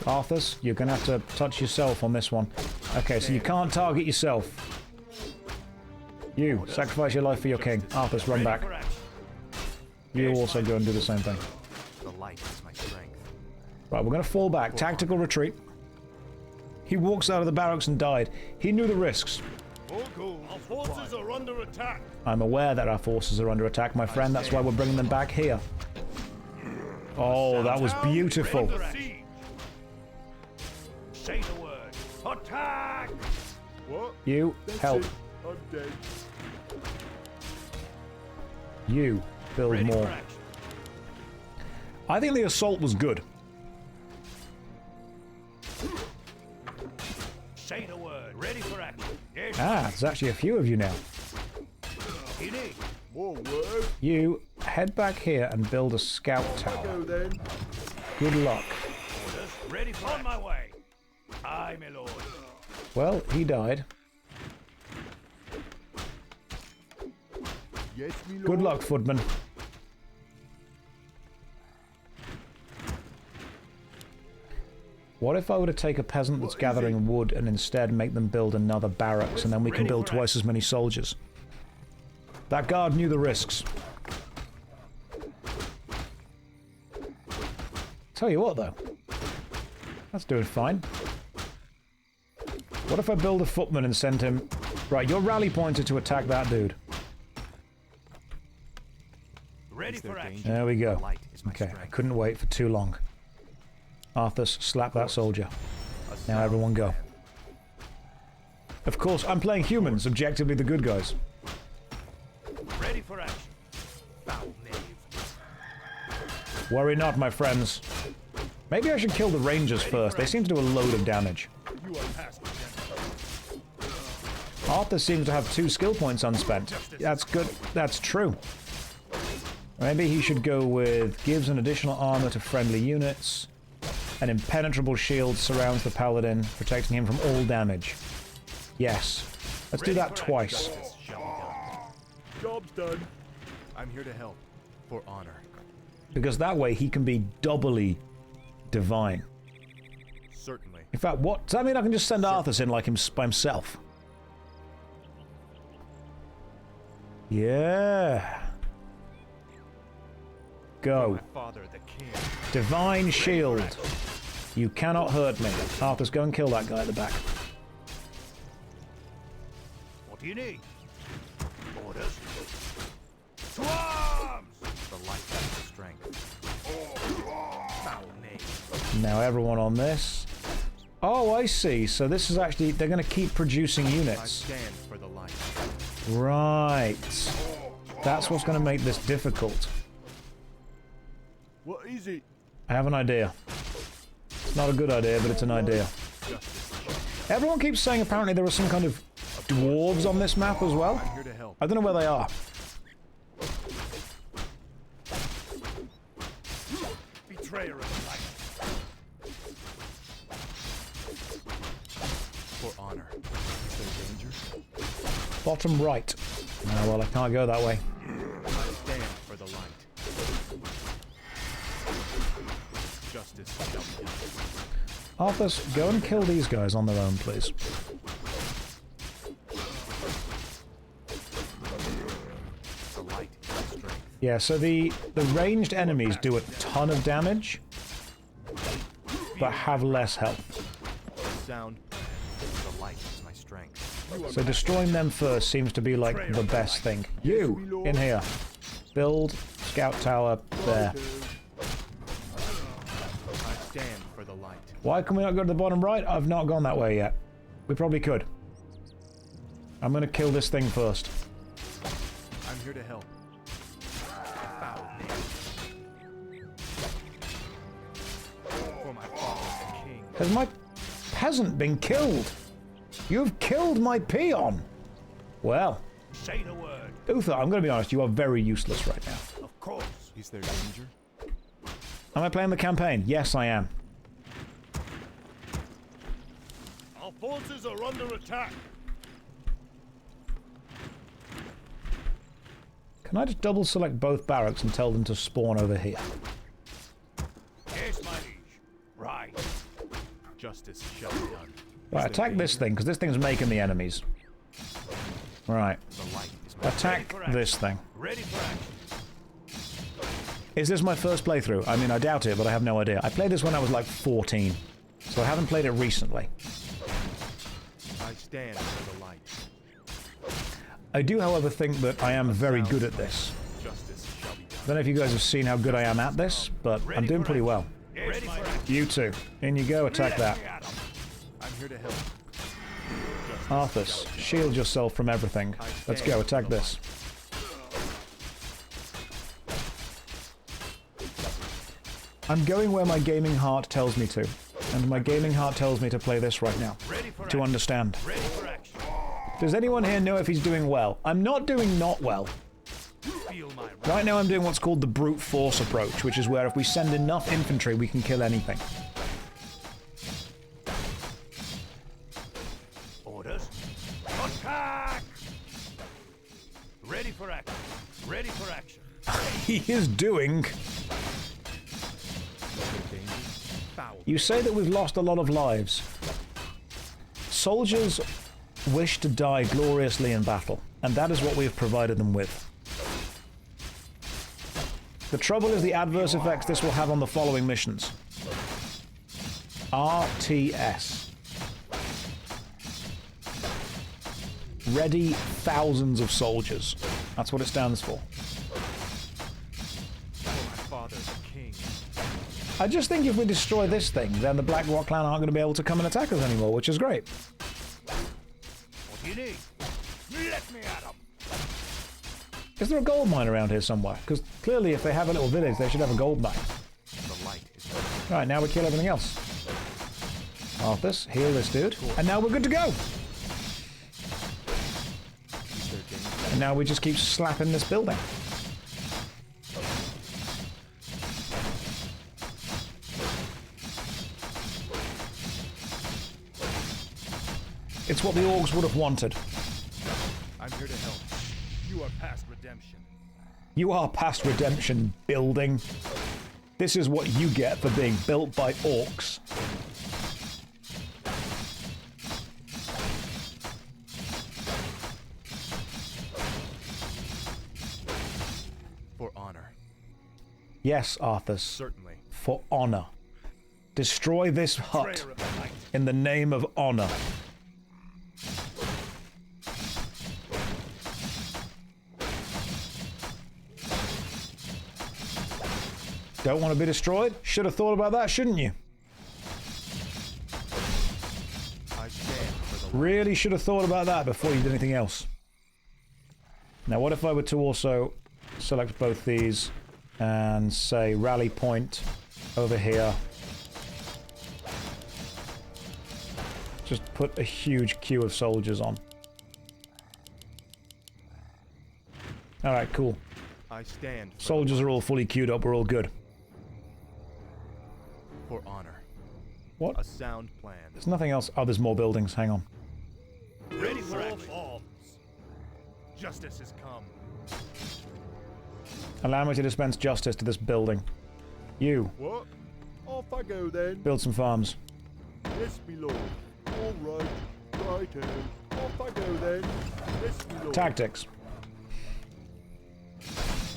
Arthus, you're going to have to touch yourself on this one. Okay, so you can't target yourself. You, sacrifice your life for your king. Arthus, run back. You also go and do the same thing. The light is my strength. Right, we're going to fall back. Tactical retreat. He walks out of the barracks and died. He knew the risks. More gold. Our forces are under attack. I'm aware that our forces are under attack, my friend. That's why we're bringing them back here. Oh, that was beautiful. Say the word. Attack! What? You, help. I'm dead. You, build more. I think the assault was good. Say the word. Ready for action. Yes. Ah, there's actually a few of you now. More word. You, head back here and build a scout tower. Go then. Good luck. Orders. Ready for on my way. Aye, my lord. Well, he died. Yes, me lord. Good luck, footman. What if I were to take a peasant that's gathering wood and instead make them build another barracks, and then we can build twice as many soldiers? That guard knew the risks. Tell you what, though. That's doing fine. What if I build a footman and send him... Right, your rally pointer to attack that dude. Ready for action. There we go. Okay, I couldn't wait for too long. Arthus, slap that soldier. Now everyone go. Of course, I'm playing humans, objectively the good guys. Ready for action. Foul knave. Worry not, my friends. Maybe I should kill the rangers first. They seem to do a load of damage. You are past the Arthur seems to have 2 skill points unspent. That's good. That's true. Maybe he should go with gives an additional armor to friendly units. An impenetrable shield surrounds the paladin, protecting him from all damage. Yes. Let's do that twice. Job's done. I'm here to help. For honor. Because that way he can be doubly divine. Certainly. In fact, what? Does that mean I can just send Arthur in like him by himself? Yeah. Go. My father, the king. Divine shield. You cannot hurt me. Arthur, go and kill that guy at the back. What do you need? Orders. To arms! The light has the strength. Foul knave. Now everyone on this. Oh, I see. So this is actually... They're going to keep producing I units. stand for the light. Right. That's what's going to make this difficult. What is it? I have an idea. It's not a good idea, but it's an idea. Everyone keeps saying apparently there are some kind of dwarves on this map as well. I'm here to help. I don't know where they are. Betrayer of the light. For honor. Is there danger? Bottom right. Oh, well, I can't go that way. I stand for the light. Justice shall be done. Arthur, go and kill these guys on their own, please. The light is strength. Yeah, so the ranged enemies do a ton of damage, but have less health. Sound. The light is my strength. So destroying them first seems to be like the best thing. You, in here. Build scout tower there. I stand for the light. Why can we not go to the bottom right? I've not gone that way yet. We probably could. I'm gonna kill this thing first. I'm here to help. Foul knave. For my father, the king. Has my peasant been killed? You've killed my peon! Well. Say the word. Uther, I'm gonna be honest, you are very useless right now. Of course. Is there danger? Am I playing the campaign? Yes, I am. Our forces are under attack. Can I just double select both barracks and tell them to spawn over here? Yes, my liege. Right. Justice shall be done. Right, attack this thing, because this thing's making the enemies. Right. The light is my Attack this thing. Ready for action. Is this my first playthrough? I mean, I doubt it, but I have no idea. I played this when I was like 14, so I haven't played it recently. I stand for the light. I do, however, think that I am very good at this. Justice shall be done. don't know if you guys have seen how good I am at this, but I'm doing pretty well. You two, in you go, attack that. I'm here to help. Arthus, shield yourself from everything. Let's go, attack this. I'm going where my gaming heart tells me to, and my gaming heart tells me to play this right now, to understand. Does anyone here know if he's doing well? I'm not doing not well. Right now I'm doing what's called the brute force approach, which is where if we send enough infantry, we can kill anything. Orders. Attack! Ready for action. Ready for action. He is doing... You say that we've lost a lot of lives. Soldiers wish to die gloriously in battle, and that is what we have provided them with. The trouble is the adverse effects this will have on the following missions. RTS. Ready thousands of soldiers. That's what it stands for. I just think if we destroy this thing, then the Blackrock clan aren't going to be able to come and attack us anymore, which is great. What do you need? Let me at 'em. Is there a gold mine around here somewhere? Because clearly if they have a little village, they should have a gold mine. Right, now we kill everything else. Arthus, heal this dude. And now we're good to go! And now we just keep slapping this building. It's what the orcs would have wanted. I'm here to help. You are past redemption. You are past redemption, building. This is what you get for being built by orcs. For honor. Yes, Arthus. Certainly. For honor. Destroy this hut in the name of honor. Don't want to be destroyed? Should have thought about that, shouldn't you? Really should have thought about that before you did anything else. Now, what if I were to also select both these and say rally point over here? Just put a huge queue of soldiers on. Alright, cool. I stand. Soldiers are all fully queued up, we're all good. For honor. What? A sound plan. There's nothing else. Oh, there's more buildings. Hang on. Ready for action. Justice has come. Allow me to dispense justice to this building. You. What? Off I go then. Build some farms. Yes, me lord. All right. Righto. Off I go then. Yes, me lord. Tactics.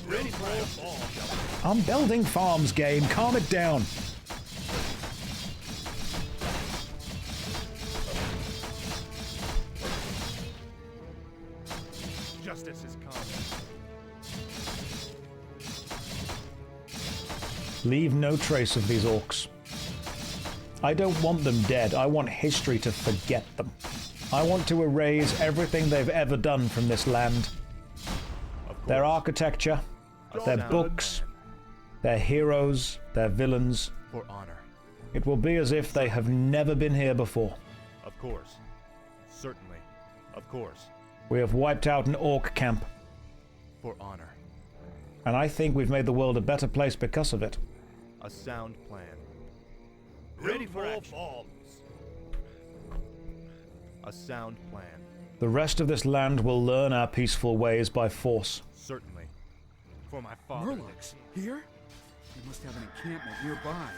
Ready for action. I'm building farms, game. Calm it down. Justice has come. Leave no trace of these orcs. I don't want them dead. I want history to forget them. I want to erase everything they've ever done from this land. Their architecture, their books, their heroes, their villains. For honor. It will be as if they have never been here before. Of course. Certainly. Of course. We have wiped out an orc camp. For honor. And I think we've made the world a better place because of it. A sound plan. Ready for action. A sound plan. The rest of this land will learn our peaceful ways by force. Certainly. For my father. Murlocs? Here? We must have an encampment nearby.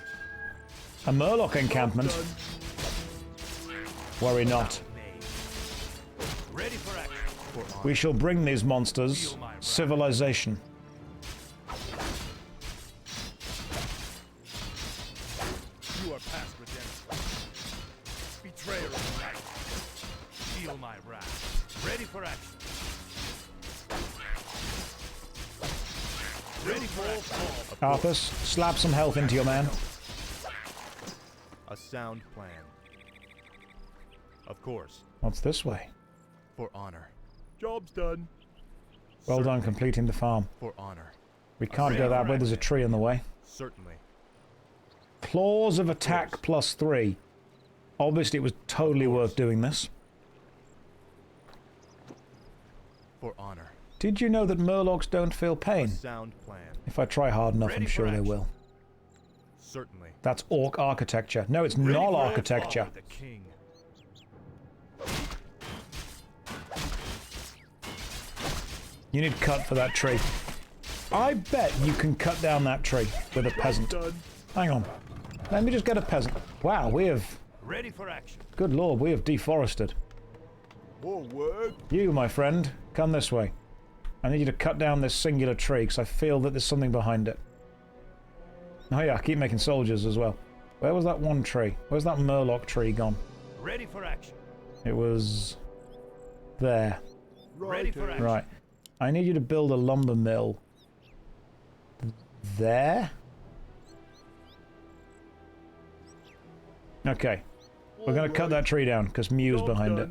A Murloc encampment? Worry not. Ready for action. We shall bring these monsters civilization. You are past redemption. Betrayer of night. Feel my wrath. Ready for action. Arthus, slap some health into your man. A sound plan. Of course. What's this way? For honor. Job's done. Well done completing the farm. For honor. We can't go that way, there's a tree in the way. Certainly. Claws of attack +3. Obviously it was totally worth doing this. For honor. Did you know that murlocs don't feel pain? Sound plan. If I try hard enough, I'm sure they will. Certainly. That's orc architecture. No, it's null architecture. The king. You need cut for that tree. I bet you can cut down that tree with a peasant. Hang on. Let me just get a peasant. Wow, we have... Ready for action. Good lord, we have deforested. More word. You, my friend, come this way. I need you to cut down this singular tree, because I feel that there's something behind it. Oh yeah, I keep making soldiers as well. Where was that one tree? Where's that murloc tree gone? Ready for action. It was... there. Ready for action. Right. I need you to build a lumber mill. There? Okay. We're going to cut that tree down, because Mew's behind it.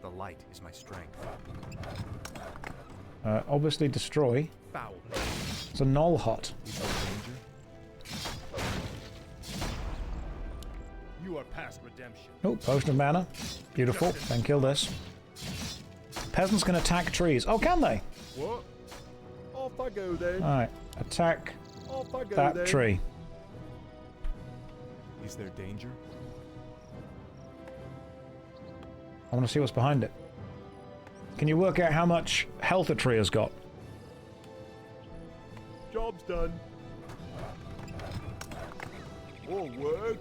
The light is my strength. Obviously destroy. Foul. It's a null hot. You are past redemption. Oh, potion of mana. Beautiful. Then kill this. Peasants can attack trees. Oh, can they? What? Off I go then. Alright. Attack Off I go that then. tree. Is there danger? I want to see what's behind it. Can you work out how much health a tree has got? Job's done. More word.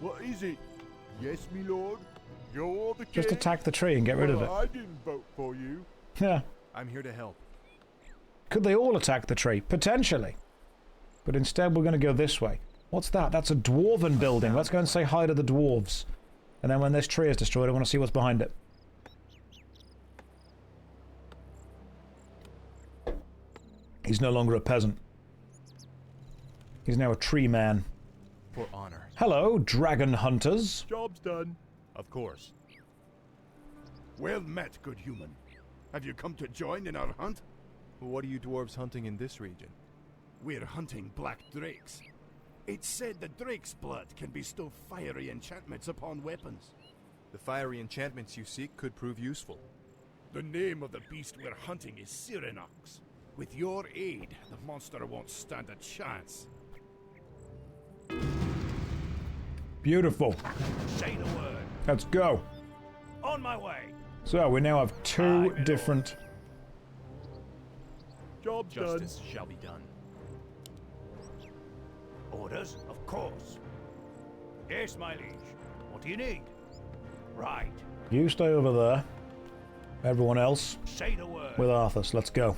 What is it? Yes, me lord. You're the king. Just attack the tree and get rid of it. I didn't vote for you. Yeah. I'm here to help. Could they all attack the tree? Potentially. But instead we're going to go this way. What's that? That's a dwarven building. Let's go and say hi to the dwarves. And then when this tree is destroyed, I want to see what's behind it. He's no longer a peasant. He's now a tree man. For honor. Hello, dragon hunters. Job's done. Of course. Well met, good human. Have you come to join in our hunt? What are you dwarves hunting in this region? We're hunting black drakes. It's said that drake's blood can bestow fiery enchantments upon weapons. The fiery enchantments you seek could prove useful. The name of the beast we're hunting is Cyranox. With your aid, the monster won't stand a chance. Beautiful. Say the word. Let's go. On my way. So we now have two different... Job's done. Justice shall be done. Orders, of course. Yes, my liege. What do you need? Right. You stay over there. Everyone else Say the word. with Arthus. Let's go.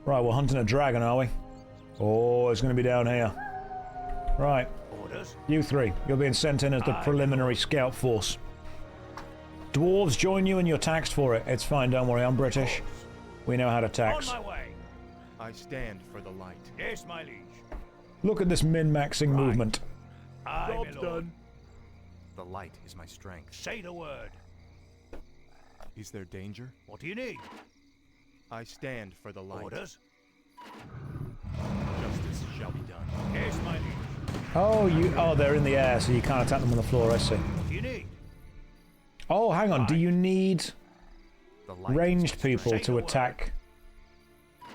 Right, we're hunting a dragon, are we? Oh, it's going to be down here. Right. Orders. You three. You're being sent in as the preliminary scout force. Dwarves join you and you're taxed for it. It's fine, don't worry. I'm British. We know how to tax. On my way. I stand for the light. Yes, my liege. Look at this min-maxing movement. Job's done. The light is my strength. Say the word. Is there danger? What do you need? I stand for the light. Orders. Justice shall be done. Yes, my liege. Oh, they're in the air, so you can't attack them on the floor, I see. What do you need? Oh, hang on. Do you need ranged people to attack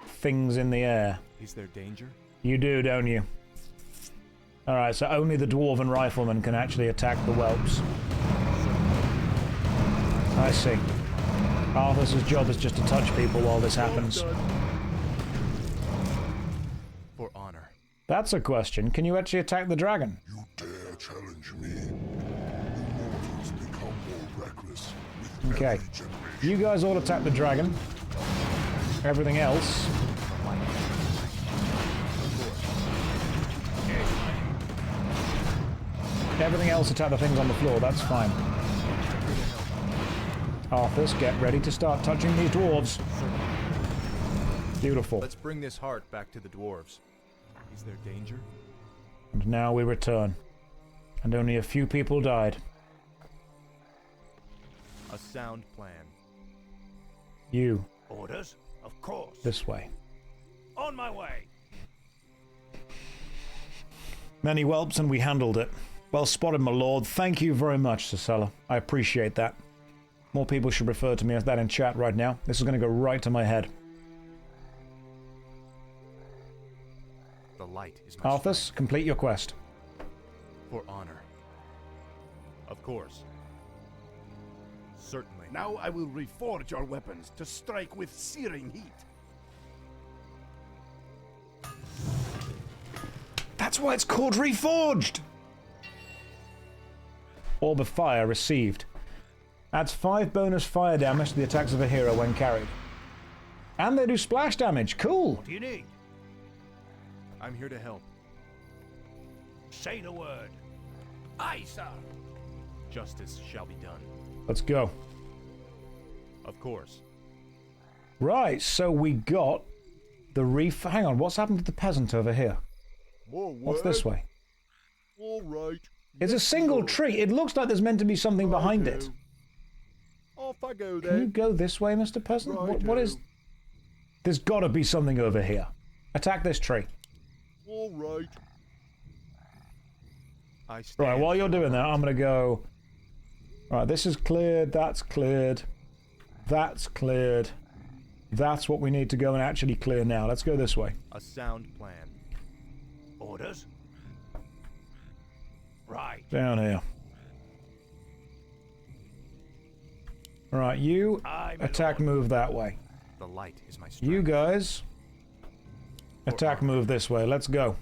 things in the air? Is there danger? You do, don't you? Alright, so only the dwarven riflemen can actually attack the whelps. I see. Arthur's job is just to touch people while this happens. For honor. That's a question. Can you actually attack the dragon? You dare challenge me? You mortals become more reckless with Okay. every generation. You guys all attack the dragon. Everything else... Everything else attack the things on the floor, that's fine. Arthus, get ready to start touching these dwarves. Beautiful. Let's bring this heart back to the dwarves. Is there danger? And now we return. And only a few people died. A sound plan. You. Orders? Of course. This way. On my way. Many whelps and we handled it. Well spotted, my lord. Thank you very much, Cicella. I appreciate that. More people should refer to me as that in chat right now. This is going to go right to my head. The light is my Arthus, strength. complete your quest. For honor. Of course. Certainly. Now I will reforge your weapons to strike with searing heat. That's why it's called Reforged! Orb of Fire received. Adds 5 bonus fire damage to the attacks of a hero when carried. And they do splash damage. Cool! What do you need? I'm here to help. Say the word. Aye, sir. Justice shall be done. Let's go. Of course. Right, so we got the hang on, what's happened to the peasant over here? More What's this way? All right. It's a single tree. It looks like there's meant to be something behind it. Off I go Can you then. go this way, Mr. Peasant? What is... There's got to be something over here. Attack this tree. All right. Right, while you're doing that, I'm going to go... Right, this is cleared, that's cleared. That's cleared. That's what we need to go and actually clear now. Let's go this way. A sound plan. Orders? Right. Down here. Right, you attack move that way. The light is my strength. You guys attack move this way. Let's go.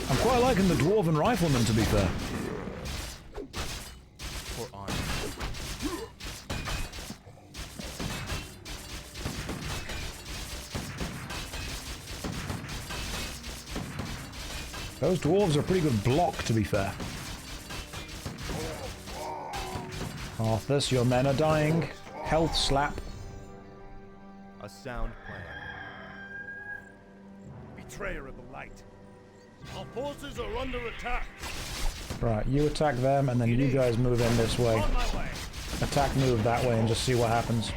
I'm quite liking the dwarven rifleman, to be fair. For honor. Those dwarves are a pretty good block, to be fair. Arthus, your men are dying. Health slap. A sound plan. Betrayer of the light. Our forces are under attack. Right, you attack them, and then you guys move in this way. On my way. Attack move that way and just see what happens.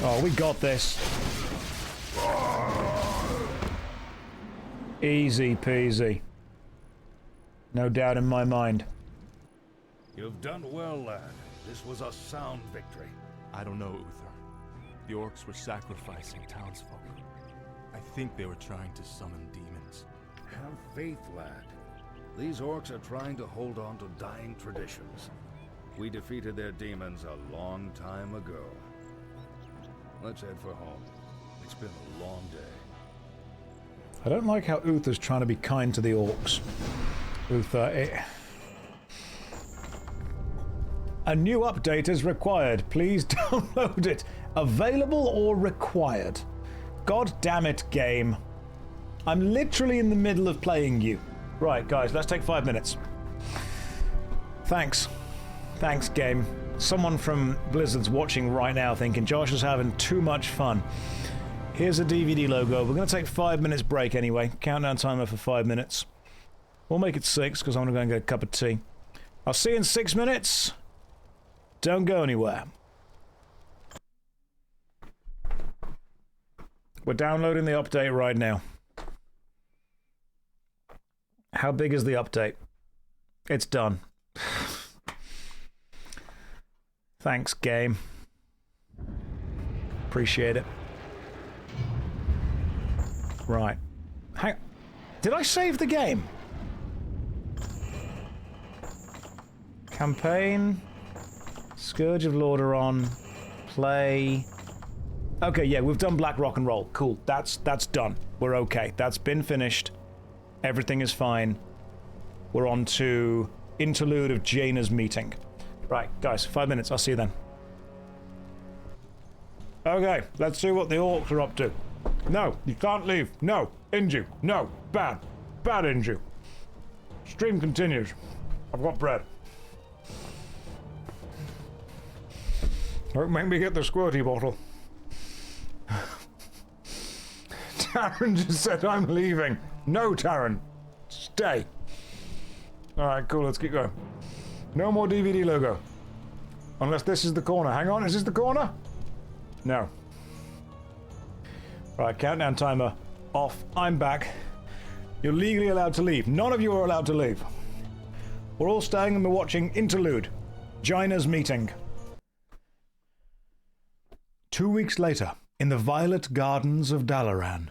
Oh, we got this. Easy peasy. No doubt in my mind. You've done well, lad. This was a sound victory. I don't know, Uther. The orcs were sacrificing townsfolk. I think they were trying to summon demons. Have faith, lad. These orcs are trying to hold on to dying traditions. We defeated their demons a long time ago. Let's head for home. It's been a long day. I don't like how Uther's trying to be kind to the orcs. Uther, A new update is required. Please download it. Available or required? God damn it, game. I'm literally in the middle of playing you. Right, guys, let's take 5 minutes. Thanks. Thanks, game. Someone from Blizzard's watching right now thinking Josh is having too much fun. Here's a DVD logo. We're going to take 5 minutes break anyway. Countdown timer for 5 minutes. We'll make it 6 because I'm going to go and get a cup of tea. I'll see you in 6 minutes. Don't go anywhere. We're downloading the update right now. How big is the update? It's done. Thanks, game. Appreciate it. Right. Did I save the game? Campaign. Scourge of Lordaeron. Play. Okay, yeah, we've done Blackrock and Roll. Cool. That's done. We're okay. That's been finished. Everything is fine. We're on to Interlude of Jaina's meeting. Right, guys, 5 minutes. I'll see you then. Okay, let's see what the orcs are up to. No, you can't leave. No, Inju. No, bad. Bad Inju. Stream continues. I've got bread. Don't make me get the squirty bottle. Taran just said I'm leaving. No, Taran. Stay. Alright, cool, let's keep going. No more DVD logo. Unless this is the corner. Hang on, is this the corner? No. Right, countdown timer off. I'm back. You're legally allowed to leave. None of you are allowed to leave. We're all staying and we're watching Interlude. Jaina's meeting. 2 weeks later, in the violet gardens of Dalaran.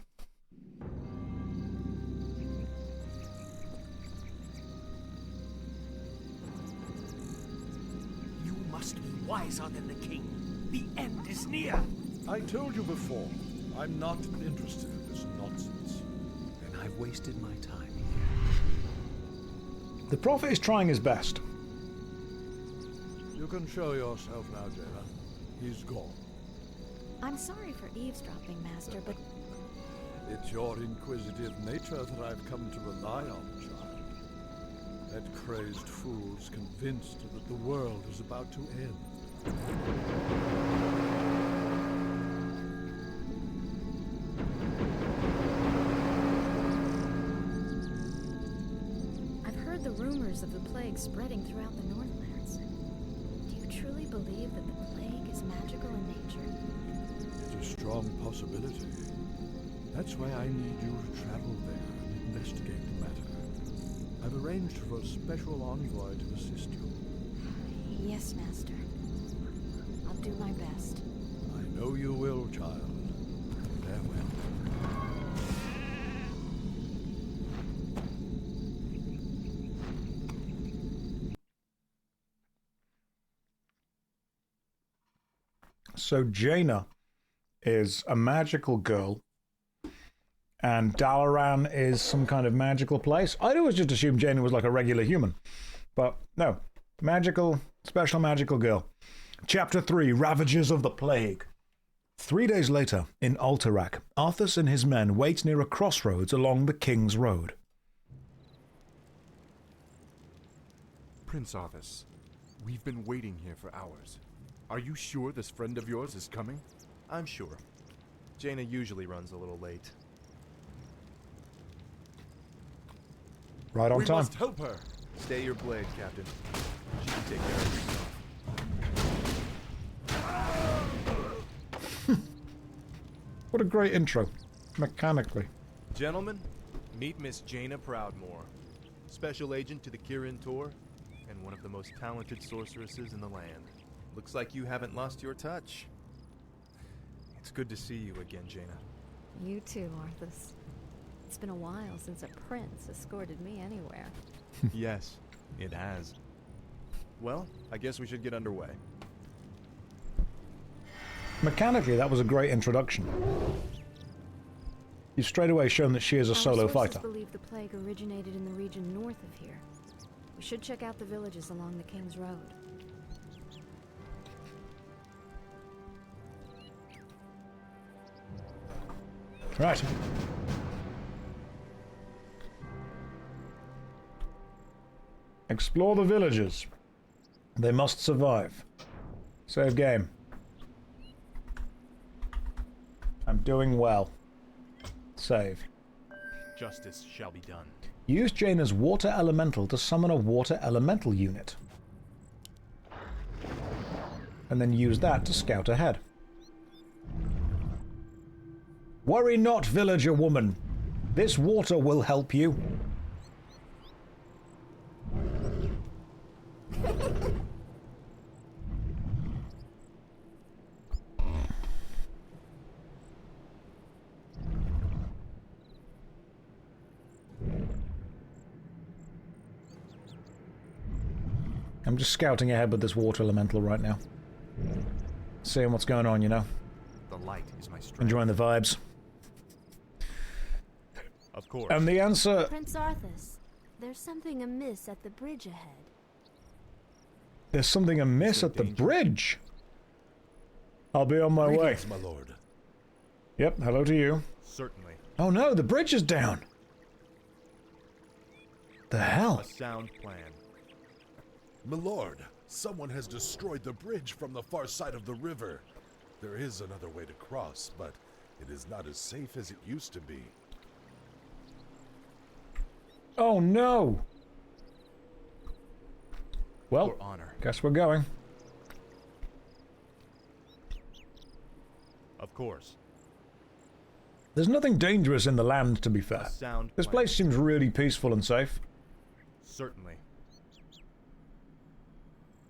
You must be wiser than the king. The end is near. I told you before, I'm not interested in this nonsense. Then I've wasted my time. The Prophet is trying his best. You can show yourself now, Jaina. He's gone. I'm sorry for eavesdropping, Master, but... It's your inquisitive nature that I've come to rely on, child. That crazed fool's convinced that the world is about to end. I've heard the rumors of the plague spreading throughout the Northlands. Do you truly believe that the plague is magical in nature? It's a strong possibility. That's why I need you to travel there and investigate the matter. I've arranged for a special envoy to assist you. Yes, Master. I'll do my best. I know you will, child. Farewell. So Jaina is a magical girl, and Dalaran is some kind of magical place. I'd always just assumed Jaina was like a regular human, but no. Magical, special magical girl. Chapter 3, Ravages of the Plague. 3 days later, in Alterac, Arthus and his men wait near a crossroads along the King's Road. Prince Arthus, we've been waiting here for hours. Are you sure this friend of yours is coming? I'm sure. Jaina usually runs a little late. Right on time. We must help her. Stay your blade, Captain. She can take care of herself. What a great intro, mechanically. Gentlemen, meet Miss Jaina Proudmoore, Special Agent to the Kirin Tor, and one of the most talented sorceresses in the land. Looks like you haven't lost your touch. It's good to see you again, Jaina. You too, Arthus. It's been a while since a prince escorted me anywhere. Yes, it has. Well, I guess we should get underway. Mechanically, that was a great introduction. You've straight away shown that she is a solo fighter. I believe the plague originated in the region north of here. We should check out the villages along the King's Road. Right. Explore the villages. They must survive. Save game. I'm doing well. Save. Justice shall be done. Use Jaina's water elemental to summon a water elemental unit. And then use that to scout ahead. Worry not, villager woman. This water will help you. I'm just scouting ahead with this water elemental right now. Seeing what's going on, you know. The light is my strength. Enjoying the vibes. Of course. And the answer... Prince Arthus, there's something amiss at the bridge ahead. There's something amiss at the bridge. I'll be on my way. My lord. Yep, hello to you. Certainly. Oh no, the bridge is down. The hell? A sound plan. Milord, someone has destroyed the bridge from the far side of the river. There is another way to cross, but it is not as safe as it used to be. Oh no! Well, For honor. guess we're going. Of course. There's nothing dangerous in the land, to be A fair. sound This plan. place seems really peaceful and safe. Certainly.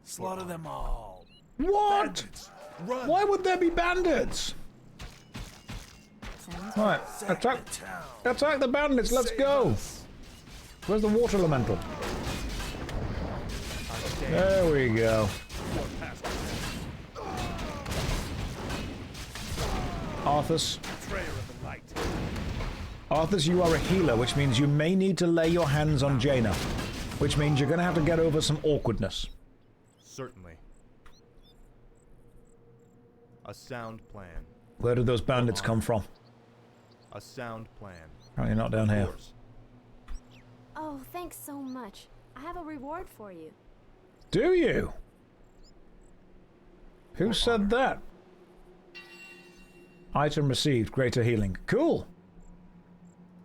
Slaughter them all. What? Bandits, run! Why would there be bandits? Right, attack the bandits, let's go! Where's the water elemental? There we go. Arthus. Arthus, you are a healer, which means you may need to lay your hands on Jaina. Which means you're going to have to get over some awkwardness. Certainly. A sound plan. Where did those bandits come from? A sound plan. Apparently not down here. Oh, thanks so much. I have a reward for you. Do you? Who said that? Item received, greater healing. Cool.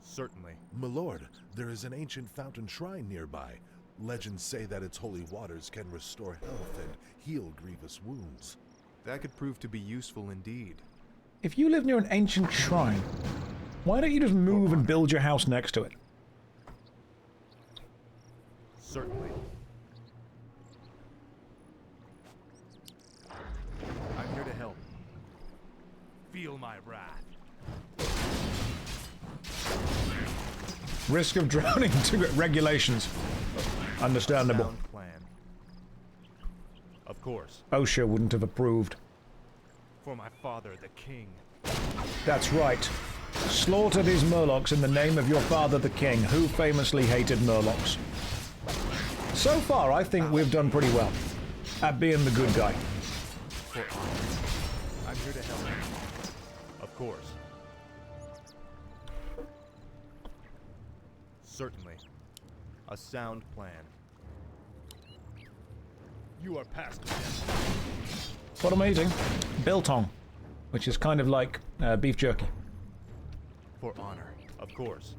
Certainly. Milord, there is an ancient fountain shrine nearby. Legends say that its holy waters can restore health and heal grievous wounds. That could prove to be useful indeed. If you live near an ancient shrine, why don't you just move and build your house next to it? Certainly. I'm here to help. Feel my wrath. Risk of drowning to regulations. Understandable. Sound plan. Of course. OSHA wouldn't have approved. For my father, the king. That's right. Slaughter these murlocs in the name of your father the king, who famously hated murlocs. So far, I think we've done pretty well at being the good guy. For honor. I'm here to help. Of course. Certainly. A sound plan. You are past death. What am I eating? Biltong, which is kind of like beef jerky. For honor. Of course.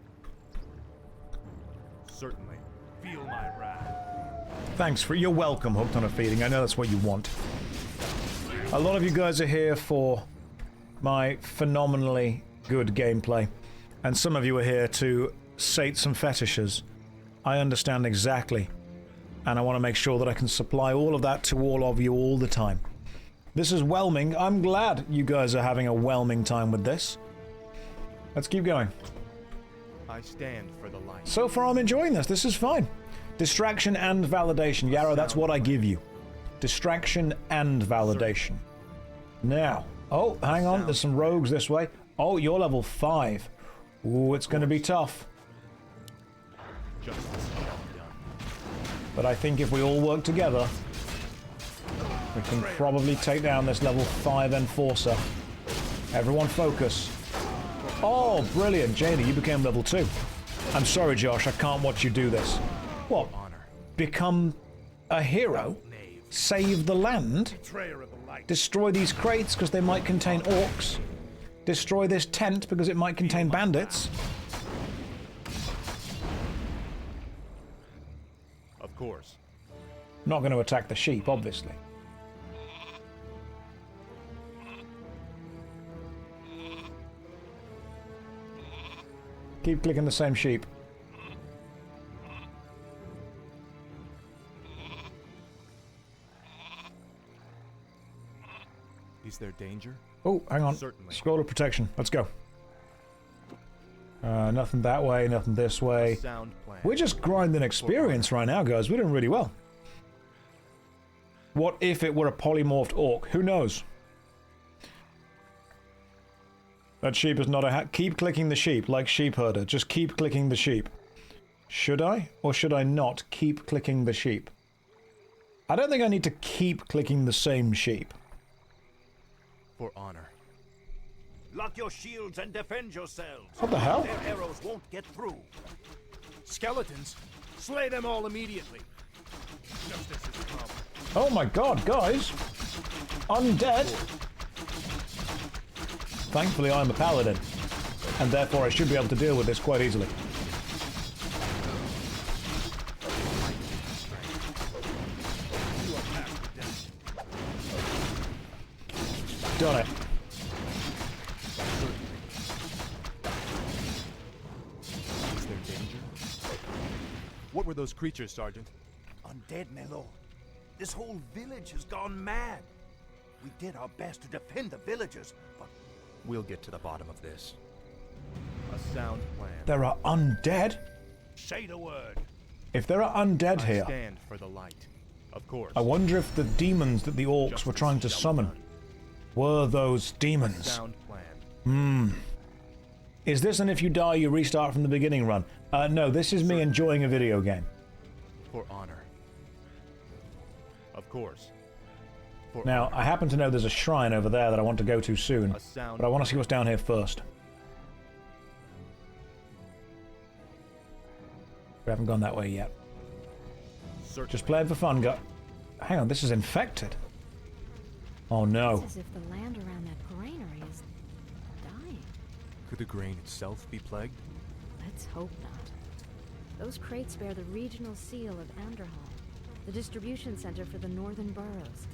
Certainly. Feel my wrath. Thanks for your welcome, Hooked on a Feeling. I know that's what you want. A lot of you guys are here for my phenomenally good gameplay, and some of you are here to sate some fetishes. I understand exactly, and I want to make sure that I can supply all of that to all of you all the time. This is whelming. I'm glad you guys are having a whelming time with this. Let's keep going. I stand for the light. So far I'm enjoying this. This is fine. Distraction and validation. Yarrow, that's what I give you. Distraction and validation. Now. Oh, hang on. There's some rogues this way. Oh, you're level 5. Ooh, it's going to be tough. But I think if we all work together, we can probably take down this level 5 Enforcer. Everyone focus. Oh, brilliant. Jaina, you became level 2. I'm sorry, Josh, I can't watch you do this. What? Become a hero? Save the land? Destroy these crates because they might contain orcs? Destroy this tent because it might contain bandits? Of course. Not going to attack the sheep, obviously. Keep clicking the same sheep. Is there danger? Oh, hang on. Certainly. Scroll of protection. Let's go. Nothing that way, nothing this way. Sound plan. We're just grinding experience right now, guys. We're doing really well. What if it were a polymorphed orc? Who knows? That sheep is not a keep clicking the sheep, like sheep herder. Just keep clicking the sheep. Should I? Or should I not keep clicking the sheep? I don't think I need to keep clicking the same sheep. For honor. Lock your shields and defend yourselves. What the hell? Their arrows won't get through. Skeletons? Slay them all immediately. Justice is come. Oh my god, guys! Undead! Thankfully I'm a paladin, and therefore I should be able to deal with this quite easily. Done it. Is there danger? What were those creatures, Sergeant? Undead, my lord. This whole village has gone mad. We did our best to defend the villagers, but... We'll get to the bottom of this. A sound plan. There are undead? Say the word. If there are undead I here, stand for the light. Of course. I wonder if the demons that the orcs were trying to summon were those demons. Sound plan. Is this an if you die you restart from the beginning run? No, this is me enjoying a video game. For honor. Of course. Now, I happen to know there's a shrine over there that I want to go to soon, but I want to see what's down here first. We haven't gone that way yet. Just playing for fun, hang on, this is infected. Oh no. It's as if the land around that granary is dying. Could the grain itself be plagued? Let's hope not. Those crates bear the regional seal of Anderhall, the distribution center for the northern boroughs.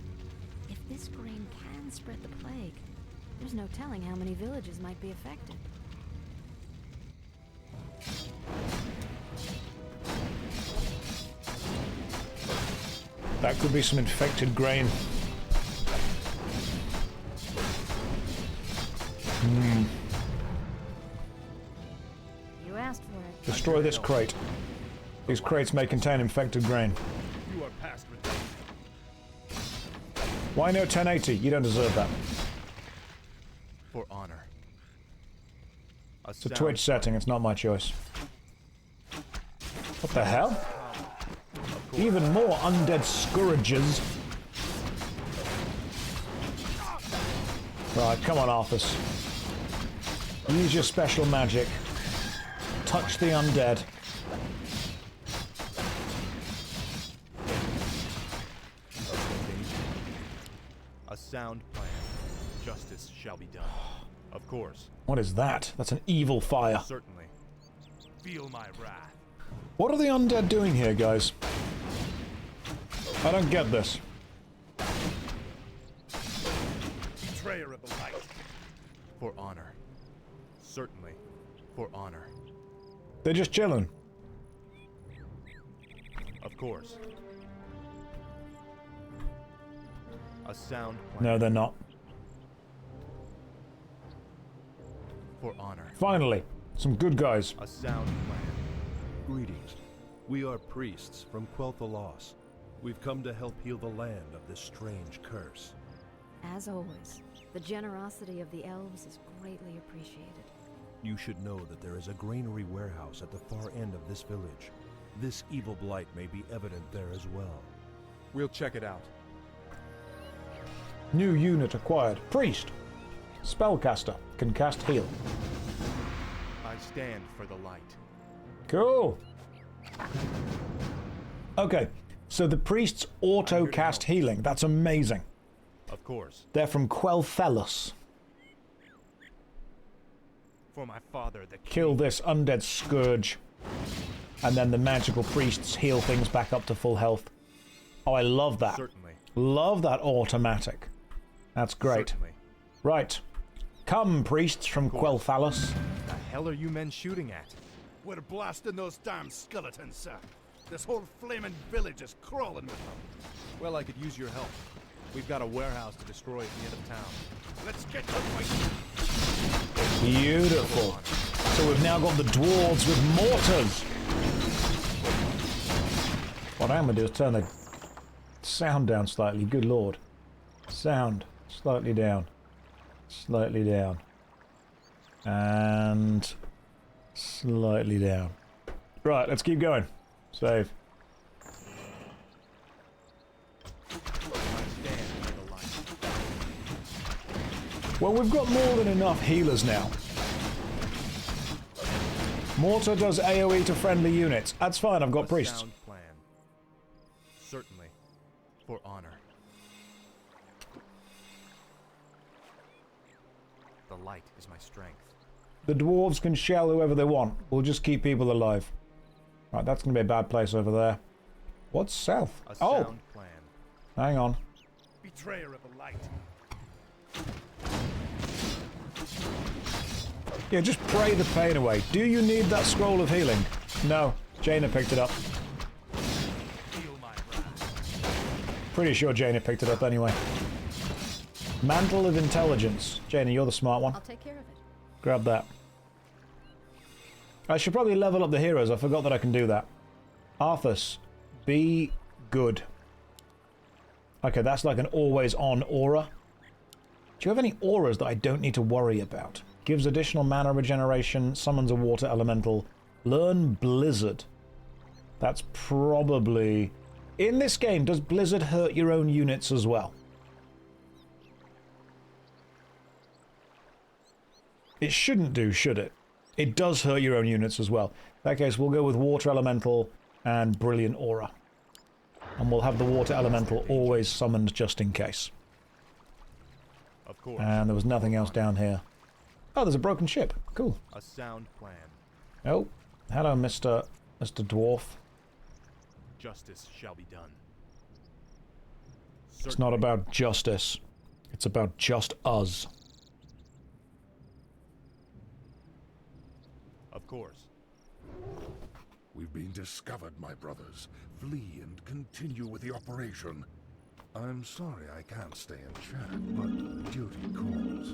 If this grain can spread the plague, there's no telling how many villages might be affected. That could be some infected grain. You asked for it. Destroy this crate. These crates may contain infected grain. You are past redemption. Why no 1080? You don't deserve that. For honor. It's a Twitch setting, it's not my choice. What the hell? Even more undead scourges. Right, come on, Arthus. Use your special magic. Touch the undead. A sound plan. Justice shall be done. Of course. What is that? That's an evil fire. Certainly. Feel my wrath. What are the undead doing here, guys? I don't get this. Betrayer of the light. For honor. Certainly. For honor. They're just chilling. Of course. A sound plan. No, they're not. For honor. Finally, some good guys. A sound plan. Greetings. We are priests from Quel'Thalas. We've come to help heal the land of this strange curse. As always, the generosity of the elves is greatly appreciated. You should know that there is a granary warehouse at the far end of this village. This evil blight may be evident there as well. We'll check it out. New unit acquired. Priest. Spellcaster. Can cast heal. I stand for the light. Cool. Okay, so the priests auto-cast healing. That's amazing. Of course. They're from Quel'Thalas. For my father, the king. Kill this undead scourge. And then the magical priests heal things back up to full health. Oh, I love that. Certainly. Love that automatic. That's great. Certainly. Right. Come, priests from Quel'Thalas. The hell are you men shooting at? We're blasting those damn skeletons, sir. This whole flaming village is crawling with them. Well, I could use your help. We've got a warehouse to destroy at the end of town. Let's get to fighting. Beautiful. So we've now got the dwarves with mortars. What I'm going to do is turn the sound down slightly. Good lord. Sound slightly down. Slightly down. And slightly down. Right, let's keep going. Save. Well, we've got more than enough healers now. Mortar does AoE to friendly units. That's fine, I've got priests. Sound plan. Certainly. For honor. The light is my strength. The dwarves can shell whoever they want. We'll just keep people alive. Right, that's going to be a bad place over there. What's south? A Oh! sound plan. Hang on. Betrayer of the light. Yeah, just pray the pain away. Do you need that scroll of healing? No. Jaina picked it up. Pretty sure Jaina picked it up anyway. Mantle of Intelligence. Jaina, you're the smart one. I'll take care of it. Grab that. I should probably level up the heroes. I forgot that I can do that. Arthus, be good. Okay, that's like an always-on aura. Do you have any auras that I don't need to worry about? Gives additional mana regeneration, summons a water elemental. Learn Blizzard. That's probably... In this game, does Blizzard hurt your own units as well? It shouldn't do, should it? It does hurt your own units as well. In that case, we'll go with Water Elemental and Brilliant Aura. And we'll have the Water Elemental always summoned just in case. Of course. And there was nothing else down here. Oh, there's a broken ship. Cool. A sound plan. Oh, hello, Mr. Dwarf. Justice shall be done. It's not about justice. It's about just us. Of course. We've been discovered, my brothers. Flee and continue with the operation. I'm sorry I can't stay and chat, but duty calls.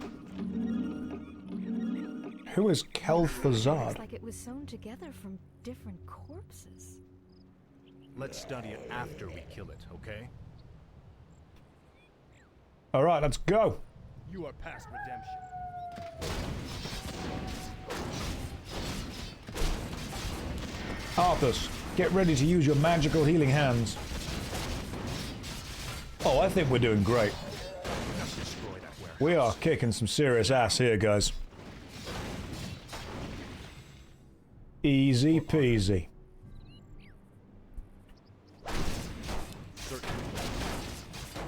Who is Kel'Thuzad? Looks like it was sewn together from different corpses. Let's study it after we kill it, okay? Alright, let's go. You are past redemption. Arthus, get ready to use your magical healing hands. Oh, I think we're doing great. We are kicking some serious ass here, guys. Easy peasy.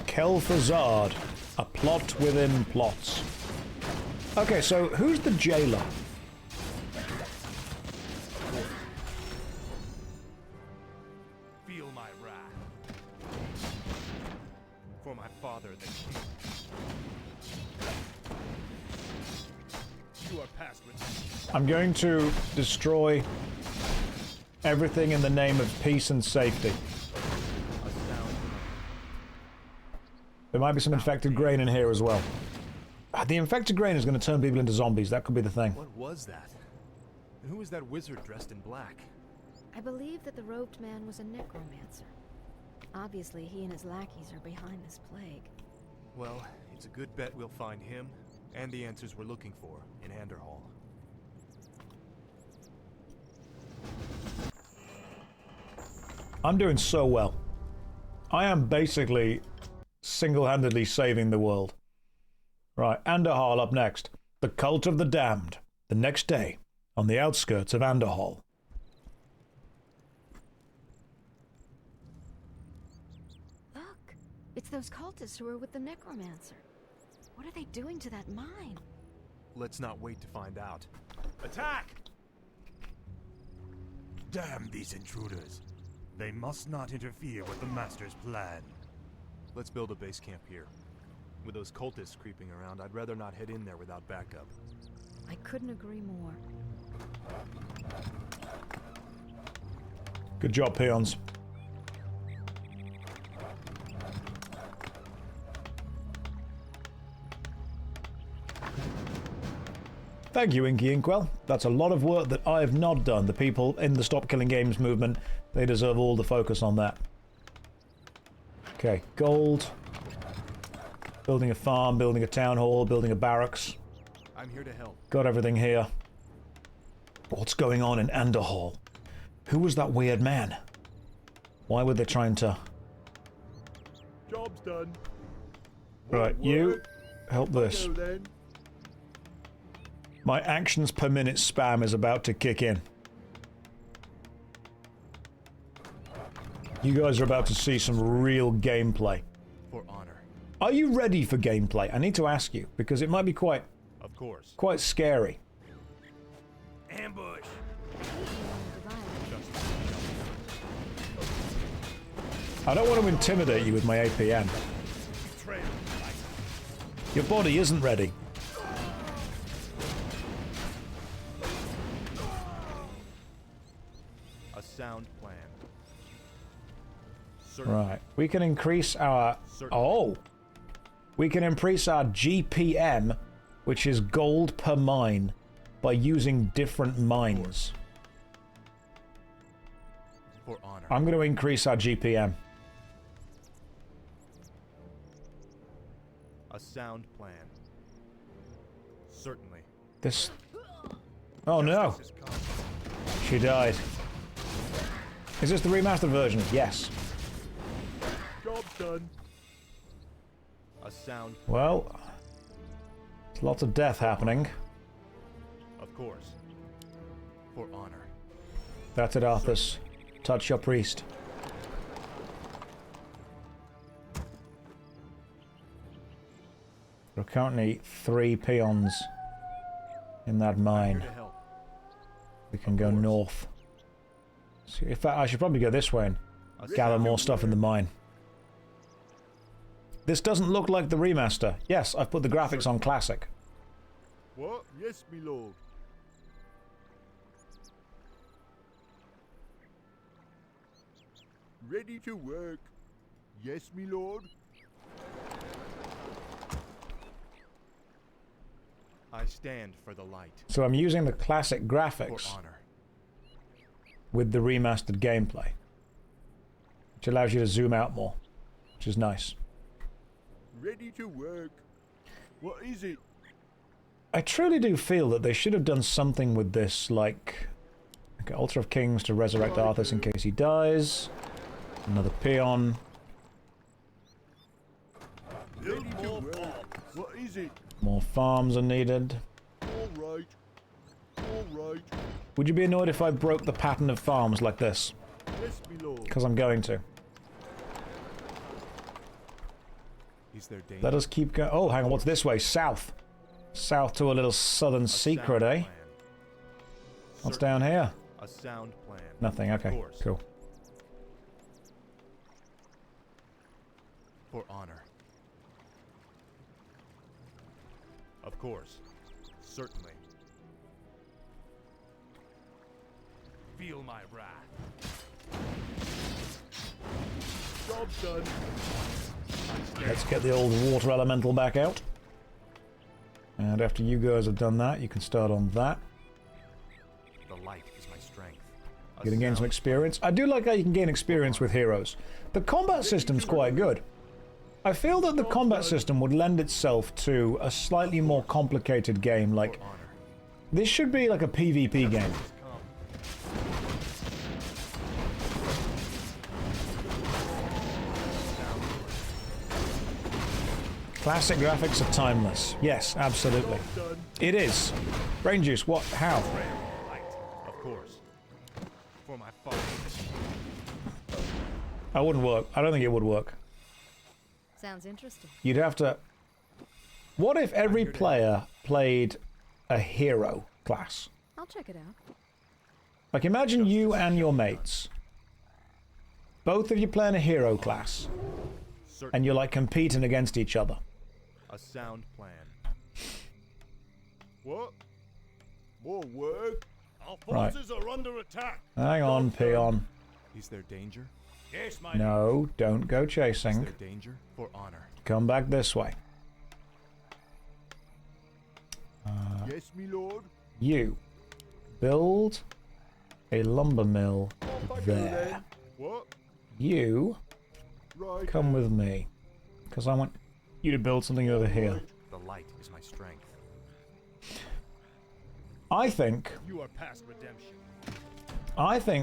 Kel'Thuzad, a plot within plots. Okay, so who's the jailer? Feel my wrath. For my father, the king. You are past redemption. I'm going to destroy everything in the name of peace and safety. There might be some infected grain in here as well. The infected grain is going to turn people into zombies. That could be the thing. What was that? And who was that wizard dressed in black? I believe that the robed man was a necromancer. Obviously, he and his lackeys are behind this plague. Well, it's a good bet we'll find him and the answers we're looking for in Anderhall. I'm doing so well. I am basically single-handedly saving the world. Right, Anderhall up next. The Cult of the Damned. The next day, on the outskirts of Anderhall. Look, it's those cultists who are with the necromancer. What are they doing to that mine? Let's not wait to find out. Attack! Damn these intruders. They must not interfere with the Master's plan. Let's build a base camp here. With those cultists creeping around, I'd rather not head in there without backup. I couldn't agree more. Good job, peons. Thank you, Inky Inkwell. That's a lot of work that I have not done. The people in the Stop Killing Games movement, they deserve all the focus on that. Okay, gold. Building a farm, building a town hall, building a barracks. I'm here to help. Got everything here. What's going on in Anderhall? Who was that weird man? Why were they trying to... Job's done. Right, you help this. Go then. My actions per minute spam is about to kick in. You guys are about to see some real gameplay. For honor. Are you ready for gameplay? I need to ask you, because it might be quite... Of course. Quite scary. Ambush. I don't want to intimidate you with my APM. Your body isn't ready. A sound plan. Right. We can increase our... Oh! We can increase our GPM, which is gold per mine, by using different mines. For honor. I'm going to increase our GPM. A sound plan. Certainly. This... Oh no! She died. Is this the remastered version? Yes. Job done. A sound. Well, there's lots of death happening. Of course. For honor. That's it, Arthus. Touch your priest. There are currently 3 peons in that mine. We can go north. So, in fact, I should probably go this way and gather more stuff in the mine. This doesn't look like the remaster. Yes, I've put the graphics on classic. What? Yes, me lord. Ready to work. Yes, me lord. I stand for the light. So I'm using the classic graphics For honor. with the remastered gameplay, which allows you to zoom out more, which is nice. Ready to work. What is it? I truly do feel that they should have done something with this, like... Okay, Altar of Kings to resurrect Arthus in case he dies. Another peon. Ready to work. What is it? More farms are needed. All right. All right. Would you be annoyed if I broke the pattern of farms like this? Yes, me lord. Because I'm going to. Is there danger? Let us keep going. Oh, hang on, what's this way? South. South to a little southern secret, eh? What's down here? A sound plan. Nothing, okay, cool. For honor. Of course. Certainly. Feel my wrath. Job done. Let's get the old water elemental back out. And after you guys have done that, you can start on that. The light is my strength. You're gonna gain some experience. I do like how you can gain experience with heroes. The combat system's quite good. I feel that the combat system would lend itself to a slightly more complicated game, like... This should be like a PvP game. Classic graphics are timeless. Yes, absolutely. It is. Brain juice, what? How? Of course. For my father. That wouldn't work. I don't think it would work. Sounds interesting. You'd have to... What if every player played a hero class? I'll check it out. Like, imagine you and your mates. Both of you playing a hero class. And you're, like, competing against each other. A sound plan. What? More work? Our Right. forces are under attack. Hang on, peon. Is there danger? Yes, my No, don't go Is chasing. there danger? For honor. Come back this way. Yes, me lord. You. Build a lumber mill there. What? You Right. come with me. Because I want you to build something over here. The light is my strength. I think You are past redemption.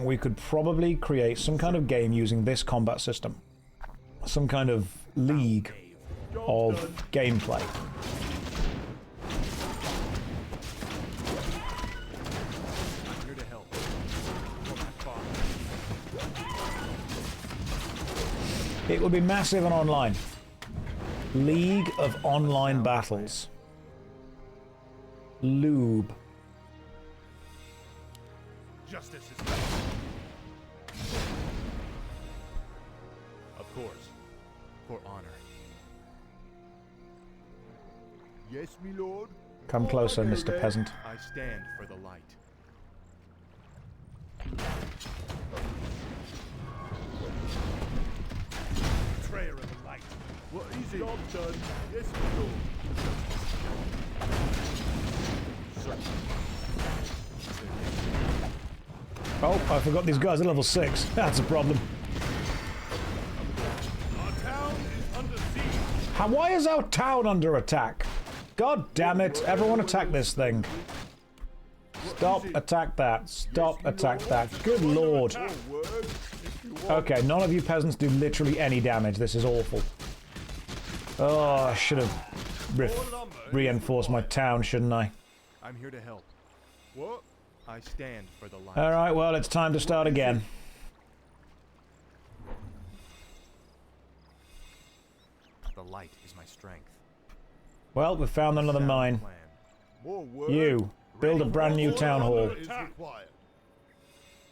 we could probably create some kind of game using this combat system. Some kind of league of gameplay. I'm here to help. For my father. It would be massive on online. League of Online Battles. Lube. Justice is Of course. For honor. Yes, me lord. Come closer, Mr. Peasant. I stand for the light. betrayer of the light. What is it? Job done. Yes, me lord. Oh, I forgot these guys are level 6. That's a problem. Our town is under siege. Why is our town under attack? God damn it. Everyone attack this thing. Stop, attack that. Stop, attack that. Good lord. Okay, none of you peasants do literally any damage. This is awful. Oh, I should have reinforced my town, shouldn't I? I'm here to help. What? I stand for the light. Alright, well, it's time to start again. The light is my strength. Well, we've found another mine. You, build a brand new town hall.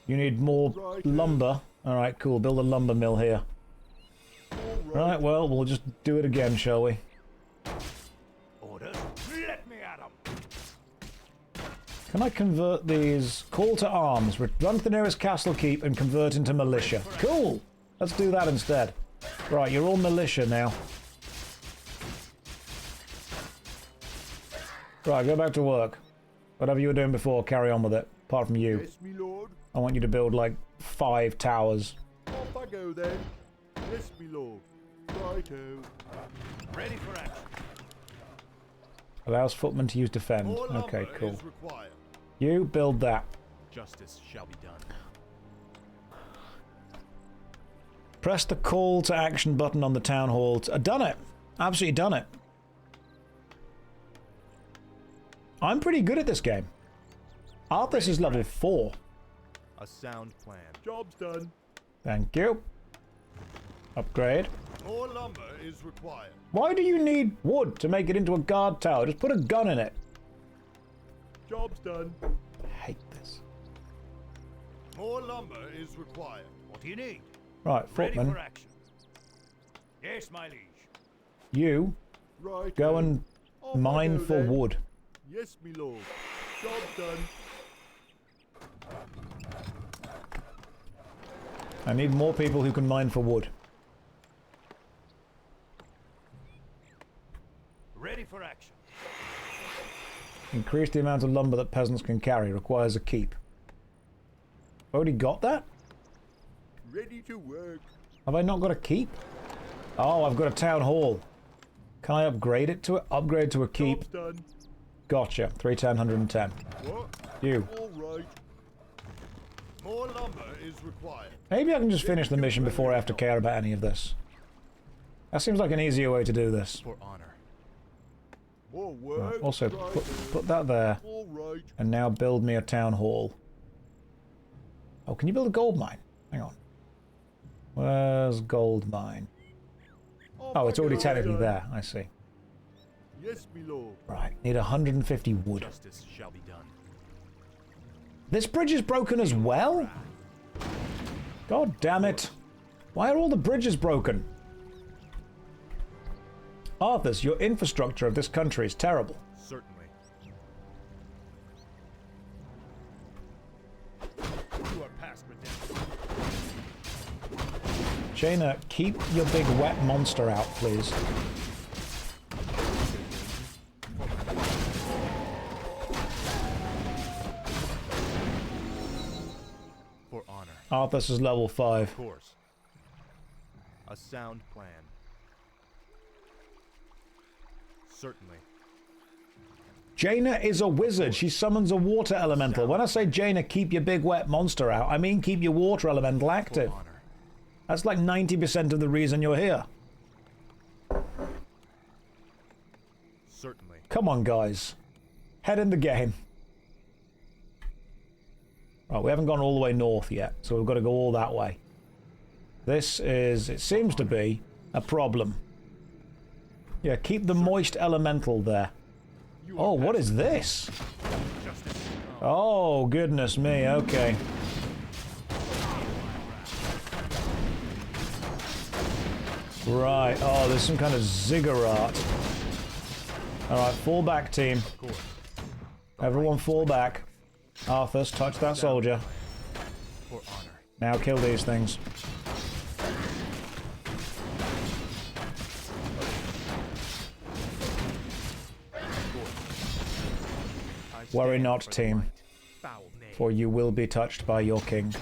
You need more lumber. Alright, cool. Build a lumber mill here. Right, well, we'll just do it again, shall we? Orders? Let me at 'em. Can I convert these? Call to arms. Run to the nearest castle keep and convert into militia. Cool! Let's do that instead. Right, you're all militia now. Right, go back to work. Whatever you were doing before, carry on with it. Apart from you. Yes, me lord. I want you to build, like, 5 towers. Off I go then. Yes, me lord. Righto. Ready for action. Allows footmen to use defend. Okay, cool. You build that. Justice shall be done. Press the call to action button on the town hall. Done it. Absolutely done it. I'm pretty good at this game. Arthus is level 4. A sound plan. Job's done. Thank you. Upgrade. More lumber is required. Why do you need wood to make it into a guard tower? Just put a gun in it. Job's done. I hate this. More lumber is required. What do you need? Right, footman. Ready for action. Yes, my liege. You Right. go and Off I mine go for then. wood. Yes, me lord. Job's done. I need more people who can mine for wood. Ready for action. Increase the amount of lumber that peasants can carry. Requires a keep. Already got that? Ready to work. Have I not got a keep? Oh, I've got a town hall. Can I upgrade it to upgrade to a keep? Job's done. Gotcha. 310, 110. What? You. All right. More lumber is required. Maybe I can just finish the mission before I have to care about any of this. That seems like an easier way to do this. For honor. More work. Right, also, Right. put that there. All right. And now build me a town hall. Oh, can you build a gold mine? Hang on. Where's gold mine? Oh, it's already technically there. I see. Yes, me lord. Right, need 150 wood. Justice shall be done. This bridge is broken as well? God damn it. Why are all the bridges broken? Arthus, your infrastructure of this country is terrible. Certainly. You are past redemption. Jaina, keep your big wet monster out, please. For honor. Arthus is level 5. Of course. A sound plan. Certainly. Jaina is a wizard. She summons a water elemental. When I say Jaina, keep your big wet monster out, I mean keep your water elemental active. That's like 90% of the reason you're here. Certainly. Come on, guys. Head in the game. Right, we haven't gone all the way north yet, so we've got to go all that way. This is, it seems to be, a problem. Yeah, keep the moist elemental there. Oh, what is this? Oh, goodness me, okay. Right, oh, there's some kind of ziggurat. Alright, fall back, team. Everyone fall back. Arthus, touch that soldier. Now kill these things. Worry not, team, for you will be touched by your king.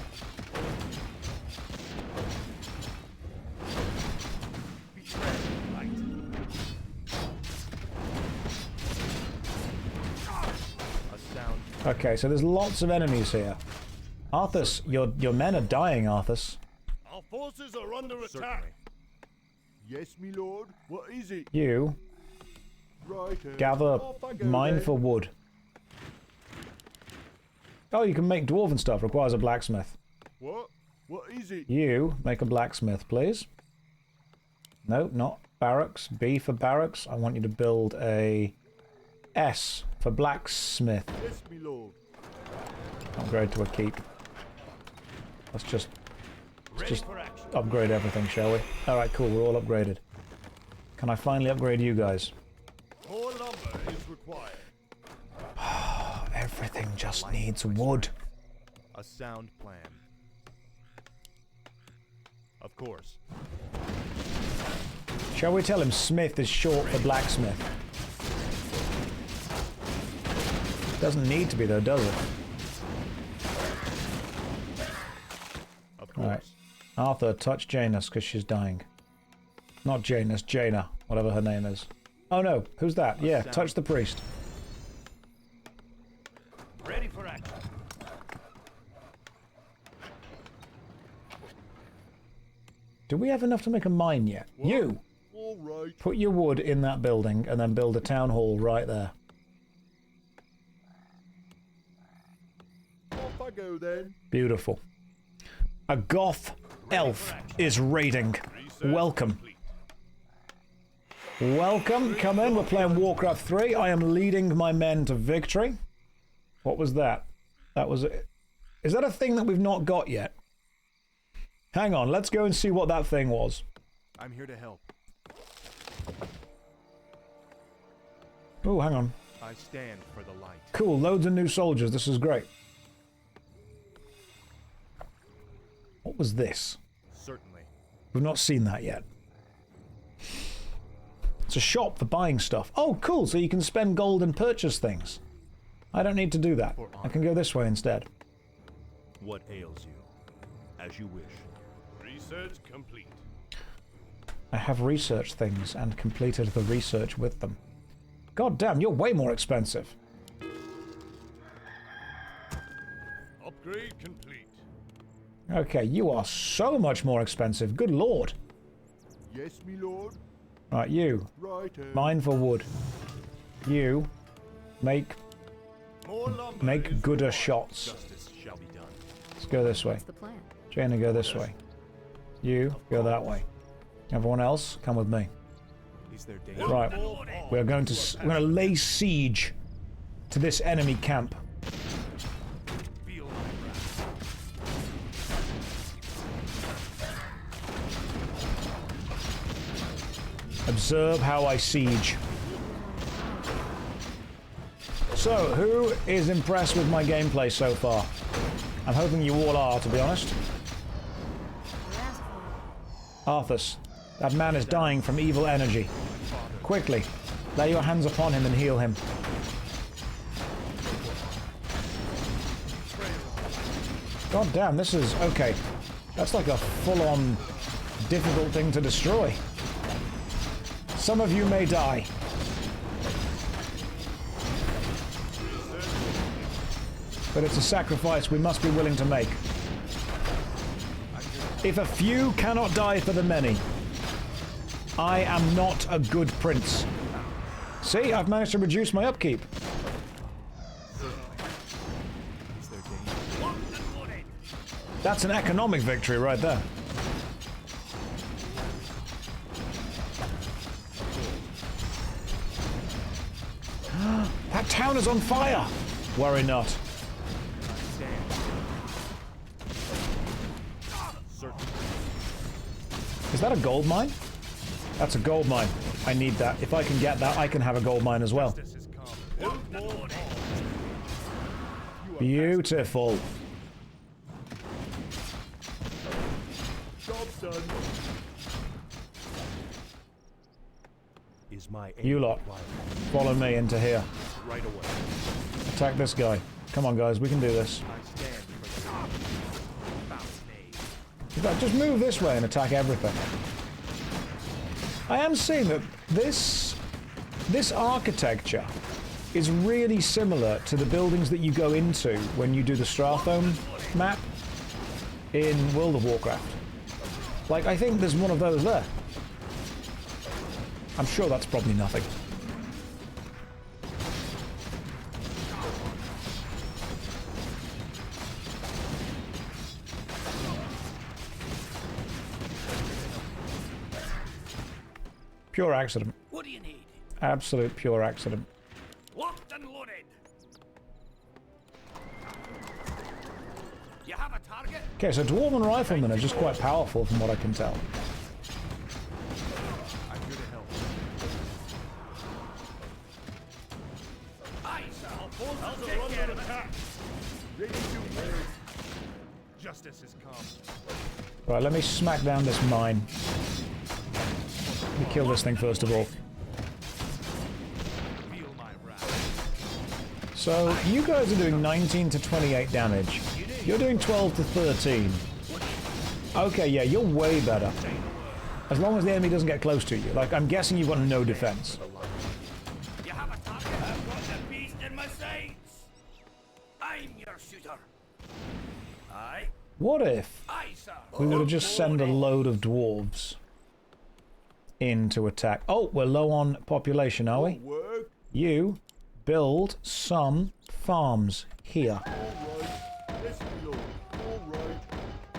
Okay, so there's lots of enemies here. Arthus, your men are dying, Arthus. Our forces are under attack. Yes, my lord. What is it? You Right. gather Off I go mine then. for wood. Oh, you can make dwarven stuff. Requires a blacksmith. What? What is it? You make a blacksmith, please. No, not barracks. B for barracks. I want you to build a S for blacksmith. Yes, my lord. Upgrade to a keep. Let's just upgrade everything, shall we? Alright, cool, we're all upgraded. Can I finally upgrade you guys? More lumber is required. Everything just needs wood. A sound plan. Of course. Shall we tell him Smith is short for blacksmith? Doesn't need to be though, does it? Alright. Arthur, touch Janus because she's dying. Not Janus, Jaina, whatever her name is. Oh no, who's that? Yeah, touch the priest. Ready for action. Do we have enough to make a mine yet? What? You! All right. Put your wood in that building and then build a town hall right there. Off I go then. Beautiful. A goth elf is raiding. Welcome. Welcome, come in. We're playing Warcraft 3. I am leading my men to victory. What was that? That was it. Is that a thing that we've not got yet? Hang on, let's go and see what that thing was. I'm here to help. Oh, hang on. I stand for the light. Cool, loads of new soldiers. This is great. What was this? Certainly. We've not seen that yet. It's a shop for buying stuff. Oh, cool, so you can spend gold and purchase things. I don't need to do that. I can go this way instead. What ails you? As you wish. Research complete. I have researched things and completed the research with them. God damn, you're way more expensive. Upgrade complete. Okay, you are so much more expensive. Good lord. Yes, my lord. Right, you. Right. Mine for wood. You make gooder shots. Justice shall be done. Let's go this way. What's the plan? Jaina, go this way. You go that way. Everyone else, come with me. Is there danger? Right, we're going to lay siege to this enemy camp. Observe how I siege. So, who is impressed with my gameplay so far? I'm hoping you all are, to be honest. Arthus, that man is dying from evil energy. Quickly, lay your hands upon him and heal him. God damn, this is... okay. That's like a full-on difficult thing to destroy. Some of you may die. But it's a sacrifice we must be willing to make. If a few cannot die for the many, I am not a good prince. See, I've managed to reduce my upkeep. That's an economic victory right there. town is on fire! Worry not. Is that a gold mine? That's a gold mine. I need that. If I can get that, I can have a gold mine as well. Beautiful. You lot, follow me into here. Right away. Attack this guy. Come on, guys, we can do this. In fact, just move this way and attack everything. I am seeing that this architecture is really similar to the buildings that you go into when you do the Stratholme map in World of Warcraft. Like, I think there's one of those there. I'm sure that's probably nothing. Pure accident. What do you need? Absolute pure accident. Locked and loaded. You have a target? Okay, so Dwarven Riflemen are just quite powerful from what I can tell. I'm here to help. Aye, sir. I'll take care of it. Ready to move. Justice is come. Right, let me smack down this mine. Let me kill this thing first of all. So, you guys are doing 19 to 28 damage. You're doing 12 to 13. Okay, yeah, you're way better. As long as the enemy doesn't get close to you. Like, I'm guessing you've got no defense. You have a target? I've got the beast in my sights. I'm your shooter. Aye. What if Aye, sir. we were to just send a load of dwarves in to attack? Oh, we're low on population, are we? You build some farms here. Yes, my lord. All right.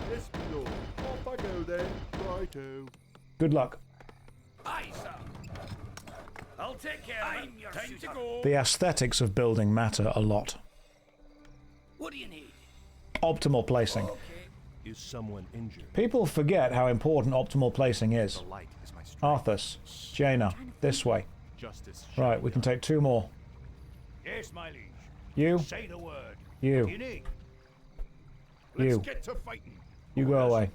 Yes, my lord. Off I go then. Righto. Good luck. Aye, sir. I'll take care of it. I'm your Time to go. The aesthetics of building matter a lot. What do you need? Optimal placing. Is someone injured? People forget how important optimal placing is. Arthus, Jaina, this way. Justice. Right, we can take two more. Yes, my liege. You. Say the word. You. What do you need? You. Let's get to fighting. You go away.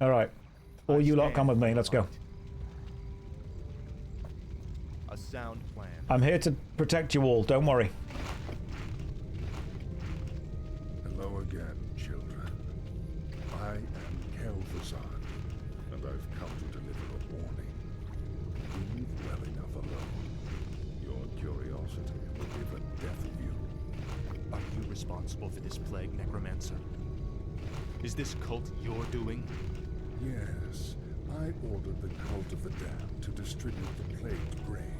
Alright. All you lot come with me, let's go. A sound plan. I'm here to protect you all, don't worry. Hello again, children. I am Kel'Thuzad, and I've come to deliver a warning. Leave well enough alone. Your curiosity will give a death of you. Are you responsible for this plague, Necromancer? Is this cult your doing? Yes, I ordered the Cult of the Damned to distribute the plagued grain.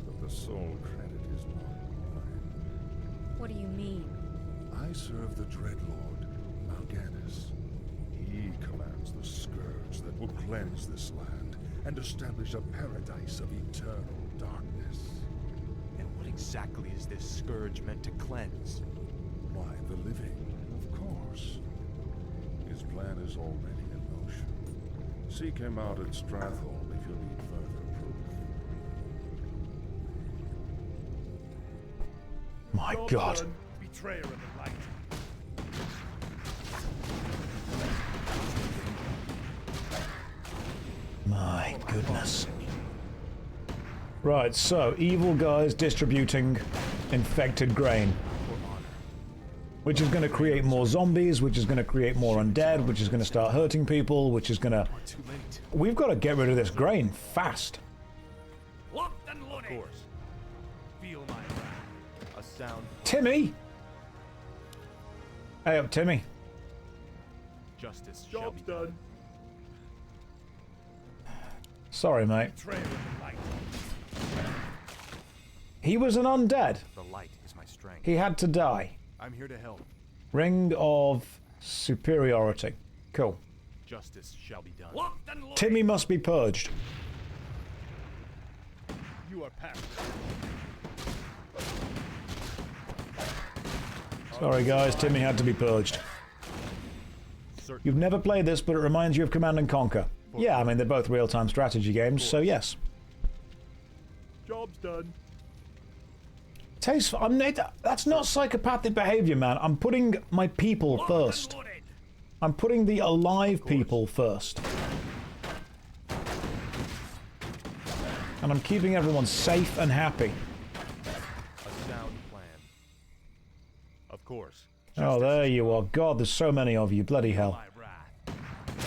But the sole credit is not mine. What do you mean? I serve the Dreadlord, Mal'Ganis. He commands the Scourge that will cleanse this land and establish a paradise of eternal darkness. And what exactly is this Scourge meant to cleanse? Why, the living, of course. His plan is already in motion. Seek him out at Stratholme if you need further proof. My God. Betrayer of the light. My goodness. Right, so evil guys distributing infected grain. Which is going to create more zombies, which is going to create more undead, which is going to start hurting people, which is going to... We've got to get rid of this grain fast. Locked and loaded. Of course. Feel my wrath. A sound. Timmy! Hey up, Timmy. Justice shall be done. Sorry, mate. Betrayer of the light. He was an undead. The light is my strength. He had to die. I'm here to help. Ring of Superiority. Cool. Justice shall be done. Locked and loaded. Timmy must be purged. You are past. Sorry guys, Timmy had to be purged. You've never played this, but it reminds you of Command and Conquer. Yeah, I mean, they're both real-time strategy games, so yes. Job's done. Tasteful. That's not psychopathic behavior, man. I'm putting my people first. I'm putting the alive people first. And I'm keeping everyone safe and happy. A sound plan. Of course. Oh, there you are. God, there's so many of you. Bloody hell.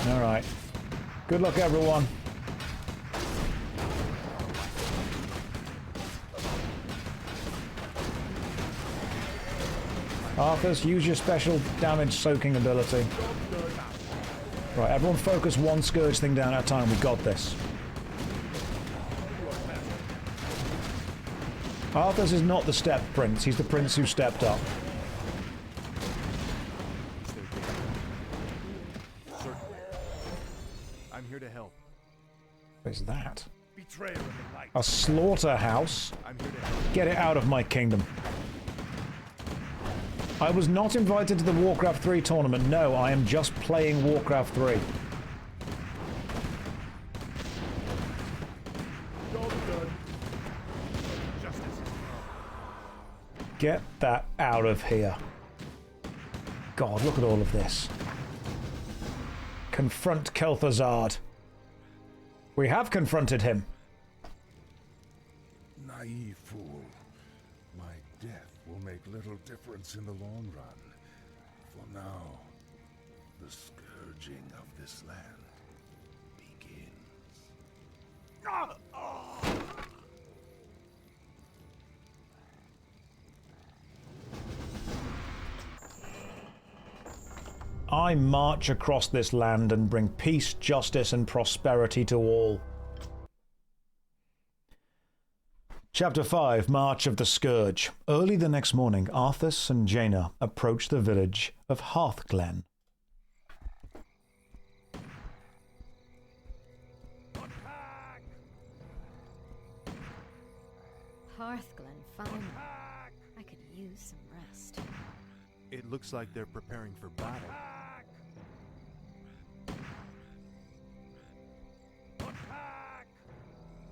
Alright. Good luck, everyone. Arthus, use your special damage soaking ability. Right, everyone focus one Scourge thing down at a time. We got this. Arthus is not the step prince. He's the prince who stepped up. I'm here to help. What is that? Betrayer of the light. A slaughterhouse? Get it out of my kingdom. I was not invited to the Warcraft 3 tournament. No, I am just playing Warcraft 3. Get that out of here. God, look at all of this. Confront Kel'Thuzad. We have confronted him. Naive fool. My death will make little difference in the long run. For now, the scourging of this land begins. I march across this land and bring peace, justice, and prosperity to all. Chapter 5, March of the Scourge. Early the next morning, Arthus and Jaina approached the village of Hearthglen. Hearthglen, finally. I could use some rest. It looks like they're preparing for battle.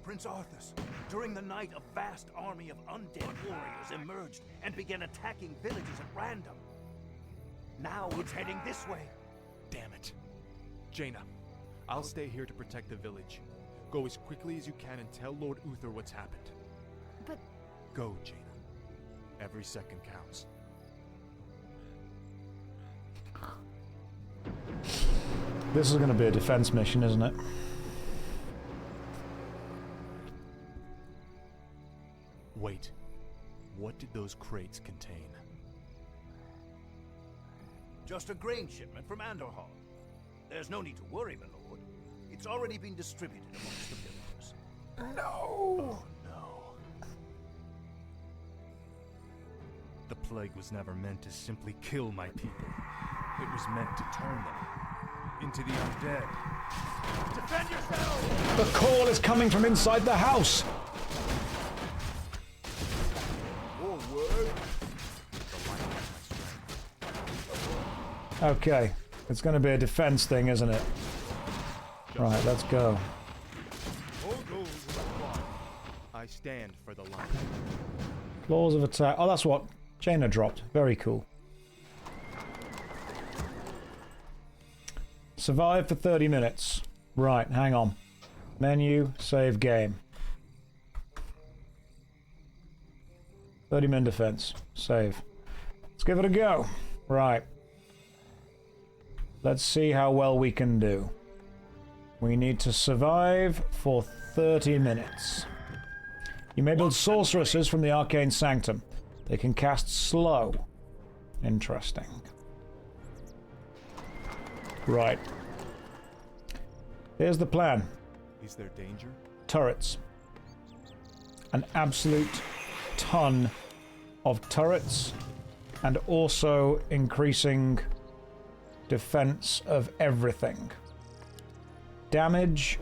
Prince Arthus, during the night a vast army of undead warriors emerged and began attacking villages at random. Now it's heading this way. Damn it. Jaina, I'll stay here to protect the village. Go as quickly as you can and tell Lord Uther what's happened. But... Go, Jaina. Every second counts. This is going to be a defense mission, isn't it? Wait. What did those crates contain? Just a grain shipment from Anderhall. There's no need to worry, my lord. It's already been distributed amongst the villagers. No! Oh, no. The plague was never meant to simply kill my people. It was meant to turn them into the undead. Defend yourself! The call is coming from inside the house! Okay, it's going to be a defense thing, isn't it? Right, let's go. I stand for the light. Claws of attack. Oh, that's what Jaina dropped. Very cool. Survive for 30 minutes. Right, hang on. Menu, save game. 30-min defense. Save. Let's give it a go. Right. Let's see how well we can do. We need to survive for 30 minutes. You may build sorceresses from the Arcane Sanctum. They can cast slow. Interesting. Right. Here's the plan. Is there danger? Turrets. An absolute ton of turrets, and also increasing defense of everything. Damage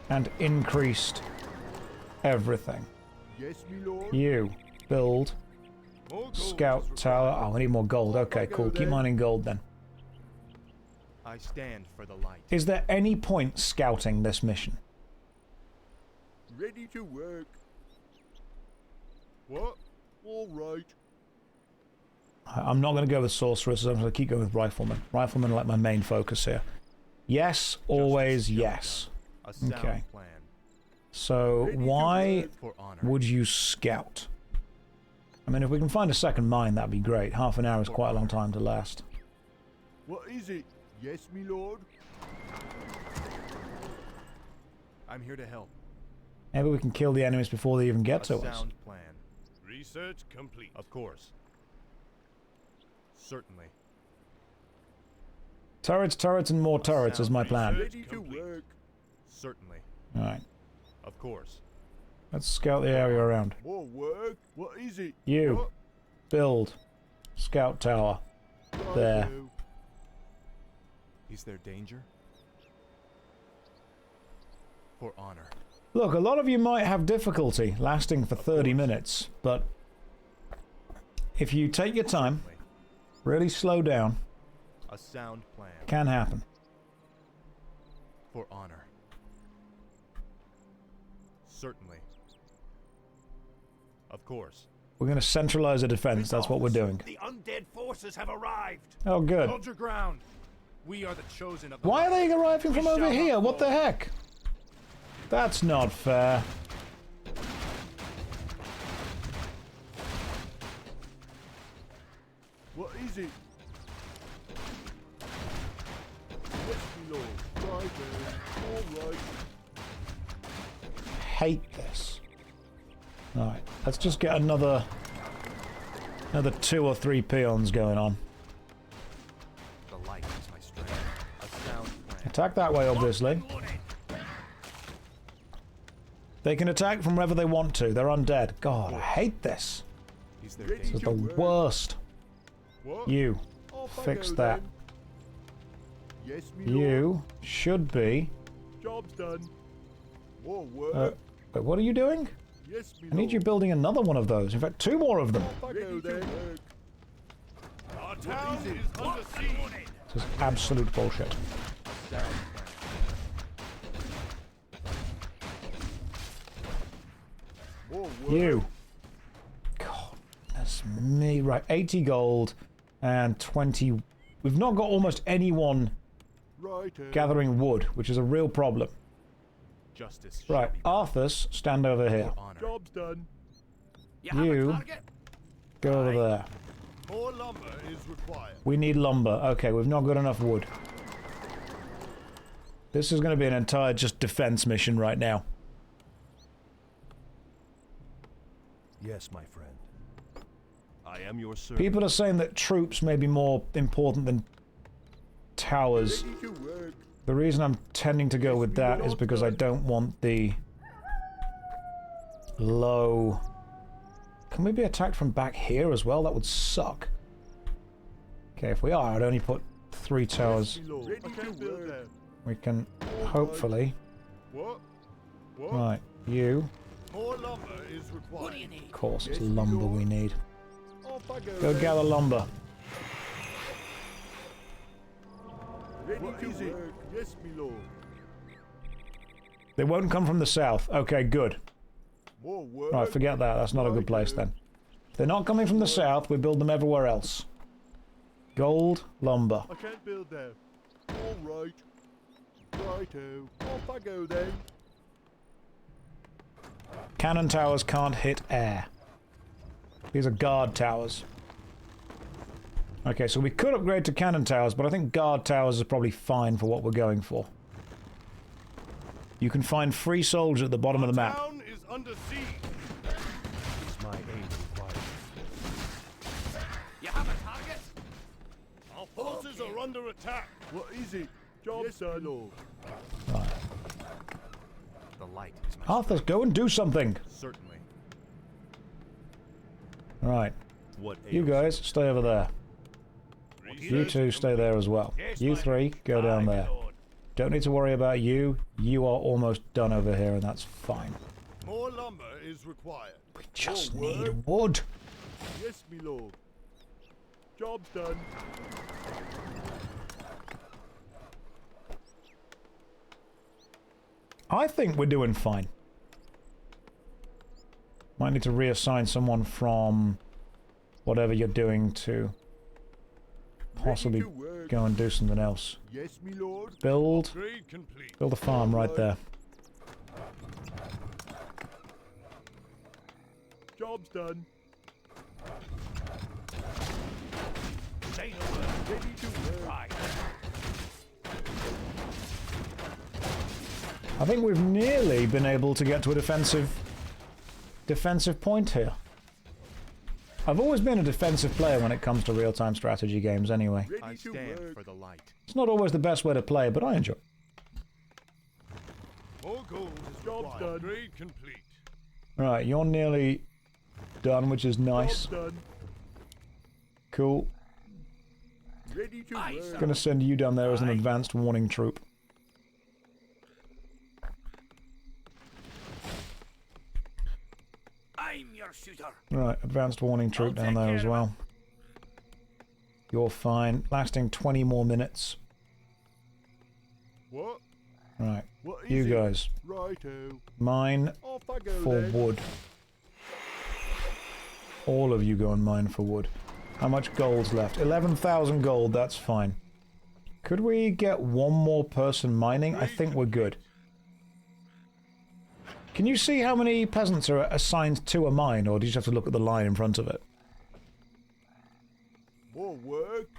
and increased everything. Yes, my lord. You build Scout tower. Oh, we need more gold. Okay, cool. Keep mining gold then. I stand for the light. Is there any point scouting this mission? Ready to work. What? All right. I'm not going to go with sorcerers. I'm going to keep going with riflemen. Riflemen are like my main focus here. Yes, always yes. Okay. So why would you scout? I mean, if we can find a second mine, that'd be great. Half an hour is quite a long time to last. What is it? Yes, me lord. I'm here to help. Maybe we can kill the enemies before they even get to us. Sound plan. Research complete. Of course. Certainly. Turrets, turrets, and more turrets is my plan. Ready to work. Certainly. Alright. Of course. Let's scout the area around. More work? What is it? You. What? Build. Scout tower. There. Is there danger? For honor. Look, a lot of you might have difficulty lasting for 30 minutes, but if you take your time, really slow down, a sound plan. Can happen. For honor. Certainly. Of course. We're going to centralize a defense. That's what we're doing. The undead forces have arrived. Oh, good. Hold your ground. We are the chosen of the Why are they arriving from over here? What the heck? That's not fair. What is it? Yes, me lord. Right there. All right. Hate this. Alright, let's just get another 2 or 3 peons going on. The light is my strength. A sound plan. Attack that way, obviously. They can attack from wherever they want to. They're undead. God, I hate this. This is the worst. What? You. Fix that. Yes, me You lord. should be... Job's done. More work. But what are you doing? Yes, me I need you building another one of those. In fact, 2 more of them. Ready to work. Our town is under siege. This is absolute bullshit. More work. You. God, that's me. Right, 80 gold and 20... We've not got almost anyone gathering wood, which is a real problem. Justice. Right, Arthus, stand over here. Job's done. You go over there. More lumber is required. We need lumber. Okay, we've not got enough wood. This is going to be an entire just defense mission right now. Yes, my friend. I am your servant. People are saying that troops may be more important than towers. Ready to work. The reason I'm tending to go with that is because I don't want the low... Can we be attacked from back here as well? That would suck. Okay, if we are, I'd only put 3 towers. Ready to work. We can hopefully... What? What? Right, you. More lumber is required. What do you need? Of course, it's lumber we need. Off I Go then. gather lumber. Ready to work. Yes, me lord. They won't come from the south. Okay, good. More work. Right, forget that. That's not a good place then. If they're not coming from the south, we build them everywhere else. Gold, lumber. I can't build there. All right. Righto. Off I go then. Cannon towers can't hit air. These are guard towers. Okay, so we could upgrade to cannon towers, but I think guard towers is probably fine for what we're going for. You can find free soldiers at the bottom of the map. Town is under siege. Is my aid required? You have a target? Our forces are under attack. What is it? Job's done. Lord. Right. The light is my Arthur, go and do something. Certainly. Right. What You guys, stay over there. You 2 stay there as well. You 3, go down there. Don't need to worry about you. You are almost done over here, and that's fine. More lumber is required. We just need wood. Yes, me lord. Job's done. I think we're doing fine. Might need to reassign someone from whatever you're doing to possibly go and do something else. Yes, me lord. Build a farm right there. Job's done. Say no word. Ready to work. Right. I think we've nearly been able to get to a defensive point here. I've always been a defensive player when it comes to real-time strategy games anyway. I stand for the light. It's not always the best way to play, but I enjoy it. More gold is Job's done. Trade complete. Right, you're nearly done, which is nice. Job's done. Cool. Ready to work. Gonna send you down there as an advanced warning troop. I'm your shooter. Right, advanced warning troop down there as well. You're fine. Lasting 20 more minutes. What? Right, What is you it? guys. Righto. Mine Off I go for then. wood. All of you go and mine for wood. How much gold's left? 11,000 gold, that's fine. Could we get one more person mining? I think we're good. Can you see how many peasants are assigned to a mine, or do you just have to look at the line in front of it? More work.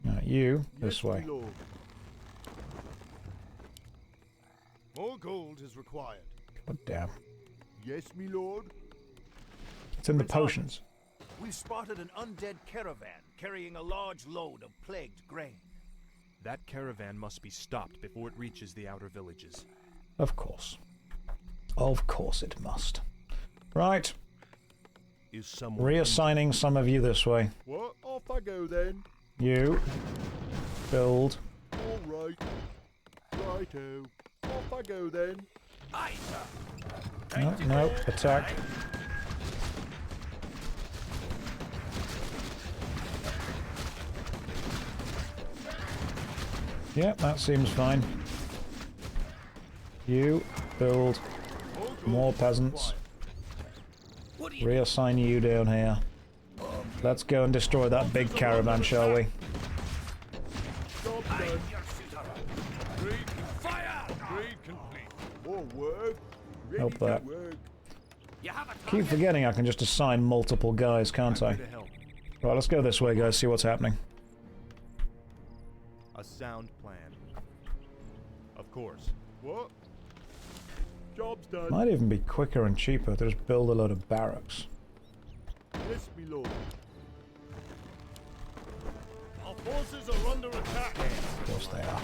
Right, you, this Yes, way. me lord. More gold is required. God damn. Yes, me lord. It's in the potions. We've spotted an undead caravan carrying a large load of plagued grain. That caravan must be stopped before it reaches the outer villages. Of course. Of course it must. Right. Is someone Reassigning some of you this way. What? Off I go then. You. Build. All right. Righto. Off I go then. Aye, sir. No, no, attack. Yeah, that seems fine. You build more peasants. Reassign you down here. Let's go and destroy that big caravan, shall we? I'm your shooter. Fire! Trade complete. More work. Ready Help to that. work. You have a Keep forgetting I can just assign multiple guys, can't I? Right, let's go this way, guys, see what's happening. A sound plan. Of course. What? Job's done. Might even be quicker and cheaper to just build a load of barracks. Yes, me lord. Our forces are under attack. Of course they are.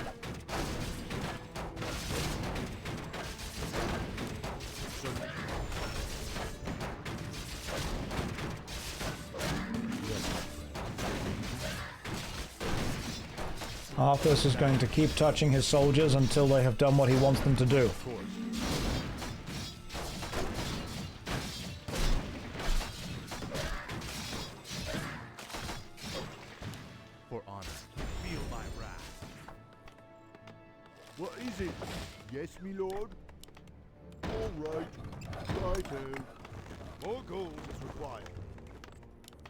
Arthus is going to keep touching his soldiers until they have done what he wants them to do. For honor. Feel my wrath. What is it? Yes, me lord. All right. Righto. More gold is required.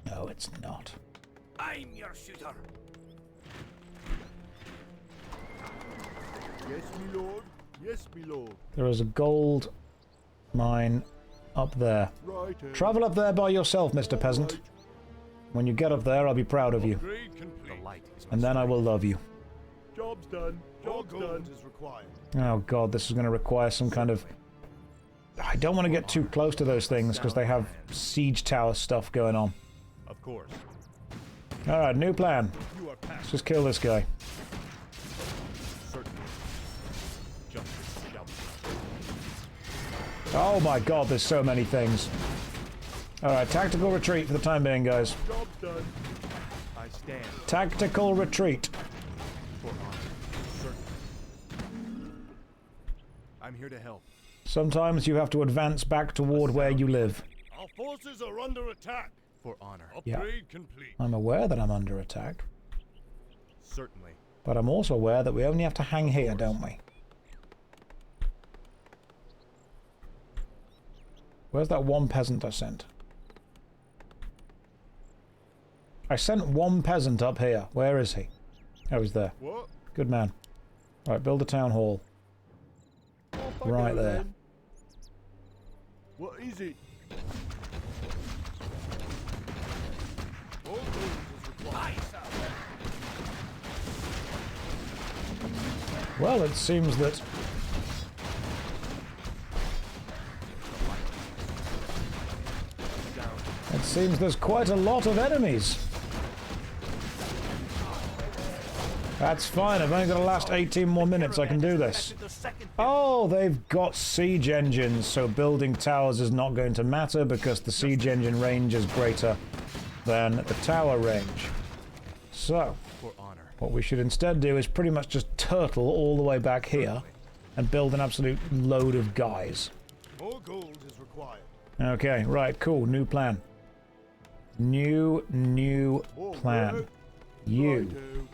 No, it's not. I'm your shooter. Yes, me lord. Yes, me lord. There is a gold mine up there. Righto. Travel up there by yourself, Mr. Peasant. When you get up there, I'll be proud of you. Trade complete. The light is And then I will love you. Job's done. More Job's gold done. is required. Oh god, this is going to require some kind of... I don't want to get too close to those things because they have siege tower stuff going on. Of course. Alright, new plan. You are Let's just kill this guy. Certainly. Justice shall be Oh my god, there's so many things. Alright, tactical retreat for the time being, guys. Job's done. I stand. Tactical retreat. For honor. Certainly. I'm here to help. Sometimes you have to advance back toward where you live. Our forces are under attack. For honor. Yeah. Upgrade complete. I'm aware that I'm under attack. Certainly. But I'm also aware that we only have to hang here, don't we? Where's that one peasant I sent? I sent one peasant up here. Where is he? Oh, he's there. What? Good man. Right, build a town hall. Right there. Then. What is it? Well, it seems that... It seems there's quite a lot of enemies. That's fine, I've only got to last 18 more minutes, I can do this. Oh, they've got siege engines, so building towers is not going to matter because the siege engine range is greater than the tower range. So, what we should instead do is pretty much just turtle all the way back here and build an absolute load of guys. More gold is required. Okay, right, cool, new plan. New plan. You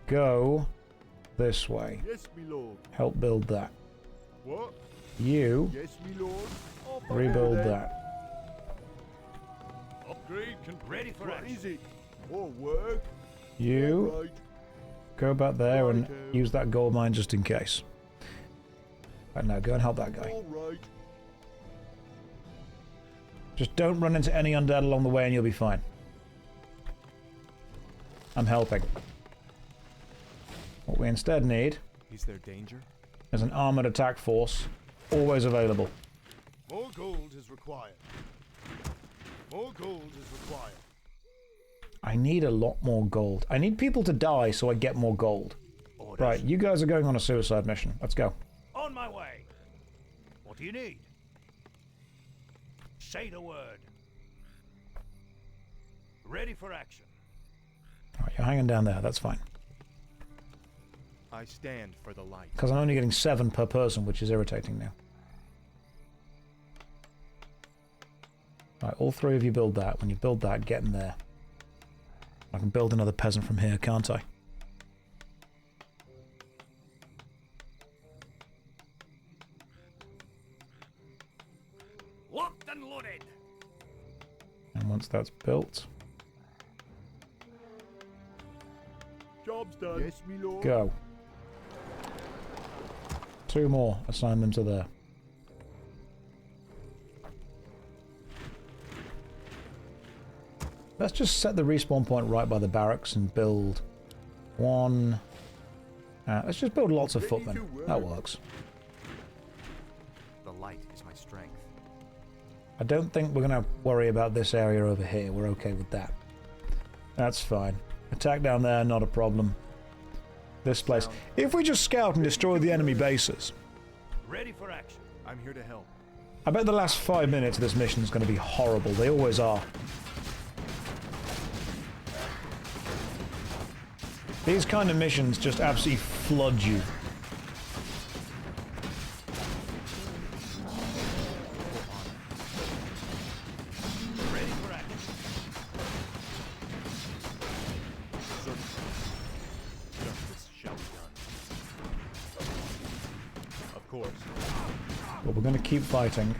go this way. Yes, me lord. Help build that. What? You Yes, me lord. rebuild that. Upgrade complete. Ready for What action. is it? More work? You Right. go back there and use that gold mine just in case. Right now, go and help that guy. All right. Just don't run into any undead along the way and you'll be fine. I'm helping. What we instead need Is there danger? is an armored attack force, always available. More gold is required. More gold is required. I need a lot more gold. I need people to die so I get more gold. Right, you guys are going on a suicide mission. Let's go. On my way. What do you need? Say the word. Ready for action. Alright, you're hanging down there. That's fine. I stand for the light. Because I'm only getting 7 per person, which is irritating now. Alright, all 3 of you build that. When you build that, get in there. I can build another peasant from here, can't I? Locked and loaded. And once that's built, Job's done. Yes, me lord. go. 2 more. Assign them to there. Let's just set the respawn point right by the barracks and build 1. Let's just build lots of footmen. That works. The light is my strength. I don't think we're going to worry about this area over here. We're okay with that. That's fine. Attack down there, not a problem. This place. If we just scout and destroy the enemy bases. Ready for action. I'm here to help. I bet the last 5 minutes of this mission is going to be horrible. They always are. These kind of missions just absolutely flood you. Ready for action. Justice shall be done. Of course. But we're going to keep fighting.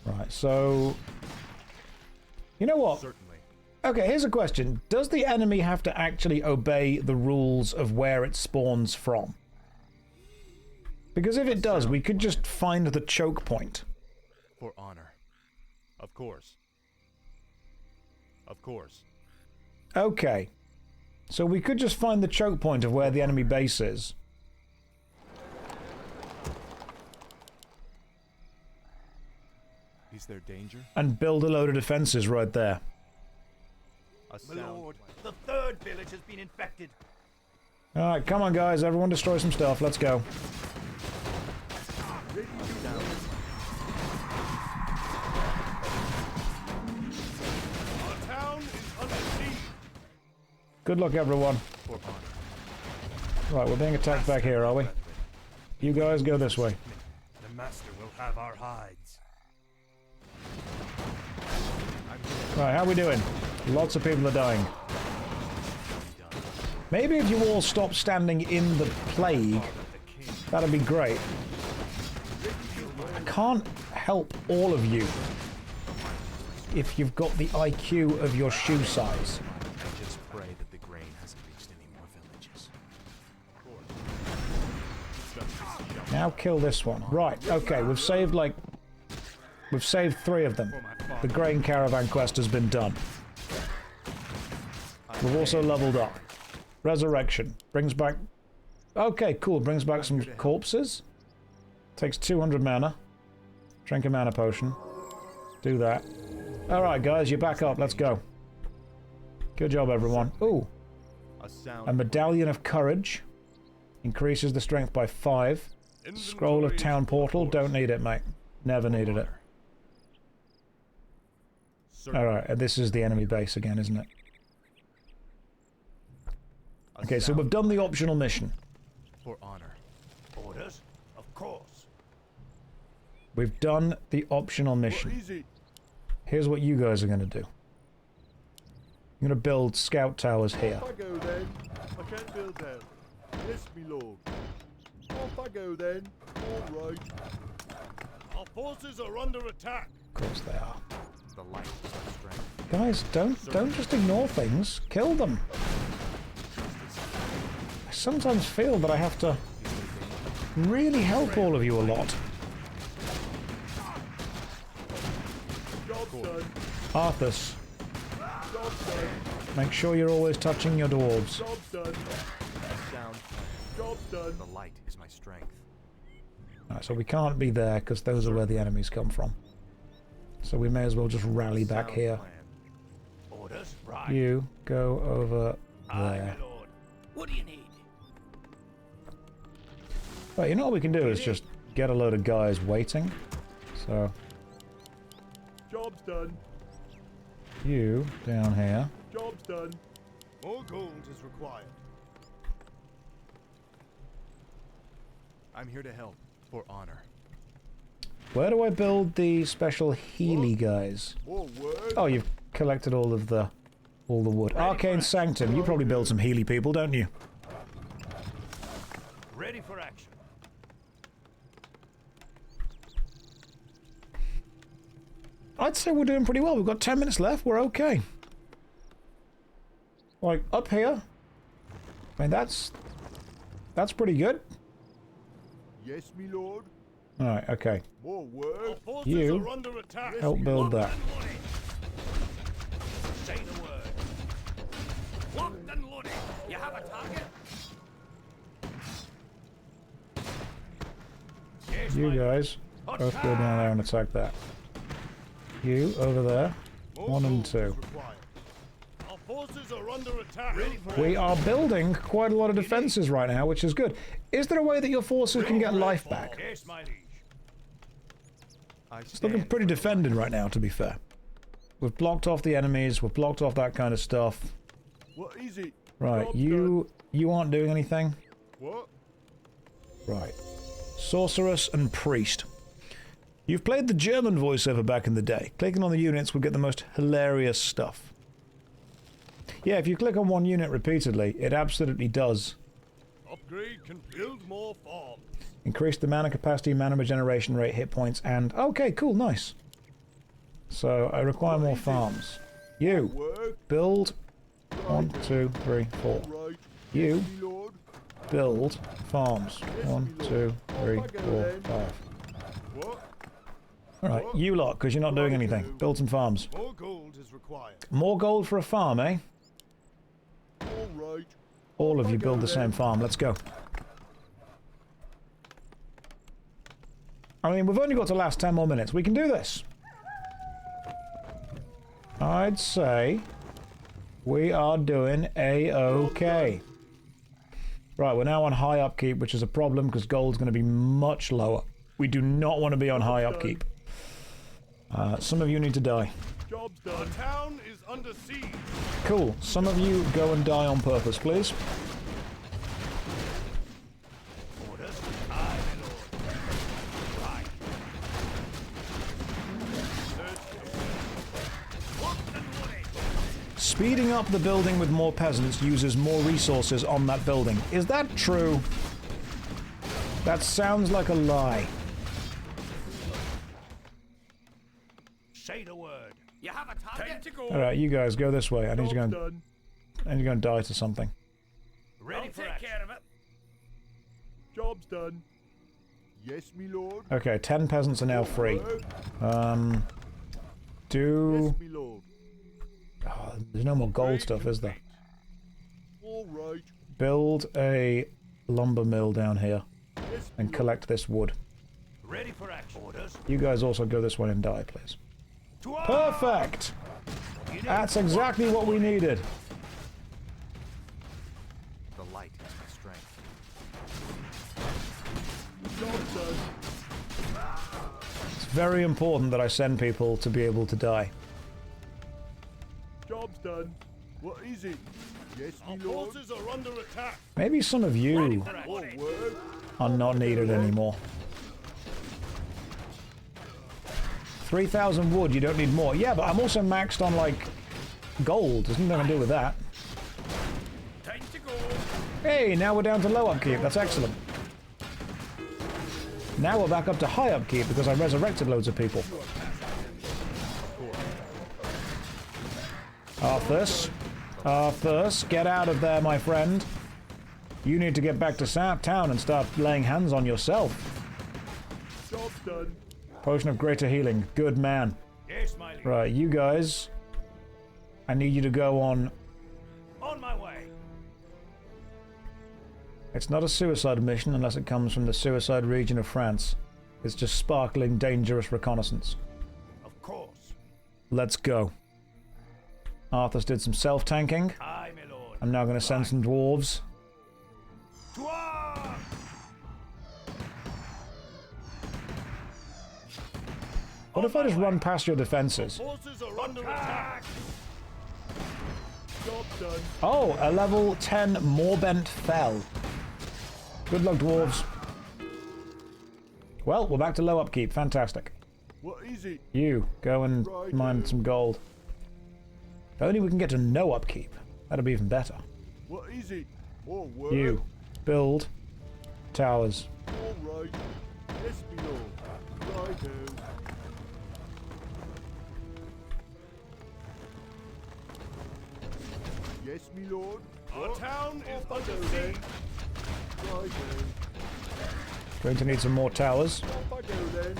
Right, so... You know what? Certainly. Okay, here's a question. Does the enemy have to actually obey the rules of where it spawns from? Because if it does, we could just find the choke point. For honor. Of course. Of course. Okay. So we could just find the choke point of where the enemy base is. Is there danger? And build a load of defenses right there. My lord, the 3rd village has been infected. Alright, come on guys, everyone destroy some stuff, let's go. Our town is under siege. Good luck everyone. For honor. Right, we're being attacked back here, are we? You guys go this way. The master will have our hides. I'm Right, how we doing? Lots of people are dying. Maybe if you all stop standing in the plague, that'd be great. I can't help all of you if you've got the IQ of your shoe size. I just pray that the grain hasn't reached any more villages. Now kill this one. Right, okay, we've saved like... We've saved 3 of them. The grain caravan quest has been done. We've also leveled up. Resurrection. Brings back... Okay, cool. Brings back some corpses. Takes 200 mana. Drink a mana potion. Do that. Alright, guys, you're back up. Let's go. Good job, everyone. Ooh. A Medallion of Courage. Increases the strength by 5. Scroll of Town Portal. Don't need it, mate. Never needed it. Alright, and this is the enemy base again, isn't it? Okay, so we've done the optional mission. For honor. Orders? Of course. We've done the optional mission. Here's what you guys are going to do. I'm going to build scout towers here. Off I go then. I can't build them. Yes, me lord. Off I go then. All right. Our forces are under attack. Of course they are. The light is our strength. Guys, don't just ignore things. Kill them. I sometimes feel that I have to really help all of you a lot. Arthus, make sure you're always touching your dwarves. Job's done. Job's done. The light is my strength. Alright, so we can't be there because those are where the enemies come from. So we may as well just rally back here. Orders? Right. You go over there. What do you need? Right, you know what we can do is just get a load of guys waiting. So Job's done. you down here. Job's done. More gold is required. I'm here to help. For honor. Where do I build the special Healy guys? More work. Oh, you've collected all the wood. Arcane Sanctum. You probably build some Healy people, don't you? Ready for action. I'd say we're doing pretty well. We've got 10 minutes left. We're okay. Like, up here. I mean, that's pretty good. Yes, me lord. Alright, okay. More work. You help build that. Say the word. Locked and loaded. You have a target? Yes, You guys both go down there and attack that. You over there. 1 and 2. Our forces are under attack. We are building quite a lot of defenses right now, which is good. Is there a way that your forces can get life back? Yes, my liege. It's looking pretty defended right now, to be fair. We've blocked off the enemies, we've blocked off that kind of stuff. What is it? Right, you aren't doing anything? What? Right. Sorceress and Priest. You've played the German voiceover back in the day. Clicking on the units will get the most hilarious stuff. Yeah, if you click on one unit repeatedly, it absolutely does. Upgrade can build more farms. Increase the mana capacity, mana regeneration rate, hit points, and... Okay, cool, nice. So, I require more farms. You, build... 1, 2, 3, 4. You, build farms. 1, 2, 3, 4, 5. Alright, you lot, because you're not doing anything. Build some farms. More gold is required. More gold for a farm, eh? All right. All of you build the same farm. Let's go. I mean, we've only got to last 10 more minutes. We can do this. I'd say we are doing A-OK. Right, we're now on high upkeep, which is a problem because gold's going to be much lower. We do not want to be on high upkeep. Some of you need to die. Job's done. The town is under siege. Cool. Some of you go and die on purpose, please. Orders? Aye, my lord. Right. Speeding up the building with more peasants uses more resources on that building. Is that true? That sounds like a lie. Say the word. You have a target to go. Alright, you guys go this way. I need to go and die to something. Ready for take care of it. Job's done. Yes, me lord. Okay, 10 peasants are now free. Yes, me lord. Oh, there's no more gold stuff, is there? All right. Build a lumber mill down here and collect this wood. Ready for action. Orders. You guys also go this way and die, please. Perfect! That's exactly what we needed. The light is my strength. It's very important that I send people to be able to die. Job's done. What is it? Yes, me lord. Forces are under attack. Maybe some of you are not needed anymore. 3,000 wood, you don't need more. Yeah, but I'm also maxed on, like, gold. There's nothing to do with that. Time to go. Hey, now we're down to low upkeep. That's excellent. Now we're back up to high upkeep because I resurrected loads of people. Arthus, get out of there, my friend. You need to get back to town and start laying hands on yourself. Job's done. Potion of greater healing. Good man. Yes, my lord. Right, you guys. I need you to go on. On my way. It's not a suicide mission unless it comes from the suicide region of France. It's just sparkling, dangerous reconnaissance. Of course. Let's go. Arthus did some self-tanking. Aye, my lord. I'm now going to send some dwarves. To arms! What if I just run past your defenses? Forces are under attack. Job's done. Oh, a level 10 Moorbent fell. Good luck, dwarves. Well, we're back to low upkeep. Fantastic. What is it? You, go and mine some gold. If only we can get to no upkeep. That'd be even better. What is it? More work. You, build towers. All right. Yes, me lord. Righto. Yes, me lord. Our town is under under siege. siege. Righto. Going to need some more towers. Off I go then.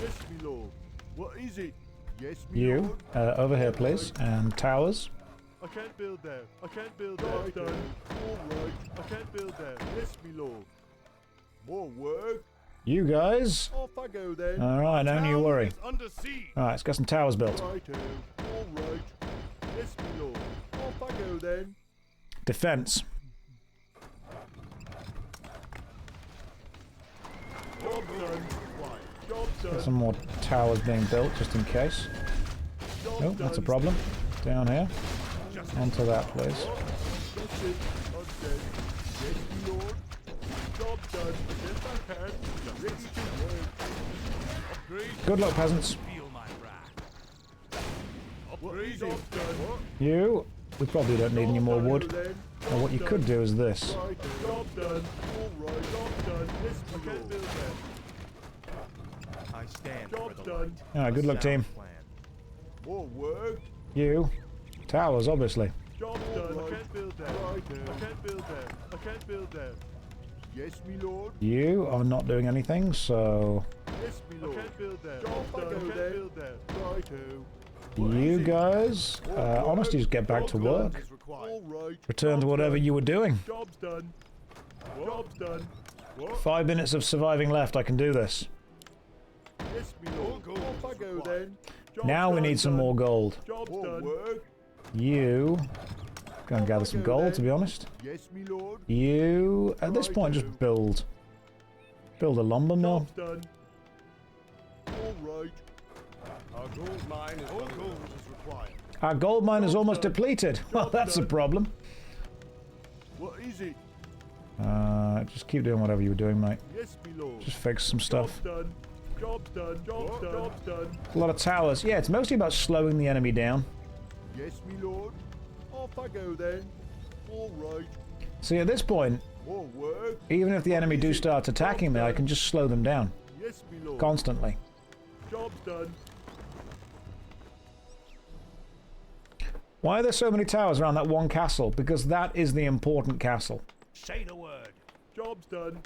Yes, me lord. What is it? Yes, me You, lord. over here, please. And towers. I can't build there. I can't build there. All right. I can't build there. Yes, me lord. More work. You guys. Off I go then. Alright, don't you worry. Under siege. Alright, let's get some towers built. Righto. All right. Yes, me lord. Off I go then. Defense. Job done. Job Get done. some more towers being built, just in case. Oh, that's a problem. Down here. Onto that, please. That's it. Undead. Yes, me lord. Job done. Yes, I can. Ready to work. Upgrade. Good luck, peasants. Feel my wrath. Upgrade. Job done. You. We probably don't need any more wood. Then. Or what you could do is this. Right. Job done. All right. Job done. Yes, me lord. I can't build there. I stand Job's for the done. light. Alright, good luck, team. Plan. More work. You. Towers, obviously. Job done. I can't build there. Right. I can't build there. I can't build there. Yes, me lord. You are not doing anything, so... Yes, me lord. I can't build there. Job done. I can't build there. Righto. You guys, honestly, just get back to work. All right. Return to whatever you were doing. Job's done. Job's done. 5 minutes of surviving left, I can do this. Yes, me lord. Off I go then. Now we need some more gold. Job's done. You... Go and gather some gold, to be honest. Yes, me lord. You... At this point, just build... Build a lumber mill. Job's done. All right. Our gold mine is all gold is required. Our gold mine is almost depleted. Well, that's a problem. What is it? Just keep doing whatever you were doing, mate. Yes, me lord. Just fix some stuff. Job's done. Job's done. Job's done. Job's done. A lot of towers. Yeah, it's mostly about slowing the enemy down. Yes, me lord. Off I go then. All right. See, at this point, More work. even if the enemy do start attacking me, I can just slow them down. Yes, me lord. Constantly. Job's done. Why are there so many towers around that one castle? Because that is the important castle. Say the word. Job's done.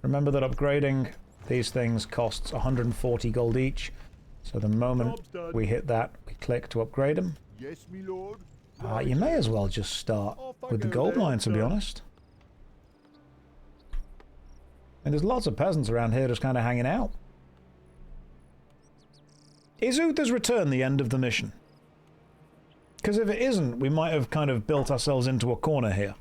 Remember that upgrading these things costs 140 gold each. So the moment we hit that, we click to upgrade them. Yes, me lord. You may as well just start with the gold mine, to be honest. And there's lots of peasants around here just kind of hanging out. Is Uther's return the end of the mission? Because if it isn't, we might have kind of built ourselves into a corner here.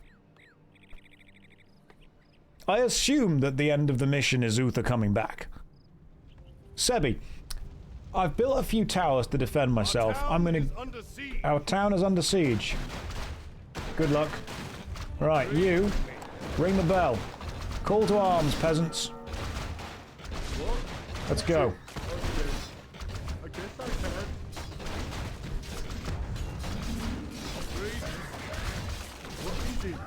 I assume that the end of the mission is Uther coming back. Sebi, I've built a few towers to defend myself. Our town is under siege. Good luck. Right, you, ring the bell. Call to arms, peasants. Let's go. I guess I can. What is it? No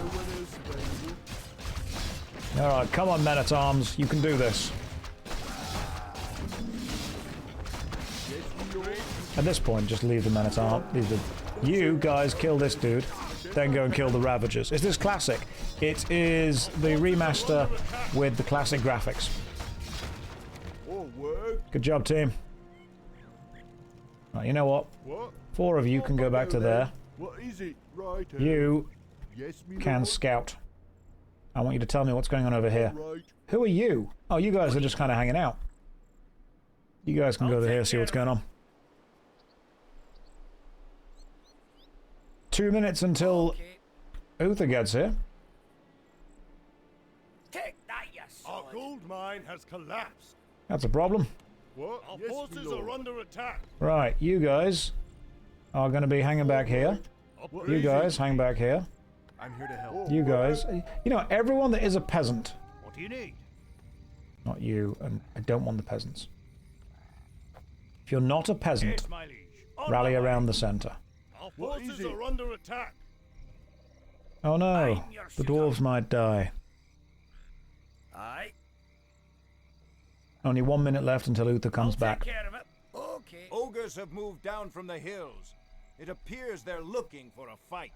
one else available. Alright, come on, men-at-arms. You can do this. At this point, just leave the men-at-arms. You guys kill this dude, then go and kill the Ravagers. Is this classic? It is the remaster with the classic graphics. Good job, team. Right, you know what? 4 of you can go back to there. What is it? Right. You Yes, me can lord. scout. I want you to tell me what's going on over here. Who are you? Oh, you guys are just kind of hanging out. You guys can go over here and see what's going on. 2 minutes until Uther gets here. Take that, you Our gold mine has collapsed. That's a problem. What? Our forces are under attack. Right, you guys are going to be hanging back here. You guys hang back here. I'm here to help. You guys, you know, everyone that is a peasant. What do you need? Not you, and I don't want the peasants. If you're not a peasant, Yes, my liege. rally around the center. Our forces are under attack. Oh no, the dwarves might die. Aye. Only 1 minute left until Uther comes back. Take care of it. Okay. Ogres have moved down from the hills. It appears they're looking for a fight.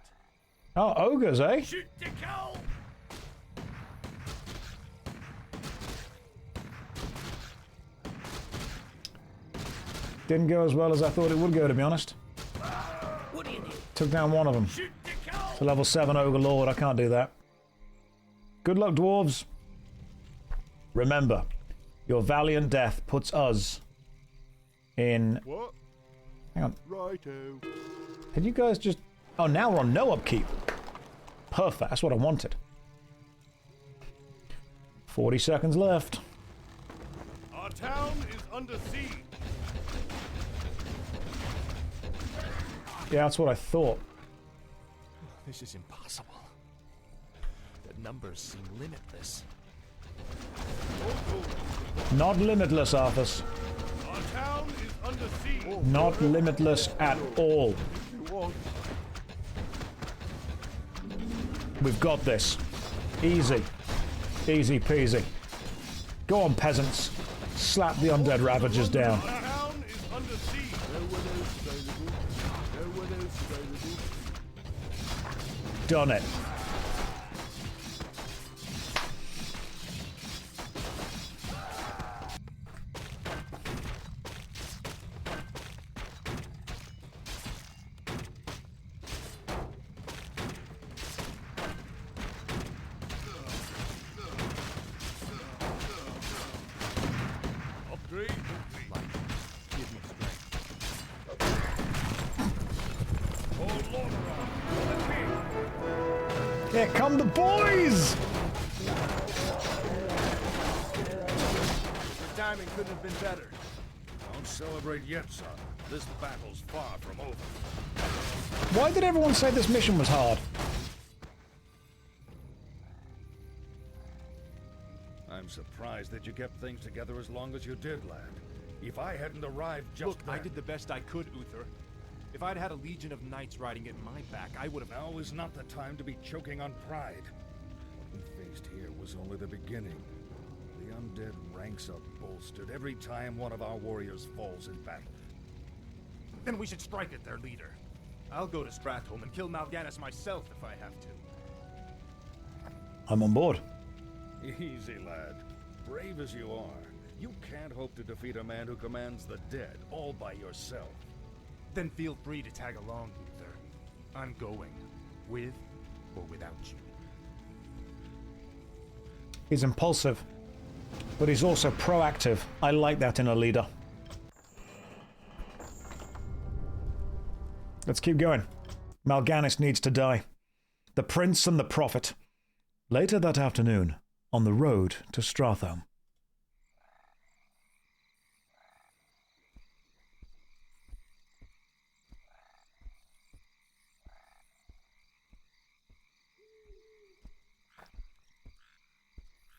Oh, ogres, eh? Shoot the cow! Didn't go as well as I thought it would go, to be honest. What do you need? Took down one of them. Shoot the cow! To level 7 Ogre Lord, I can't do that. Good luck, dwarves. Remember, your valiant death puts us in... What? Hang on. Righto. Can you guys just... Oh, now we're on no upkeep. Perfect, that's what I wanted. 40 seconds left. Our town is under siege. Yeah, that's what I thought. This is impossible. The numbers seem limitless. Not limitless, Arthus. Our town is under siege. Not limitless at all. We've got this. Easy. Easy peasy. Go on, peasants. Slap the undead Ravagers down. Our town is under siege. No one else available. No one else available. Done it. Upgrade. Give me strength. Oh, Lord, Here come the boys! Your timing couldn't have been better. Don't celebrate yet, son. This battle's far from over. Why did everyone say this mission was hard? I'm surprised that you kept things together as long as you did, lad. If I hadn't arrived just Look, then... I did the best I could, Uther. If I'd had a legion of knights riding at my back, I would have... Now is not the time to be choking on pride. What we faced here was only the beginning. The undead ranks are bolstered every time one of our warriors falls in battle. Then we should strike at their leader. I'll go to Stratholme and kill Mal'Ganis myself if I have to. I'm on board. Easy, lad. Brave as you are, you can't hope to defeat a man who commands the dead all by yourself. Then feel free to tag along, Uther. I'm going, with or without you. He's impulsive, but he's also proactive. I like that in a leader. Let's keep going. Mal'Ganis needs to die. The Prince and the Prophet. Later that afternoon, on the road to Stratholme.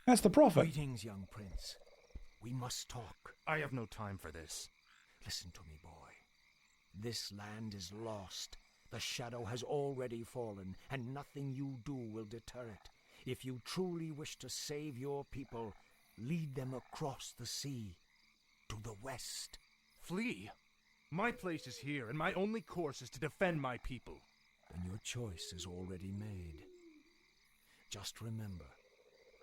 That's the Prophet. Greetings, young prince. We must talk. I have no time for this. Listen to me, boy. This land is lost. The shadow has already fallen, and nothing you do will deter it. If you truly wish to save your people, lead them across the sea, to the west. Flee? My place is here, and my only course is to defend my people. Then your choice is already made. Just remember,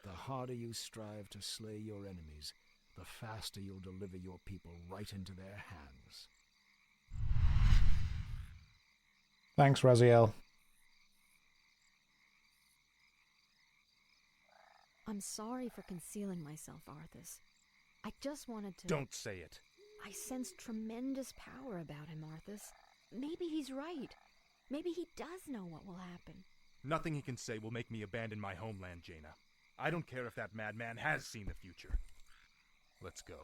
the harder you strive to slay your enemies, the faster you'll deliver your people right into their hands. Thanks, Raziel. I'm sorry for concealing myself, Arthus. I just wanted to... Don't say it. I sense tremendous power about him, Arthus. Maybe he's right. Maybe he does know what will happen. Nothing he can say will make me abandon my homeland, Jaina. I don't care if that madman has seen the future. Let's go.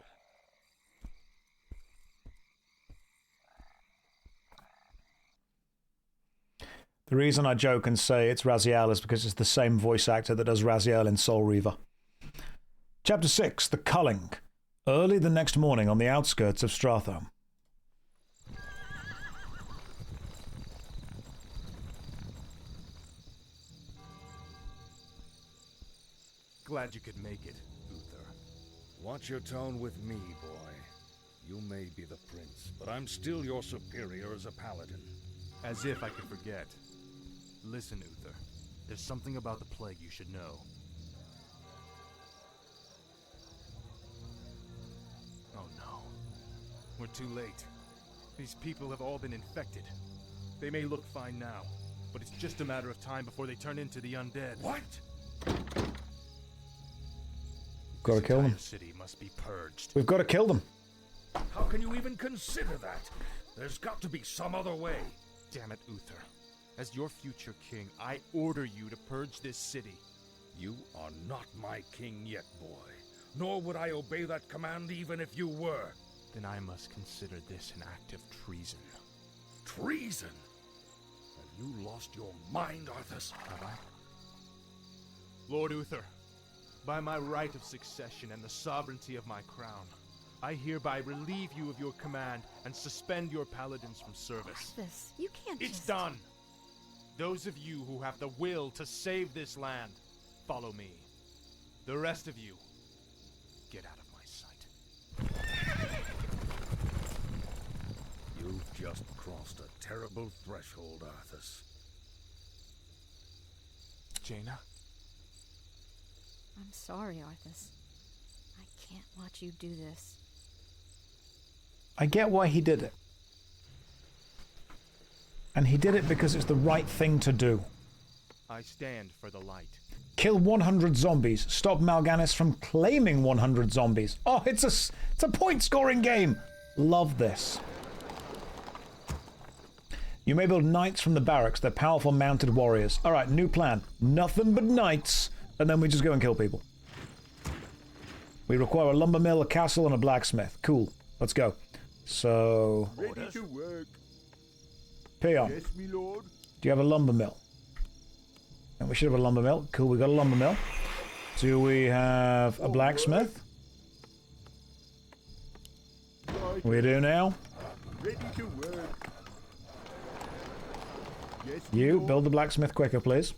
The reason I joke and say it's Raziel is because it's the same voice actor that does Raziel in Soul Reaver. Chapter 6, The Culling. Early the next morning on the outskirts of Stratholme. Glad you could make it, Uther. Watch your tone with me, boy. You may be the prince, but I'm still your superior as a paladin. As if I could forget. Listen, Uther. There's something about the plague you should know. Oh no. We're too late. These people have all been infected. They may look fine now, but it's just a matter of time before they turn into the undead. What? Got to kill them. The city must be purged. We've got to kill them. How can you even consider that? There's got to be some other way. Damn it, Uther. As your future king, I order you to purge this city. You are not my king yet, boy. Nor would I obey that command even if you were. Then I must consider this an act of treason. Treason? Have you lost your mind, Arthus? Have I? Lord Uther, by my right of succession and the sovereignty of my crown, I hereby relieve you of your command and suspend your paladins from service. Arthus, you can't It's just... done! Those of you who have the will to save this land, follow me. The rest of you, get out of my sight. You've just crossed a terrible threshold, Arthus. Jaina? I'm sorry, Arthus. I can't watch you do this. I get why he did it. And he did it because it's the right thing to do. I stand for the light. Kill 100 zombies. Stop Mal'Ganis from claiming 100 zombies. Oh, it's a point-scoring game. Love this. You may build knights from the barracks. They're powerful mounted warriors. All right, new plan. Nothing but knights, and then we just go and kill people. We require a lumber mill, a castle, and a blacksmith. Cool. Let's go. So... Ready to work. Peon. Yes, me lord. Do you have a lumber mill? And we should have a lumber mill. Cool, we got a lumber mill. Do we have a blacksmith? We do now. Ready to work. Yes, You build the blacksmith quicker, please.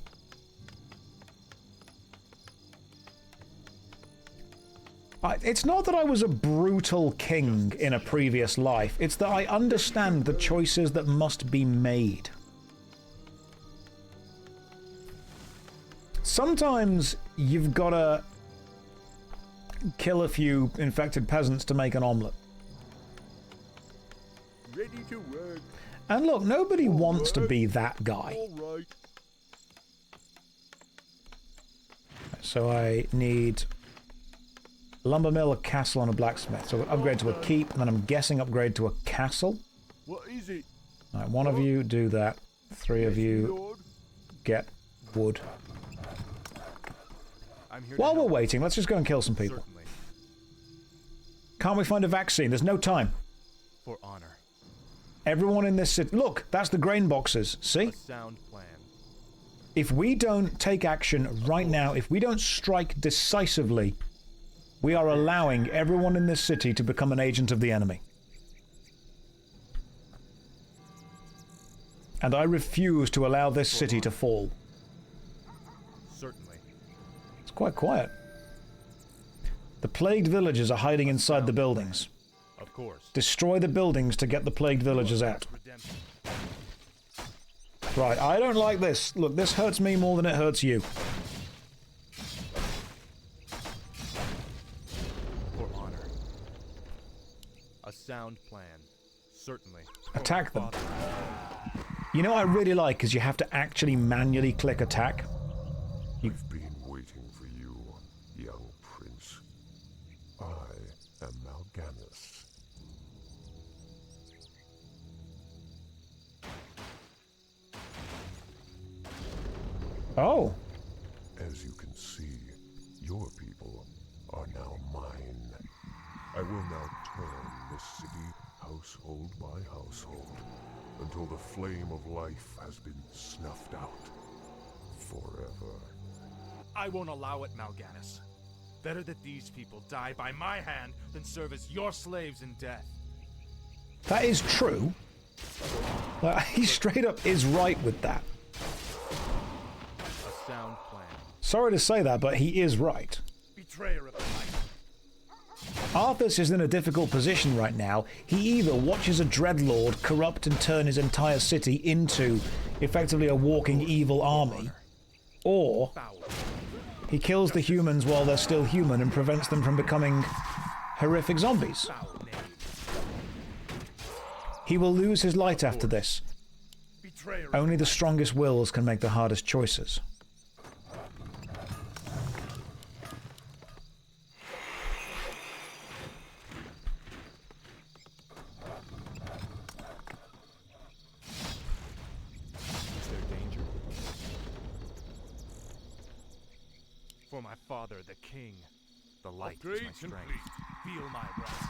It's not that I was a brutal king in a previous life. It's that I understand the choices that must be made. Sometimes you've got to kill a few infected peasants to make an omelette. ready to work. And look, nobody wants to be that guy. All right. So I need lumber mill, a castle, and a blacksmith. So upgrade to a keep, and then I'm guessing upgrade to a castle. What is it? All right, one of you do that. Three of you get wood. While we're waiting, let's just go and kill some people. Certainly. Can't we find a vaccine? There's no time. For honor. Everyone in this city... Look, that's the grain boxes. See? A sound plan. If we don't take action right now, if we don't strike decisively, we are allowing everyone in this city to become an agent of the enemy. And I refuse to allow this city to fall. Certainly. It's quite quiet. The plagued villagers are hiding inside the buildings. Of course. Destroy the buildings to get the plagued villagers out. Right, I don't like this. Look, this hurts me more than it hurts you. For honor. A sound plan. Certainly. Attack them. You know what I really like is you have to actually manually click attack. I've been waiting for you, young prince. I am Mal'Ganis. Oh. As you can see, your people are now mine. I will now turn this city household by household until the flame of life has been snuffed out forever. I won't allow it, Mal'Ganis. Better that these people die by my hand than serve as your slaves in death. That is true. He straight up is right with that. A sound plan. Sorry to say that, but he is right. Betrayer of the light. Arthus is in a difficult position right now. He either watches a dreadlord corrupt and turn his entire city into effectively a walking evil army, or he kills the humans while they're still human and prevents them from becoming horrific zombies. He will lose his light after this. Only the strongest wills can make the hardest choices. For my father, the king, the light is my strength. Feel my wrath.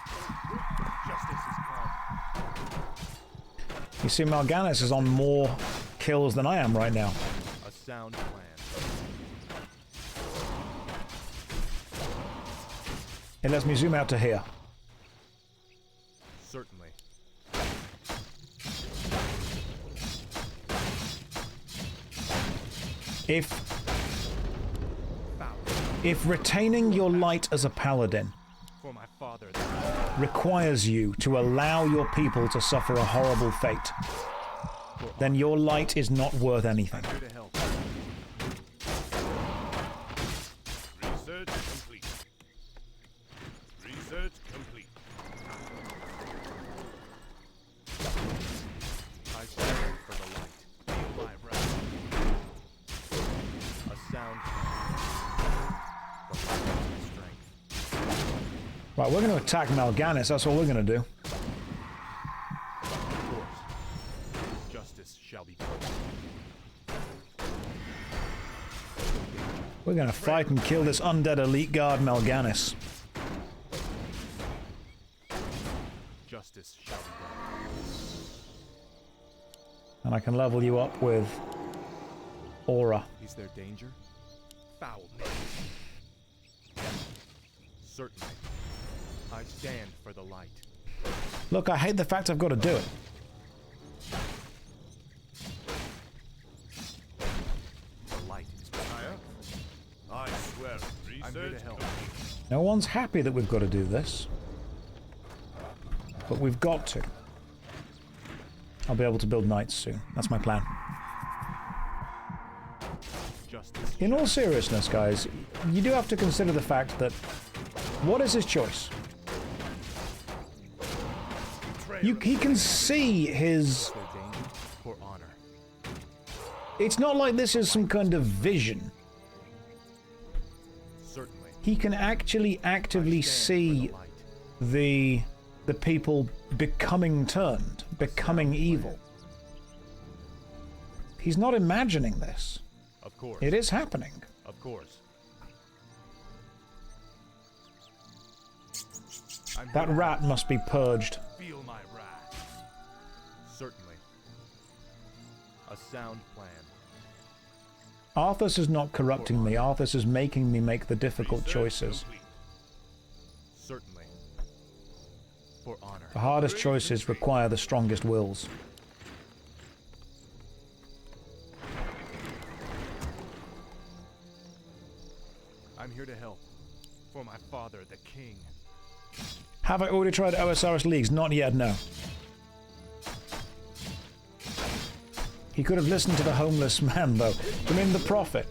Justice is come. You see, Mal'Ganis is on more kills than I am right now. A sound plan. It lets me zoom out to here. Certainly. If retaining your light as a paladin For my father, requires you to allow your people to suffer a horrible fate, then your light is not worth anything. I'm here to help. Research complete. Research complete. I stand for the light. Feel my wrath. A sound plan. The light is my strength. Right, we're going to attack Mal'Ganis, that's all we're going to do. Of course. Justice shall be done. We're going to fight and kill this undead elite guard Mal'Ganis. Justice shall be done. And I can level you up with Aura. Is there danger? Foul name. Certainly. I stand for the light. Look, I hate the fact I've got to do it. The light is higher. I swear, I'm here to help. No one's happy that we've got to do this. But we've got to. I'll be able to build knights soon. That's my plan. In all seriousness, guys, you do have to consider the fact that what is his choice? He can see his... For honor. It's not like this is some kind of vision. Certainly. He can actually actively see the people becoming turned, becoming evil. He's not imagining this. Of course. It is happening. Of course. That rat must be purged. Feel my wrath. Certainly. A sound plan. Arthus is not corrupting me. Arthus is making me make the difficult choices. Certainly. For honor. The hardest choices require the strongest wills. I'm here to help. For my father, the king. Have I already tried OSRS Leagues? Not yet, no. He could have listened to the homeless man, though. I mean, the prophet.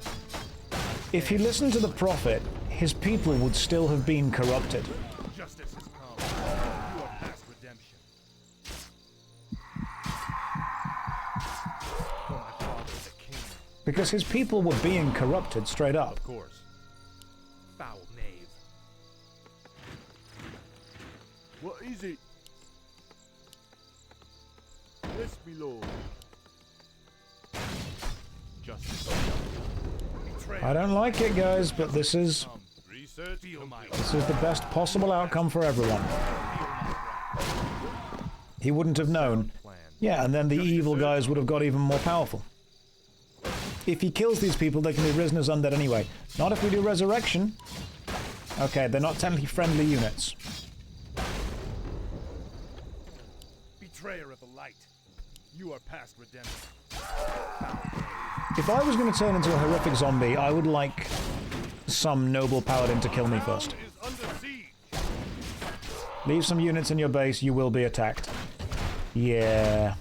If he listened to the prophet, his people would still have been corrupted. Justice has come. You are past redemption. For my father, the king. Because his people were being corrupted straight up. Of course. Foul knave. What is it? Yes, my lord. Justice. I don't like it, guys, but this is the best possible outcome for everyone. He wouldn't have known. Yeah, and then the evil guys would have got even more powerful. If he kills these people, they can be risen as undead anyway. Not if we do resurrection. Okay, they're not technically friendly units. Betrayer of the light. You are past redemption. If I was going to turn into a horrific zombie, I would like some noble paladin to kill me first. Leave some units in your base, you will be attacked. Yeah.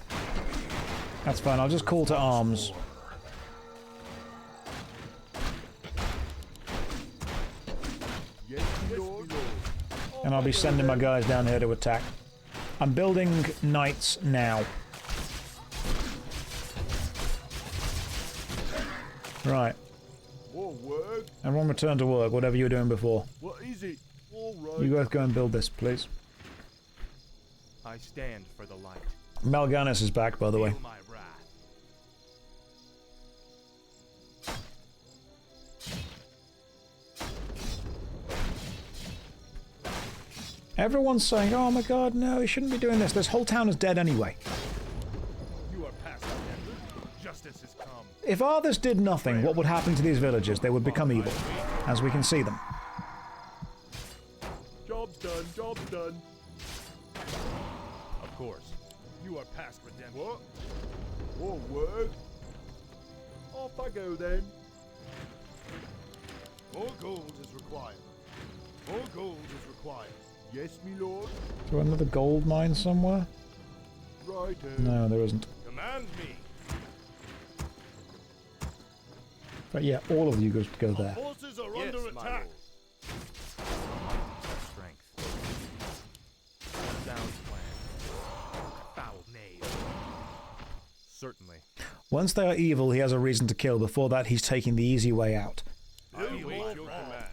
That's fine, I'll just call to arms. And I'll be sending my guys down here to attack. I'm building knights now. Right. Everyone return to work, whatever you were doing before. What is it? All right. You guys go and build this, please. I stand for the light. Mal'Ganis is back, by the way. Feel my wrath. Everyone's saying, oh my god, no, he shouldn't be doing this. This whole town is dead anyway. You are past redemption. Justice has come. If Arthus did nothing, what would happen to these villages? They would become evil, as we can see them. Job's done, job's done. Of course. You are past redemption. What? More work? Off I go then. More gold is required. More gold is required. Yes, me lord. Is there another gold mine somewhere? Right. No, there isn't. Command me. But yeah, all of you go there. Forces are under attack. Strength. Sound plan. Foul knave. Certainly. Once they are evil, he has a reason to kill. Before that, he's taking the easy way out.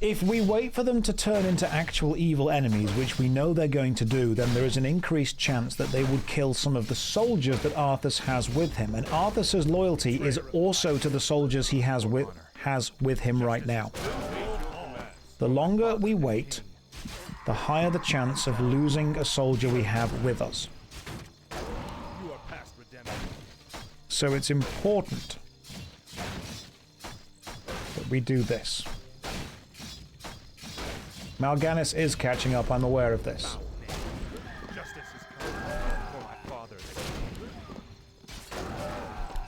If we wait for them to turn into actual evil enemies, which we know they're going to do, then there is an increased chance that they would kill some of the soldiers that Arthus has with him. And Arthus's loyalty is also to the soldiers he has with him right now. The longer we wait, the higher the chance of losing a soldier we have with us. So it's important that we do this. Mal'Ganis is catching up, I'm aware of this. Justice is coming for my father, the king.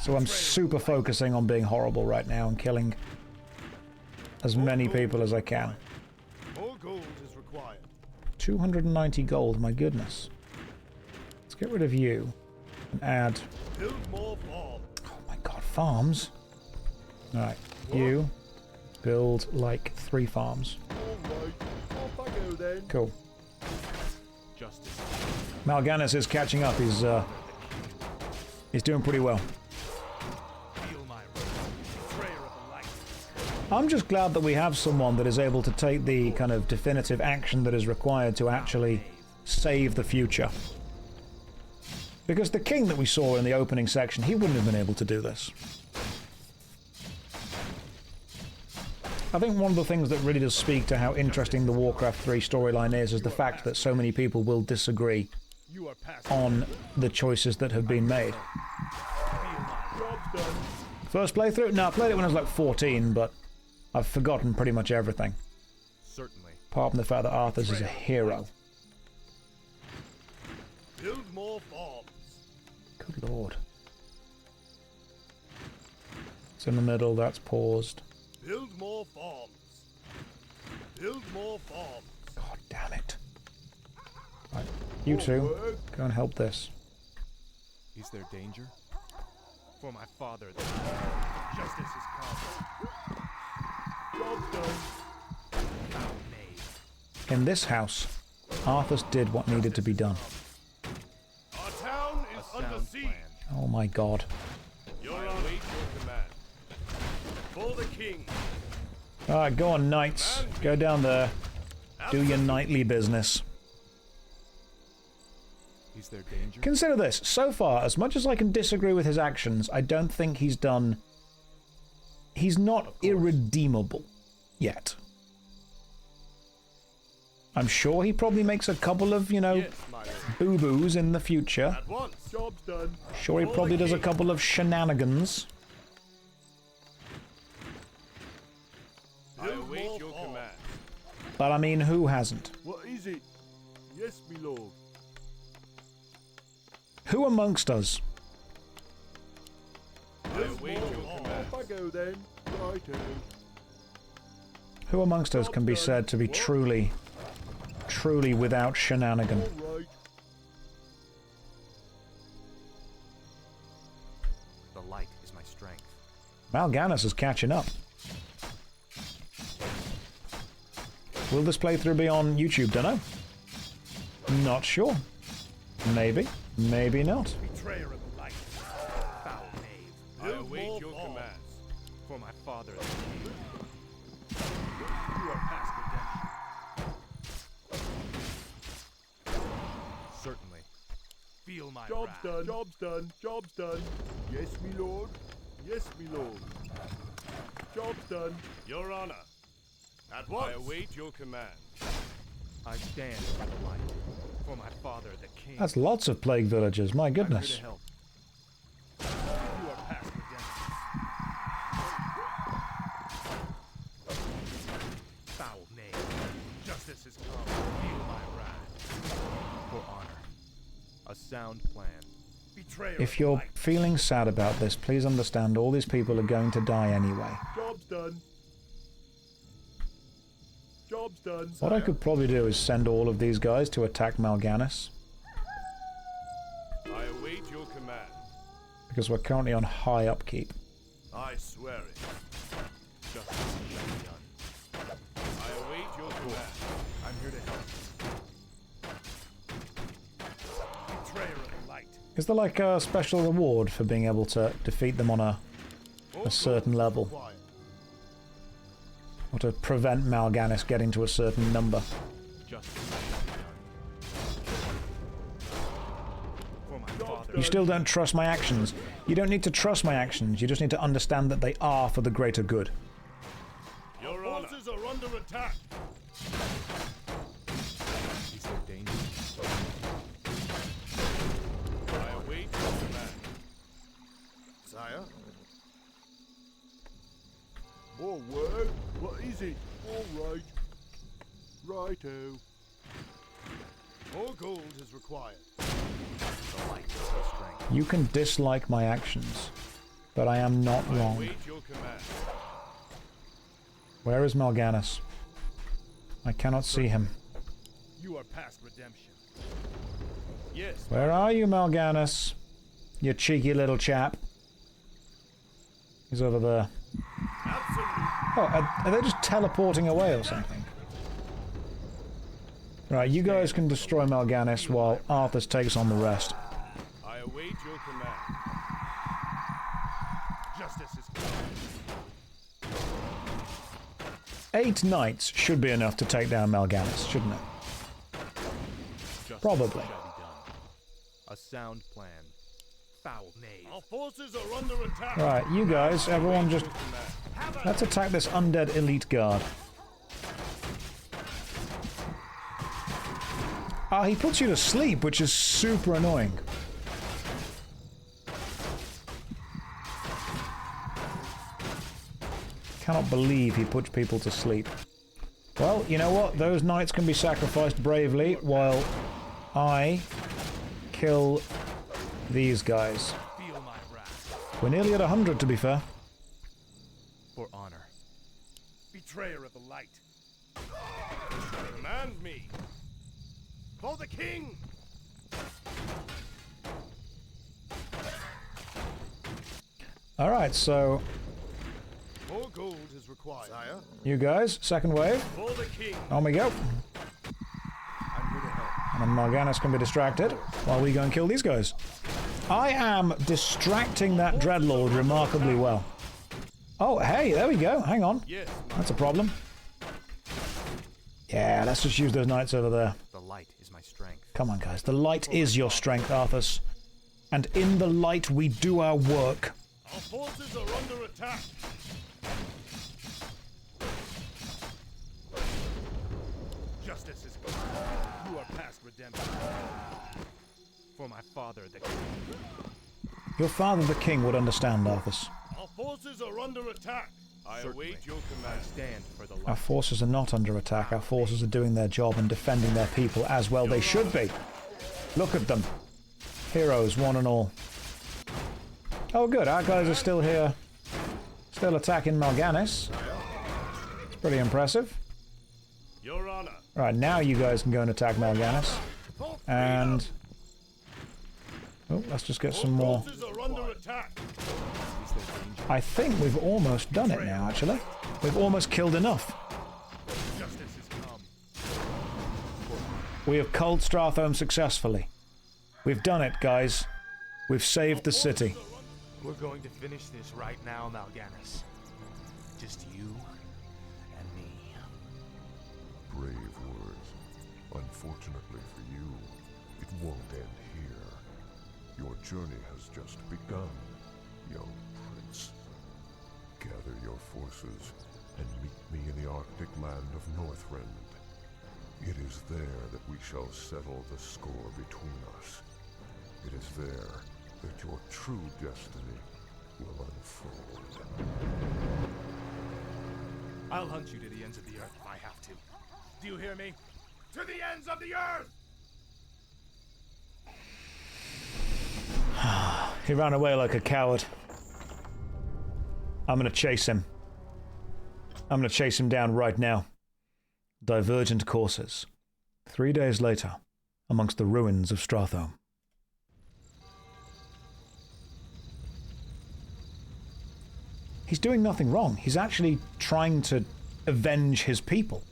So I'm super focusing on being horrible right now and killing as many people as I can. More gold is required. 290 gold, my goodness. Let's get rid of you and add... Build more farms. Oh my god, farms? Alright, you build like 3 farms. Alright, off I go then. Cool. Justice. Mal'Ganis is catching up. He's doing pretty well. Feel my wrath, betrayer of the light. I'm just glad that we have someone that is able to take the kind of definitive action that is required to actually save the future. Because the king that we saw in the opening section, he wouldn't have been able to do this. I think one of the things that really does speak to how interesting the Warcraft 3 storyline is the fact that so many people will disagree on the choices that have been made. First playthrough? No, I played it when I was like 14, but I've forgotten pretty much everything. Certainly. Apart from the fact that Arthus is a hero. Build more farms. Good lord. It's in the middle, that's paused. Build more farms. Build more farms. God damn it. Right, you two, go and help this. Is there danger? For my father, the king. Justice is come. Job done. Foul knave. In this house, Arthus did what needed to be done. Our town is under siege. Oh my god. Your Honor, await your command. For the king. Alright, go on, knights. Go down there. Do your knightly business. Is there danger? Consider this. So far, as much as I can disagree with his actions, I don't think he's done... He's not irredeemable yet. I'm sure he probably makes a couple of, you know, boo-boos in the future. At once. Job's done. Sure he probably does a couple of shenanigans. I await your command. But I mean, who hasn't? What is it? Yes, me lord. Who amongst us? I await your command. Off I go then. Righto. Who amongst us can be said to be truly without shenanigan? Alright. The light is my strength. Mal'Ganis is catching up. Will this playthrough be on YouTube? Dunno. Not sure. Maybe. Maybe not. Betrayer of the light. Foul knave. I await your commands. For my father, the king. You are past redemption. Certainly. Feel my Job's wrath. done. Job's done. Job's done. Yes, me lord. Yes, me lord. Job's done. Your Honor. At once. I await your command. I stand by the light. For my father, the king. That's lots of plague villagers, my I'm here goodness. to help. You are past redemption. Foul knave. Justice has come. Feel my wrath. For honor. A sound plan. Betrayer If of you're light. feeling sad about this, please understand all these people are going to die anyway. Job's done. Job's done. What I could probably do is send all of these guys to attack Mal'Ganis, I await your command. because we're currently on high upkeep. I swear it. Justice shall be done. I await your command. I'm here to help. Betrayer of the light. Is there like a special reward for being able to defeat them on a certain level? Or to prevent Mal'Ganis getting to a certain number? Justice shall be done. For my father. You still don't trust my actions. You don't need to trust my actions, you just need to understand that they are for the greater good. Your forces are under attack. Is there danger? I await your command. Sire? More work? What is it? Alright. Righto. More gold is required. You can dislike my actions, but I am not wrong. Await your command. Where is Mal'Ganis? I cannot see him. You are past redemption. Yes. Where are you, Mal'Ganis? You cheeky little chap. He's over there. Oh, are they just teleporting away or something? Right, you guys can destroy Mal'Ganis while Arthus takes on the rest. I await your command. Justice is coming. 8 knights should be enough to take down Mal'Ganis, shouldn't it? Probably. A sound plan. Foul knave. Our forces are under attack. Right, you guys, everyone just... Let's attack this undead elite guard. Ah, he puts you to sleep, which is super annoying. Cannot believe he puts people to sleep. Well, you know what? Those knights can be sacrificed bravely while I kill these guys. We're nearly at 100, to be fair. For honor. Betrayer of the light. Command me. For the king. Alright, so... More gold is required. Sire. You guys, second wave. For the king. On we go. And then Mal'Ganis can be distracted while we go and kill these guys. I am distracting that Dreadlord remarkably well. Oh, hey, there we go. Hang on. That's a problem. Yeah, let's just use those knights over there. The light is my strength. Come on, guys. The light is your strength, Arthus. And in the light, we do our work. Our forces are under attack. Justice is good. You are past redemption. For my father, the king. Your father, the king, would understand, Arthus. Our forces are under attack. I await your command. Stand for the light. Our forces are not under attack. Our forces are doing their job and defending their people as well they should be. Look at them. Heroes, one and all. Oh, good. Our guys are still here. Still attacking Mal'Ganis. It's pretty impressive. Your honor. Right, now you guys can go and attack Mal'Ganis. And... oh, let's just get some more. I think we've almost done it now, actually. We've almost killed enough. We have culled Stratholme successfully. We've done it, guys. We've saved the city. We're going to finish this right now, Mal'Ganis. Just you and me. Brave words. Unfortunately for you, it won't end here. Your journey has just begun, young prince. Gather your forces and meet me in the Arctic land of Northrend. It is there that we shall settle the score between us. It is there that your true destiny will unfold. I'll hunt you to the ends of the earth if I have to. Do you hear me? To the ends of the earth! He ran away like a coward. I'm gonna chase him. I'm gonna chase him down right now. Divergent courses. 3 days later, amongst the ruins of Stratholme. He's doing nothing wrong. He's actually trying to avenge his people.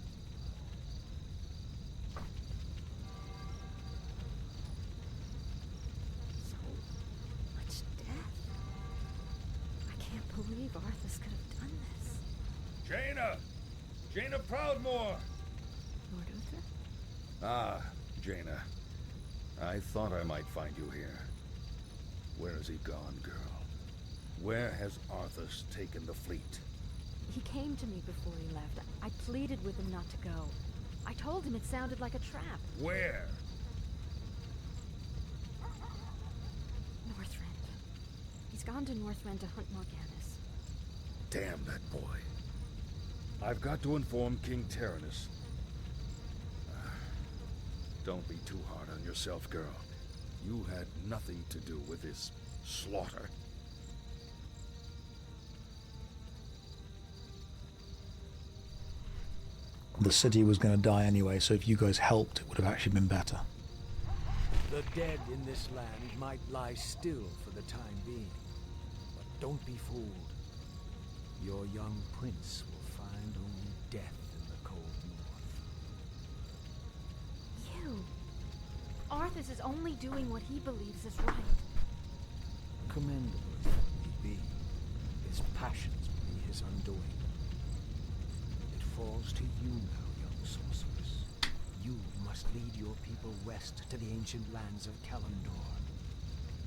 Much death. I can't believe Arthus could have done this. Jaina! Jaina Proudmoore! Lord Uther? Ah, Jaina. I thought I might find you here. Where has he gone, girl? Where has Arthus taken the fleet? He came to me before he left. I pleaded with him not to go. I told him it sounded like a trap. Where? Northrend. He's gone to Northrend to hunt Mal'Ganis. Damn that boy. I've got to inform King Tyrannus. Don't be too hard on yourself, girl. You had nothing to do with this slaughter. The city was going to die anyway, so if you guys helped, it would have actually been better. The dead in this land might lie still for the time being, but don't be fooled. Your young prince will find only death in the cold north. You! Arthus is only doing what he believes is right. Commendable as that may be, his passions will be his undoing. It falls to you now, young sorceress. You must lead your people west to the ancient lands of Kalimdor.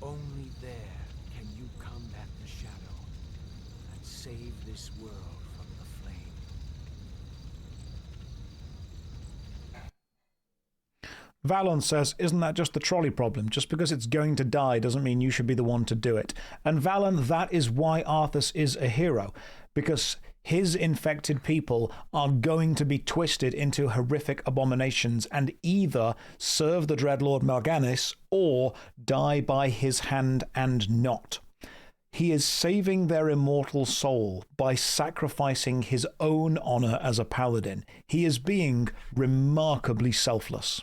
Only there can you combat the shadow and save this world from the flame. Valon says, isn't that just the trolley problem? Just because it's going to die doesn't mean you should be the one to do it. And Valon, that is why Arthus is a hero. Because his infected people are going to be twisted into horrific abominations and either serve the Dreadlord Mal'Ganis or die by his hand and not. He is saving their immortal soul by sacrificing his own honor as a paladin. He is being remarkably selfless.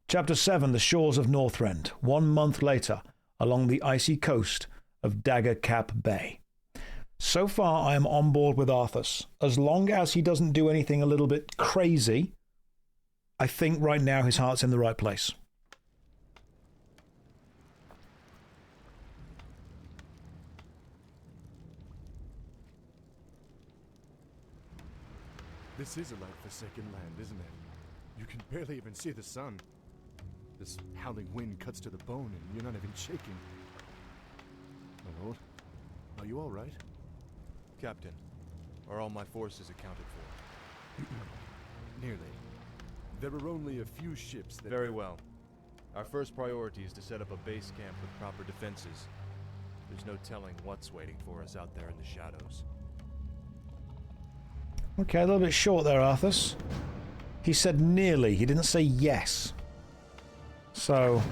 Chapter 7, The Shores of Northrend, 1 month later, along the icy coast of Dagger Cap Bay. So far, I am on board with Arthus. As long as he doesn't do anything a little bit crazy, I think right now his heart's in the right place. This is a light-forsaken land, isn't it? You can barely even see the sun. This howling wind cuts to the bone and you're not even shaking. My lord, are you all right? Captain, are all my forces accounted for? Nearly. There are only a few ships that... Very well. Our first priority is to set up a base camp with proper defenses. There's no telling what's waiting for us out there in the shadows. Okay, a little bit short there, Arthus. He said nearly. He didn't say yes. So,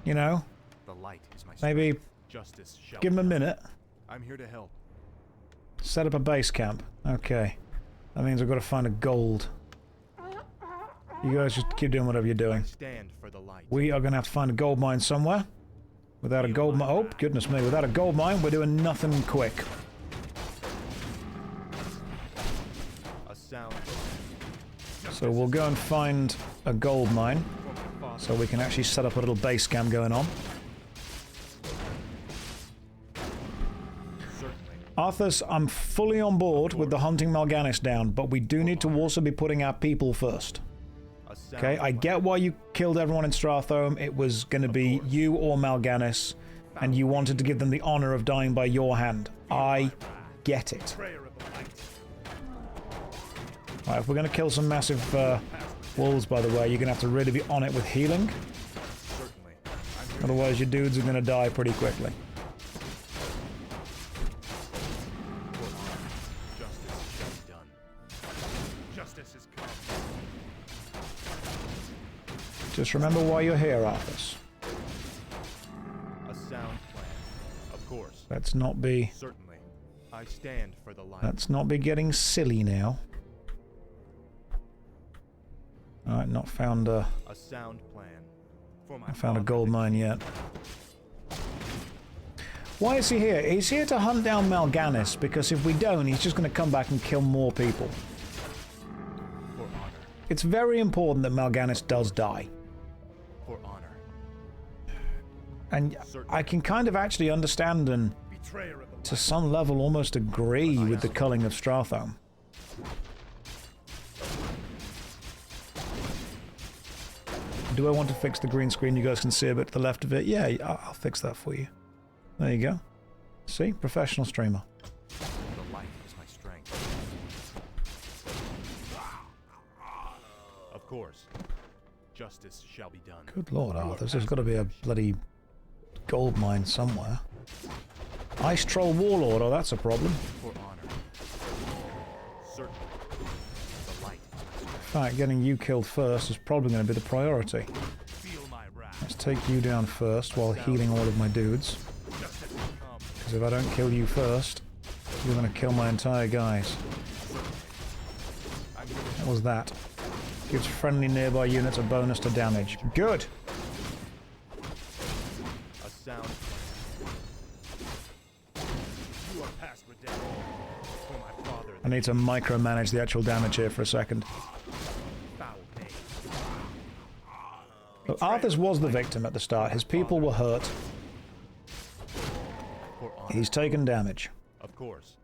you know, the light is my maybe Justice shall give him a minute. I'm here to help. Set up a base camp. Okay. That means I've got to find a gold. You guys just keep doing whatever you're doing. Stand for the light. We are going to have to find a gold mine somewhere. Without a gold mine... Oh, goodness me. Without a gold mine, we're doing nothing quick. A sound. So we'll go and find a gold mine so we can actually set up a little base camp going on. Arthus, I'm fully on board with the hunting Mal'Ganis down, but we do need to also be putting our people first. Okay, I get why you killed everyone in Stratholme. It was going to be you or Mal'Ganis, and you wanted to give them the honor of dying by your hand. I get it. Right, if we're going to kill some massive wolves, by the way, you're going to have to really be on it with healing. Otherwise, your dudes are going to die pretty quickly. Just remember why you're here, Arthus. A sound plan, of course. Let's not be... Certainly. I stand for the light. Let's not be getting silly now. Alright, not found a sound plan. I found a gold mine yet. Why is he here? He's here to hunt down Mal'Ganis, because if we don't, he's just going to come back and kill more people. It's very important that Mal'Ganis does die. For honor. And I can kind of actually understand and, to some level, almost agree with the culling of Stratholme. Do I want to fix the green screen? You guys can see a bit to the left of it. Yeah, I'll fix that for you. There you go. See? Professional streamer. The light is my strength. Of course. Justice shall be done. Good lord, Arthur. There's got to be a bloody gold mine somewhere. Ice Troll Warlord. Oh, that's a problem. For honor. Certainly. The light. fact, getting you killed first is probably going to be the priority. Let's take you down first while healing all of my dudes. Because if I don't kill you first, you're going to kill my entire guys. What was that? Gives friendly nearby units a bonus to damage. Good! A sound. You are past redemption. For my father. I need to micromanage the actual damage here for a second. So Arthus was the victim at the start. His people were hurt. He's taken damage. Of course.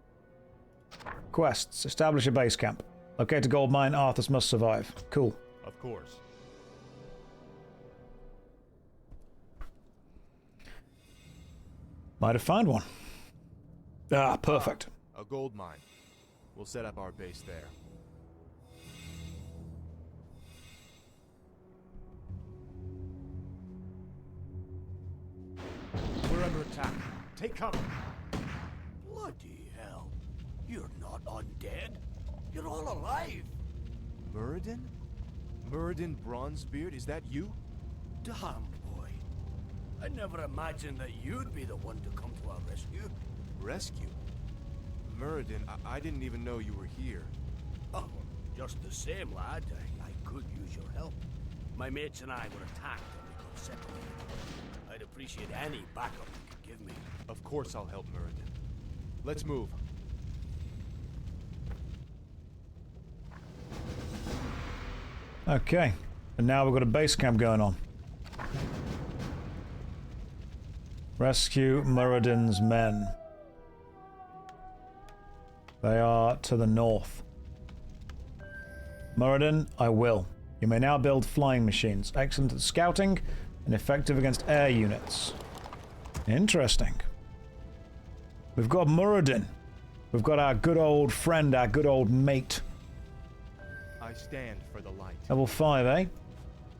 Quests. Establish a base camp. Locate a gold mine. Arthus must survive. Cool. Of course. Might have found one. Ah, perfect. A gold mine. We'll set up our base there. We're under attack. Take cover. Bloody hell. You're not undead. You're all alive. Muradin? Muradin Bronzebeard, is that you? Damn, boy. I never imagined that you'd be the one to come to our rescue. Rescue? Muradin, I didn't even know you were here. Oh, just the same, lad. I could use your help. My mates and I were attacked and we got separated. I'd appreciate any backup you could give me. Of course I'll help Muradin. Let's move. Okay. And now we've got a base camp going on. Rescue Muradin's men. They are to the north. Muradin, I will. You may now build flying machines. Excellent at scouting and effective against air units. Interesting. We've got Muradin. We've got our good old friend, our good old mate. I stand for the light. Level 5, eh?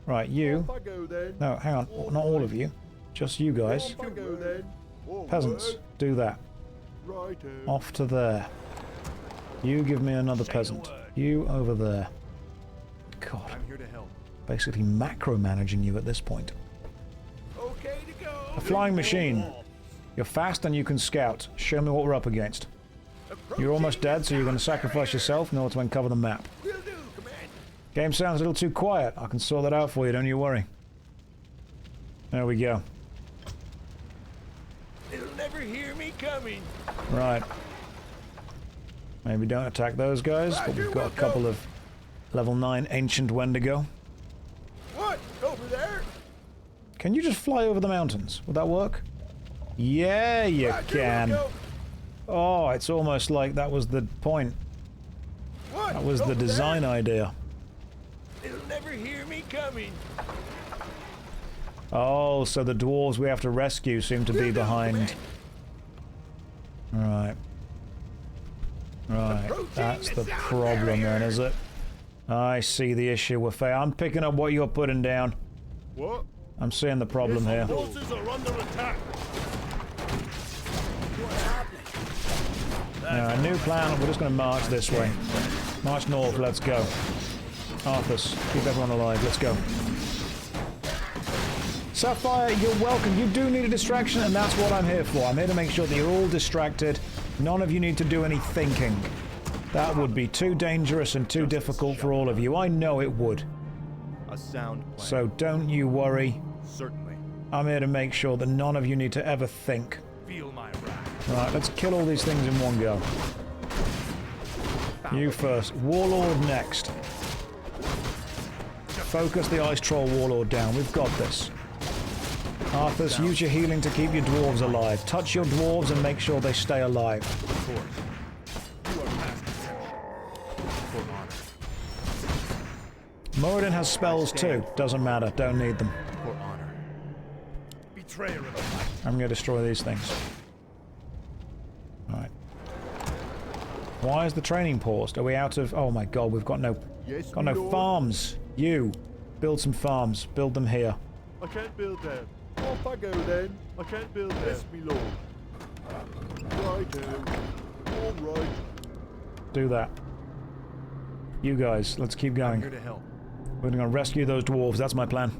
Right, you. Off I go then. No, hang on. Not all of you. Just you guys. Off I go then. All Peasants, right. do that. Righto. Off to there. You give me another peasant. You over there. God. I'm here to help. Basically macro-managing you at this point. Okay to go. A flying machine. You're fast and you can scout. Show me what we're up against. You're almost dead, so you're going to sacrifice yourself in order to uncover the map. Will do, Command. Game sounds a little too quiet. I can sort that out for you, don't you worry. There we go. They'll never hear me coming. Right. Maybe don't attack those guys, but we've got a couple of level 9 ancient Wendigo. What? Over there? Can you just fly over the mountains? Would that work? Yeah, you can. Oh, it's almost like that was the point. What? That was the design idea. They'll never hear me coming. Oh, so the dwarves we have to rescue seem to be behind. Right. Right, that's the problem then, is it? I see the issue with Faye. I'm picking up what you're putting down. What? I'm seeing the problem here. Forces are under attack. Now, a new plan, we're just going to march this way. March north, let's go. Arthus, keep everyone alive, let's go. Sapphire, you're welcome. You do need a distraction, and that's what I'm here for. I'm here to make sure that you're all distracted. None of you need to do any thinking. That would be too dangerous and too difficult for all of you. I know it would. A sound plan. So don't you worry. Certainly. I'm here to make sure that none of you need to ever think. Feel my wrath. Right, let's kill all these things in one go. You first. Warlord next. Focus the Ice Troll Warlord down. We've got this. Arthus, use your healing to keep your dwarves alive. Touch your dwarves and make sure they stay alive. Of course. You are past for honor. Muradin has spells too. Doesn't matter. Don't need them. For honor. Betrayer of the light. I'm going to destroy these things. Alright. Why is the training paused? Are we out of... Oh my god, we've got no... Yes, got no Lord. farms. You. Build some farms. Build them here. I can't build them. Off I go then. I can't build them. Yes, me lord. Righto. All right. Do that. You guys, let's keep going. I'm here to help. We're going to rescue those dwarves. That's my plan.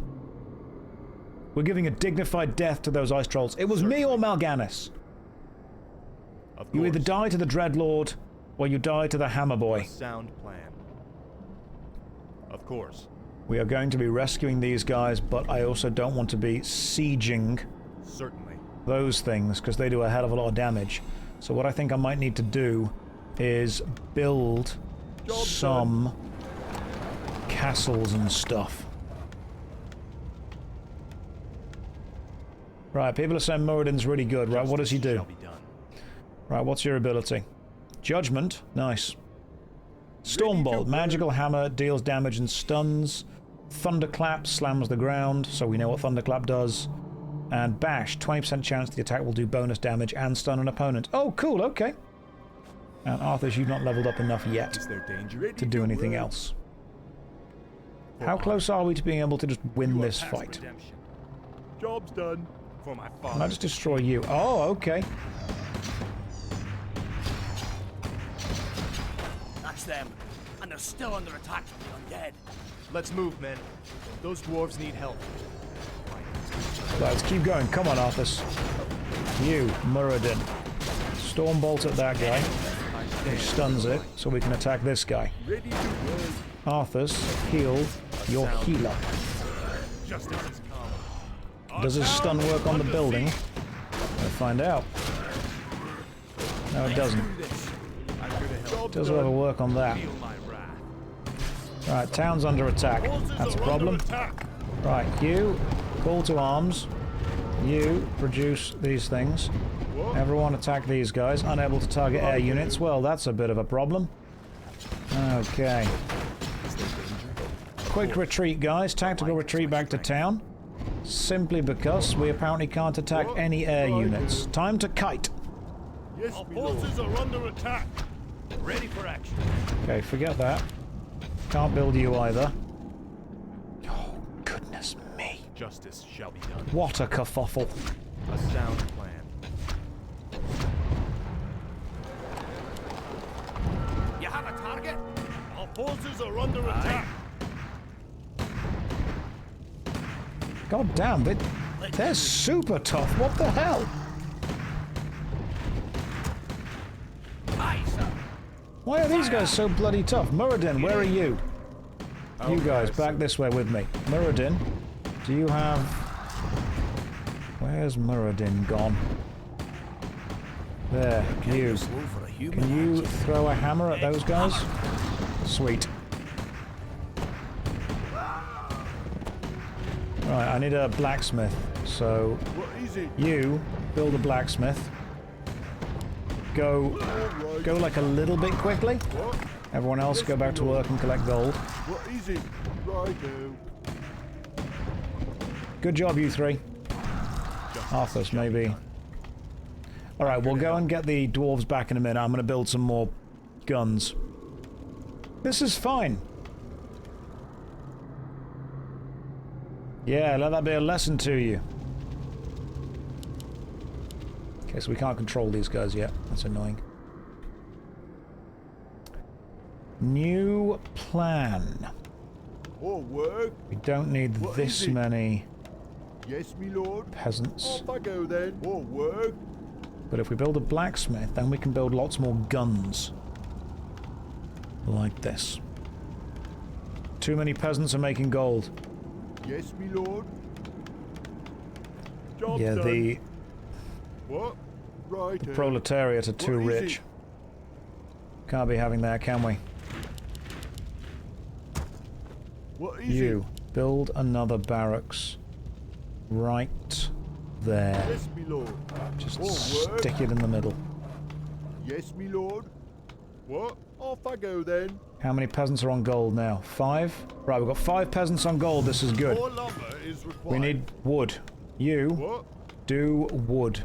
We're giving a dignified death to those ice trolls. It was me or Mal'Ganis. You either die to the Dreadlord, or you die to the Hammer Boy. A sound plan. Of course. We are going to be rescuing these guys, but I also don't want to be sieging Certainly. those things, because they do a hell of a lot of damage. So what I think I might need to do is build some castles and stuff. Right, people are saying Muradin's really good, right? What does he do? Right, what's your ability? Judgment, nice. Stormbolt, magical hammer, deals damage and stuns. Thunderclap, slams the ground, so we know what Thunderclap does. And Bash, 20% chance the attack will do bonus damage and stun an opponent. Oh, cool, okay. And Arthus, you've not leveled up enough yet to do anything else. How close are we to being able to just win this fight? Job's done. For my father. Can I just destroy you? Oh, okay. That's them. And they're still under attack from the undead. Let's move, men. Those dwarves need help. Let's keep going. Come on, Arthus. You, Muradin. Stormbolt at that guy. Which stuns it, so we can attack this guy. Arthus, heal your healer. Does his stun work on the building? We'll find out. No, it doesn't. Does ever work on that. Right, town's under attack. That's a problem. Right, you, call to arms. You, produce these things. Everyone attack these guys. Unable to target air units. Well, that's a bit of a problem. Okay. Quick retreat, guys. Tactical retreat back to town. Simply because we apparently can't attack any air units. Time to kite. Yes, our forces are under attack. Ready for action. Okay, forget that. Can't build you either. Oh, goodness me. Justice shall be done. What a kerfuffle. A sound plan. You have a target? Our forces are under attack. God damn, they're super tough. What the hell? Why are these guys so bloody tough? Muradin, where are you? You guys, back this way with me. Muradin, do you have... Where's Muradin gone? There, you. Can you throw a hammer at those guys? Sweet. Right, I need a blacksmith, so you build a blacksmith. Go like a little bit quickly. Everyone else go back to work and collect gold. What is it? Righto. Good job, you three. Arthus, maybe. Alright, we'll go and get the dwarves back in a minute. I'm going to build some more guns. This is fine. Yeah, let that be a lesson to you. Okay, so we can't control these guys yet. That's annoying. New plan. More work. We don't need this many Yes, me lord. peasants. Off I go then. More work. But if we build a blacksmith, then we can build lots more guns. Like this. Too many peasants are making gold. Yes, me lord. Job Yeah, done. the What? Right. proletariat are too What is rich. it? Can't be having that, can we? What is You build another barracks right there. Yes, me lord. Just More work. stick it in the middle. Yes, me lord. What? Off I go then. How many peasants are on gold now? 5? Right, we've got 5 peasants on gold. This is good. More lumber is required. We need wood. You What? do wood.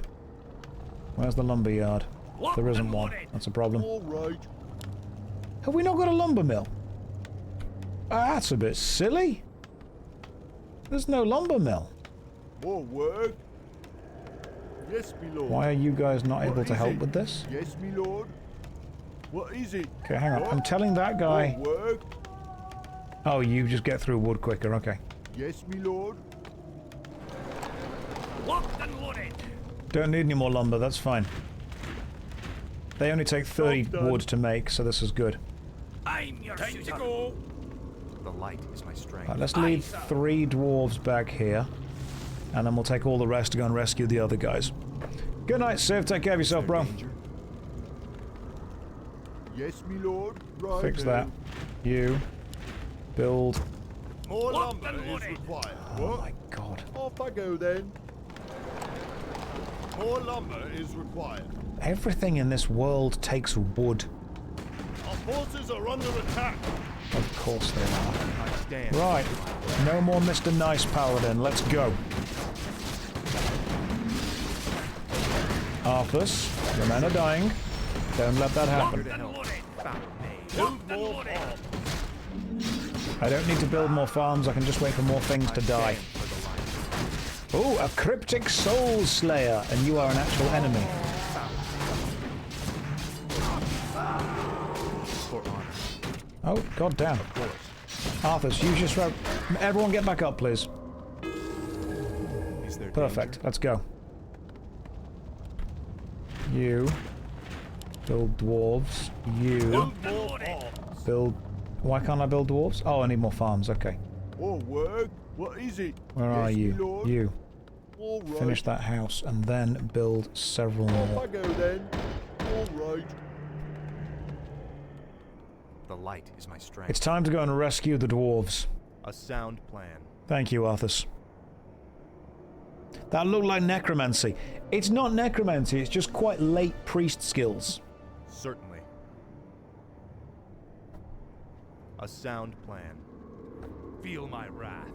Where's the lumber yard? There isn't one. That's a problem. All right. Have we not got a lumber mill? That's a bit silly. There's no lumber mill. More work. Yes, me lord. Why are you guys not What able to is help it? with this? Yes, me lord. What is it? Okay, hang on. I'm telling that guy... Work? Oh, you just get through wood quicker. Okay. Yes, me lord. Locked and loaded. Don't need any more lumber. That's fine. They only take 30 wood to make, so this is good. I'm your time to go. The light is my strength. Right, let's leave 3 dwarves back here. And then we'll take all the rest to go and rescue the other guys. Good night, Civ. Take care of yourself, bro. Yes, me lord. Right. Fix that. You. Build. More lumber is required. Oh my god. Off I go then. More lumber is required. Everything in this world takes wood. Our forces are under attack. Of course they are. Right. No more Mr. Nice Paladin. Let's go. Arthus, your men are dying. Don't let that happen. I don't need to build more farms. I can just wait for more things to die. Oh, a cryptic soul slayer, and you are an actual enemy. Oh, god damn. Arthus, use your strike. Everyone get back up, please. Perfect. Let's go. You. Build dwarves. You. Build... Why can't I build dwarves? Oh, I need more farms. Okay. Oh, work. What is it? Where are you? You. All right. Finish that house and then build several Off more. I go then. All right. The light is my strength. It's time to go and rescue the dwarves. A sound plan. Thank you, Arthus. That looked like necromancy. It's not necromancy, it's just quite late priest skills. Certainly. A sound plan. Feel my wrath.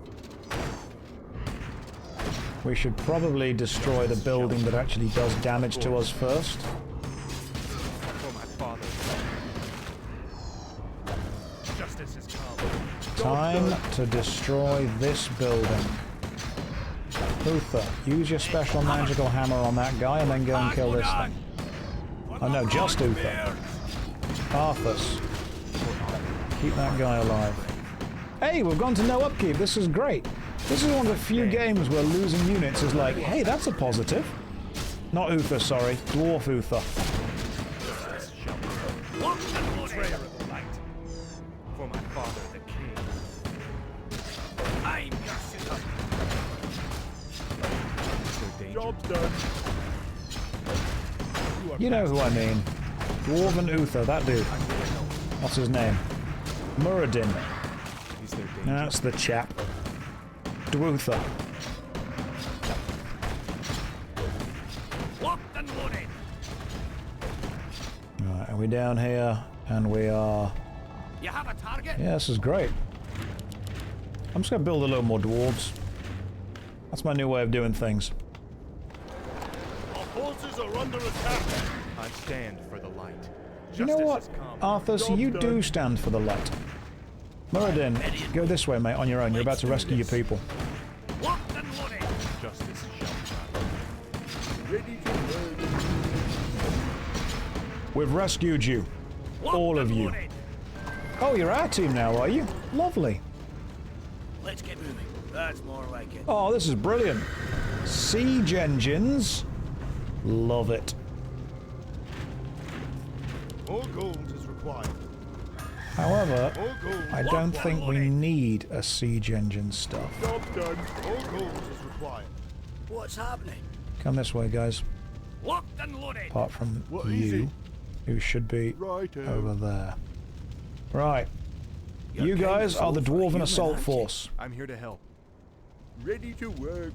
We should probably destroy the building that actually does damage to us first. For my father. Justice is come. Time to destroy this building. Uther, use your special magical hammer on that guy and then go and kill this thing. Oh no, just Uther. Arthus. Keep that guy alive. Hey, we've gone to no upkeep. This is great. This is one of the few games where losing units is like, hey, that's a positive. Not Uther, sorry. Dwarf Uther. Betrayer of the light. For my father, the king. I'm your suitor. Job's done. You know who I mean. Dwarven Uther, that dude. What's his name? Muradin. That's the chap. Dwuther. Locked and loaded. Right, are we down here? And we are... You have a target? Yeah, this is great. I'm just going to build a little more dwarves. That's my new way of doing things. Our forces are under attack. I stand for the light. You know what, Arthus, you do stand for the light. Muradin, go this way, mate, on your own. You're about to rescue your people. Locked and loaded. Justice shall Ready to work. We've rescued you. All of you. Oh, you're our team now, are you? Lovely. Let's get moving. That's more like it. Oh, this is brilliant. Siege engines. Love it. More gold is required. However, I don't think we need a siege engine stuff. Job done. More gold is required. What's happening? Come this way, guys. Locked and loaded. Apart from What is you, it? who should be Righto. over there. Right. You guys are the Dwarven Assault Force. I'm here to help. Ready to work.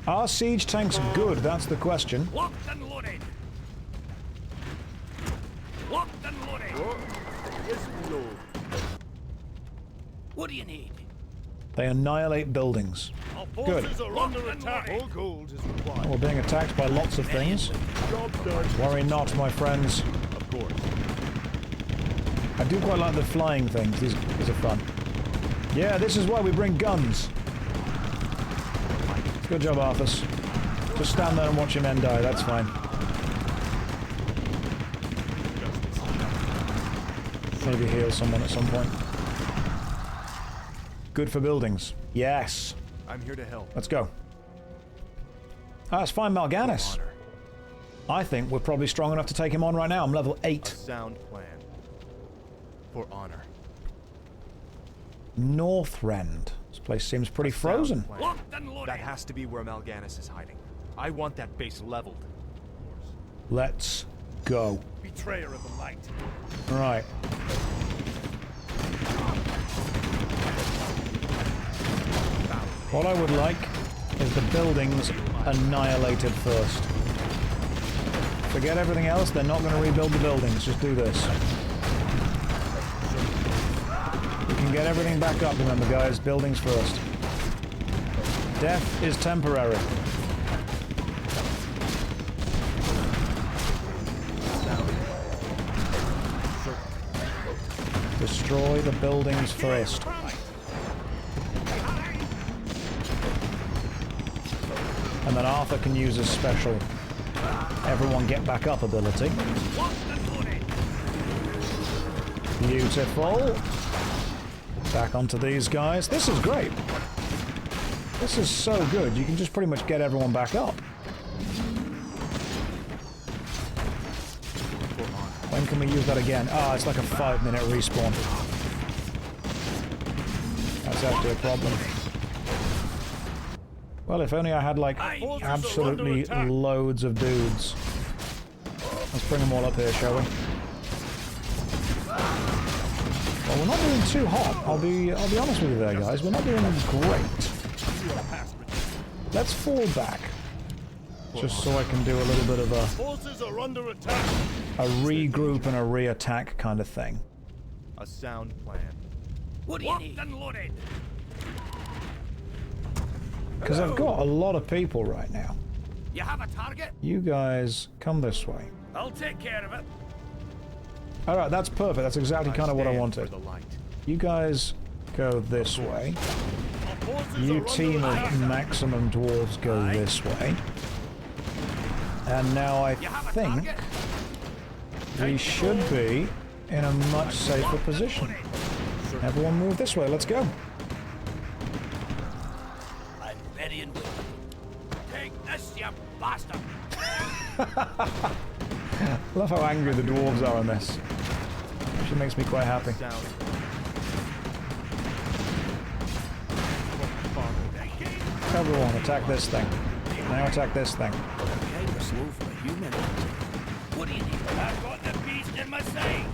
Are siege tanks good? That's the question. Locked and loaded. Locked and loaded. What? Yes, my lord. What do you need? They annihilate buildings. Our Good. forces are under attack. More gold is required. We're being attacked by lots of things. Job done. Worry not, my friends. Of course. I do quite like the flying things. These are fun. Yeah, this is why we bring guns. Good job, Arthus. Just stand there and watch your men die. That's fine. maybe heal someone at some point. Good for buildings. Yes. I'm here to help. Let's go. Ah, it's fine, Mal'Ganis. I think we're probably strong enough to take him on right now. I'm level 8. A sound plan. For honor. Northrend. This place seems pretty frozen. That has to be where Mal'Ganis is hiding. I want that base leveled. Let's go. Betrayer of the light. Right. What I would like is the buildings annihilated first. Forget everything else, they're not going to rebuild the buildings, just do this. We can get everything back up, remember guys, buildings first. Death is temporary. Destroy the buildings first. And then Arthur can use his special everyone get back up ability. Beautiful. Back onto these guys. This is great. This is so good. You can just pretty much get everyone back up. When can we use that again? Ah, it's like a 5-minute respawn. That's actually a problem. Well, if only I had, like, absolutely loads of dudes. Let's bring them all up here, shall we? Well, we're not doing too hot. I'll be honest with you there, guys. We're not doing great. Let's fall back. Just so I can do a little bit of a regroup and a re-attack kind of thing. A sound plan. What do you need? Because I've got a lot of people right now. You have a target? You guys come this way. I'll take care of it. Alright, that's perfect. That's exactly kind of what I wanted. You guys go this way. You team of maximum dwarves go this way. And now I think we should be in a much safer position. Everyone move this way. Let's go. I'm ready and willing. Take this, you bastard! Love how angry the dwarves are on this. She makes me quite happy. Everyone, attack this thing. Now attack this thing. What do you need? I've got the beast in my sights.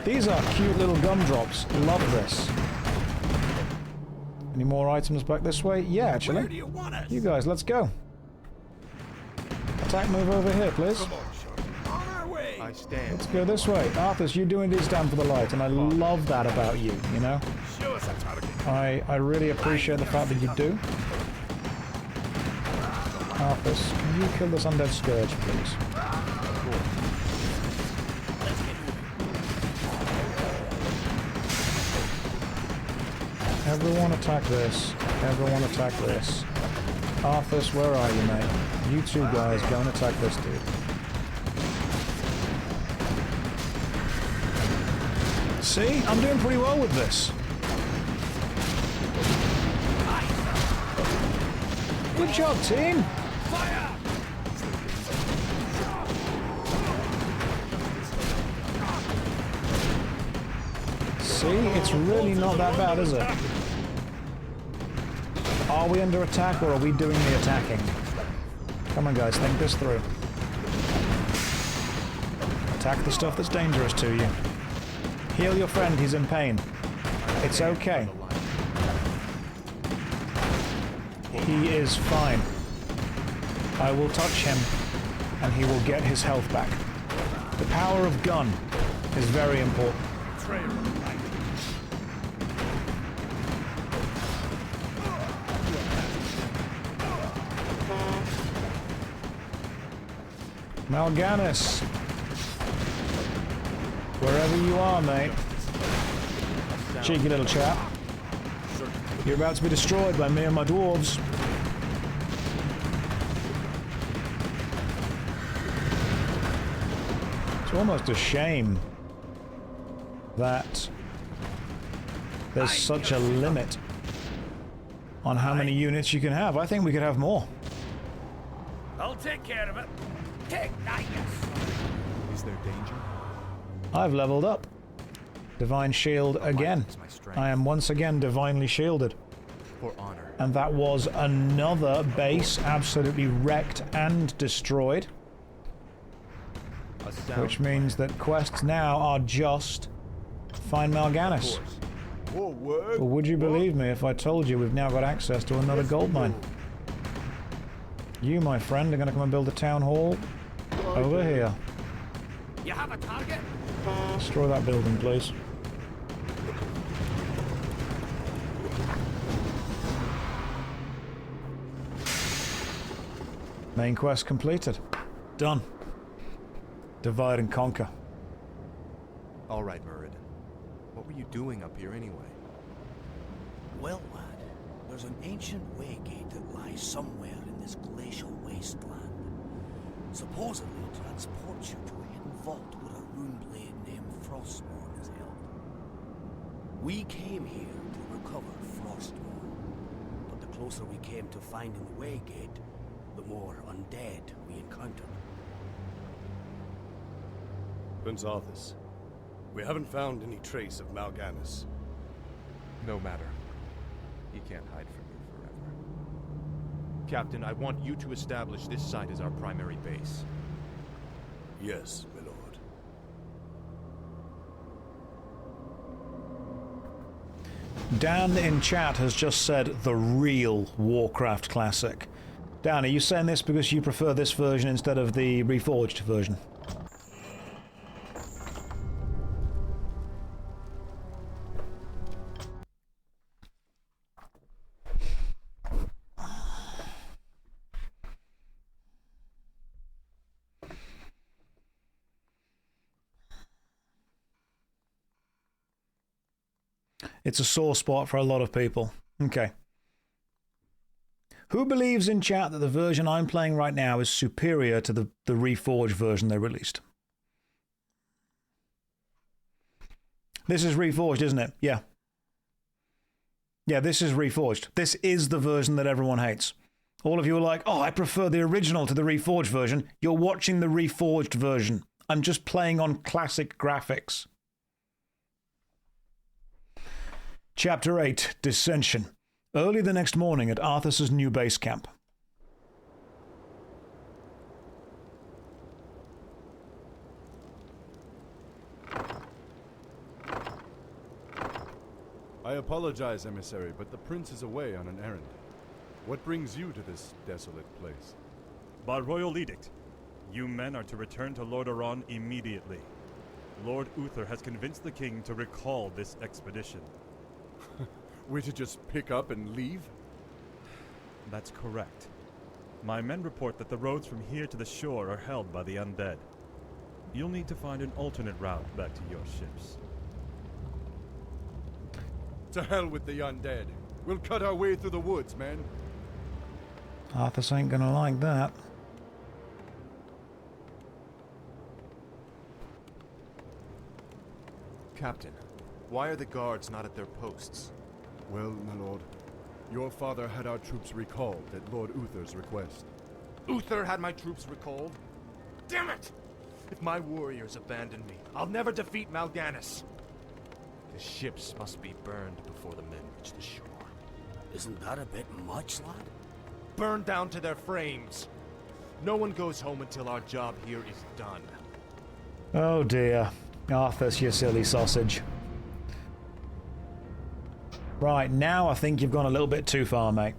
These are cute little gumdrops. Love this. Any more items back this way? Yeah, actually. Where do you want us? You guys, let's go. Attack move over here, please. I stand. Let's go this way. Arthus, you do indeed stand for the light, and I love that about you, you know? I really appreciate the fact that you do. Arthus, can you kill this undead Scourge, please? Everyone attack this. Everyone attack this. Arthus, where are you, mate? You two guys, go and attack this dude. See? I'm doing pretty well with this. Good job, team! See? It's really not that bad, is it? Are we under attack or are we doing the attacking? Come on, guys, think this through. Attack the stuff that's dangerous to you. Heal your friend, he's in pain. It's okay. He is fine. I will touch him, and he will get his health back. The power of gun is very important. Mal'Ganis, wherever you are, mate. Cheeky little chap. You're about to be destroyed by me and my dwarves. It's almost a shame that there's such a limit on how many units you can have. I think we could have more. I'll take care of it. Take that, you. Is there danger? I've leveled up. Divine Shield again. I am once again divinely shielded. For honor. And that was another base absolutely wrecked and destroyed. Which means that quests now are just find Mal'Ganis. Well, would you believe me if I told you we've now got access to another gold mine? You, my friend, are going to come and build a town hall over here. You have a target? Destroy that building, please. Main quest completed. Done. Divide and conquer. All right, Murid. What were you doing up here anyway? Well, lad, there's an ancient waygate that lies somewhere in this glacial wasteland. Supposedly it transports you to a hidden vault where a rune blade named Frostmourne is held. We came here to recover Frostmourne, but the closer we came to finding the waygate, the more undead we encountered. Prince Arthus, we haven't found any trace of Mal'Ganis. No matter. He can't hide from you forever. Captain, I want you to establish this site as our primary base. Yes, my lord. Dan in chat has just said the real Warcraft classic. Dan, are you saying this because you prefer this version instead of the Reforged version? It's a sore spot for a lot of people. Okay. Who believes in chat that the version I'm playing right now is superior to the Reforged version they released? This is Reforged, isn't it? Yeah. Yeah, this is Reforged. This is the version that everyone hates. All of you are like, oh, I prefer the original to the Reforged version. You're watching the Reforged version. I'm just playing on classic graphics. Chapter 8, Dissension. Early the next morning at Arthus's new base camp. I apologize, emissary, but the prince is away on an errand. What brings you to this desolate place? By royal edict, you men are to return to Lordaeron immediately. Lord Uther has convinced the king to recall this expedition. We're to just pick up and leave? That's correct. My men report that the roads from here to the shore are held by the undead. You'll need to find an alternate route back to your ships. To hell with the undead. We'll cut our way through the woods, man. Arthus ain't gonna like that. Captain, why are the guards not at their posts? Well, my lord, your father had our troops recalled at Lord Uther's request. Uther had my troops recalled? Damn it! If my warriors abandon me, I'll never defeat Mal'Ganis. The ships must be burned before the men reach the shore. Isn't that a bit much, lad? Burned down to their frames. No one goes home until our job here is done. Oh dear. Arthus, you silly sausage. Right, now I think you've gone a little bit too far, mate.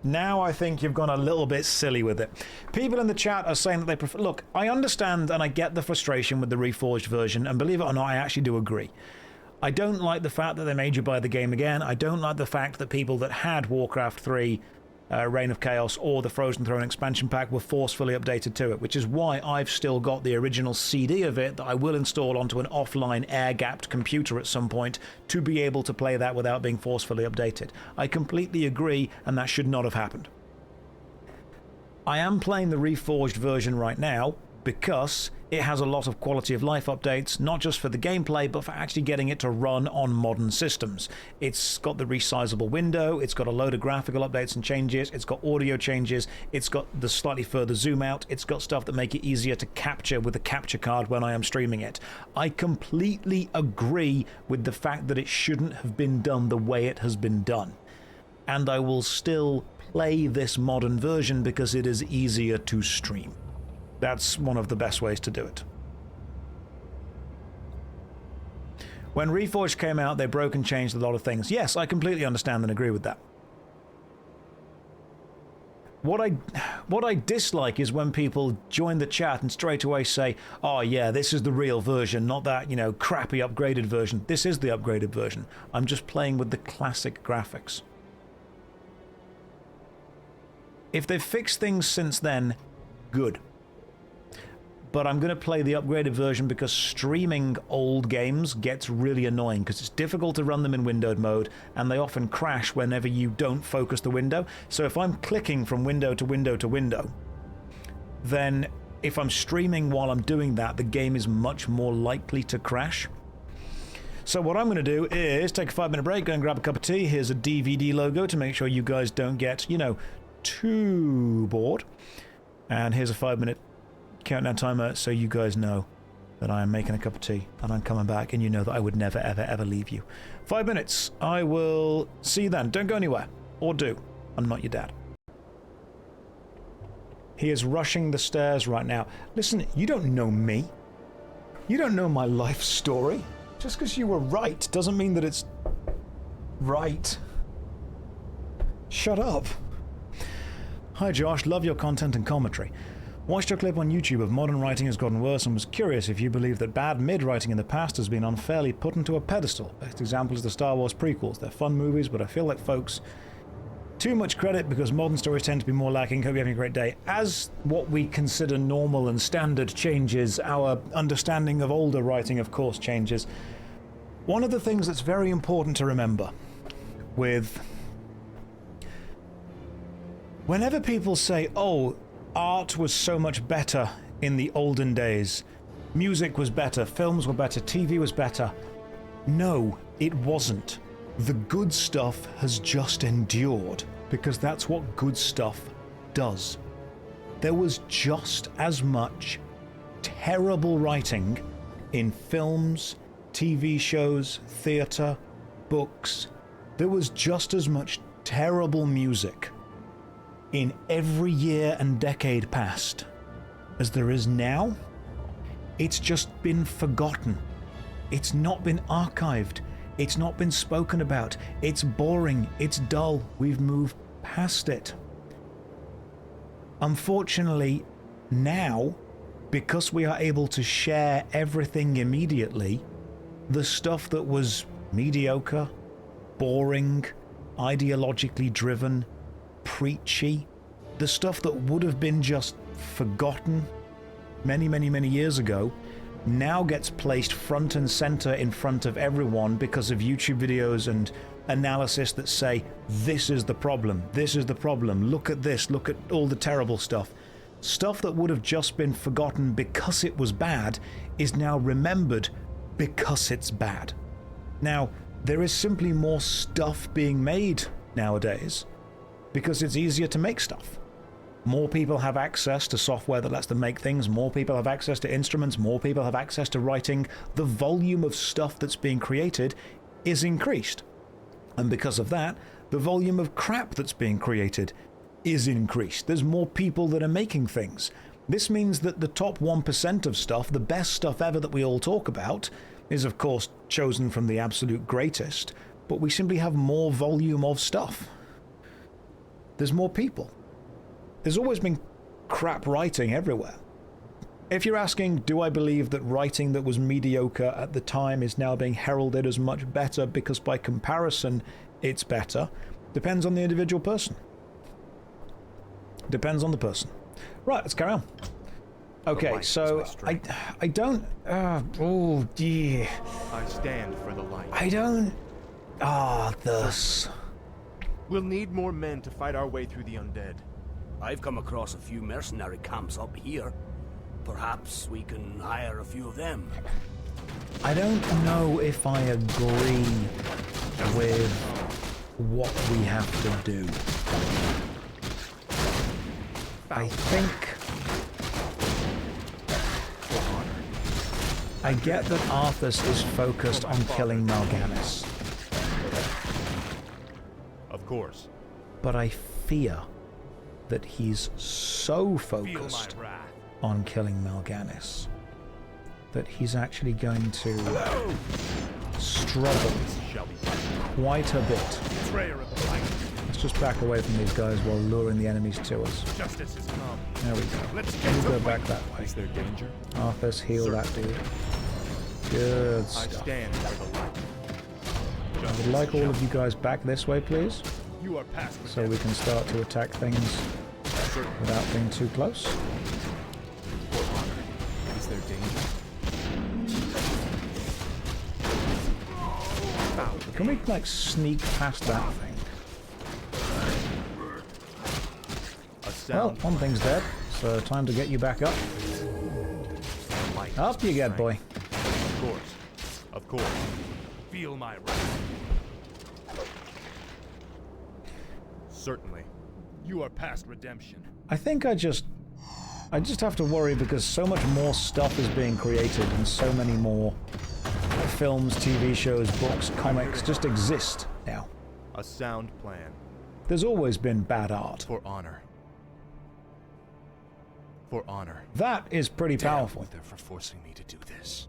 Now I think you've gone a little bit silly with it. People in the chat are saying that they prefer... Look, I understand and I get the frustration with the Reforged version, and believe it or not, I actually do agree. I don't like the fact that they made you buy the game again. I don't like the fact that people that had Warcraft 3, Reign of Chaos, or the Frozen Throne expansion pack were forcefully updated to it, which is why I've still got the original CD of it that I will install onto an offline air-gapped computer at some point to be able to play that without being forcefully updated. I completely agree, and that should not have happened. I am playing the Reforged version right now, because it has a lot of quality of life updates, not just for the gameplay, but for actually getting it to run on modern systems. It's got the resizable window, it's got a load of graphical updates and changes, it's got audio changes, it's got the slightly further zoom out, it's got stuff that make it easier to capture with a capture card when I am streaming it. I completely agree with the fact that it shouldn't have been done the way it has been done. And I will still play this modern version because it is easier to stream. That's one of the best ways to do it. When Reforged came out, they broke and changed a lot of things. Yes, I completely understand and agree with that. What I dislike is when people join the chat and straight away say, oh yeah, this is the real version, not that, you know, crappy upgraded version. This is the upgraded version. I'm just playing with the classic graphics. If they've fixed things since then, good. But I'm going to play the upgraded version because streaming old games gets really annoying because it's difficult to run them in windowed mode and they often crash whenever you don't focus the window. So if I'm clicking from window to window to window, then if I'm streaming while I'm doing that, the game is much more likely to crash. So what I'm going to do is take a 5-minute break, go and grab a cup of tea. Here's a DVD logo to make sure you guys don't get, you know, too bored. And here's a 5-minute countdown timer so you guys know that I am making a cup of tea and I'm coming back and you know that I would never ever ever leave you. 5 minutes. I will see you then. Don't go anywhere. Or do. I'm not your dad. He is rushing the stairs right now. Listen, you don't know me. You don't know my life story. Just because you were right doesn't mean that it's right. Shut up. Hi Josh, love your content and commentary. Watched your clip on YouTube of modern writing has gotten worse and was curious if you believe that bad mid-writing in the past has been unfairly put into a pedestal. Best example is the Star Wars prequels. They're fun movies, but I feel like folks too much credit because modern stories tend to be more lacking. Hope you're having a great day. As what we consider normal and standard changes, our understanding of older writing, of course, changes. One of the things that's very important to remember with... whenever people say, oh, art was so much better in the olden days. Music was better, films were better, TV was better. No, it wasn't. The good stuff has just endured, because that's what good stuff does. There was just as much terrible writing in films, TV shows, theatre, books. There was just as much terrible music in every year and decade past as there is now. It's just been forgotten. It's not been archived. It's not been spoken about. It's boring. It's dull. We've moved past it. Unfortunately, now, because we are able to share everything immediately, the stuff that was mediocre, boring, ideologically driven, preachy, the stuff that would have been just forgotten many, many, many years ago, now gets placed front and center in front of everyone because of YouTube videos and analysis that say, this is the problem, look at this, look at all the terrible stuff. Stuff that would have just been forgotten because it was bad is now remembered because it's bad. Now, there is simply more stuff being made nowadays because it's easier to make stuff. More people have access to software that lets them make things, more people have access to instruments, more people have access to writing. The volume of stuff that's being created is increased. And because of that, the volume of crap that's being created is increased. There's more people that are making things. This means that the top 1% of stuff, the best stuff ever that we all talk about, is of course chosen from the absolute greatest, but we simply have more volume of stuff. There's more people. There's always been crap writing everywhere. If you're asking, do I believe that writing that was mediocre at the time is now being heralded as much better because by comparison it's better, depends on the individual person. Depends on the person. Right, let's carry on. Okay, so I don't... oh dear. I stand for the light. I don't... Arthus. We'll need more men to fight our way through the undead. I've come across a few mercenary camps up here. Perhaps we can hire a few of them. I don't know if I agree with what we have to do. I think... I get that Arthus is focused on killing Mal'Ganis. Of course. But I fear that he's so focused on killing Mal'Ganis that he's actually going to struggle quite a bit. Let's just back away from these guys while luring the enemies to us. Justice has come. There we go. Let me go back that way. Is there danger? Arthus, heal that dude. Good stuff. I stand for the light. I would like all of you guys back this way, please. You are past so we can start to attack things without being too close. Is there danger? Can we, like, sneak past that thing? Well, one thing's dead, so time to get you back up. Up you get, boy. Of course. Of course. Feel my wrath. Certainly. You are past redemption. I think I just have to worry because so much more stuff is being created and so many more films, TV shows, books, comics just exist now. A sound plan. There's always been bad art. For honor. For honor. That is pretty powerful. Uther for forcing me to do this.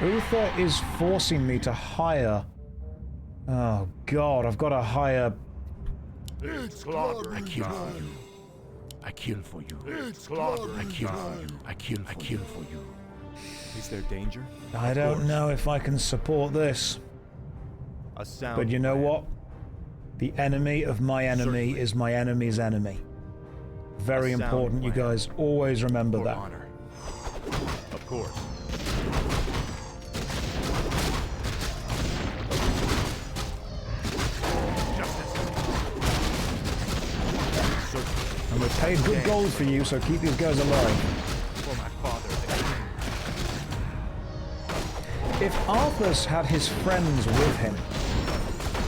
Uther is forcing me to hire... Oh god, I've got to hire... I kill for you. I kill for you. I kill for you. I kill for you. Is there danger? I don't know if I can support this. A sound but you know plan. what? The enemy of my enemy is my enemy's enemy. Very important, you guys. Always remember that. Honor. Of course. And we've paid good gold for you, so keep these guys alive. For my father, the king. If Arthus had his friends with him,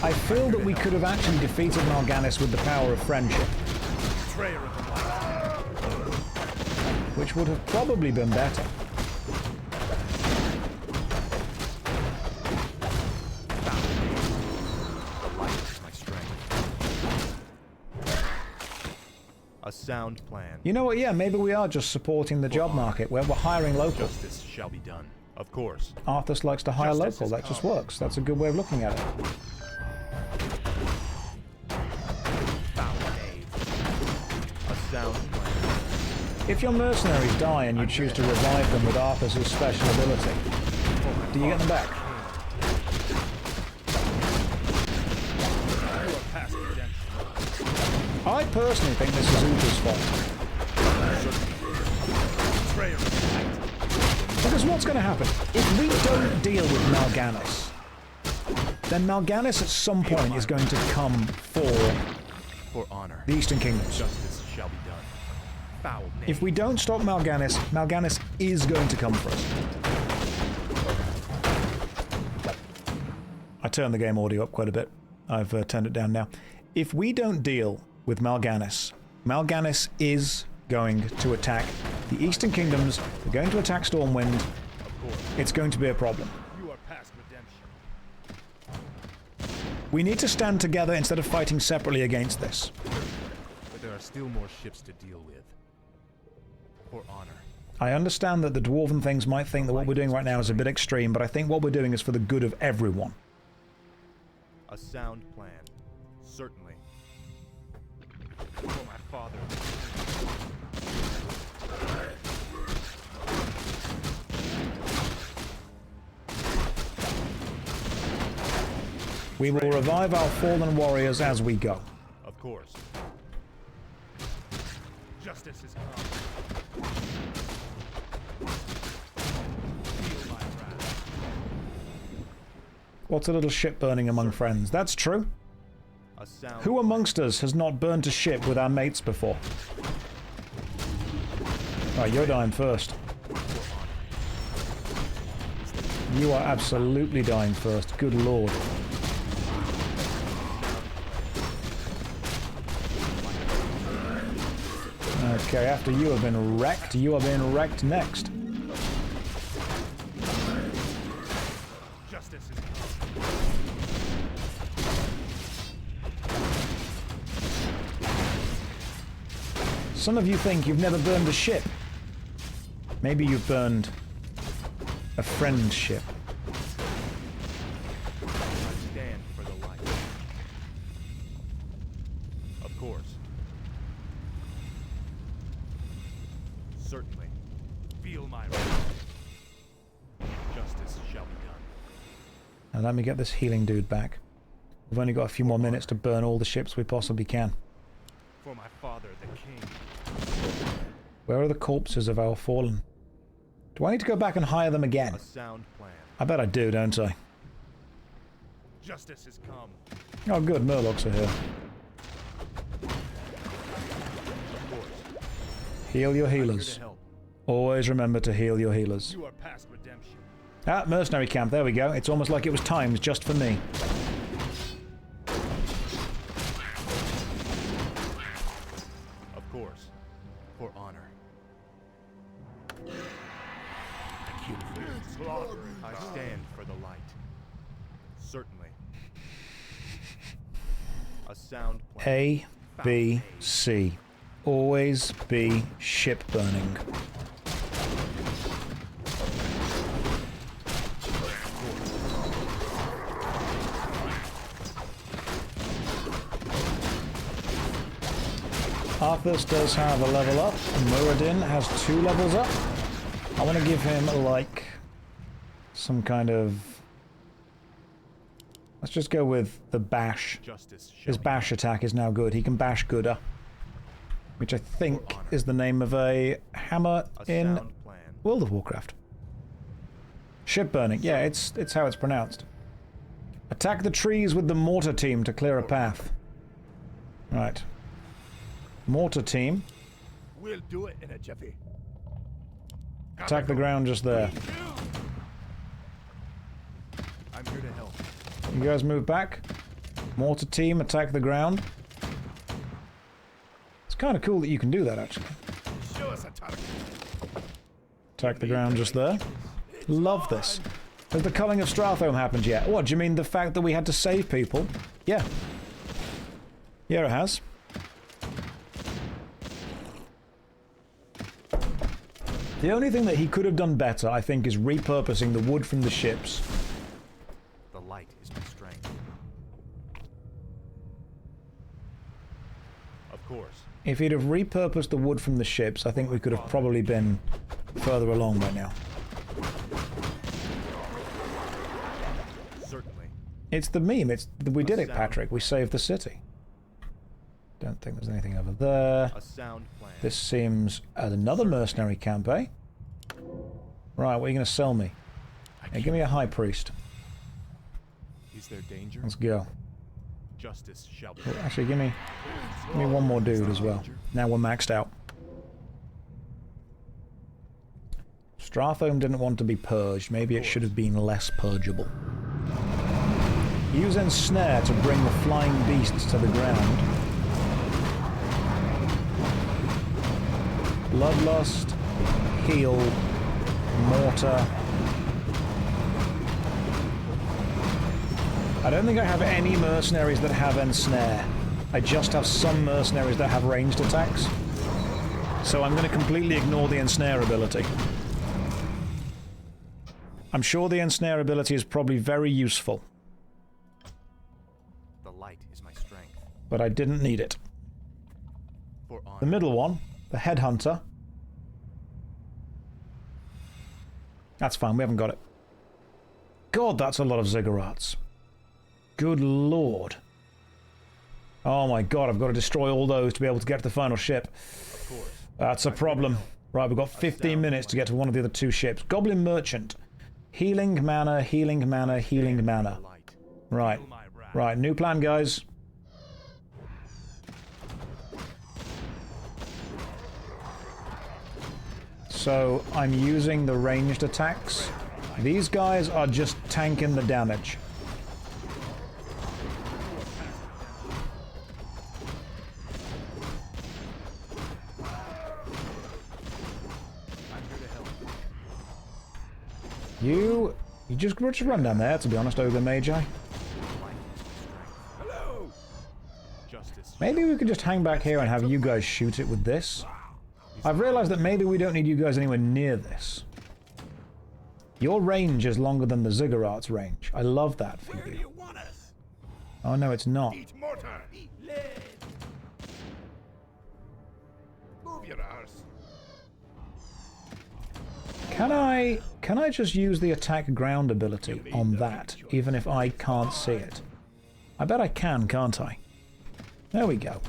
I feel that we could have actually defeated Mal'Ganis with the power of friendship. Betrayer of the light. Which would have probably been better. The light is my strength. A sound plan. You know what, yeah, maybe we are just supporting the job market, where we're hiring local. Justice shall be done. Of course. Arthus likes to hire local, that just works. That's a good way of looking at it. If your mercenaries die and you choose to revive them with Arthus' special ability, do you get them back? I personally think this is Uther's fault. Because what's going to happen? If we don't deal with Mal'Ganis, then Mal'Ganis at some point is going to come for honor. the Eastern Kingdoms. Justice shall be done. Foul name. If we don't stop Mal'Ganis, Mal'Ganis is going to come for us. I turned the game audio up quite a bit. I've turned it down now. If we don't deal with Mal'Ganis, Mal'Ganis is going to attack the Eastern Kingdoms. They're going to attack Stormwind. It's going to be a problem. You are past redemption. We need to stand together instead of fighting separately against this. But there are still more ships to deal with. For honor. I understand that the Dwarven things might think that what we're doing right now is a bit extreme, but I think what we're doing is for the good of everyone. A sound plan. Certainly. For my father. We will revive our fallen warriors as we go. Of course. Justice is come. Feel my wrath. What's a little ship burning among friends? That's true. A sound Who amongst us has not burned a ship with our mates before? Right, you're dying first. You are absolutely dying first. Good lord. Okay, after you have been wrecked, you are being wrecked next. Justice is Some of you think you've never burned a ship. Maybe you've burned a friend's ship. I stand for the light. Of course. Certainly. Feel my wrath. Justice shall be done. Now let me get this healing dude back. We've only got a few more minutes to burn all the ships we possibly can. For my father, the king. Where are the corpses of our fallen? Do I need to go back and hire them again? A sound plan. I bet I do, don't I? Justice has come. Oh good, Murlocs are here. Of course. Heal your healers. Always remember to heal your healers. You are past redemption. Ah, mercenary camp, there we go. It's almost like it was timed just for me. Of course. For honor. I stand for the light. Certainly. A sound plan. A, B, C. Always be ship burning. Arthus does have a level up, and Muradin has 2 levels up. I want to give him, like, some kind of... Let's just go with the bash. His bash attack is now good. He can bash gooder. Which I think is the name of a hammer in World of Warcraft. Ship burning. Yeah, it's how it's pronounced. Attack the trees with the mortar team to clear a path. Right. Mortar team. We'll do it in a jiffy. Attack the ground just there. I'm here to help. You guys move back. Mortar team, attack the ground. It's kind of cool that you can do that, actually. Show us a target. Attack the ground just there. Love this. Has the Culling of Stratholme happened yet? What, do you mean the fact that we had to save people? Yeah. Yeah, it has. The only thing that he could have done better, I think, is repurposing the wood from the ships. The light is my strength. Of course. If he'd have repurposed the wood from the ships, I think we could have probably been further along by now. Certainly. It's the meme. We did it, Patrick. We saved the city. Don't think there's anything over there. A sound plan. This seems another mercenary camp, eh? Right, what are you going to sell me? Hey, give me a high priest. Is there danger? Let's go. Justice shall be. Oh, actually, give me one more dude as well. Now we're maxed out. Stratholme didn't want to be purged. Maybe it should have been less purgeable. Use Ensnare to bring the flying beasts to the ground. Bloodlust, heal, mortar. I don't think I have any mercenaries that have Ensnare. I just have some mercenaries that have ranged attacks. So I'm going to completely ignore the Ensnare ability. I'm sure the Ensnare ability is probably very useful. The light is my strength. But I didn't need it. The middle one, the Headhunter. That's fine, we haven't got it. God, that's a lot of ziggurats. Good lord. Oh my god, I've got to destroy all those to be able to get to the final ship. Of course. That's a problem. Right, we've got 15 minutes to get to one of the other 2 ships. Goblin Merchant. Healing mana, healing mana, healing mana. Right. Right, new plan, guys. so I'm using the ranged attacks. These guys are just tanking the damage. You just run down there, to be honest, Ogre Magi. Maybe we could just hang back here and have you guys shoot it with this. I've realized that maybe we don't need you guys anywhere near this. Your range is longer than the Ziggurats' range. I love that for you. Oh no, it's not. Can I just use the attack ground ability on that, even if I can't see it? I bet I can, can't I? There we go.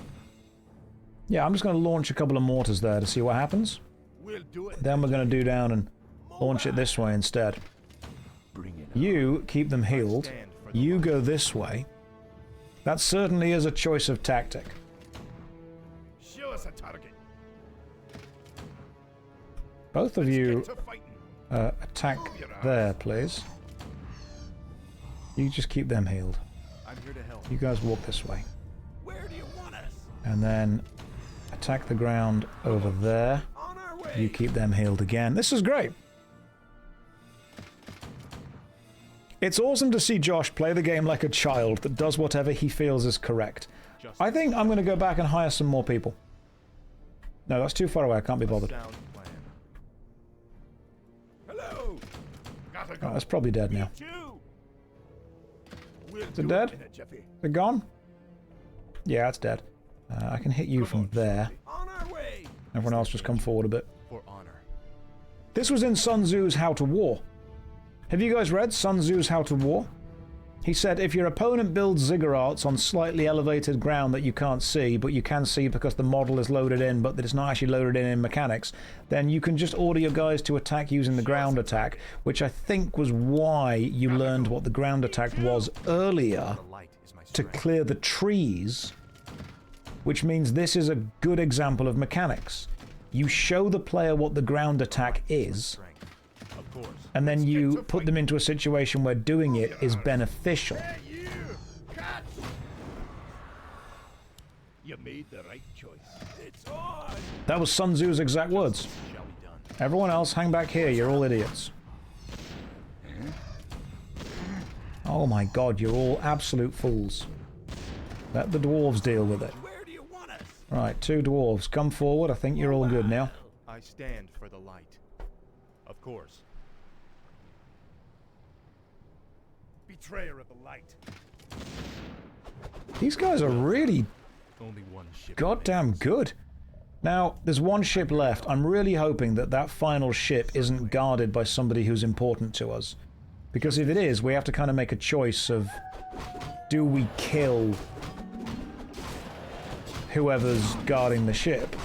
Yeah, I'm just going to launch a couple of mortars there to see what happens. Then we're going to do down and launch it this way instead. You keep them healed. You go this way. That certainly is a choice of tactic. Show us a target. Both of you attack there, please. You just keep them healed. I'm here to help. You guys walk this way. Where do you want us? And then attack the ground over there. You keep them healed again. This is great. It's awesome to see Josh play the game like a child that does whatever he feels is correct. I think I'm going to go back and hire some more people. No, that's too far away. I can't be bothered. Hello. Oh, that's probably dead now. Is it dead? Is it gone? Yeah, it's dead. I can hit you from there. Everyone else just come forward a bit. For honor. This was in Sun Tzu's How to War. Have you guys read Sun Tzu's How to War? He said if your opponent builds ziggurats on slightly elevated ground that you can't see, but you can see because the model is loaded in, but that it's not actually loaded in mechanics, then you can just order your guys to attack using the ground attack, which I think was why you learned what the ground attack was earlier, to clear the trees, which means this is a good example of mechanics. You show the player what the ground attack is, and then you put them into a situation where doing it is beneficial. You made the right choice. It's on. That was Sun Tzu's exact words. Everyone else, hang back here. You're all idiots. Oh my god, you're all absolute fools. Let the dwarves deal with it. Right, 2 dwarves, come forward. I think you're all good now. I stand for the light. Of course. Betrayer of the light. These guys are really Only one ship goddamn good. Now, there's one ship left. I'm really hoping that that final ship isn't guarded by somebody who's important to us. Because if it is, we have to kind of make a choice of, do we kill whoever's guarding the ship?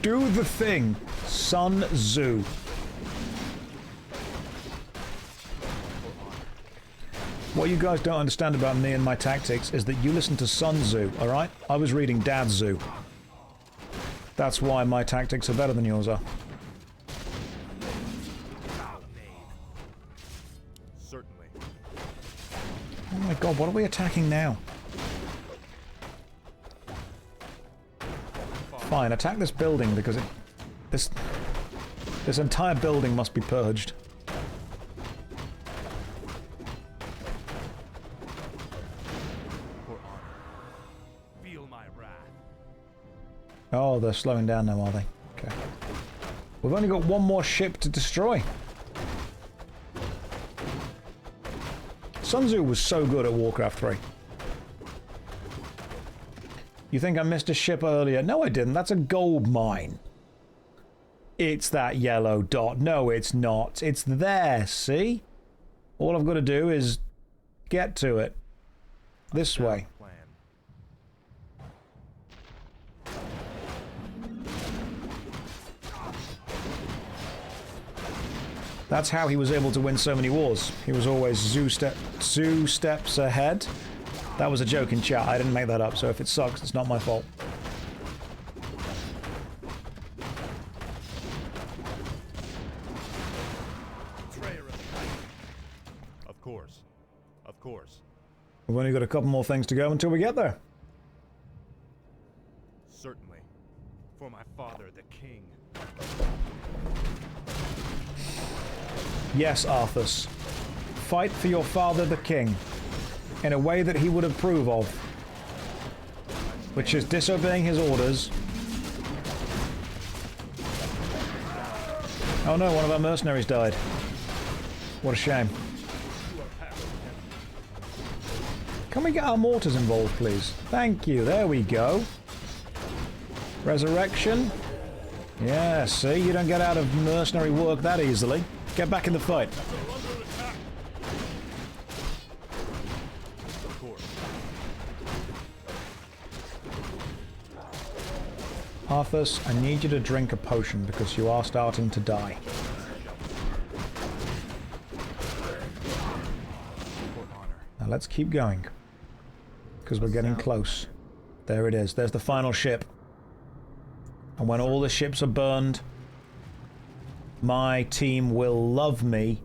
Do the thing, Sun Tzu. What you guys don't understand about me and my tactics is that you listen to Sun Tzu, alright? I was reading Dad Tzu. That's why my tactics are better than yours are. Certainly. Oh my god, what are we attacking now? Fine, attack this building because this entire building must be purged. Feel my wrath. Oh, they're slowing down now, are they? Okay. We've only got one more ship to destroy. Sun Tzu was so good at Warcraft 3. You think I missed a ship earlier? No, I didn't. That's a gold mine. It's that yellow dot. No, it's not. It's there, see? All I've got to do is get to it. This way. That's how he was able to win so many wars. He was always two steps ahead. That was a joke in chat. I didn't make that up, so if it sucks, it's not my fault. Of course. Of course. We've only got a couple more things to go until we get there. Certainly. For my father, the king. Yes, Arthus. Fight for your father, the king, in a way that he would approve of, which is disobeying his orders. Oh no, one of our mercenaries died. What a shame. Can we get our mortars involved, please? Thank you, there we go. Resurrection. Yeah, see, you don't get out of mercenary work that easily. Get back in the fight. Arthus, I need you to drink a potion because you are starting to die. Now let's keep going because we're getting close. There it is. There's the final ship. And when all the ships are burned, my team will love me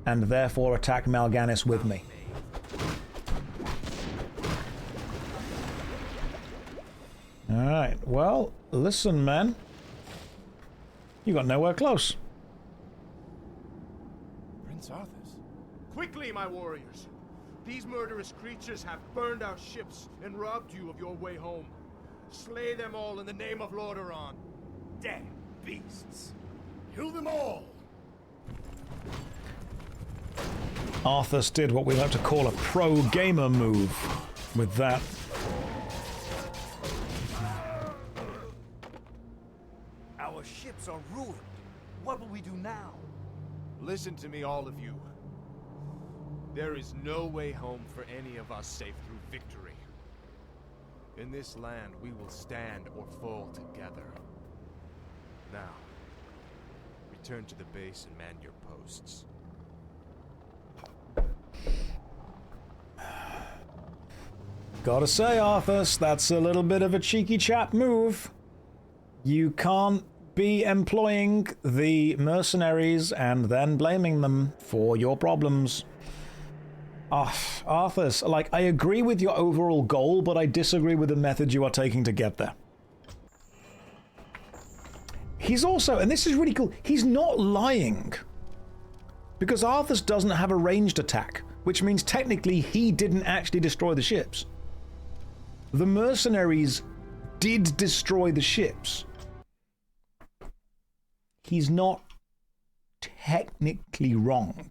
and therefore attack Mal'Ganis with me. Alright, well, listen, man. You got nowhere close. Prince Arthus. Quickly, my warriors! These murderous creatures have burned our ships and robbed you of your way home. Slay them all in the name of Lordaeron. Damn beasts! Kill them all! Arthus did what we like to call a pro-gamer move with that. Our ships are ruined. What will we do now? Listen to me, all of you. There is no way home for any of us save through victory. In this land, we will stand or fall together. Now, return to the base and man your posts. Gotta say, Arthus, that's a little bit of a cheeky chap move. You can't be employing the mercenaries and then blaming them for your problems. Arthus, like, I agree with your overall goal, but I disagree with the method you are taking to get there. He's also, and this is really cool, he's not lying. Because Arthus doesn't have a ranged attack, which means technically he didn't actually destroy the ships. The mercenaries did destroy the ships. He's not technically wrong.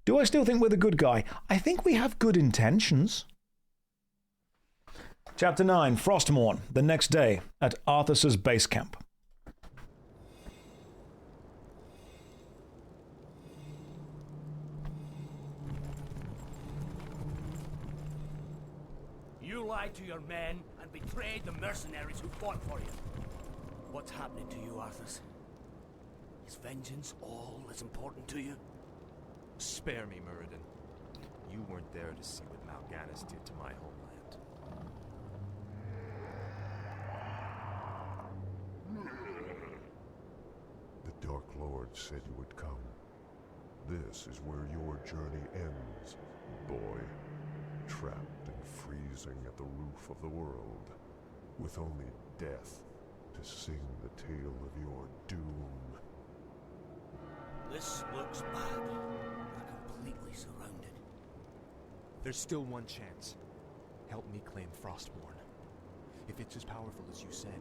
Do I still think we're the good guy? I think we have good intentions. Chapter 9, Frostmourne, the next day at Arthus's base camp. You lied to your men and betrayed the mercenaries who fought for you. What's happening to you, Arthus? Is vengeance all as important to you? Spare me, Muradin. You weren't there to see what Mal'Ganis did to my homeland. The Dark Lord said you would come. This is where your journey ends, boy. Trapped and freezing at the roof of the world, with only death to sing the tale of your doom. This looks bad. We're completely surrounded. There's still one chance. Help me claim Frostmourne. If it's as powerful as you said,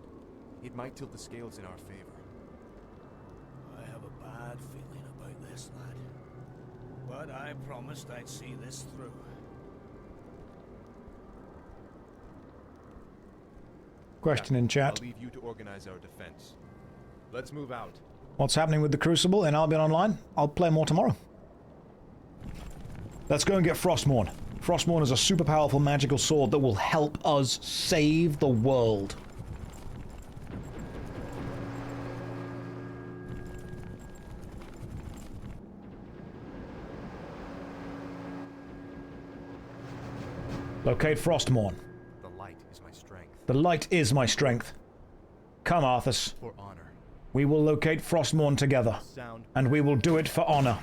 it might tilt the scales in our favor. I have a bad feeling about this, lad. But I promised I'd see this through. Question in chat. I'll leave you to organize our defense. Let's move out. What's happening with the Crucible in Albion Online? I'll play more tomorrow. Let's go and get Frostmourne. Frostmourne is a super powerful magical sword that will help us save the world. Locate Frostmourne. The light is my strength. The light is my strength. Come, Arthus. For honor. We will locate Frostmourne together. And we will do it for honor.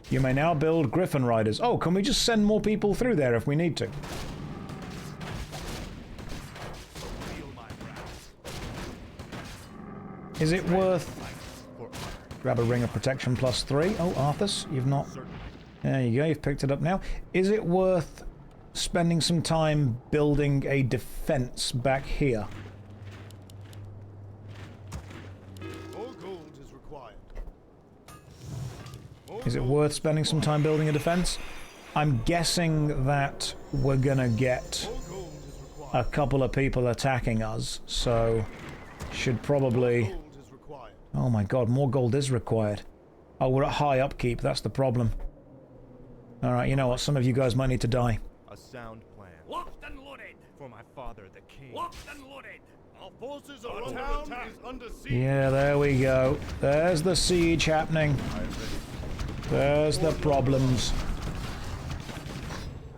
You may now build Griffin Riders. Oh, can we just send more people through there if we need to? Is it worth... Grab a Ring of Protection +3. Oh, Arthus, you've not... There you go, you've picked it up now. Is it worth spending some time building a defense back here? More gold is required. Is it worth spending some time building a defense? I'm guessing that we're gonna get a couple of people attacking us, so should probably... Oh my god, more gold is required. Oh, we're at high upkeep, that's the problem. Alright, you know what, some of you guys might need to die. A sound plan. Locked and loaded! For my father, the king. Locked and loaded! Our forces are under attack. Is under siege. Yeah, there we go. There's the siege happening. There's the problems.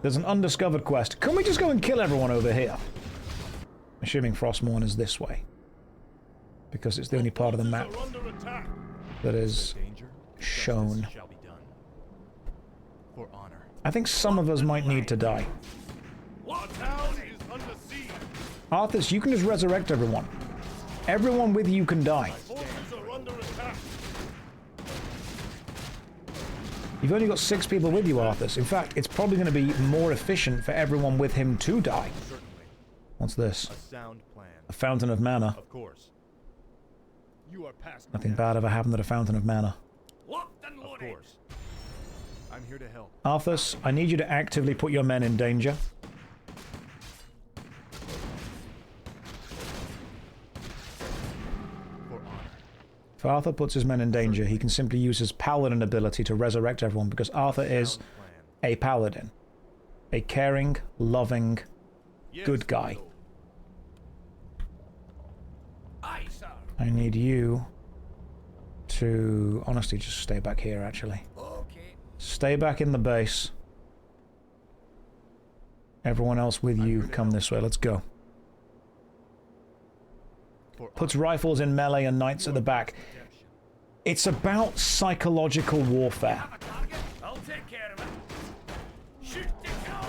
There's an undiscovered quest. Can we just go and kill everyone over here? Assuming Frostmourne is this way. Because it's the only part of the map that is shown. I think some of us might need to die. Arthus, you can just resurrect everyone. Everyone with you can die. You've only got 6 people with you, Arthus. In fact, it's probably going to be more efficient for everyone with him to die. What's this? A Fountain of Mana. Of course. You are past Nothing bad ever happened at a Fountain of Mana. Of course. I'm here to help. Arthus, I need you to actively put your men in danger. If Arthur puts his men in danger, he can simply use his paladin ability to resurrect everyone, because Arthur is a paladin. A caring, loving, good guy. I need you to honestly just stay back here, actually. Stay back in the base. Everyone else with you, come this way. Let's go. Puts rifles in melee and knights at the back. It's about psychological warfare. I'll take care of it. Shoot the cow.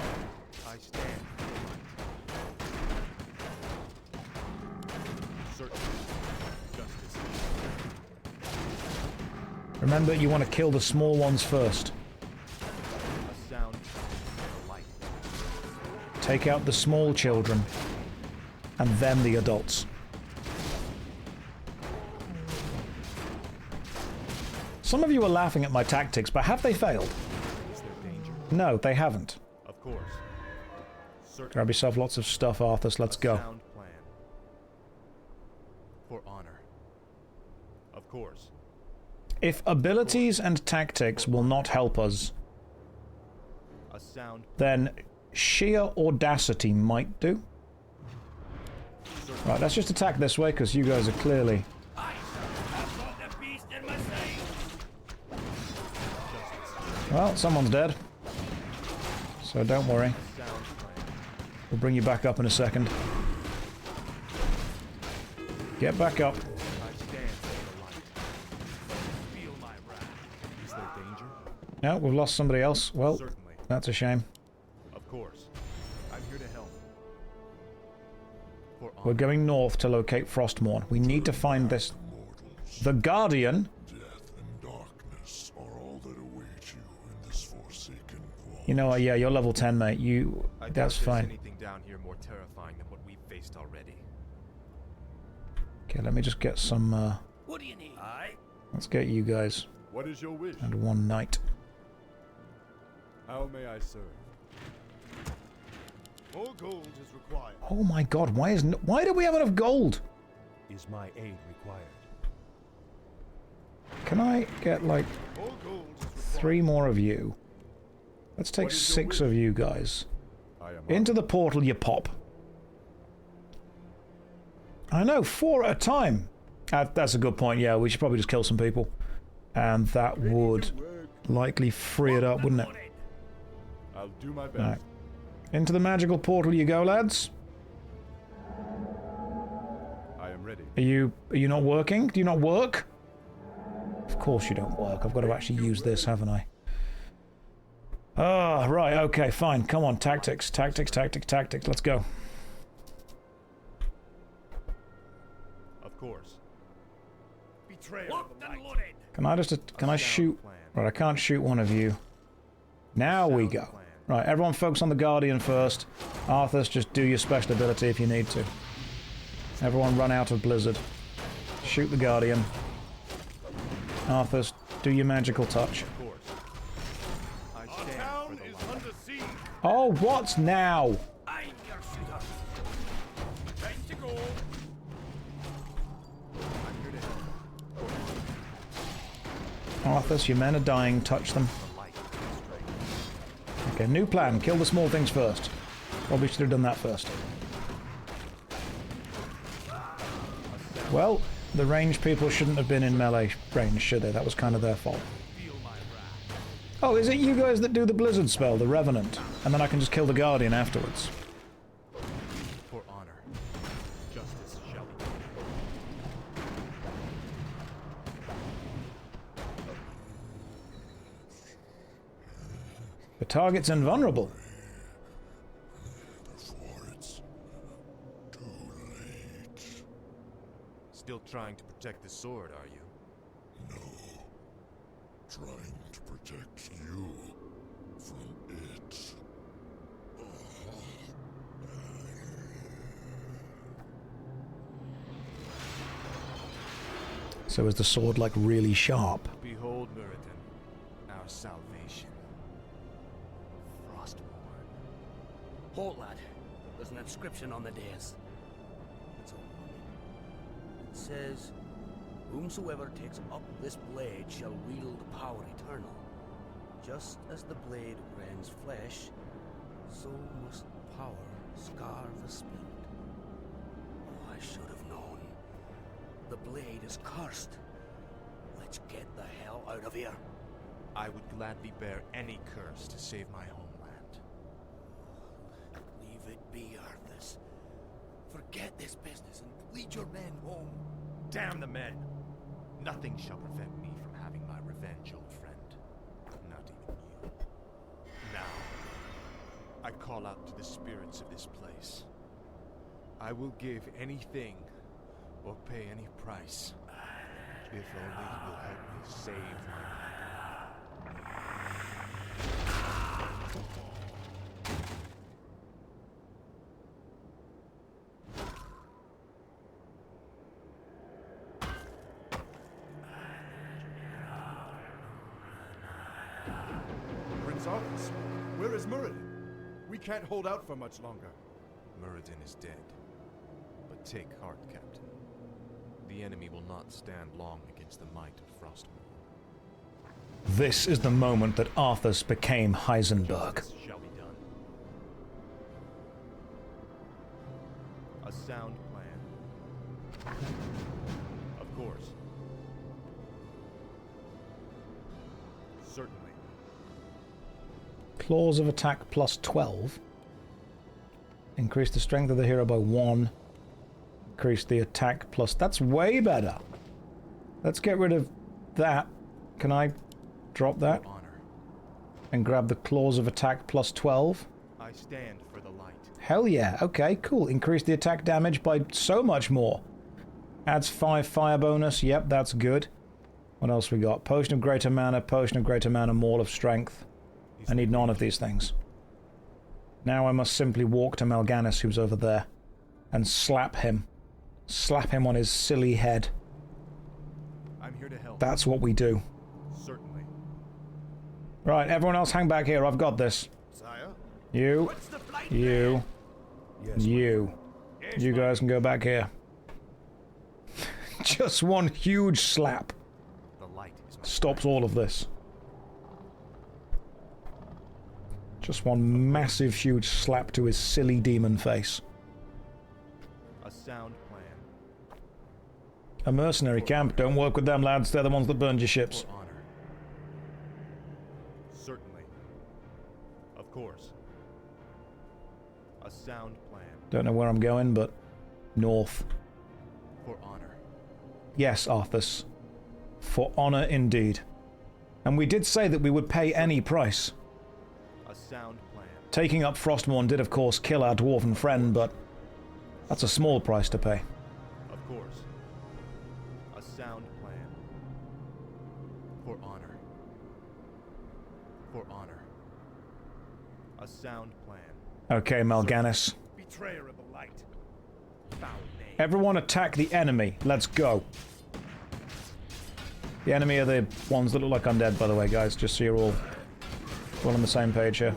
I stand. Remember, you want to kill the small ones first. A sound light. Take out the small children, and then the adults. Some of you are laughing at my tactics, but have they failed? Is there danger? No, they haven't. Of course. Grab yourself lots of stuff, Arthus. Let's go. Sound plan. For honor. Of course. If abilities and tactics will not help us, then sheer audacity might do. Right, let's just attack this way, because you guys are clearly... Well, someone's dead. So don't worry. We'll bring you back up in a second. Get back up. No, we've lost somebody else. Well, that's a shame. Of course. I'm here to help. We're going north to locate Frostmourne. We need to find this... The Guardian? You know what, yeah, you're level 10, mate. That's fine. Anything down here more terrifying than what we've faced already. Okay, let me just get some, What do you need? Let's get you guys. What is your wish? And one knight. How may I serve? More gold is required. Oh my god, why do we have enough gold? Is my aid required? Can I get, like, 3 more of you? Let's take 6 of you guys. Into the portal you pop. I know, 4 at a time. That's a good point, yeah, we should probably just kill some people. And that would likely free it up, wouldn't it? I'll do my best. Right. Into the magical portal you go, lads. I am ready. Are you not working? Do you not work? Of course you don't work. I've got to actually use this, haven't I? Ah, right, okay, fine. Come on, tactics, tactics, tactics, tactics. Let's go. Of course. Betrayer of the light. Can I just, can I shoot? Right, I can't shoot one of you. Now we go. Right, everyone focus on the Guardian first. Arthus, just do your special ability if you need to. Everyone run out of Blizzard. Shoot the Guardian. Arthus, do your magical touch. Oh, what's now? I'm your shooter. Time to go. Arthus, your men are dying. Touch them. Okay, new plan. Kill the small things first. Probably should have done that first. Well, the ranged people shouldn't have been in melee range, should they? That was kind of their fault. Oh, is it you guys that do the Blizzard spell, the Revenant? And then I can just kill the Guardian afterwards. For honor, justice shall be The target's invulnerable. Before it's too late. Still trying to protect the sword, are you? No. Trying to protect you from it. So is the sword like really sharp? Behold, Muridan, our salvation. Frostborn. Halt, lad. There's an inscription on the dais. It's all it says, "Whomsoever takes up this blade shall wield power eternal. Just as the blade rends flesh, so must power scar the spirit." Oh, I should have known. The blade is cursed. Let's get the hell out of here. I would gladly bear any curse to save my homeland. Leave it be, Arthus. Forget this business and lead your men home. Damn the men! Nothing shall prevent me from having my revenge, old friend. Not even you. Now, I call out to the spirits of this place. I will give anything or pay any price, if only you will help me save my Prince Arthus, where is Muridan? We can't hold out for much longer. Muridan is dead. But take heart, Captain. The enemy will not stand long against the might of Frostmourne. This is the moment that Arthus became Heisenberg. Justice shall be done. A sound plan. Of course. Certainly. Claws of attack plus 12. Increase the strength of the hero by 1. Increase the attack plus... That's way better. Let's get rid of that. Can I drop that? And grab the claws of attack plus 12. I stand for the light. Hell yeah. Okay, cool. Increase the attack damage by so much more. Adds 5 fire bonus. Yep, that's good. What else we got? Potion of greater mana, potion of greater mana, maul of strength. I need none of these things. Now I must simply walk to Mal'Ganis, who's over there, and slap him. Slap him on his silly head. I'm here to help. That's what we do. Certainly. Right, everyone else hang back here. I've got this. Sire? You. You. You. You guys can go back here. Just one huge slap. The light is stops all of this. Just one massive huge slap to his silly demon face. a sound plan. A mercenary camp. Don't work with them, lads. They're the ones that burned your ships. For honor. Certainly. Of course. sound plan. Don't know where I'm going, but north. For honor. Yes, Arthus. For honor indeed. And we did say that we would pay any price. A sound plan. Taking up Frostmourne did, of course, kill our dwarven friend, but that's a small price to pay. Of course. A sound plan. For honor. For honor. A sound plan. Okay, Mal'Ganis. Betrayer of the light. Foul name. Everyone attack the enemy. Let's go. The enemy are the ones that look like undead, by the way, guys, just so you're all on the same page here.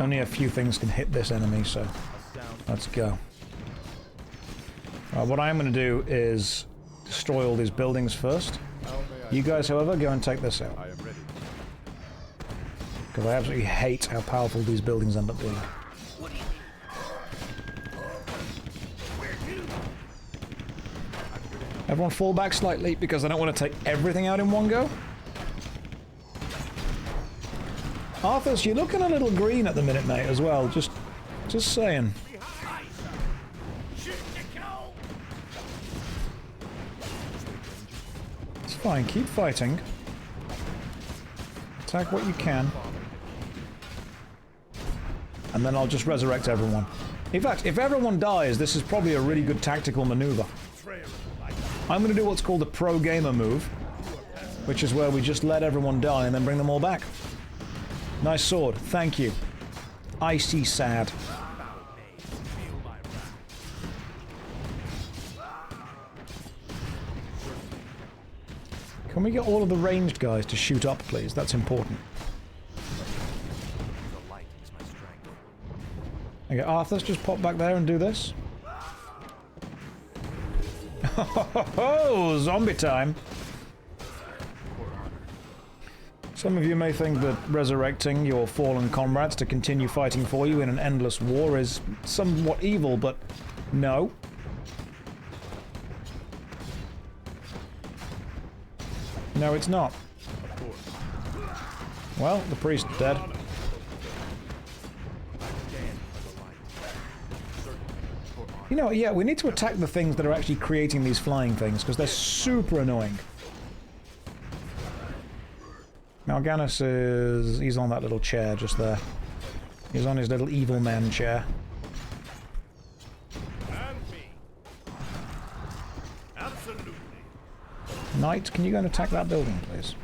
Only a few things can hit this enemy, so let's go. What I am going to do is destroy all these buildings first. You guys, however, go and take this out. Because I absolutely hate how powerful these buildings end up being. Everyone fall back slightly because I don't want to take everything out in one go. Arthus, you're looking a little green at the minute, mate, as well. Just saying. It's fine, keep fighting. Attack what you can. And then I'll just resurrect everyone. In fact, if everyone dies, this is probably a really good tactical maneuver. I'm going to do what's called a pro-gamer move, which is where we just let everyone die and then bring them all back. Nice sword, thank you. Icy sad. Can we get all of the ranged guys to shoot up, please? That's important. Okay, Arthus, just pop back there and do this. Oh, zombie time! Some of you may think that resurrecting your fallen comrades to continue fighting for you in an endless war is somewhat evil, but no. No, it's not. Well, the priest's dead. You know, yeah, we need to attack the things that are actually creating these flying things, because they're super annoying. Mal'Ganis is... he's on that little chair just there. He's on his little evil man chair. Knight, can you go and attack that building, please?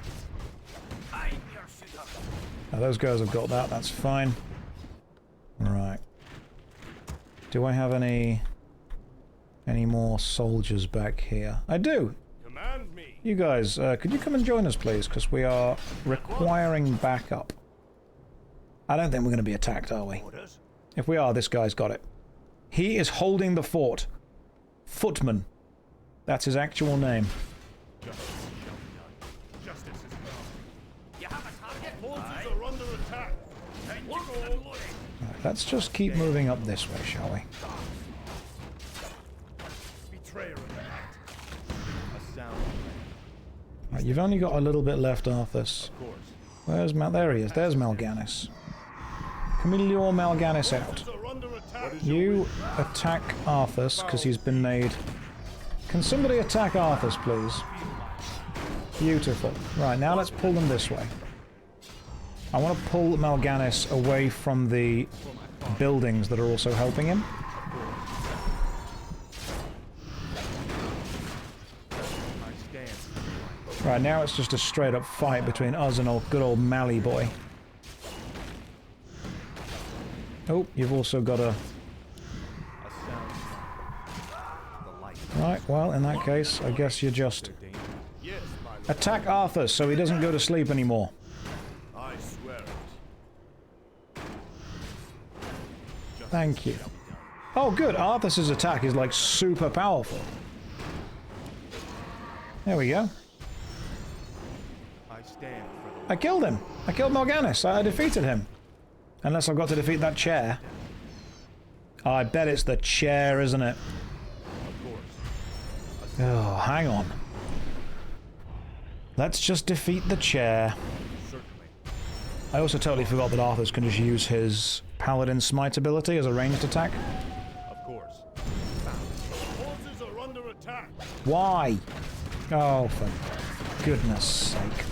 Now, those guys have got that, that's fine. Right. Do I have any more soldiers back here? I do! You guys, could you come and join us, please? Because we are requiring backup. I don't think we're going to be attacked, are we? If we are, this guy's got it. He is holding the fort. Footman. That's his actual name. Right, let's just keep moving up this way, shall we? Right, you've only got a little bit left, Arthus. Where's there he is. There's Mal'Ganis. Can we lure Mal'Ganis out? You attack Arthus, because he's been made... Can somebody attack Arthus, please? Beautiful. Right, now let's pull them this way. I want to pull Mal'Ganis away from the buildings that are also helping him. Right, now it's just a straight up fight between us and good old Mally boy. Oh, you've also got a... Right, well, in that case, I guess you just... Attack Arthur so he doesn't go to sleep anymore. Thank you. Oh, good. Arthur's attack is, like, super powerful. There we go. I killed him. I killed Mal'Ganis. I defeated him. Unless I've got to defeat that chair. Oh, I bet it's the chair, isn't it? Oh, hang on. Let's just defeat the chair. I also totally forgot that Arthus can just use his Paladin Smite ability as a ranged attack. Of course. Forces are under attack. Why? Oh, for goodness sake.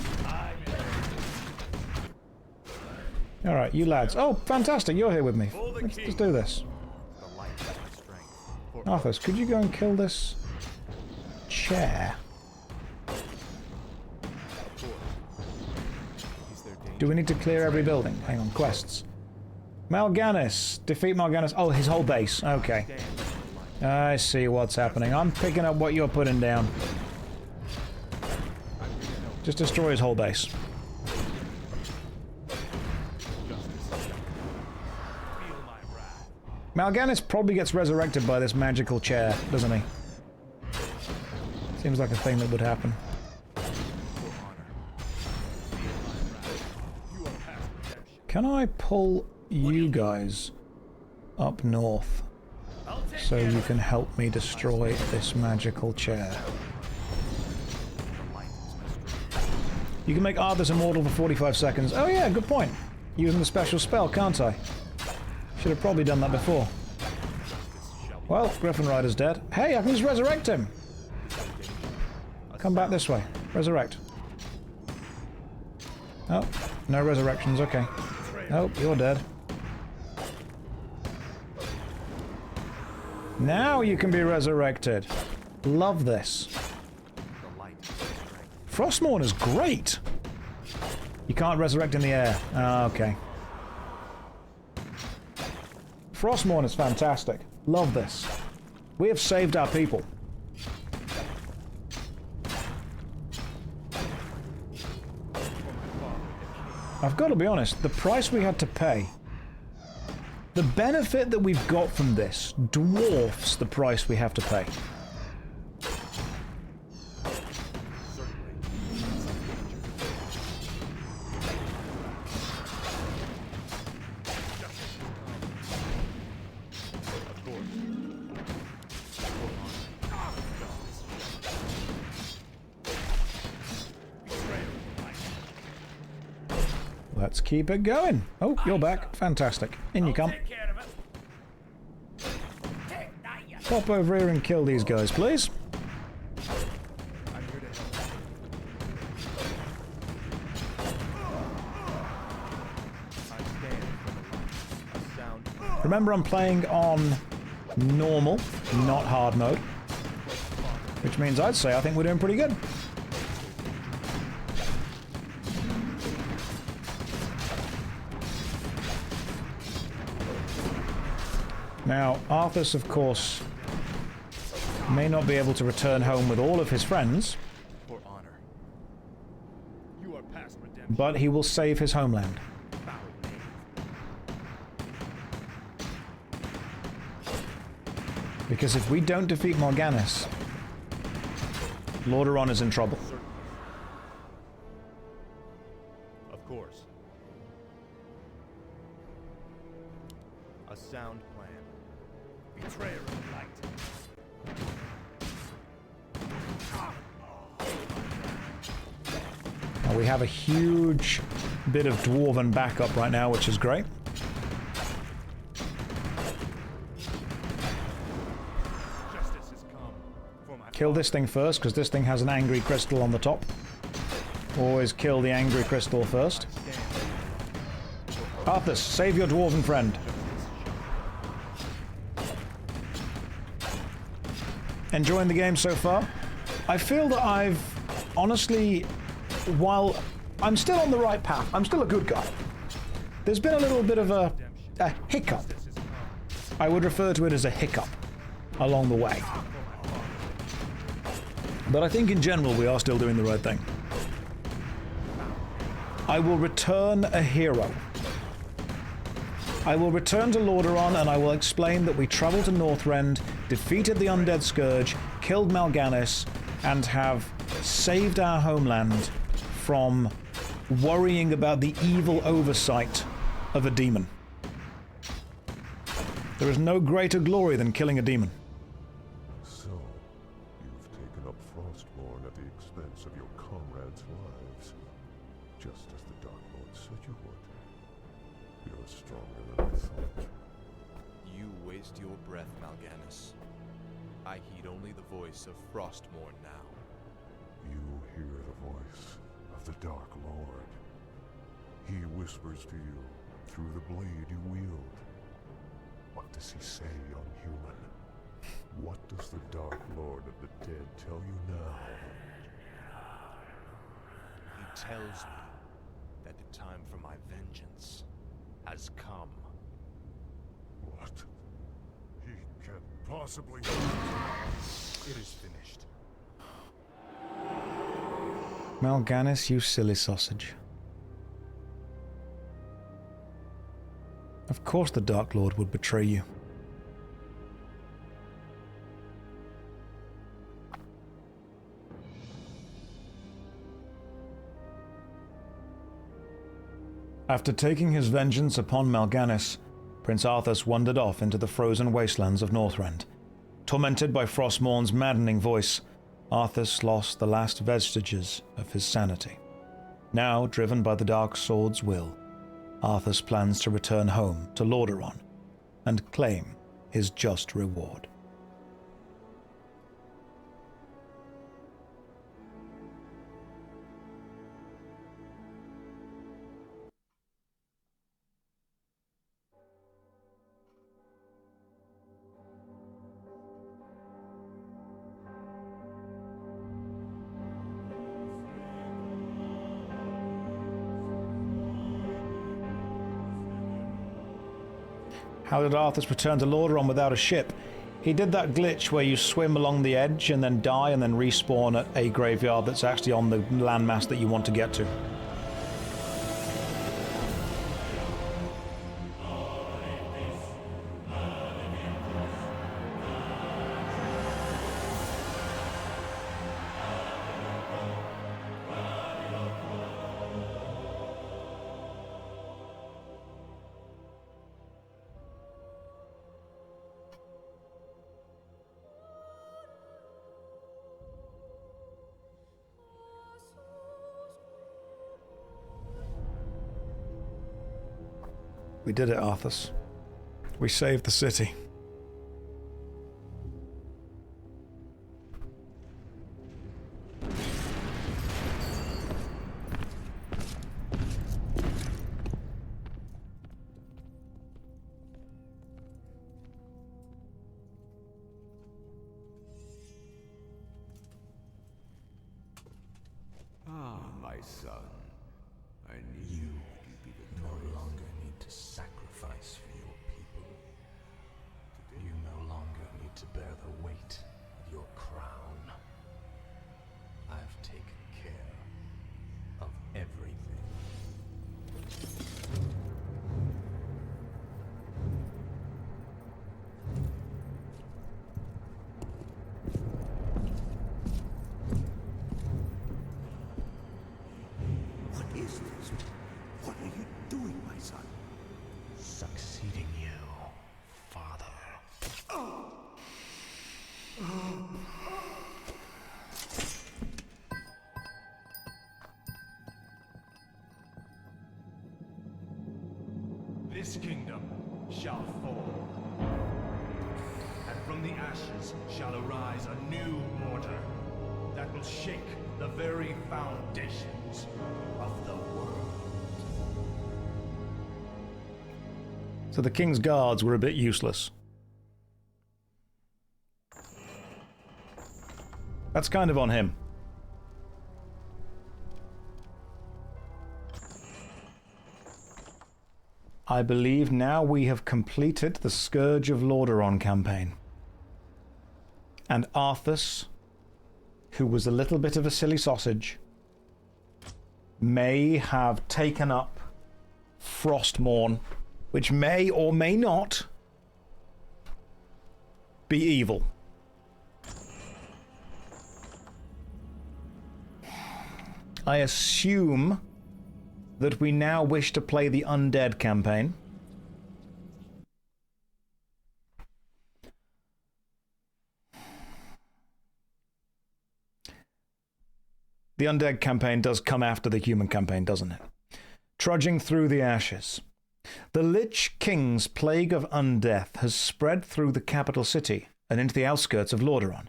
Alright, you lads. Oh, fantastic, you're here with me. Let's do this. Arthus, could you go and kill this chair? Do we need to clear every building? Hang on, quests. Mal'Ganis. Defeat Mal'Ganis. Oh, his whole base. Okay. I see what's happening. I'm picking up what you're putting down. Just destroy his whole base. Mal'Ganis probably gets resurrected by this magical chair, doesn't he? Seems like a thing that would happen. Can I pull you guys up north so you can help me destroy this magical chair? You can make Arthus immortal for 45 seconds. Oh yeah, good point. Using the special spell, can't I? Should have probably done that before. Well, Griffin Rider's dead. Hey, I can just resurrect him! Come back this way. Resurrect. Oh, no resurrections, okay. Oh, you're dead. Now you can be resurrected. Love this. Frostmourne is great! You can't resurrect in the air. Ah, okay. Frostmourne is fantastic. Love this. We have saved our people. I've got to be honest, the price we had to pay, the benefit that we've got from this dwarfs the price we have to pay. Let's keep it going. Oh, you're back. Fantastic. In you come. Pop over here and kill these guys, please. Remember, I'm playing on normal, not hard mode. Which means I'd say I think we're doing pretty good. Now, Arthus, of course, may not be able to return home with all of his friends, but he will save his homeland. Because if we don't defeat Mal'Ganis, Lordaeron is in trouble. Of course. A sound plan. Betrayer of light. Now we have a huge bit of dwarven backup right now, which is great. Kill this thing first, because this thing has an angry crystal on the top. Always kill the angry crystal first. Arthus, save your dwarven friend. Enjoying the game so far? I feel that I've, honestly, while I'm still on the right path, I'm still a good guy. There's been a little bit of a hiccup. I would refer to it as a hiccup along the way. But I think in general we are still doing the right thing. I will return a hero. I will return to Lordaeron and I will explain that we travelled to Northrend, defeated the undead Scourge, killed Mal'Ganis, and have saved our homeland from worrying about the evil oversight of a demon. There is no greater glory than killing a demon. So, you've taken up Frostmourne at the expense of your comrades' lives, just as the Dark Lord said you would. You're stronger than I thought. You waste your breath, Mal'Ganis. I heed only the voice of Frostmourne now. You hear the voice of the Dark Lord. He whispers to you through the blade you wield. What does he say, young human? What does the Dark Lord of the Dead tell you now? He tells me that the time for my vengeance has come. What? He can't possibly... It is finished. Mal'Ganis, you silly sausage. Of course the Dark Lord would betray you. After taking his vengeance upon Mal'Ganis, Prince Arthus wandered off into the frozen wastelands of Northrend. Tormented by Frostmourne's maddening voice, Arthus lost the last vestiges of his sanity. Now, driven by the Dark Sword's will, Arthus plans to return home to Lordaeron and claim his just reward. How did Arthus return to Lordaeron without a ship? He did that glitch where you swim along the edge and then die and then respawn at a graveyard that's actually on the landmass that you want to get to. We did it, Arthus. We saved the city. Ah, my son. I knew you would be victorious. No longer need to sacrifice for your people. You no longer need to bear the weight of your crown. I've taken care of everything. What is this? What are you doing, my son? Succeeding you, father. This kingdom shall fall, and from the ashes shall arise a new order that will shake the very foundations of the world. So the king's guards were a bit useless. That's kind of on him. I believe now we have completed the Scourge of Lordaeron campaign. And Arthus, who was a little bit of a silly sausage, may have taken up Frostmourne, which may or may not be evil. I assume that we now wish to play the undead campaign. The undead campaign does come after the human campaign, doesn't it? Trudging through the ashes. The Lich King's plague of undeath has spread through the capital city and into the outskirts of Lordaeron.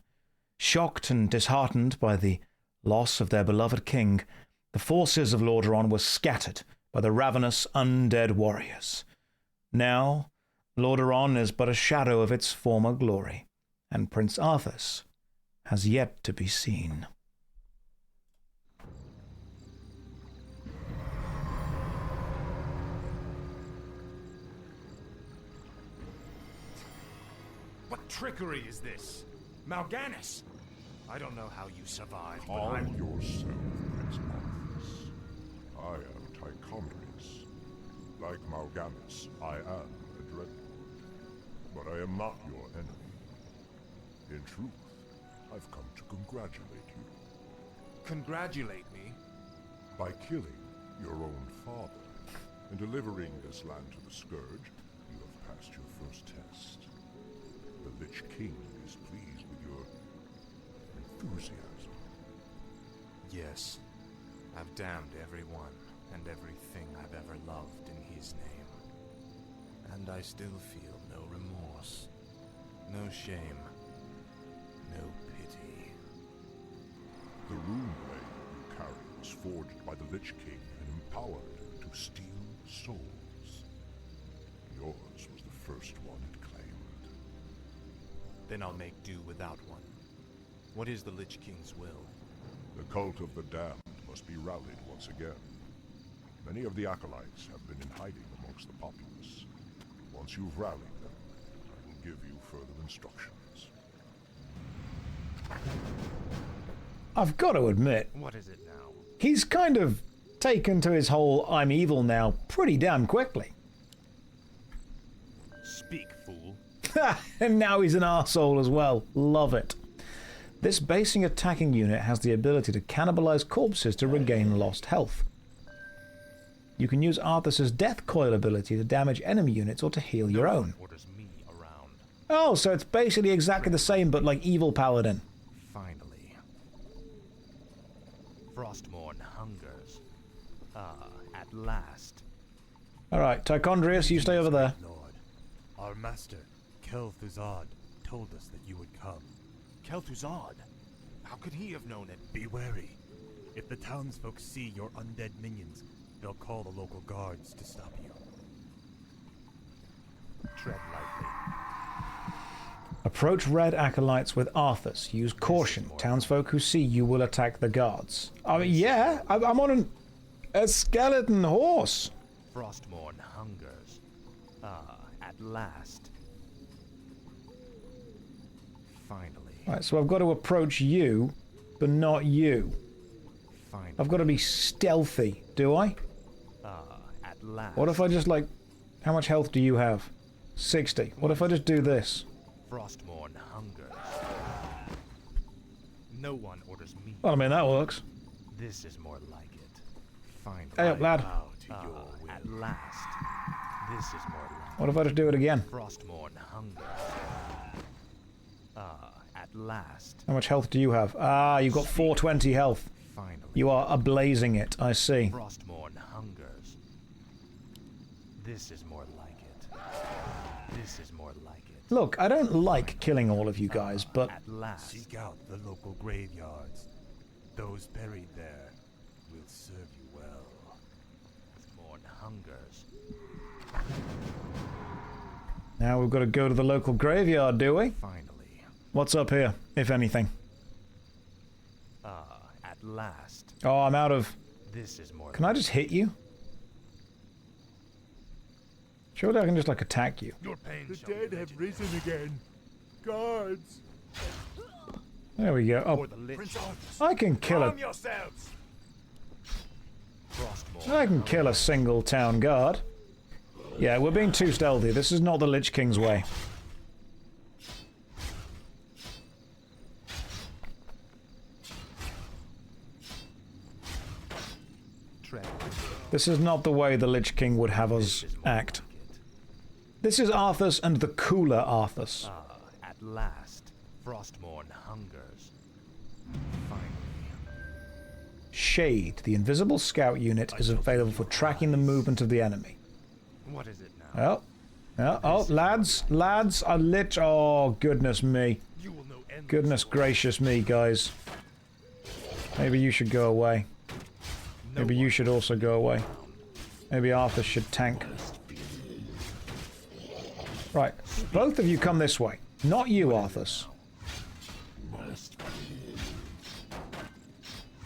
Shocked and disheartened by the loss of their beloved king, the forces of Lordaeron were scattered by the ravenous undead warriors. Now, Lordaeron is but a shadow of its former glory, and Prince Arthus has yet to be seen. What trickery is this? Mal'Ganis! I don't know how you survived, but Calm I'm... yourself, Prince Arthas. I am Tychondrius. Like Mal'Ganis, I am a Dreadlord. But I am not your enemy. In truth, I've come to congratulate you. Congratulate me? By killing your own father and delivering this land to the Scourge, you have passed your first test. The Lich King is pleased with your enthusiasm. Yes. I've damned everyone and everything I've ever loved in his name. And I still feel no remorse, no shame, no pity. The rune blade you carry was forged by the Lich King and empowered to steal souls. Yours was the first one it claimed. Then I'll make do without one. What is the Lich King's will? The cult of the damned must be rallied once again. Many of the acolytes have been in hiding amongst the populace. Once you've rallied them, I will give you further instructions. I've got to admit, What is it now? he's kind of taken to his whole I'm evil now pretty damn quickly. Speak, fool. And now he's an arsehole as well. Love it. This basing attacking unit has the ability to cannibalize corpses to regain lost health. You can use Arthas's Death Coil ability to damage enemy units or to heal your own. Orders me around. Oh, so it's basically exactly the same, but like evil paladin. Finally. Frostmourne hungers. At last. Alright, Tychondrius, you stay over there. Lord, our master, Kel'Thuzad, told us that you would come. Kel'Thuzad? How could he have known it? Be wary. If the townsfolk see your undead minions, they'll call the local guards to stop you. Tread lightly. Approach red acolytes with Arthas. Use caution. Townsfolk who see you will attack the guards. I mean, yeah, I'm on a skeleton horse. Frostmourne hungers. At last. Finally. Right, so I've got to approach you, but not you. Finally. I've got to be stealthy, do I? At last. What if I just, like, how much health do you have? 60. What if I just do this? Frostmourne hungers. No one orders me. Well, I mean, that works. This is more like it. Finally. Hey up, lad. At last. This is more like it. What if I just do it again? Frostmourne hungers. At last. How much health do you have? Ah, you've got 420 health. Finally. You are ablazing it, I see. Frostmourne hungers. This is more like it. This is more like it. Look, I don't like killing all of you guys, but... At last. Seek out the local graveyards. Those buried there will serve you well. Frostmourne hungers. Now we've got to go to the local graveyard, do we? Finally. What's up here, if anything? At last. Oh, I'm out of... This is more. Can I just hit you? Surely I can just, like, attack you. Your pain The dead have risen again. Guards! There we go. Oh, I can kill a... yourselves. I can kill a single town guard. Yeah, we're being too stealthy. This is not the Lich King's way. This is not the way the Lich King would have us act. This is Arthas and the cooler Arthas. At last. Frostmourne hungers. Finally. Shade. The invisible scout unit is available for tracking the movement of the enemy. What is it now? Oh, lads, I lit. Oh, goodness me. Goodness gracious me, guys. Maybe you should go away. Maybe you should also go away. Maybe Arthur should tank. Right, both of you come this way. Not you, Arthus.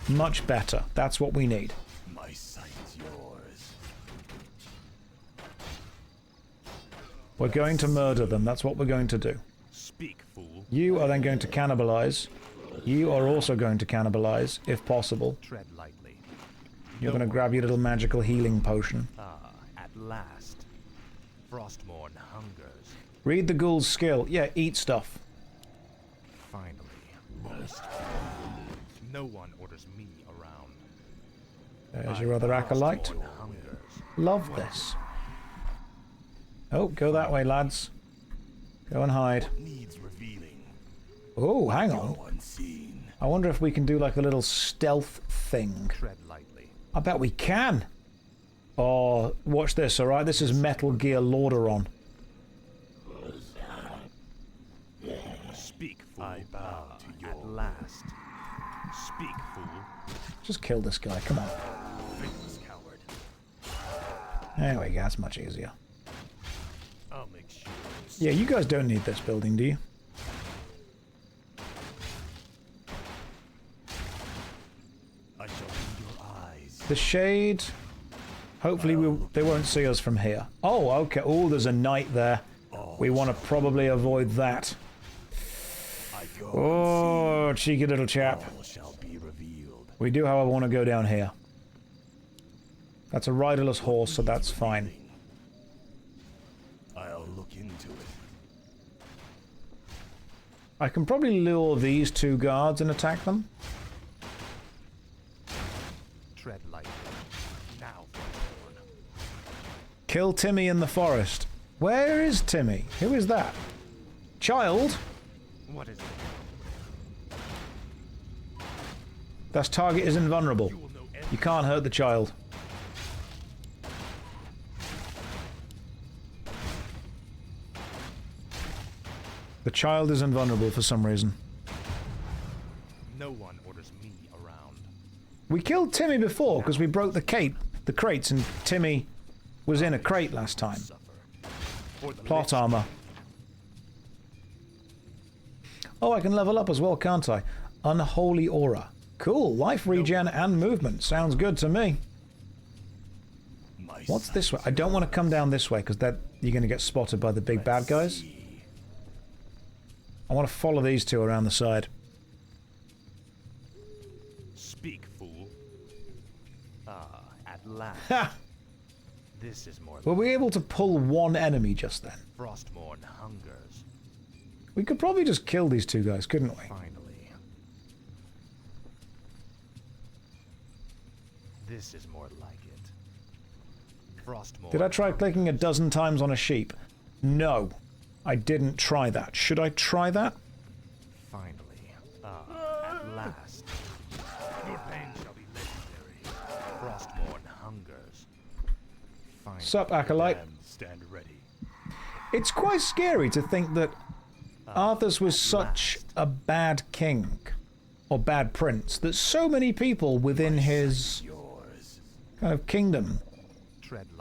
Much better. That's what we need. My sight's yours. We're going to murder them. That's what we're going to do. Speak, fool. You are then going to cannibalize. You are also going to cannibalize, if possible. Tread lightly. You're going to grab your little magical healing potion. At last. Frostmourne hungers. Read the ghoul's skill. Yeah, eat stuff. Finally. No one orders me around. There's your other acolyte. Love this. Oh, go that way, lads. Go and hide. Needs revealing. Oh, hang on. I wonder if we can do like a little stealth thing. Tread lightly. I bet we can. Oh, watch this, alright? This is Metal Gear Lordaeron. Speak, fool. I bow to you at last. Speak, fool. Just kill this guy, come on. Faithless coward. There we go, that's much easier. I'll make sure. Yeah, you guys don't need this building, do you? I shall read your eyes. The shade. Hopefully they won't see us from here. Oh, okay. Oh, there's a knight there. We want to probably avoid that. Oh, cheeky little chap. We do, however, want to go down here. That's a riderless horse, so that's fine. I'll look into it. I can probably lure these two guards and attack them. Tread lightly. Now. Kill Timmy in the forest. Where is Timmy? Who is that? Child? What is it? That target is invulnerable. You can't hurt the child. The child is invulnerable for some reason. No one orders me around. We killed Timmy before because we broke the crates, and Timmy was in a crate last time. Plot armor. Oh, I can level up as well, can't I? Unholy aura. Cool. Life regen and movement. Sounds good to me. What's this way? I don't want to come down this way because you're going to get spotted by the big bad guys. I want to follow these two around the side. Speak, fool. At last. Ha! This is more. Were we able to pull one enemy just then? Frostmourne hungers. We could probably just kill these two guys, couldn't we? Finally. This is more like it. Frostmourne. Did I try clicking a dozen times on a sheep? No. I didn't try that. Should I try that? Finally. At last. Your pain shall be legendary. Frostmourne hungers. Finally. Sup, acolyte? Stand ready. It's quite scary to think that Arthus was such a bad king, or bad prince, that so many people within his kind of kingdom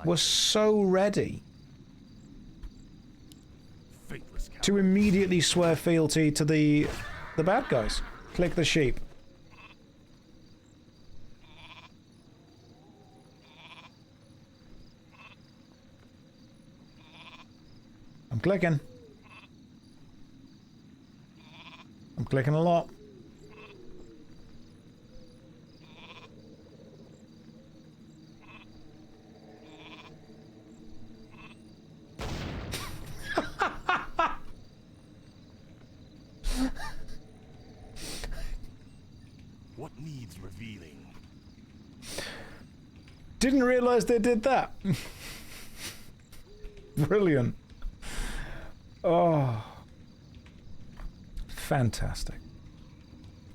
were so ready to immediately swear fealty to the bad guys. Click the sheep. I'm clicking. I'm clicking a lot. What needs revealing? Didn't realize they did that. Brilliant. Oh. Fantastic.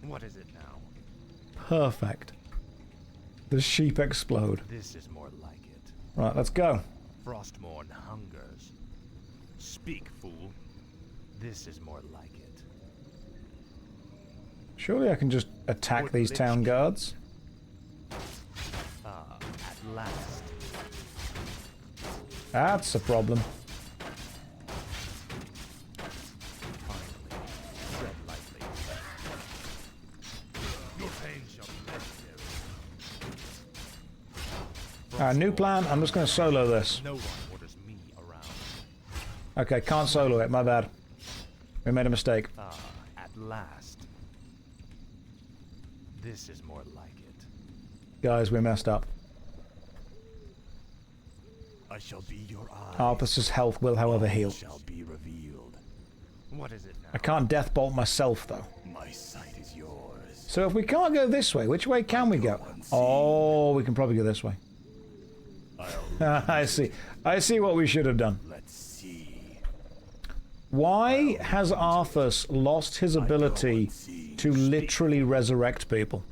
What is it now? Perfect. The sheep explode. This is more like it. Right, let's go. Frostmourne hungers. Speak, fool. This is more like it. Surely I can just attack these town guards. Ah, at last. That's a problem. Tread lightly. Your pain shall be necessary. New plan. I'm just going to solo this. No one orders me around. Okay, can't solo it. My bad. We made a mistake. Ah, at last. This is more like it. Guys, we messed up. I shall be your eye. Arthur's health will, however, heal. Shall be revealed. What is it now? I can't death bolt myself, though. My sight is yours. So if we can't go this way, which way can we go? Oh, we can probably go this way. I see. I see what we should have done. Let's see. Why has Arthus lost his ability to literally resurrect people?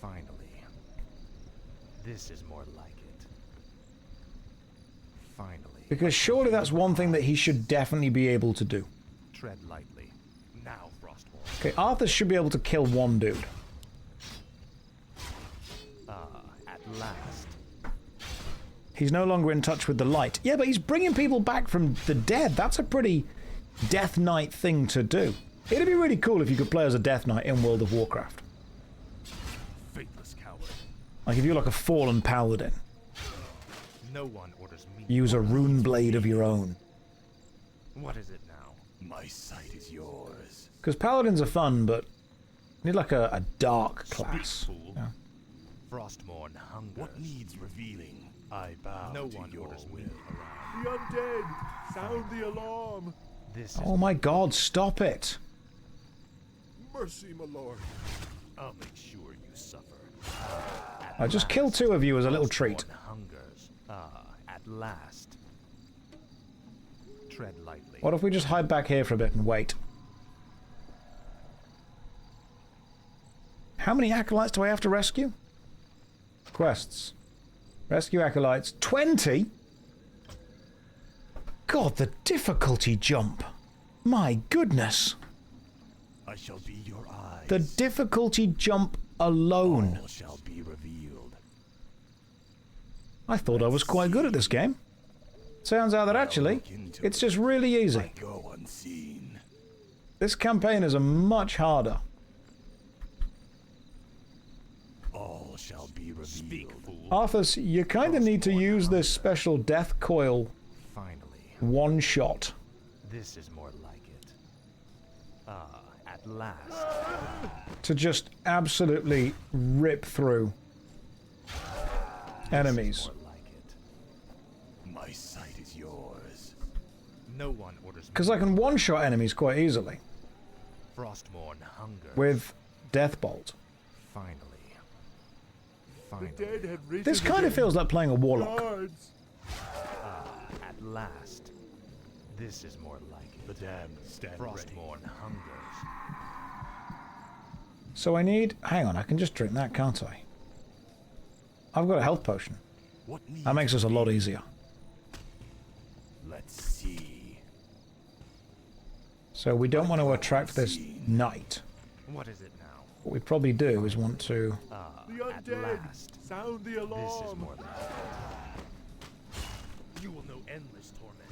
Finally. This is more like it. Finally. Because surely that's one thing that he should definitely be able to do. Tread lightly. Now, Frostmourne. Okay, Arthus should be able to kill one dude. Ah, at last. He's no longer in touch with the light. Yeah, but he's bringing people back from the dead. That's a pretty Death Knight thing to do. It'd be really cool if you could play as a Death Knight in World of Warcraft. Faithless coward. Like if you're like a fallen paladin. No one orders me. Use a rune blade of your own. What is it now? My sight is yours. Because paladins are fun, but you need like a dark class. Speak, fool. Yeah. Frostmourne hungers. What needs revealing? I bow No to one your orders will. me around. The undead! Sound the alarm! This is Oh my god, stop it. Mercy, my lord. I'll make sure you suffer. I just killed two of you as a little treat. Hungers. Ah, at last. Tread lightly. What if we just hide back here for a bit and wait? How many acolytes do I have to rescue? Quests. Rescue acolytes. 20? God, the difficulty jump. My goodness. I shall be your eye. The difficulty jump alone. All shall be revealed. I thought I was quite good at this game. Turns out that actually, it's just really easy. Go unseen. This campaign is a much harder. All shall be revealed. Speak, fool. Arthus, you kind of need to use this special death coil Finally. one shot. This is more like it. Ah, at last. To just absolutely rip through enemies. More like it. My sight is yours. No one orders me. Because I can one-shot enemies quite easily Frostmourne hungers. with Death Bolt. Finally. The dead have risen This kind of again. feels like playing a warlock. Guards! Ah, at last. This is more like it. The damned stand Frostmourne hungers. So I need... Hang on, I can just drink that, can't I? I've got a health potion. What That makes us a lot easier. Let's see. So we don't want to attract this knight. What is it now? What we probably do is want to... Ah, The at undead! last. Sound the This is alarm! more like it. You will know endless torment.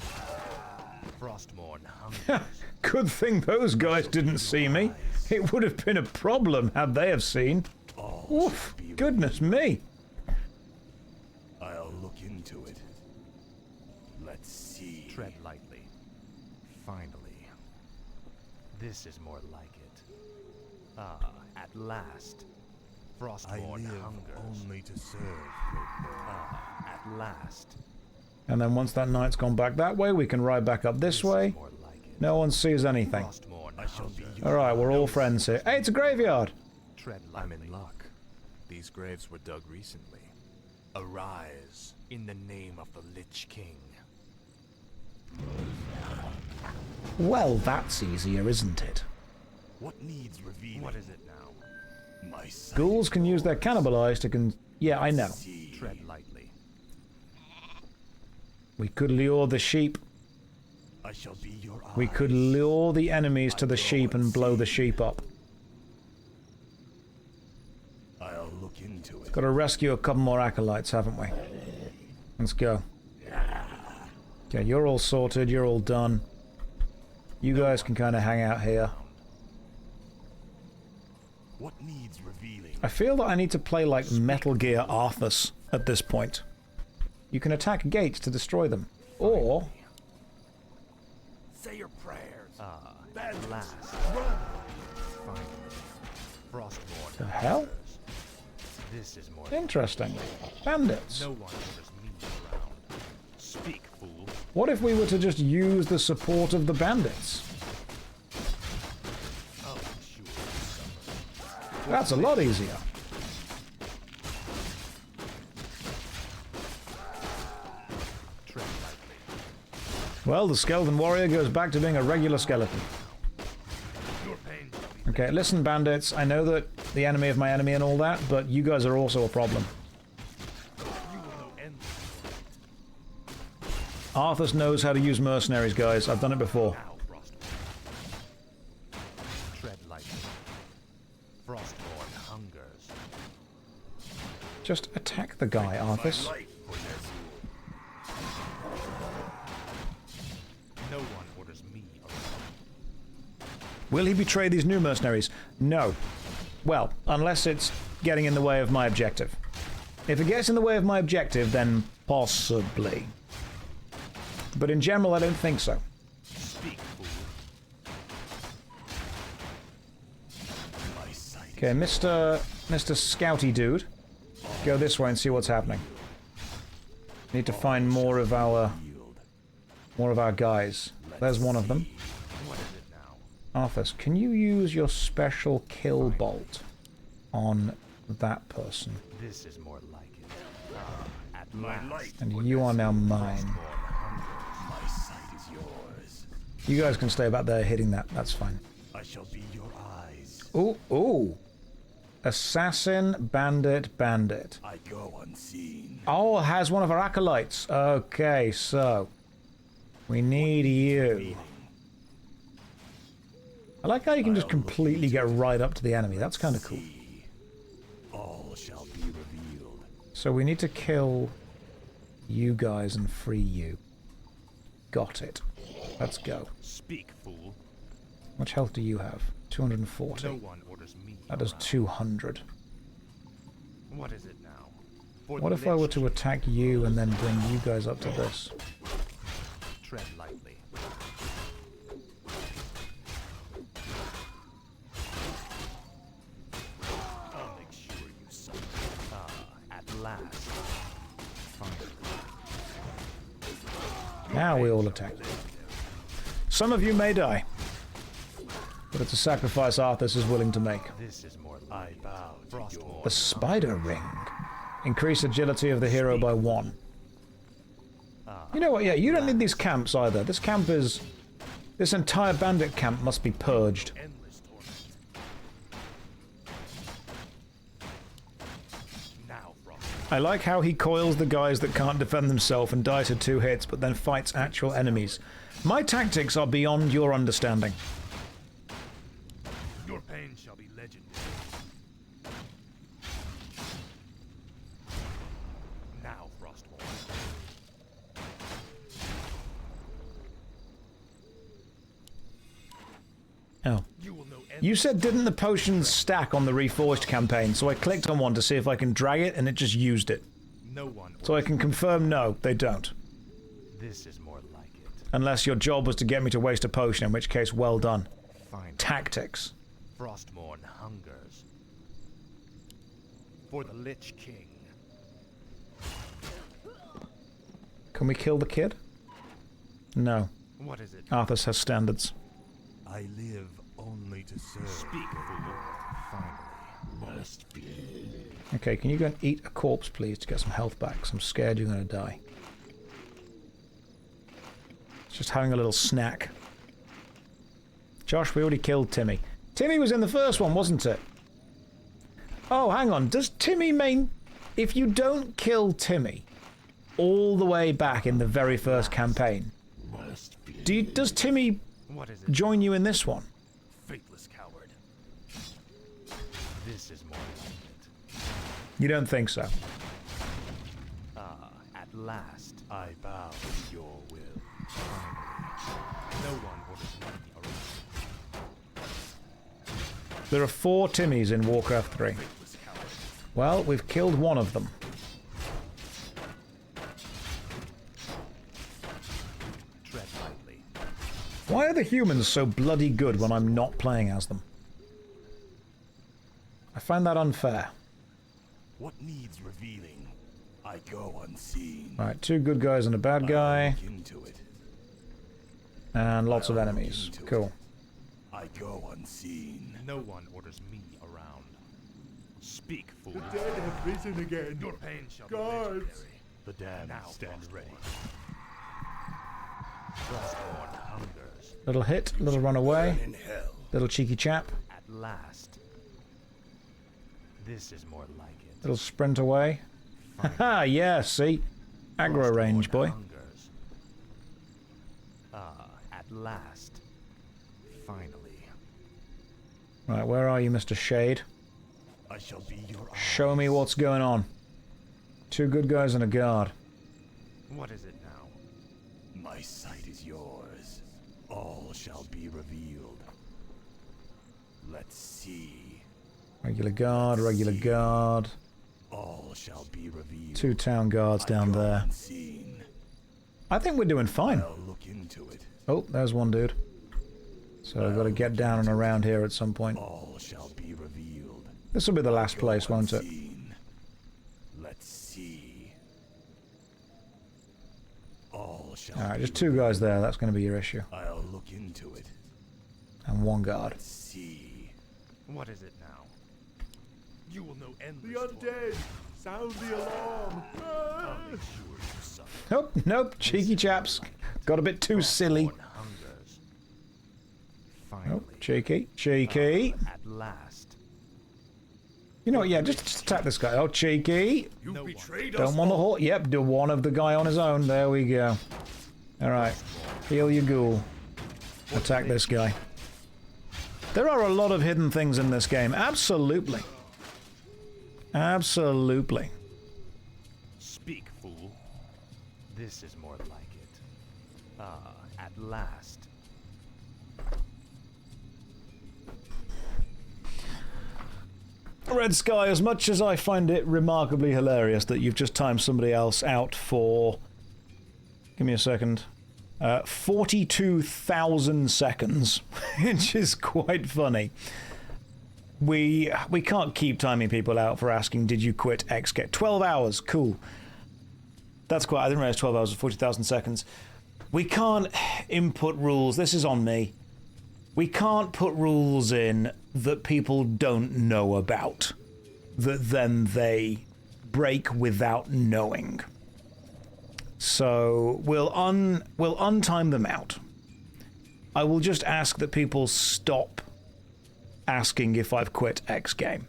Frostmourne hungers. Good thing those guys didn't see me. It would have been a problem had they have seen. Oof, goodness me. I'll look into it. Let's see. Tread lightly. Finally. This is more like it. Ah, at last. I Frostmourne live hungers. only to serve. Ah, at last. And then once that knight's gone back that way, we can ride back up this way. More like it. No one sees anything. Frostmourne I shall be hungers. Alright, we're all friends here. Hey, it's a graveyard! Tread I'm lightly. in luck. These graves were dug recently. Arise in the name of the Lich King. Well, that's easier, isn't it? What needs revealing? What is it now? Ghouls can use their cannibal eyes to Yeah, I know. Tread lightly. We could lure the sheep. I shall be your eye. We could lure the enemies to the sheep and blow the sheep up. I'll look into it. Got to rescue a couple more acolytes, haven't we? Let's go. Okay, you're all sorted, you're all done. You guys can kind of hang out here. What needs revealing? I feel that I need to play like Metal Gear Arthus at this point. You can attack gates to destroy them. Or... Say your prayers. At last. Run. Finally. Frostborn. The hell? This is more Interesting. Bandits. No one orders me around. Speak, fool. What if we were to just use the support of the bandits? Oh, sure. That's a lot easier. Tread lightly. Well, the skeleton warrior goes back to being a regular skeleton. Okay, listen, bandits, I know that the enemy of my enemy and all that, but you guys are also a problem. Arthus knows how to use mercenaries, guys. I've done it before. Tread lightly. Frostborn hungers. Just attack the guy, Arthus. No one orders me around. Will he betray these new mercenaries? No. Well, unless it's getting in the way of my objective. If it gets in the way of my objective, then possibly. But in general, I don't think so. Speak, fool. Okay, Mr. Scouty Dude. Go this way and see what's happening. Need to find more of our guys. There's one of them. What is it now? Arthus, can you use your special kill bolt on that person? This is more like it. At last. And you are now mine. My sight is yours. You guys can stay back there hitting that. That's fine. I shall be your eyes. Ooh, ooh. Assassin, bandit, bandit. I go unseen. Oh, has one of our acolytes. Okay, so we need you. I like how you can just completely get right up to the enemy. That's kind of cool. All shall be revealed. So we need to kill you guys and free you. Got it. Let's go. Speak, fool. How much health do you have? 240. No one orders me. That does 200. What is it now? What if I were to attack you and then bring you guys up to this? Tread lightly. I'll make sure you suffer. At last. Finally. Now we all attack. Some of you may die, but it's a sacrifice Arthus is willing to make. This is more I bow. Frostborn. The spider ring. Increase agility of the hero by 1. You know what, yeah, you don't need these camps either. This camp is... This entire bandit camp must be purged. I like how he coils the guys that can't defend themselves and die to 2 hits, but then fights actual enemies. My tactics are beyond your understanding. Your pain shall be legendary. Now, Frostborn. Oh. You said didn't the potions stack on the Reforged campaign, so I clicked on one to see if I can drag it, and it just used it. No one. So I can confirm no, they don't. This is more like it. Unless your job was to get me to waste a potion, in which case, well done. Fine. Tactics. Frostborn hungers. For the Lich King. Can we kill the kid? No. What is it? Arthus has standards. I live only to serve. Speak, fool. Finally. Must be. Okay, can you go and eat a corpse, please, to get some health back? 'Cause I'm scared you're going to die. Just having a little snack. Josh, we already killed Timmy. Timmy was in the first one, wasn't it? Oh, hang on. Does Timmy main... If you don't kill Timmy all the way back in the very first campaign, does Timmy join you in this one? Faithless coward. This is more like it. You don't think so? Ah, at last I bow to your will. No one orders me around. There are 4 Timmys in Warcraft 3. Well, we've killed one of them. Tread lightly. Why are the humans so bloody good when I'm not playing as them? I find that unfair. What needs revealing? I go unseen. Right, 2 good guys and a bad guy. Look into it. And lots of enemies. Cool. I go unseen. No one orders me around. Speak, fool. The dead have risen again. Your pain shall Guards. be legendary. The damned now stand ready. Frostborn hungers. Little hit, little run away. In hell. Little cheeky chap. At last. This is more like it. Little sprint away. Haha, yeah, see? Aggro range, boy. Hungers. Ah, at last. Finally. Right, where are you, Mr. Shade? I shall be your eyes. Show me what's going on. 2 good guys and a guard. What is it now? My sight is yours. All shall be revealed. Let's see. Regular guard, regular guard. All shall be revealed. 2 town guards down there. Unseen. I think we're doing fine. I'll look into it. Oh, there's one dude. So I've got to get down and around here at some point. All shall be revealed. This will be the last place, won't it? Let's see. All shall Alright, just 2 guys there. That's going to be your issue. I'll look into it. And 1 guard. Let's see. What is it now? You will know endless. The undead! Sound the alarm! I'll make sure you suffer. Nope, nope. Cheeky chaps. Got a bit too silly. Nope, cheeky. Cheeky. At last. You know what, yeah, just attack this guy. Oh, cheeky. You betrayed Don't want the horse. Yep, do one of the guy on his own. There we go. Alright. Heal your ghoul. Attack this guy. There are a lot of hidden things in this game. Absolutely. Absolutely. Speak, fool. This is more like it. Ah, at last. Red Sky, as much as I find it remarkably hilarious that you've just timed somebody else out for... Give me a second. 42,000 seconds, which is quite funny. We can't keep timing people out for asking, did you quit X game? 12 hours, cool. That's quite... I didn't realize 12 hours was 40,000 seconds. We can't input rules. This is on me. We can't put rules in that people don't know about, that then they break without knowing. So we'll untime them out. I will just ask that people stop asking if I've quit X game.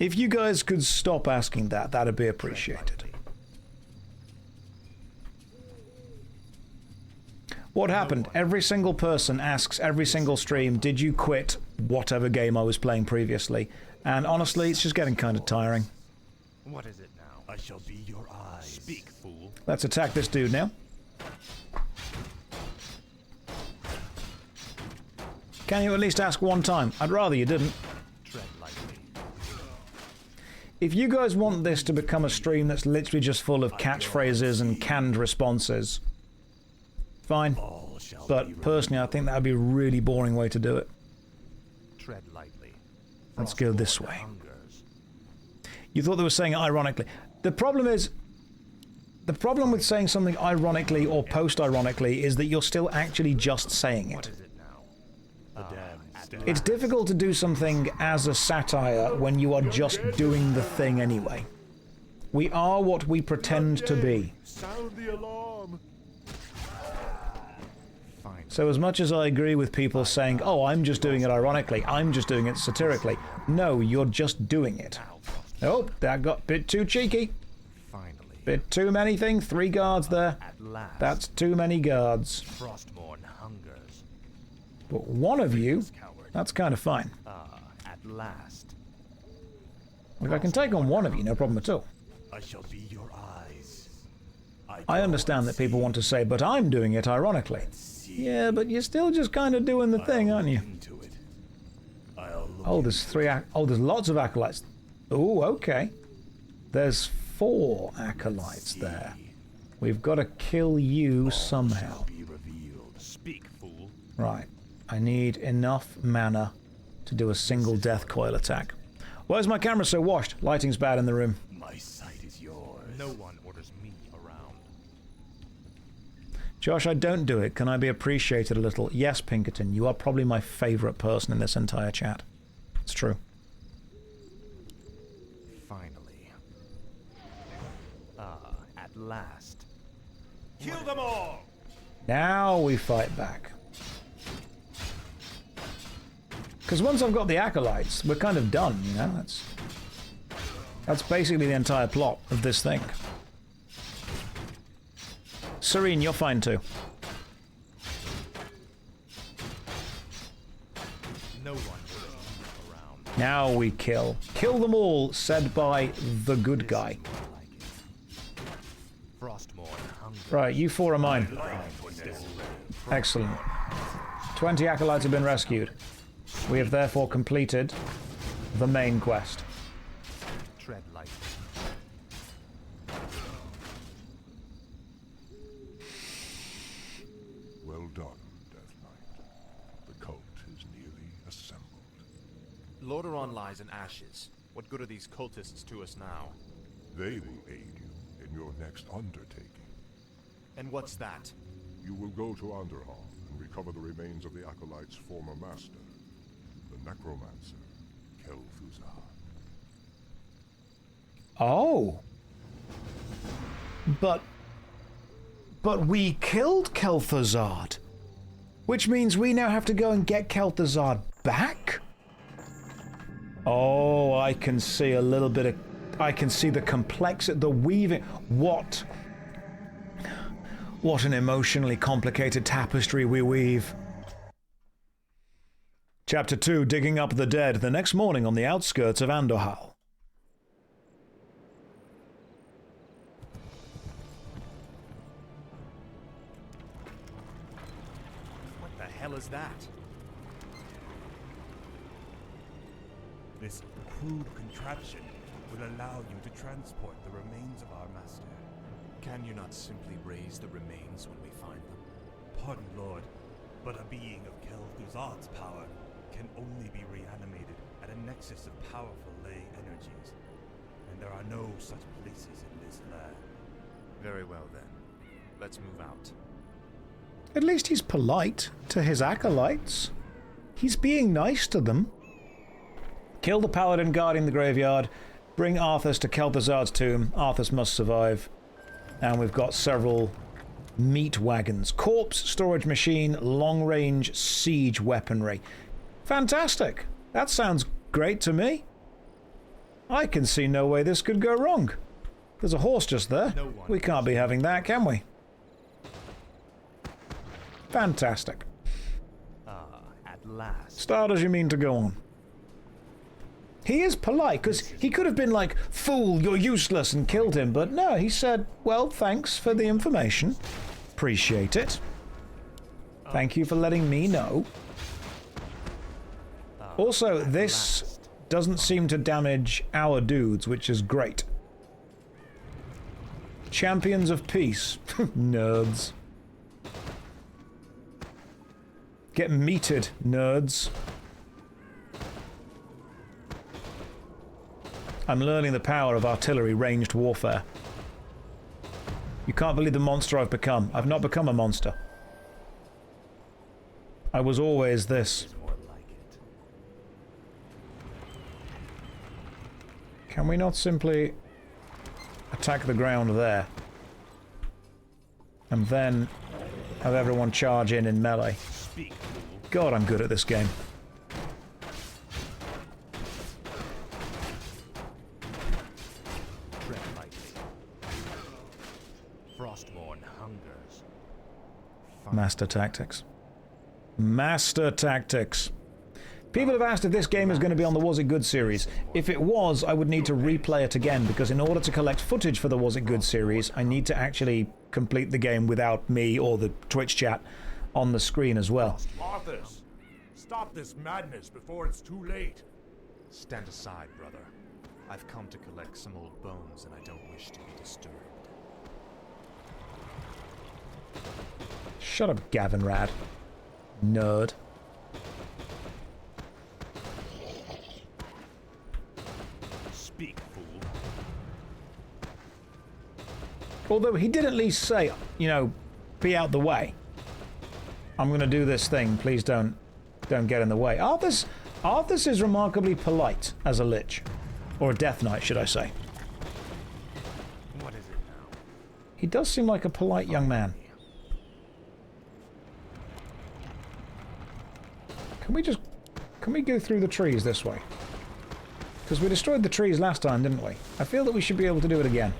If you guys could stop asking that, that'd be appreciated. What happened? Every single person asks every single stream, did you quit whatever game I was playing previously? And honestly, it's just getting kind of tiring. What is it now? I shall be your eyes. Speak, fool. Let's attack this dude now. Can you at least ask one time? I'd rather you didn't. Tread lightly. If you guys want this to become a stream that's literally just full of catchphrases and canned responses, fine. But personally, I think that would be a really boring way to do it. Tread lightly. Let's go this way. You thought they were saying it ironically. The problem is, the problem with saying something ironically or post-ironically is that you're still actually just saying it. It's difficult to do something as a satire when you are just doing the thing anyway. We are what we pretend to be. Sound the alarm! Finally. So as much as I agree with people saying, oh, I'm just doing it ironically, I'm just doing it satirically, no, you're just doing it. Oh, that got a bit too cheeky. Finally. Bit too many things. 3 guards there. That's too many guards. Frostmourne hungers. But one of you, that's kind of fine. At last. If I can take on one of you, no problem at all. I shall be your eyes. I understand that people want to say, but I'm doing it ironically. Yeah, but you're still just kind of doing the thing, aren't you? Oh, there's there's lots of acolytes. Oh, okay. There's 4 acolytes there. We've got to kill you somehow. Speak, fool. Right. I need enough mana to do a single death coil attack. Why is my camera so washed? Lighting's bad in the room. My sight is yours. No one orders me around. Josh, I don't do it. Can I be appreciated a little? Yes, Pinkerton, you are probably my favourite person in this entire chat. It's true. Finally. At last. Kill them all! Now we fight back. Because once I've got the acolytes, we're kind of done, you know? That's basically the entire plot of this thing. Serene, you're fine too. No one orders me around. Now we kill. Kill them all, said by the good guy. Frostmourne hungers. Right, you 4 are mine. Excellent. 20 acolytes have been rescued. We have therefore completed the main quest. Tread lightly. Well done, Death Knight. The cult is nearly assembled. Lordaeron lies in ashes. What good are these cultists to us now? They will aid you in your next undertaking. And what's that? You will go to Underhall and recover the remains of the Acolyte's former master, the necromancer, Kel'Thuzad. Oh. But we killed Kel'Thuzad, which means we now have to go and get Kel'Thuzad back? Oh, I can see a little bit of... I can see the complexity, the weaving... What an emotionally complicated tapestry we weave. Chapter 2, Digging Up the Dead, the next morning on the outskirts of Andorhal. What the hell is that? This crude contraption will allow you to transport the remains of our master. Can you not simply raise the remains when we find them? Pardon, Lord, but a being of Kel'Thuzad's power can only be reanimated at a nexus of powerful ley energies, and there are no such places in this land. Very well then. Let's move out. At least he's polite to his acolytes. He's being nice to them. Kill the paladin guarding the graveyard. Bring Arthus to Kel'Thuzad's tomb. Arthus must survive. And we've got several meat wagons. Corpse storage machine, long-range siege weaponry. Fantastic. That sounds great to me. I can see no way this could go wrong. There's a horse just there. We can't be having that, can we? Fantastic. At last. Start as you mean to go on. He is polite, because he could have been like, fool, you're useless, and killed him, but no, he said, well, thanks for the information. Appreciate it. Thank you for letting me know. Also, this doesn't seem to damage our dudes, which is great. Champions of peace. Nerds. Get meated, nerds. I'm learning the power of artillery ranged warfare. You can't believe the monster I've become. I've not become a monster. I was always this. Can we not simply attack the ground there? And then have everyone charge in melee. God, I'm good at this game. Master Tactics. Master Tactics. People have asked if this game is going to be on the Was It Good series. If it was, I would need to replay it again, because in order to collect footage for the Was It Good series, I need to actually complete the game without me or the Twitch chat on the screen as well. Arthus, stop this madness before it's too late. Stand aside, brother. I've come to collect some old bones, and I don't wish to be disturbed. Shut up, Gavin Rad. Nerd. Speak, fool. Although he did at least say, you know, be out the way. I'm going to do this thing. Please don't get in the way. Arthus is remarkably polite as a lich. Or a Death Knight, should I say. What is it now? He does seem like a polite young man. Can we go through the trees this way? Because we destroyed the trees last time, didn't we? I feel that we should be able to do it again.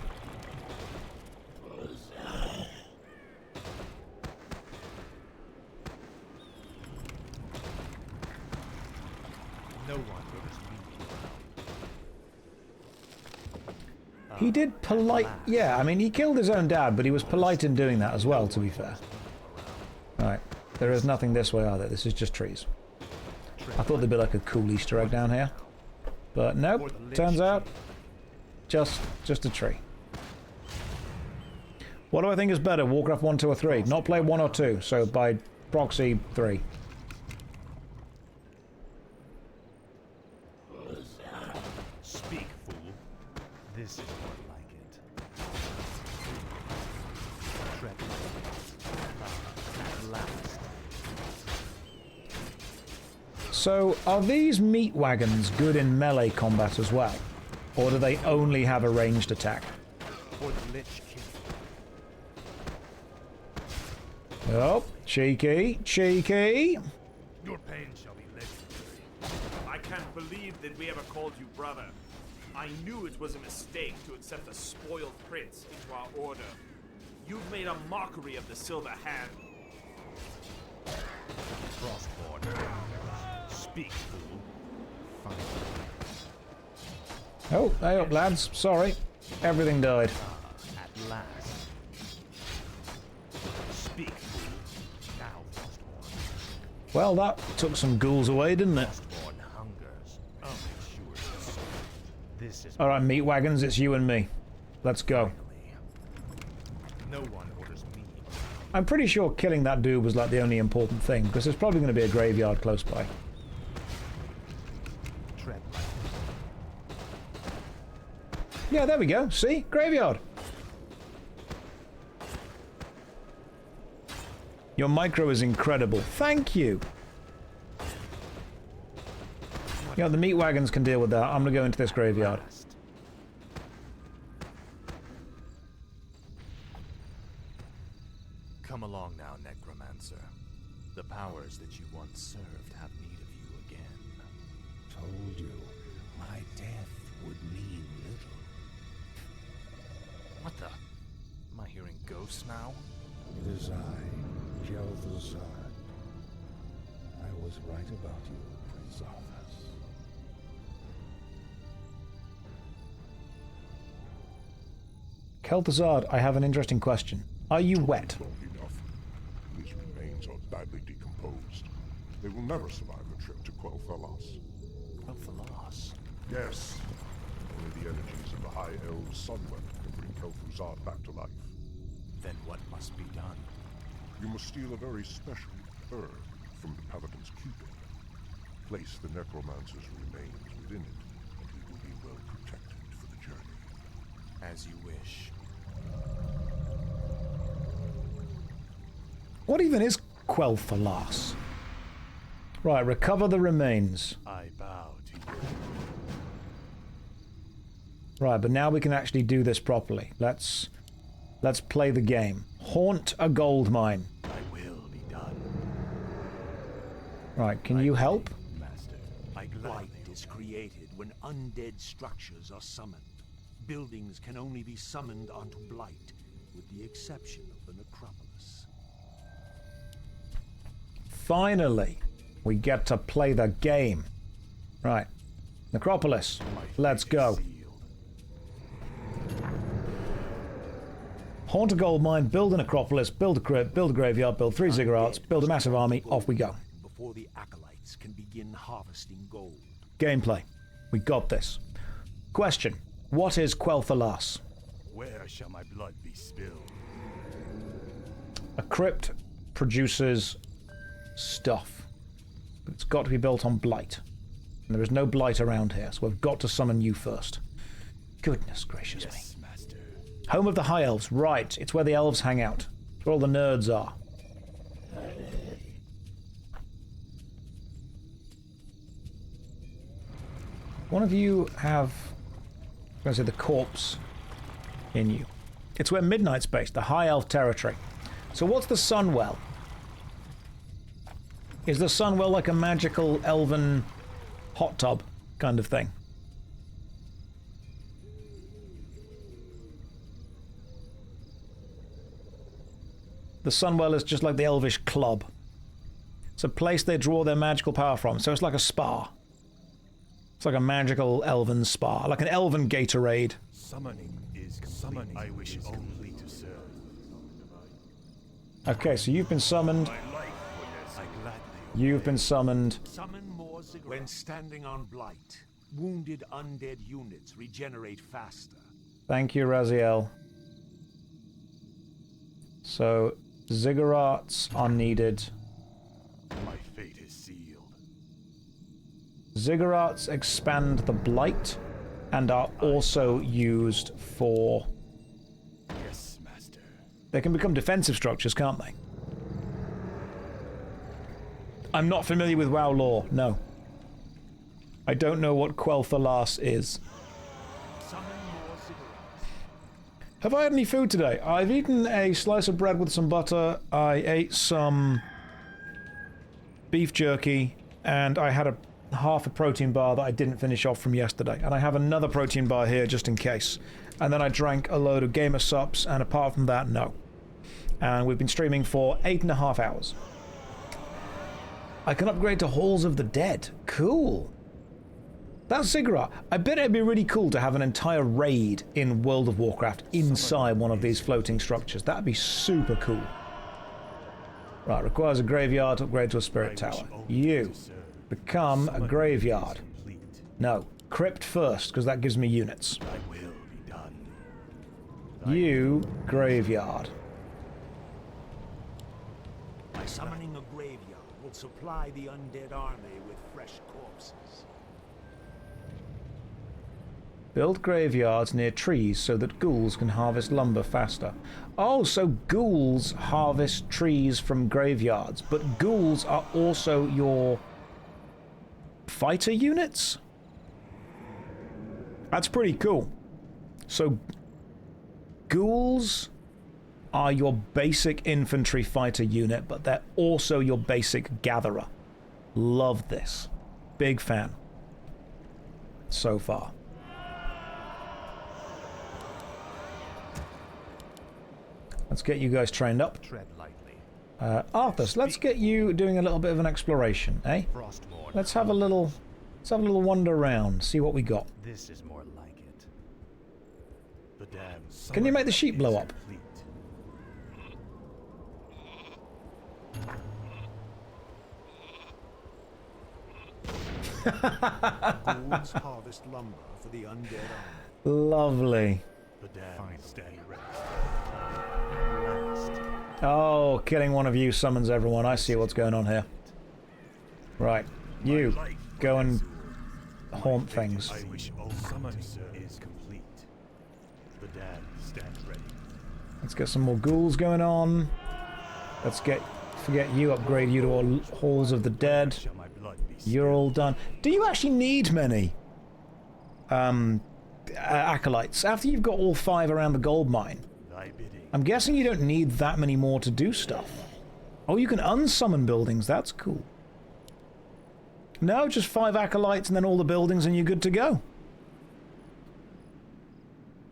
No one orders me. He did polite... Yeah, I mean, he killed his own dad, but he was polite in doing that as well, to be fair. Alright, there is nothing this way either. This is just trees. I thought there'd be like a cool Easter egg down here. But nope, turns out, just a tree. What do I think is better, Warcraft 1, 2 or 3? Not play 1 or 2, so by proxy 3. Speak, fool. This is more like it. Tread at last. So, are these meat wagons good in melee combat as well? Or do they only have a ranged attack? For the Lich King. Oh, cheeky, cheeky. Your pain shall be legendary. I can't believe that we ever called you brother. I knew it was a mistake to accept a spoiled prince into our order. You've made a mockery of the Silver Hand. Frostborn. Speak, fool. Fine. Oh, hey up, lads. Sorry. Everything died. At last. Speak, fool. Now, Frostborn. Well, that took some ghouls away, didn't it? Frostborn hungers. I'll make sure this is... Alright, meat wagons, it's you and me. Let's go. No one orders me. I'm pretty sure killing that dude was like the only important thing, because there's probably going to be a graveyard close by. Tread. Yeah, there we go. See? Graveyard. Your micro is incredible. Thank you. Yeah, the meat wagons can deal with that. I'm going to go into this graveyard. Come along now, Necromancer. The powers that you once served have need of you again. Told you, my death would mean little. What the? Am I hearing ghosts now? It is I, Jel'Thuzad. I was right about you, Prince Arthus. Kel'Thuzad, I have an interesting question. Are you wet? Enough. These remains are badly decomposed. They will never survive the trip to Quel'Thalas. Quel'Thalas? Yes. Only the energies of the High Elves' Sunweapon can bring Kel'Thuzad back to life. Then what must be done? You must steal a very special herb from the Paladin's keeping. Place the Necromancer's remains within it, and he will be well protected for the journey. As you wish. What even is Quel'Thalas? Right, recover the remains. I bow to you. Right, but now we can actually do this properly. Let's play the game. Haunt a gold mine. I will. Right, can you help? Blight is created when undead structures are summoned. Buildings can only be summoned onto Blight, with the exception of the necropolis. Finally, we get to play the game. Right, necropolis, let's go. Haunt a gold mine, build a necropolis, build a crypt, build a graveyard, build 3 ziggurats, build a massive army, off we go. Before the acolytes can begin harvesting gold. Gameplay. We got this. Question. What is Quel'Thalas? Where shall my blood be spilled? A crypt produces stuff. But it's got to be built on blight. And there is no blight around here, so we've got to summon you first. Goodness gracious me. Master. Home of the High Elves. Right. It's where the elves hang out. It's where all the nerds are. One of you have, I'm going to say, the corpse in you. It's where Midnight's based, the High Elf territory. So what's the Sunwell? Is the Sunwell like a magical elven hot tub kind of thing? The Sunwell is just like the Elvish club. It's a place they draw their magical power from, so it's like a spa. It's like a magical elven spa, like an elven Gatorade. Summoning is summoning. I wish only to serve. Okay, so you've been summoned. You've been summoned. Summon more ziggurats. When standing on Blight, wounded undead units regenerate faster. Thank you, Raziel. So, ziggurats are needed. My fate is sealed. Ziggurats expand the blight and are also used for... Yes, Master. They can become defensive structures, can't they? I'm not familiar with WoW lore, no. I don't know what Quel'Thalas is. Have I had any food today? I've eaten a slice of bread with some butter, I ate some beef jerky, and I had half a protein bar that I didn't finish off from yesterday. And I have another protein bar here just in case. And then I drank a load of gamer sups, and apart from that, no. And we've been streaming for 8.5 hours. I can upgrade to Halls of the Dead. Cool. That's Ziggurat. I bet it'd be really cool to have an entire raid in World of Warcraft inside one of these floating structures. That'd be super cool. Right, requires a graveyard to upgrade to a spirit tower. You become a graveyard. No, crypt first, because that gives me units. You, graveyard. By summoning a graveyard will supply the undead army with fresh corpses. Build graveyards near trees so that ghouls can harvest lumber faster. Oh, so ghouls harvest trees from graveyards, but ghouls are also your fighter units? That's pretty cool. So ghouls are your basic infantry fighter unit, but they're also your basic gatherer. Love this. Big fan. So far. Let's get you guys trained up. Tread lightly. Arthus, let's get you doing a little bit of an exploration, eh? Let's have a little wander around, see what we got. This is more like it. The damn. Can you make the sheep blow up? Ghouls harvest lumber for the undead army. Lovely. The damn stand ready. Oh, killing one of you summons everyone. I see what's going on here. Right, you go and haunt things. I wish all summoning is complete. The damn stand ready. Let's get some more ghouls going on. Let's forget you, upgrade you to all Halls of the Dead. You're all done. Do you actually need many acolytes after you've got all 5 around the gold mine? I'm guessing you don't need that many more to do stuff. Oh, you can unsummon buildings. That's cool. No, just 5 acolytes and then all the buildings and you're good to go.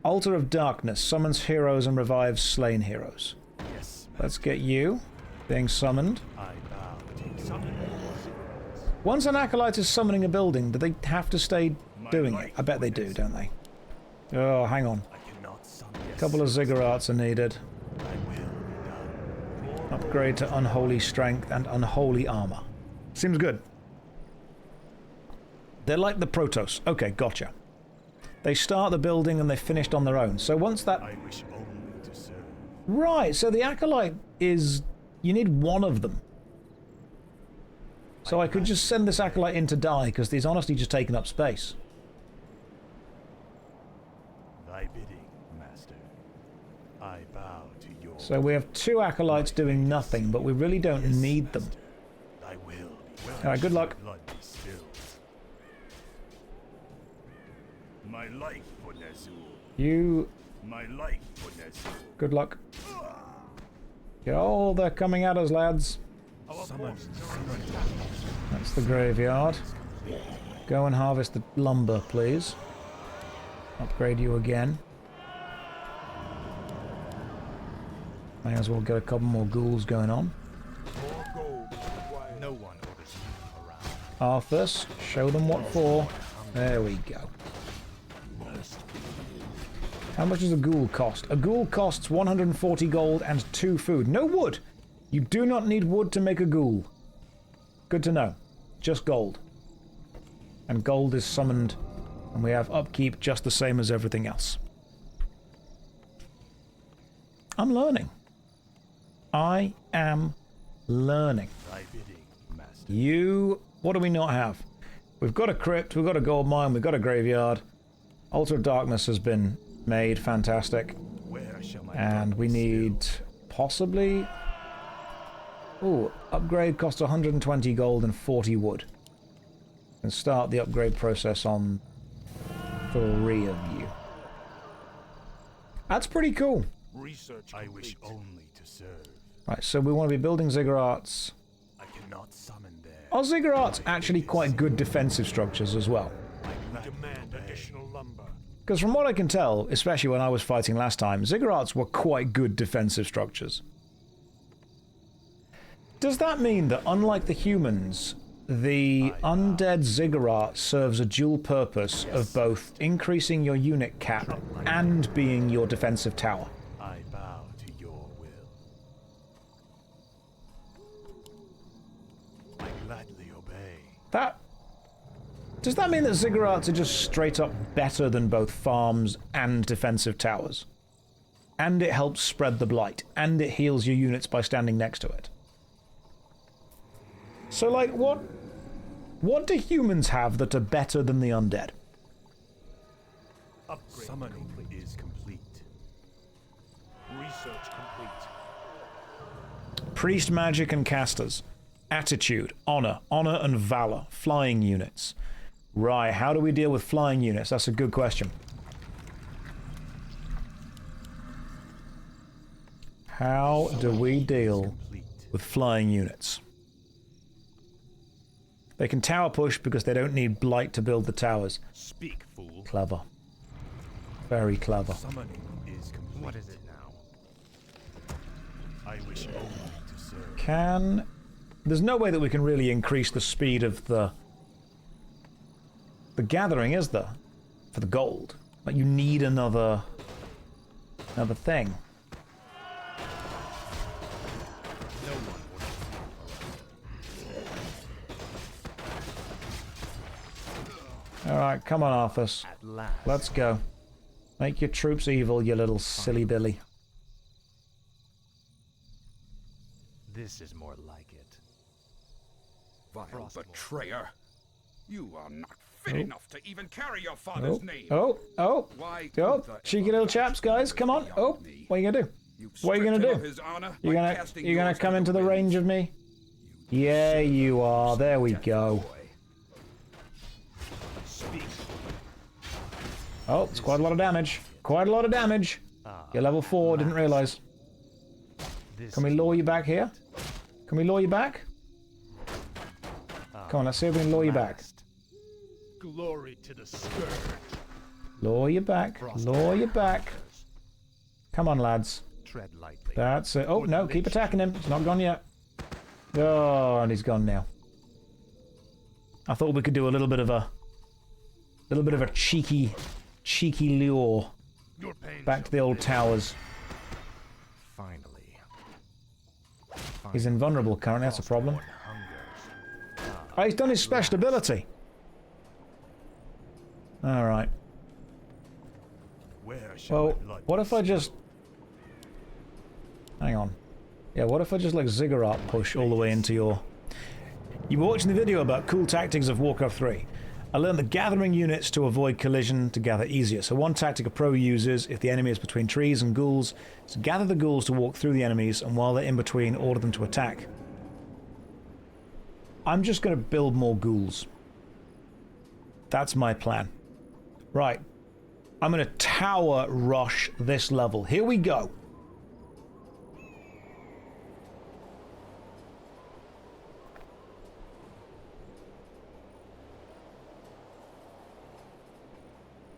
Altar of Darkness summons heroes and revives slain heroes. Yes. Let's get you being summoned. I bow. Once an acolyte is summoning a building, do they have to stay doing it? I bet they do, don't they? Oh, hang on. A couple of ziggurats are needed. Upgrade to Unholy Strength and Unholy Armor. Seems good. They're like the Protoss. Okay, gotcha. They start the building and they finished on their own. So once that... I wish only to serve. Right, so the acolyte is... You need one of them. So I could just send this acolyte in to die, because he's honestly just taking up space. Thy bidding, master. I bow to your... So we have 2 acolytes doing nothing, but we really don't need them. Thy will be Alright, good luck. blood be spilled. My life for Nezul. You... My life for Nezul. Good luck. Oh, they're coming at us, lads. That's the graveyard. Go and harvest the lumber, please. Upgrade you again. May as well get a couple more ghouls going on. No one orders you around. Arthus, show them what for. There we go. How much does a ghoul cost? A ghoul costs 140 gold and 2 food. No wood! You do not need wood to make a ghoul. Good to know. Just gold. And gold is summoned, and we have upkeep just the same as everything else. I'm learning. I am learning. You... What do we not have? We've got a crypt, we've got a gold mine, we've got a graveyard. Altar of Darkness has been made. Fantastic. And we need... possibly... Ooh, upgrade costs 120 gold and 40 wood. And start the upgrade process on 3 of you. That's pretty cool. Research I wish only to serve. Right, so we want to be building ziggurats. I cannot summon there. Are ziggurats actually quite good defensive structures as well? I demand additional lumber. Because from what I can tell, especially when I was fighting last time, ziggurats were quite good defensive structures. Does that mean that, unlike the humans, the undead ziggurat serves a dual purpose of both increasing your unit cap and being your defensive tower? I bow to your will. I gladly obey. Does that mean that ziggurats are just straight up better than both farms and defensive towers? And it helps spread the blight, and it heals your units by standing next to it? So, like, what do humans have that are better than the undead? Upgrade summoning is complete. Research complete. Priest magic and casters. Attitude, honor and valor. Flying units. Right, how do we deal with flying units? That's a good question. How do we deal with flying units? They can tower push because they don't need blight to build the towers. Speak, fool. Clever. Very clever. Summoning is complete. What is it now? I wish only to serve. There's no way that we can really increase the speed of the gathering, is there? For the gold. Like, you need another thing. Alright, come on, Arthus. Let's go. Make your troops evil, you little silly Billy. This is more like it. Vile betrayer! You are not fit enough to even carry your father's name. Why, cheeky little chaps, guys, come on. Oh, what are you gonna do? What are you gonna do? You gonna come into the range of me? Yeah, you are. There we go. Oh, it's quite a lot of damage. Quite a lot of damage. You're level 4, didn't realise. Can we lure you back here? Can we lure you back? Come on, let's see if we can lure you back. Glory to the Scourge. Lure you back. Lure you back. Come on, lads. Tread lightly. That's it. Oh, no, keep attacking him. It's not gone yet. Oh, and he's gone now. I thought we could do a little bit of a cheeky lure back to the old towers. Finally. He's invulnerable currently, that's a problem. Oh, he's done his special ability. Alright. Well, what if I just... Hang on. Yeah, what if I just like ziggurat push all the way into your... You were watching the video about cool tactics of Warcraft 3. I learned that gathering units to avoid collision to gather easier. So one tactic a pro uses if the enemy is between trees and ghouls is to gather the ghouls to walk through the enemies, and while they're in between, order them to attack. I'm just going to build more ghouls. That's my plan. Right. I'm going to tower rush this level. Here we go.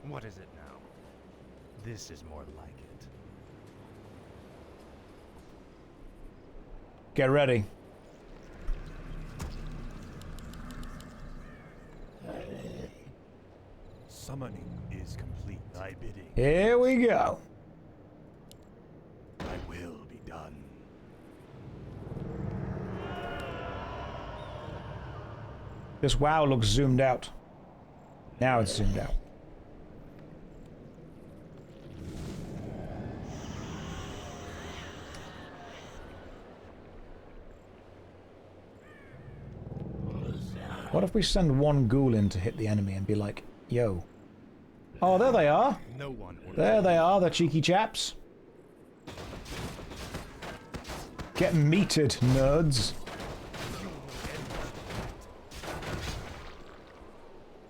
What is it now? This is more like it. Get ready. Summoning is complete. Thy bidding. Here we go. Thy will be done. This WoW looks zoomed out. Now it's zoomed out. What if we send one ghoul in to hit the enemy and be like, yo. Oh, there they are. There they are, the cheeky chaps. Get meated, nerds.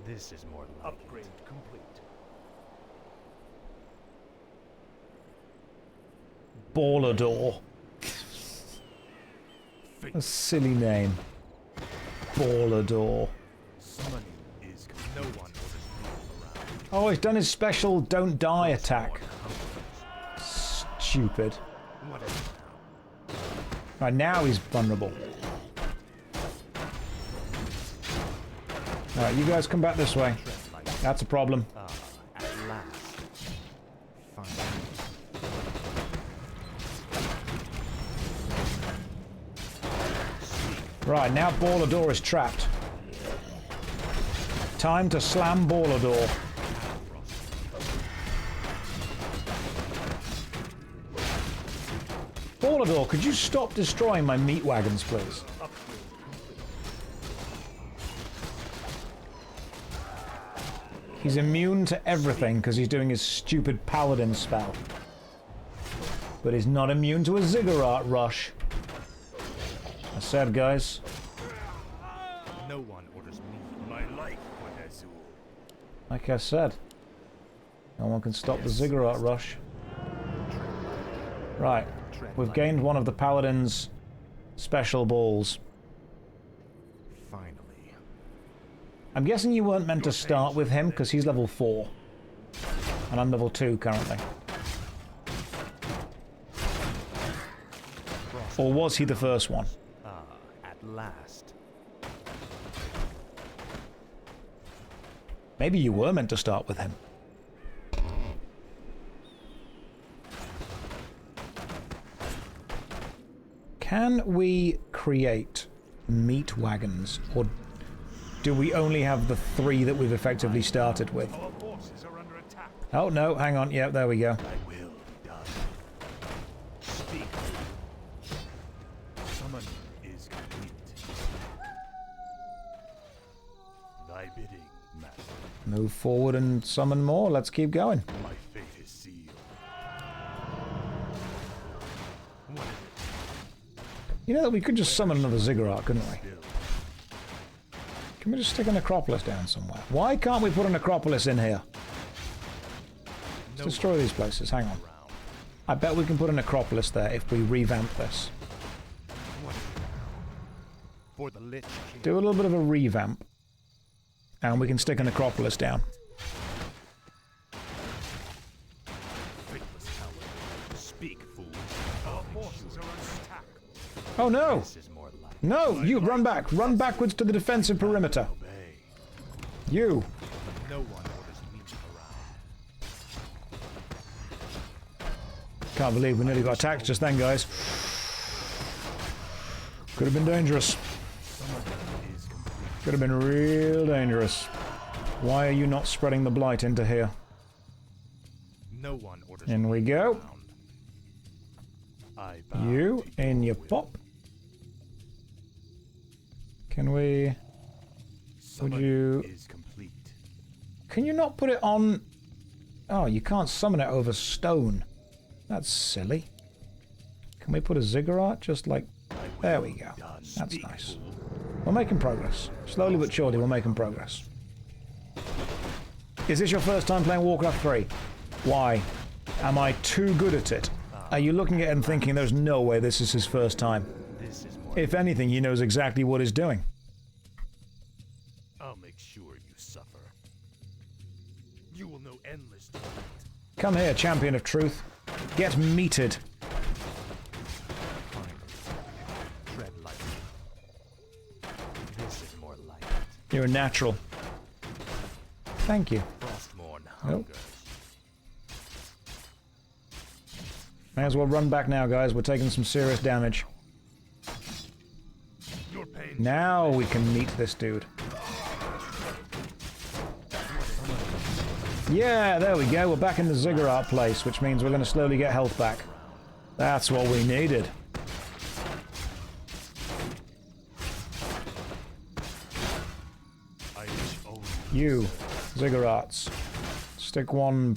This is more like Upgrade complete. Ballador. A silly name. Ballador. Summoning is no one around. Oh, he's done his special don't die attack. Stupid. What is it now? Right, now he's vulnerable. Alright, you guys come back this way. That's a problem. At last. Right, now Ballador is trapped. Time to slam Ballador. Ballador, could you stop destroying my meat wagons, please? He's immune to everything because he's doing his stupid paladin spell. But he's not immune to a ziggurat rush. I said, guys. No one orders me. My life, Azul. Like I said. No one can stop the ziggurat rush. Right. We've gained one of the paladin's special balls. Finally. I'm guessing you weren't meant to start with him because he's level 4. And I'm level 2 currently. Or was he the first one? At last. Maybe you were meant to start with him. Can we create meat wagons, or do we only have the 3 that we've effectively started with? Oh no, hang on, yeah, there we go. Summon is complete. Thy bidding, master. Move forward and summon more, let's keep going. My fate is sealed. You know that we could just summon another ziggurat, couldn't we? Can we just stick a necropolis down somewhere? Why can't we put a necropolis in here? Let's destroy these places, hang on. I bet we can put a necropolis there if we revamp this. For the Lich King. Do a little bit of a revamp. And we can stick a necropolis down. Speak, fool. Our forces are under attack. Oh no! No! You run back! Run backwards to the defensive perimeter! You! No one orders me around. Can't believe we nearly got attacked just then, guys. Could have been dangerous. Could have been real dangerous. Why are you not spreading the blight into here? No one orders In we go. You in your pop. Can we... Would you... Can you not put it on... Oh, you can't summon it over stone. That's silly. Can we put a ziggurat just like... There we go. That's nice. We're making progress. Slowly but surely we're making progress. Is this your first time playing Warcraft 3? Why? Am I too good at it? Are you looking at it and thinking there's no way this is his first time? If anything, he knows exactly what he's doing. I'll make sure you suffer. You will know endless delight. Come here, champion of truth. Get meated. Tread lightly. This is more like it. You're a natural. Thank you. Frostmourne Nope. hungers. May as well run back now, guys. We're taking some serious damage. Now we can meet this dude. Yeah, there we go. We're back in the ziggurat place, which means we're going to slowly get health back. That's what we needed. You, ziggurats. Stick one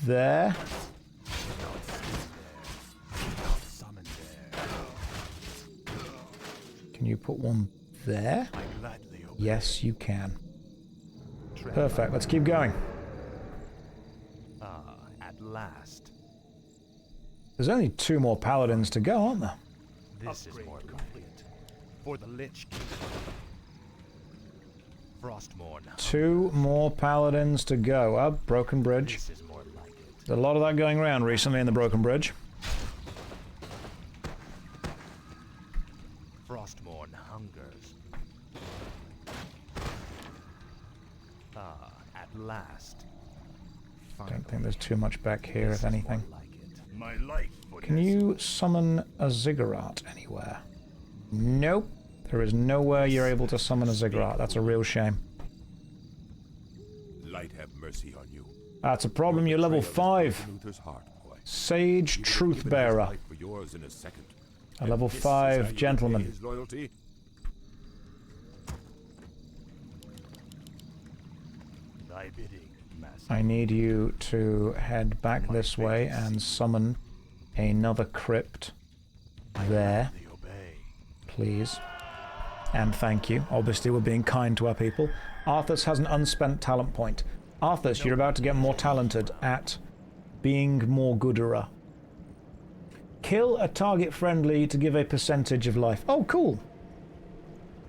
there. Can you put one there? Yes, you can. Perfect. Let's keep going. At last. There's only 2 more paladins to go, aren't there? This is more complete. For the Lich King. Frostmourne. 2 more paladins to go. Up, Broken Bridge. This is more like it. There's a lot of that going around recently in the Broken Bridge. Frostmourne hungers. At last. Don't think there's too much back here, if anything. My life. Can you summon a ziggurat anywhere? Nope. There is nowhere you're able to summon a ziggurat. That's a real shame. Light have mercy on you. That's a problem. You're level 5. Sage Truth Bearer. A level 5 gentleman. Thy bidding, master. I need you to head back this way and summon another crypt there. Please. And thank you. Obviously, we're being kind to our people. Arthus has an unspent talent point. Arthus, you're about to get more talented at being more gooderer. Kill a target friendly to give a percentage of life. Oh, cool.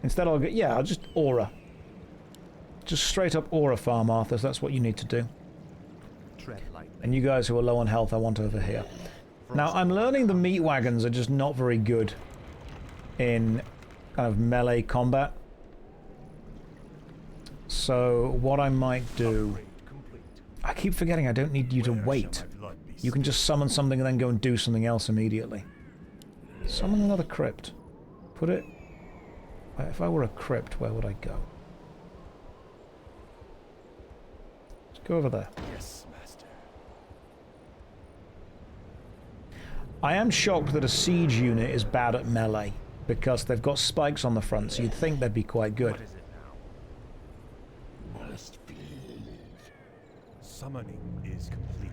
Instead I'll get... Yeah, I'll just aura. Just straight up aura farm, Arthur. That's what you need to do. And you guys who are low on health, I want over here. Now, I'm learning the meat wagons are just not very good in kind of melee combat. So, what I might do... I keep forgetting I don't need you to wait. You can just summon something and then go and do something else immediately. Summon another crypt. Put it... If I were a crypt, where would I go? Let's go over there. Yes, master. I am shocked that a siege unit is bad at melee, because they've got spikes on the front, so you'd think they'd be quite good. Summoning is complete.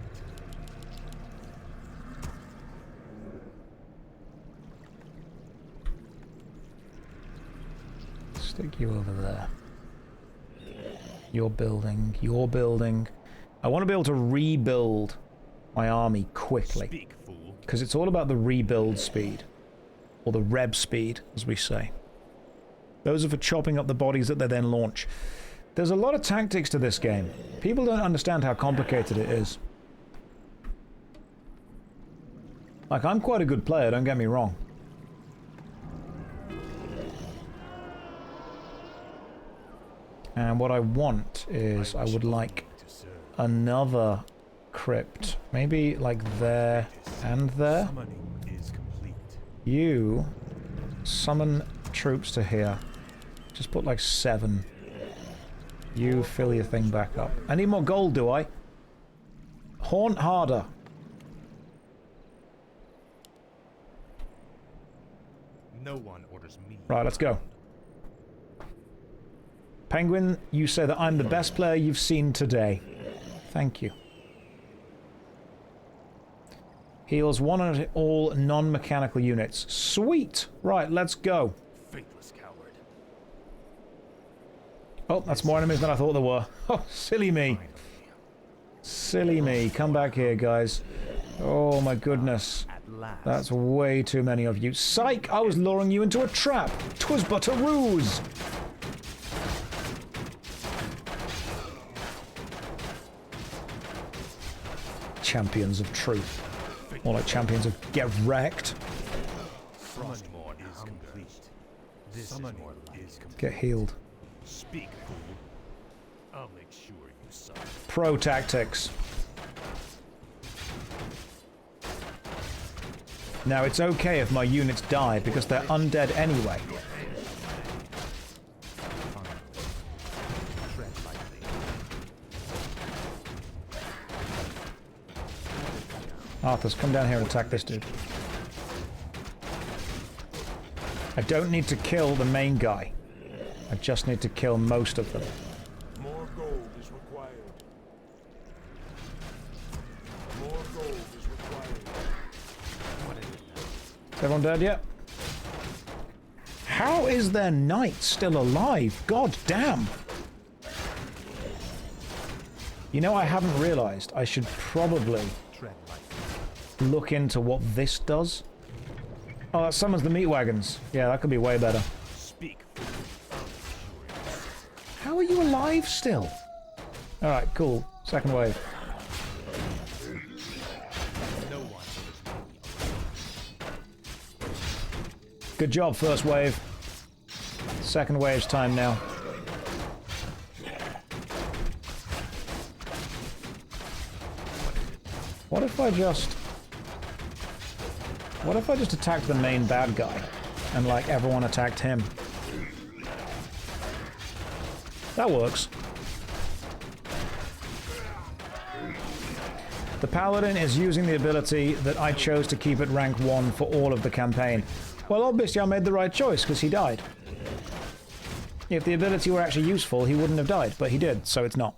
Stick you over there. You're building. You're building. I want to be able to rebuild my army quickly. Because it's all about the rebuild speed. Or the reb speed, as we say. Those are for chopping up the bodies that they then launch. There's a lot of tactics to this game. People don't understand how complicated it is. Like, I'm quite a good player, don't get me wrong. And what I want is, I would like another crypt. Maybe like there and there. You summon troops to here. Just put like 7. You fill your thing back up. I need more gold, do I? Haunt harder. No one orders me. Right, let's go. Penguin, you say that I'm the best player you've seen today. Thank you. Heals 1 on all non-mechanical units. Sweet! Right, let's go. Faithless coward. Oh, that's more enemies than I thought there were. Oh, silly me. Silly me. Come back here, guys. Oh my goodness. That's way too many of you. Psych! I was luring you into a trap. 'Twas but a ruse. Champions of truth. More like champions of get wrecked. Frostmore is complete. This is more is complete. Get healed. Speak, fool. I'll make sure you suffer. Pro tactics. Now it's okay if my units die because they're undead anyway. Arthus, come down here and attack this dude. I don't need to kill the main guy. I just need to kill most of them. More gold is required. More gold is required. Is everyone dead yet? How is their knight still alive? God damn! You know, I haven't realized I should probably look into what this does. Oh, that summons the meat wagons. Yeah, that could be way better. Speak. How are you alive still? Alright, cool. Second wave. Good job, first wave. Second wave's time now. What if I just attacked the main bad guy and like everyone attacked him? That works. The Paladin is using the ability that I chose to keep at rank 1 for all of the campaign. Well, obviously I made the right choice because he died. If the ability were actually useful, he wouldn't have died, but he did, so it's not.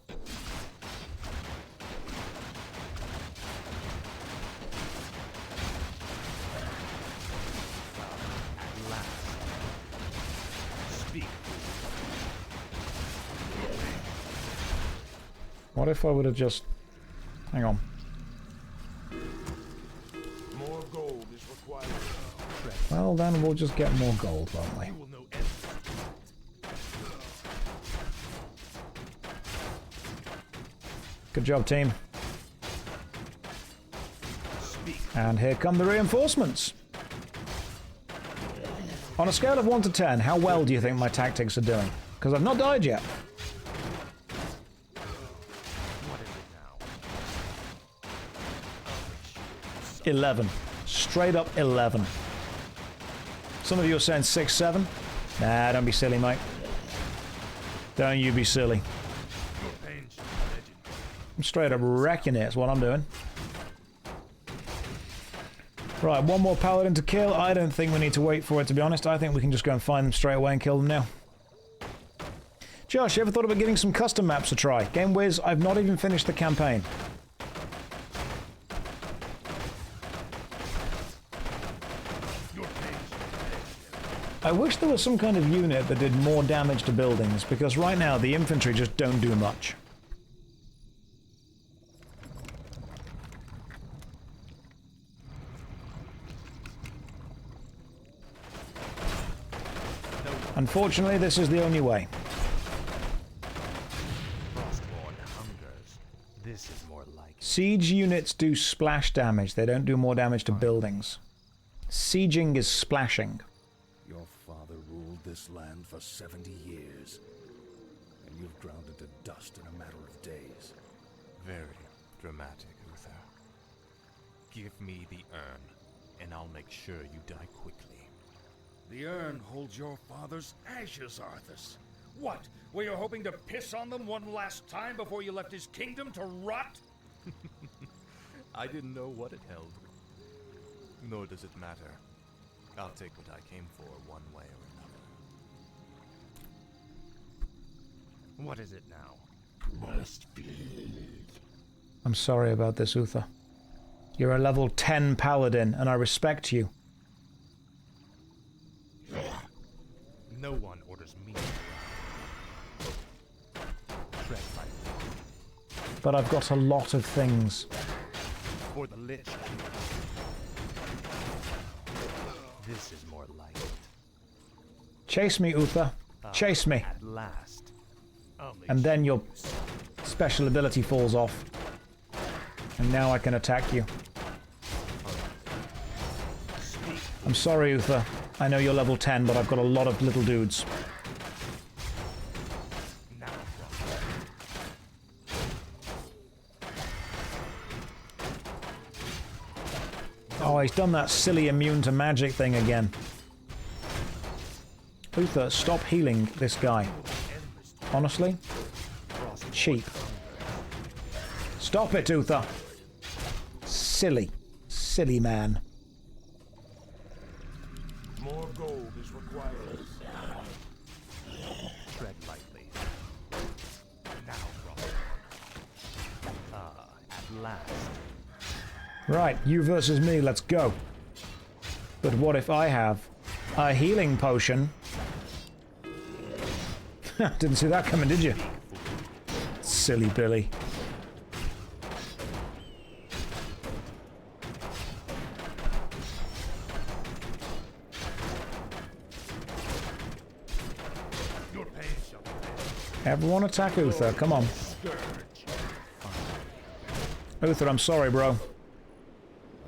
What if I would have just... Hang on. More gold is required. Well, then we'll just get more gold, won't we? Good job, team. And here come the reinforcements. On a scale of 1 to 10, how well do you think my tactics are doing? Because I've not died yet. 11. Straight up 11. Some of you are saying 6, 7. Nah, don't be silly, mate. Don't you be silly. I'm straight up wrecking it, is what I'm doing. Right, one more paladin to kill. I don't think we need to wait for it, to be honest. I think we can just go and find them straight away and kill them now. Josh, you ever thought about getting some custom maps to try? Game Wiz, I've not even finished the campaign. I wish there was some kind of unit that did more damage to buildings, because right now the infantry just don't do much. Unfortunately, this is the only way. Frostborn hungers. This is more like Siege units do splash damage. They don't do more damage to buildings. Sieging is splashing. Your father ruled this land for 70 years, and you've ground it to dust in a matter of days. very dramatic, Uther. Give me the urn, and I'll make sure you die quickly. The urn holds your father's ashes, Arthus. What? Were you hoping to piss on them one last time before you left his kingdom to rot? I didn't know what it held. Nor does it matter. I'll take what I came for one way or another. What is it now? Must be. I'm sorry about this, Uther. You're a level 10 paladin, and I respect you. No one orders me. Tread lightly. But I've got a lot of things. For the Lich. This is more like it. Chase me, Uther. Chase me. At last. And then your special ability falls off. And now I can attack you. I'm sorry, Uther. I know you're level 10, but I've got a lot of little dudes. Oh, he's done that silly immune to magic thing again. Uther, stop healing this guy. Honestly? Cheap. Stop it, Uther! Silly. Silly man. More gold is required. Tread lightly. Now, at last. Right, you versus me, let's go. But what if I have a healing potion? Didn't see that coming, did you? Silly Billy. Everyone attack Uther, come on. Uther, I'm sorry, bro.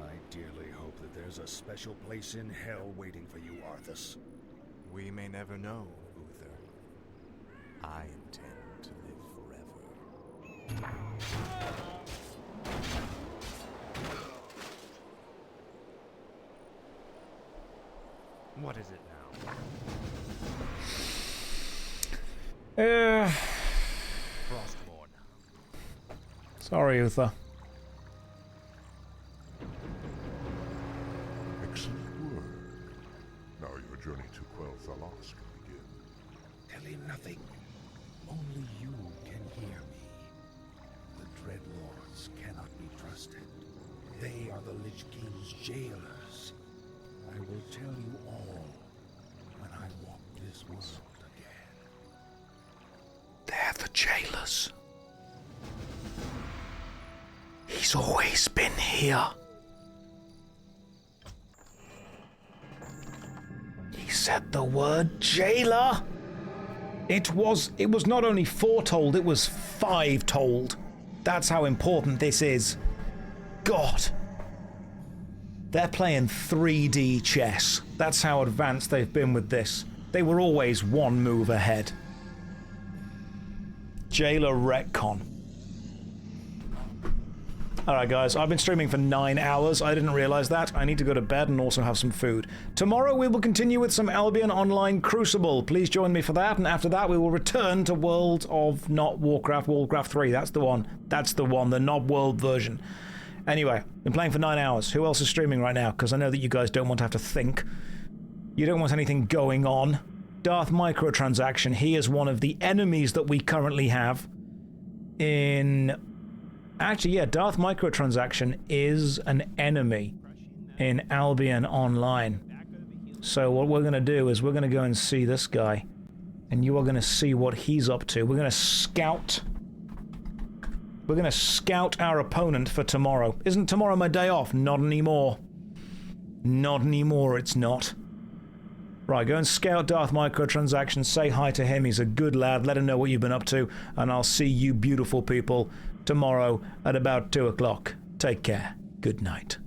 I dearly hope that there's a special place in hell waiting for you, Arthus. We may never know, Uther. I intend to live forever. What is it now? Frostborn. Sorry, Uther. Excellent work. Now your journey to quell Thalos can begin. Tell him nothing. Only you can hear me. The Dreadlords cannot be trusted. They are the Lich King's jailers. I will tell you all when I walk this world again. They're the jailers. He's always been here. He said the word jailer. It was not only foretold, it was 5-told. That's how important this is. God. They're playing 3D chess. That's how advanced they've been with this. They were always one move ahead. Jailer retcon. Alright guys, I've been streaming for 9 hours. I didn't realize that. I need to go to bed and also have some food. Tomorrow we will continue with some Albion Online Crucible. Please join me for that, and after that we will return to World of not Warcraft, Warcraft 3. That's the one. That's the one, the not world version. Anyway, been playing for 9 hours. Who else is streaming right now? Because I know that you guys don't want to have to think. You don't want anything going on. Darth Microtransaction, he is one of the enemies that we currently have in... Actually, yeah, Darth Microtransaction is an enemy in Albion Online. So what we're going to do is we're going to go and see this guy. And you are going to see what he's up to. We're going to scout... We're going to scout our opponent for tomorrow. Isn't tomorrow my day off? Not anymore. Not anymore, it's not. Right, go and scout Darth Microtransactions. Say hi to him. He's a good lad. Let him know what you've been up to. And I'll see you beautiful people tomorrow at about 2 o'clock. Take care. Good night.